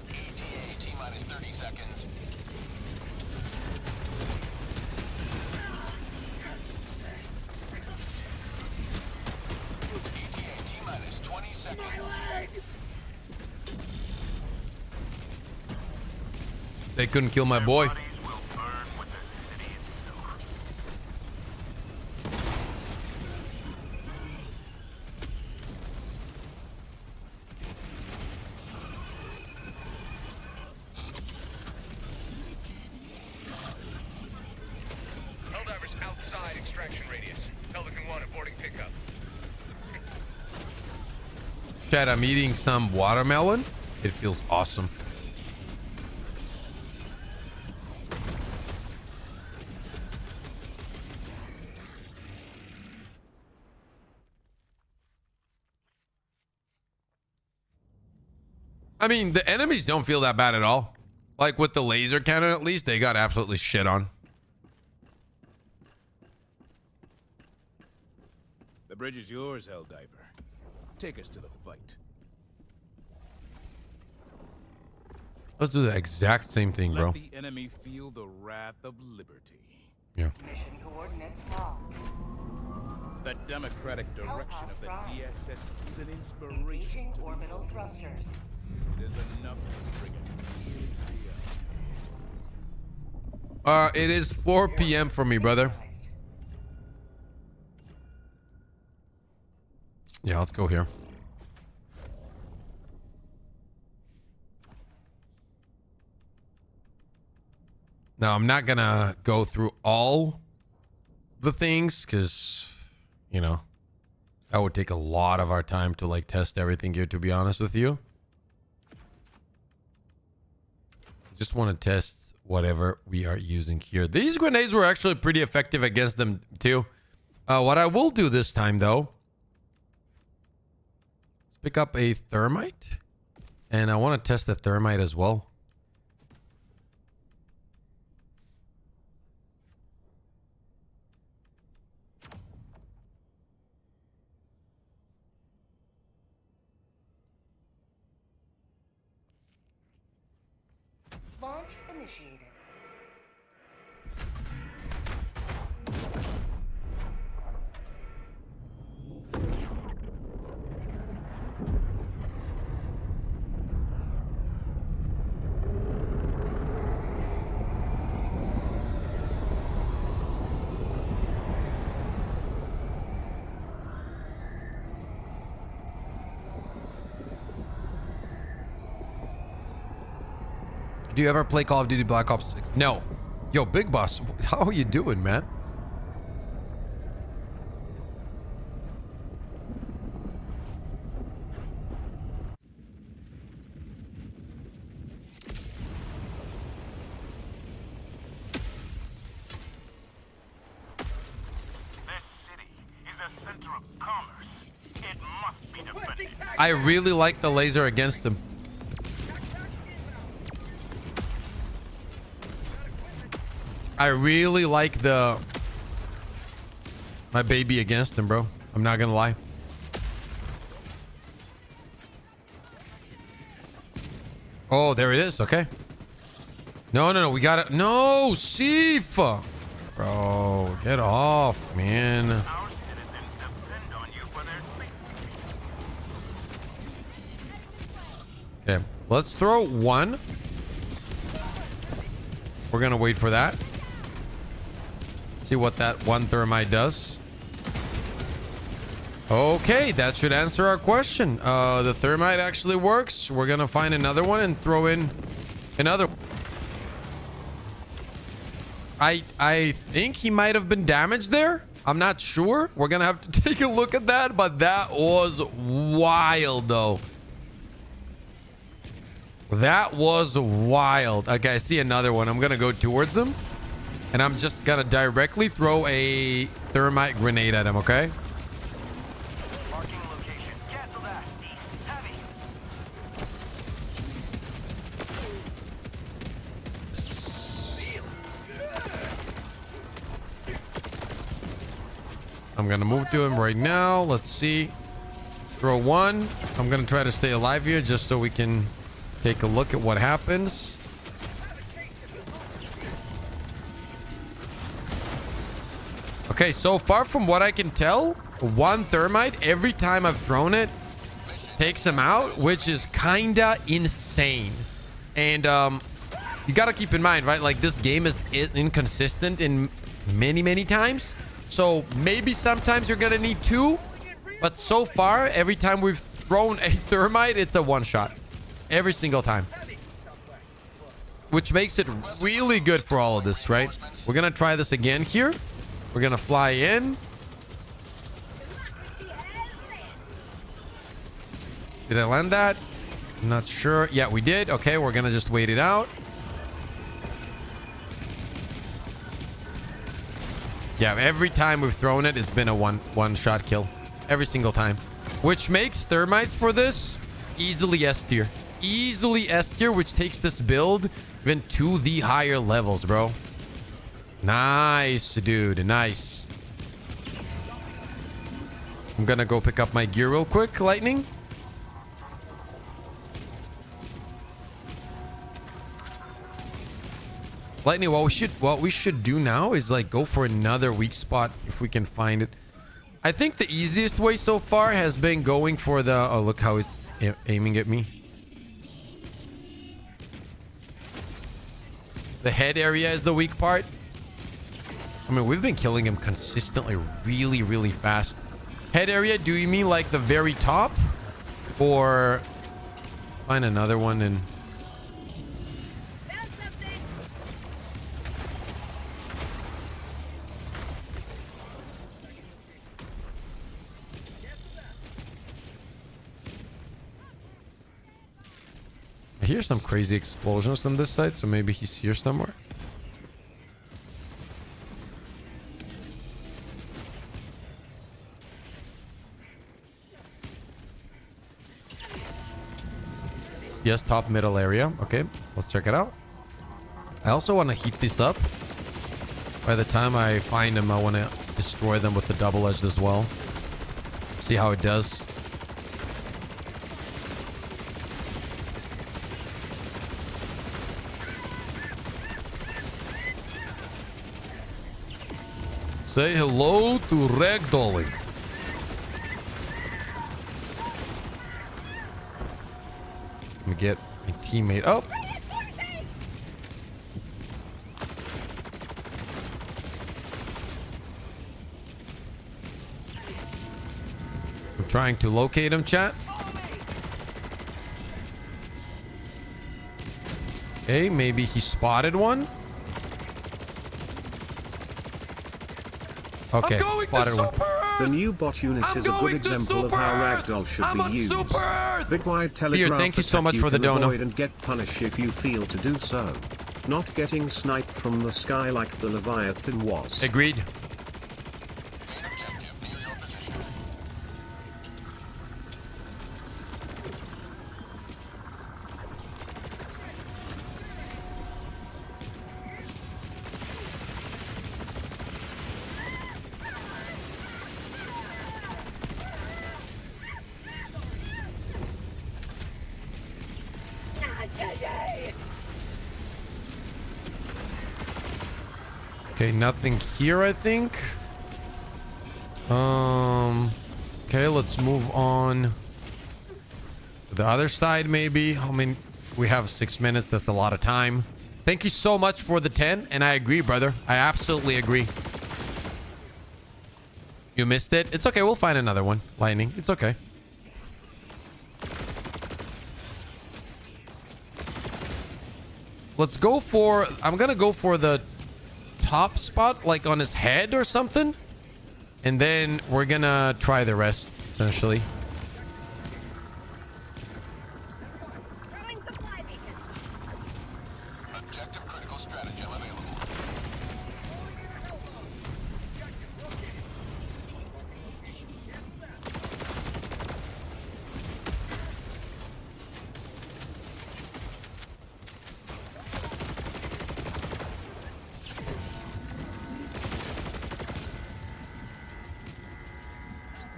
ETA T-minus 30 seconds. ETA T-minus 20 seconds. They couldn't kill my boy. Helldivers outside extraction radius. Pelican 1 aborting pickup. Chat, I'm eating some watermelon. It feels awesome. I mean, the enemies don't feel that bad at all. Like with the laser cannon, at least, they got absolutely shit on. The bridge is yours, Helldiver. Take us to the fight. Let's do the exact same thing, bro. Let the enemy feel the wrath of liberty. Yeah. Mission coordinates locked. The democratic direction of the DSS is an inspiration. Engaging orbital thrusters. It is enough to bring it here to the end. It is 4 p.m. for me, brother. Yeah, let's go here. Now, I'm not gonna go through all the things because, you know, that would take a lot of our time to like test everything here, to be honest with you. Just want to test whatever we are using here. These grenades were actually pretty effective against them too. What I will do this time though, let's pick up a thermite, and I want to test the thermite as well. Launch initiated. Do you ever play Call of Duty Black Ops 6? No. Yo, Big Boss, how are you doing, man? This city is a center of commerce. It must be defended. I really like the laser against them. I really like my baby against him, bro. I'm not gonna lie. Oh, there it is. Okay. No. We got it. No, Sifa. Bro, get off, man. Our citizens depend on you for their safety. Okay, let's throw one. We're gonna wait for that. See what that one thermite does. Okay, that should answer our question. The thermite actually works. We're gonna find another one and throw in another. I think he might have been damaged there. I'm not sure. We're gonna have to take a look at that, but that was wild though. That was wild. Okay, I see another one. I'm gonna go towards him and I'm just gonna directly throw a thermite grenade at him, okay? I'm gonna move to him right now. Let's see. Throw one. I'm gonna try to stay alive here just so we can take a look at what happens. Okay, so far from what I can tell, one thermite every time I've thrown it takes him out, which is kinda insane. And you gotta keep in mind, right? Like, this game is inconsistent in many times. So maybe sometimes you're gonna need two, but so far every time we've thrown a thermite, it's a one shot every single time, which makes it really good for all of this, right? We're gonna try this again here. We're gonna fly in. Did I land that? I'm not sure. Yeah, we did. Okay, we're gonna just wait it out. Yeah, every time we've thrown it, it's been a one shot kill. Every single time. Which makes thermites for this easily S tier. Easily S tier, which takes this build even to the higher levels, bro. Nice, dude. Nice. I'm gonna go pick up my gear real quick, Lightning. Lightning, what we should do now is like go for another weak spot if we can find it. I think the easiest way so far has been going for the... Oh, look how he's aiming at me. The head area is the weak part. I mean, we've been killing him consistently really fast. Head area, do you mean like the very top? Or find another one and... I hear some crazy explosions on this side, so maybe he's here somewhere. Yes, top middle area. Okay, let's check it out. I also want to heat this up. By the time I find them, I want to destroy them with the double edged as well. See how it does. Say hello to ragdolling. Let me get my teammate up. I'm trying to locate him, chat. Okay, maybe he spotted one. Okay, spotted one. The new bot unit is a good example of how ragdoll should be used. Big wide telegraph thank you so much for the dono. Avoid and get punished if you feel to do so. Not getting sniped from the sky like the Leviathan was. Agreed. Okay, nothing here, I think. Okay, let's move on to the other side, maybe. I mean, we have 6 minutes. That's a lot of time. Thank you so much for the 10. And I agree, brother. I absolutely agree. You missed it. It's okay. We'll find another one. Lightning. It's okay. Let's go for... I'm going to go for the top spot, like on his head or something. And then we're going to try the rest, essentially. Objective critical stratagem available.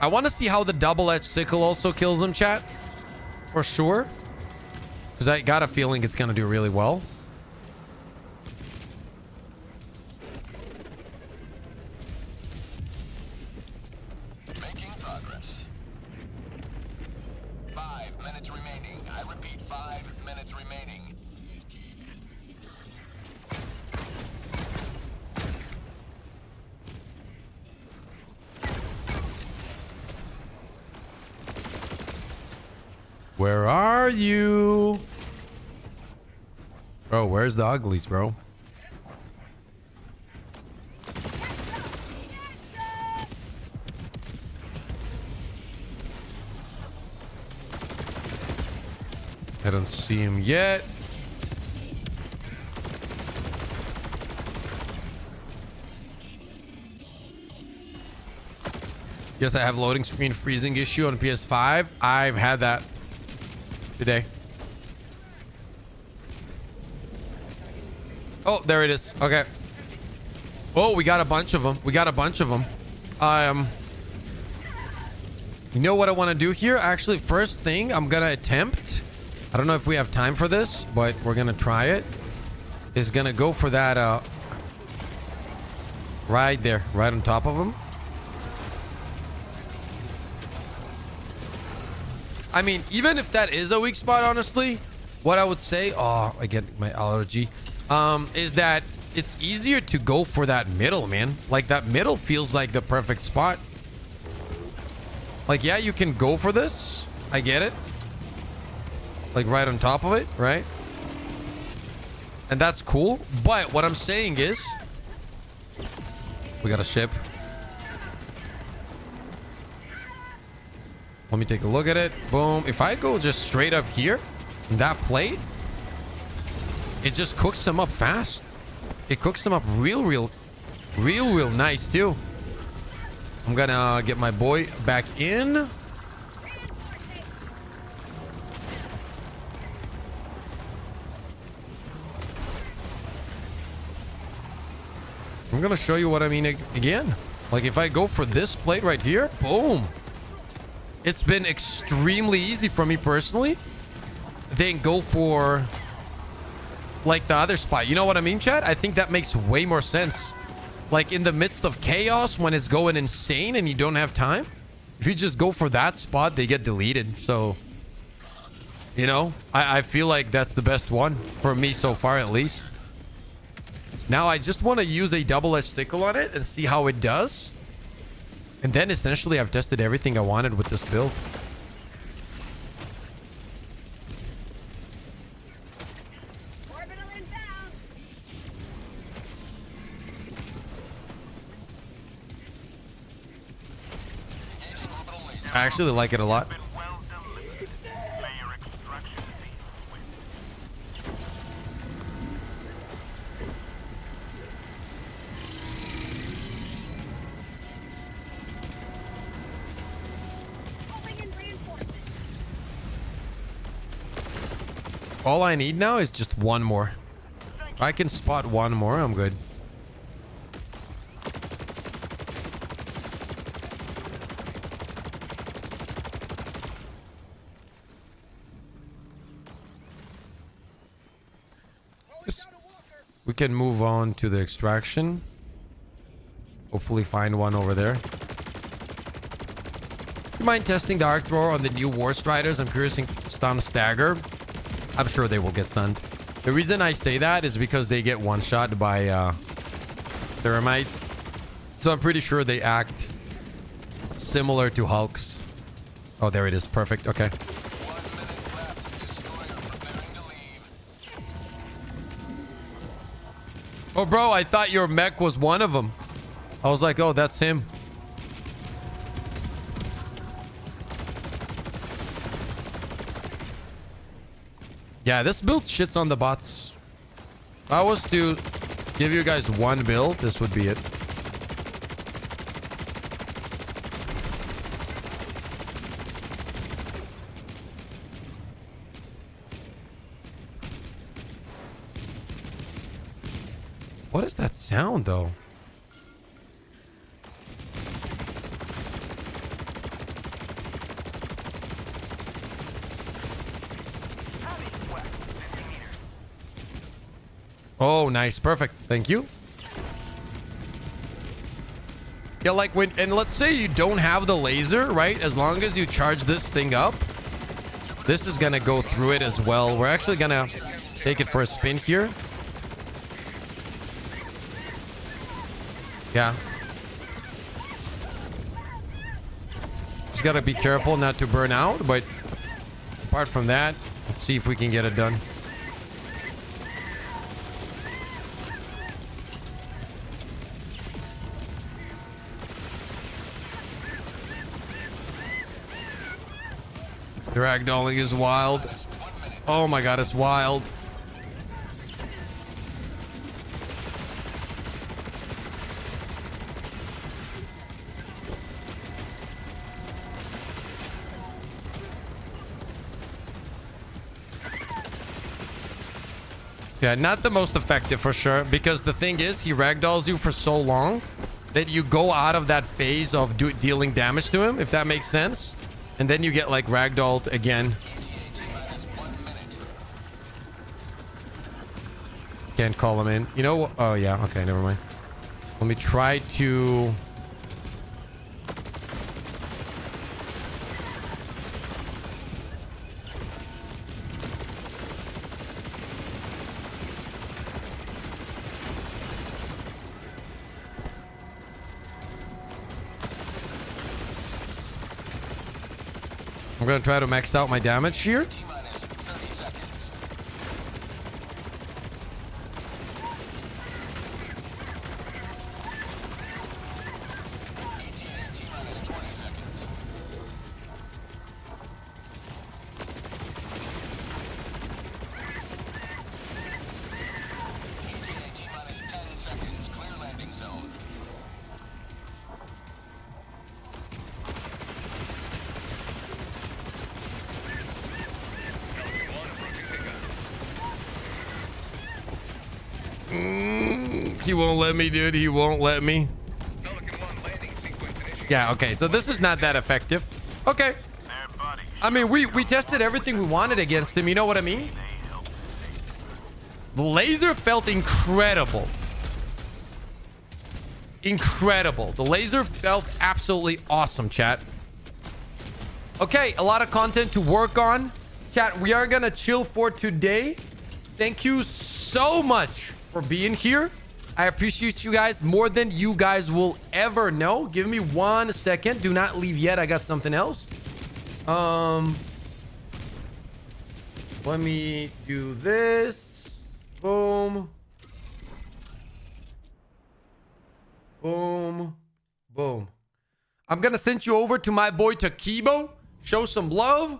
I want to see how the double-edged sickle also kills him, chat. For sure. Because I got a feeling it's going to do really well. Making progress. 5 minutes remaining. I repeat, 5 minutes remaining. Where are you? Bro, where's the uglies, bro? I don't see him yet. Yes, I have loading screen freezing issue on PS5. I've had that today. Oh, there it is. Okay. Oh, we got a bunch of them. We got a bunch of them. You know what I want to do here? Actually, first thing I'm going to attempt, I don't know if we have time for this, but we're going to try it, is going to go for that right there, right on top of him. I mean, even if that is a weak spot, honestly, what I would say, oh, I get my allergy, is that it's easier to go for that middle, man. Like, that middle feels like the perfect spot. Like, yeah, you can go for this. I get it. Like, right on top of it, right? And that's cool. But what I'm saying is, we got a ship. Let me take a look at it. Boom. If I go just straight up here, in that plate, it just cooks them up fast. It cooks them up real nice too. I'm gonna get my boy back in. I'm gonna show you what I mean again. Like, if I go for this plate right here, boom. It's been extremely easy for me personally. Then go for like the other spot. You know what I mean, chat? I think that makes way more sense. Like, in the midst of chaos, when it's going insane and you don't have time, if you just go for that spot, they get deleted. So, you know, I feel like that's the best one for me so far, at least. Now I just want to use a double-edged sickle on it and see how it does. And then essentially I've tested everything I wanted with this build. I actually like it a lot. All I need now is just one more. If I can spot one more, I'm good. We can move on to the extraction. Hopefully find one over there. You mind testing the arc thrower on the new war striders? I'm curious in stun stagger. I'm sure they will get stunned. The reason I say that is because they get one shot by thermites. So I'm pretty sure they act similar to Hulk's. Oh, there it is. Perfect. Okay. 1 minute left. Destroyer preparing to leave. Oh, bro, I thought your mech was one of them. I was like, oh, that's him. Yeah, this build shits on the bots. If I was to give you guys one build, this would be it. What is that sound, though? Oh, nice. Perfect. Thank you. Yeah, like when... And let's say you don't have the laser, right? As long as you charge this thing up, this is going to go through it as well. We're actually going to take it for a spin here. Yeah. Just got to be careful not to burn out. But apart from that, let's see if we can get it done. The ragdolling is wild. Oh my god, it's wild. Yeah, not the most effective for sure, because the thing is, he ragdolls you for so long that you go out of that phase of dealing damage to him, if that makes sense. And then you get like ragdolled again. Can't call him in. You know what? Oh yeah, okay, never mind. Let me try to... I'm gonna try to max out my damage here. He won't let me, dude. He won't let me. Yeah, okay. So this is not that effective. Okay. I mean, we tested everything we wanted against him. You know what I mean? The laser felt incredible. Incredible. The laser felt absolutely awesome, chat. Okay, a lot of content to work on. Chat, we are going to chill for today. Thank you so much for being here. I appreciate you guys more than you guys will ever know. Give me 1 second. Do not leave yet. I got something else. Let me do this. Boom. Boom. Boom. I'm going to send you over to my boy Takibo. Show some love.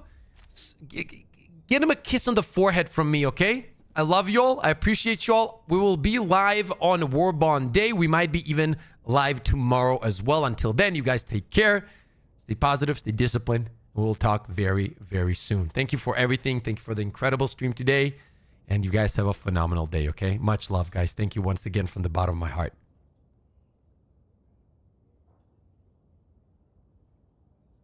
Get him a kiss on the forehead from me, okay? I love y'all. I appreciate y'all. We will be live on Warbond Day. We might be even live tomorrow as well. Until then, you guys take care. Stay positive. Stay disciplined. We'll talk very, very soon. Thank you for everything. Thank you for the incredible stream today. And you guys have a phenomenal day, okay? Much love, guys. Thank you once again from the bottom of my heart.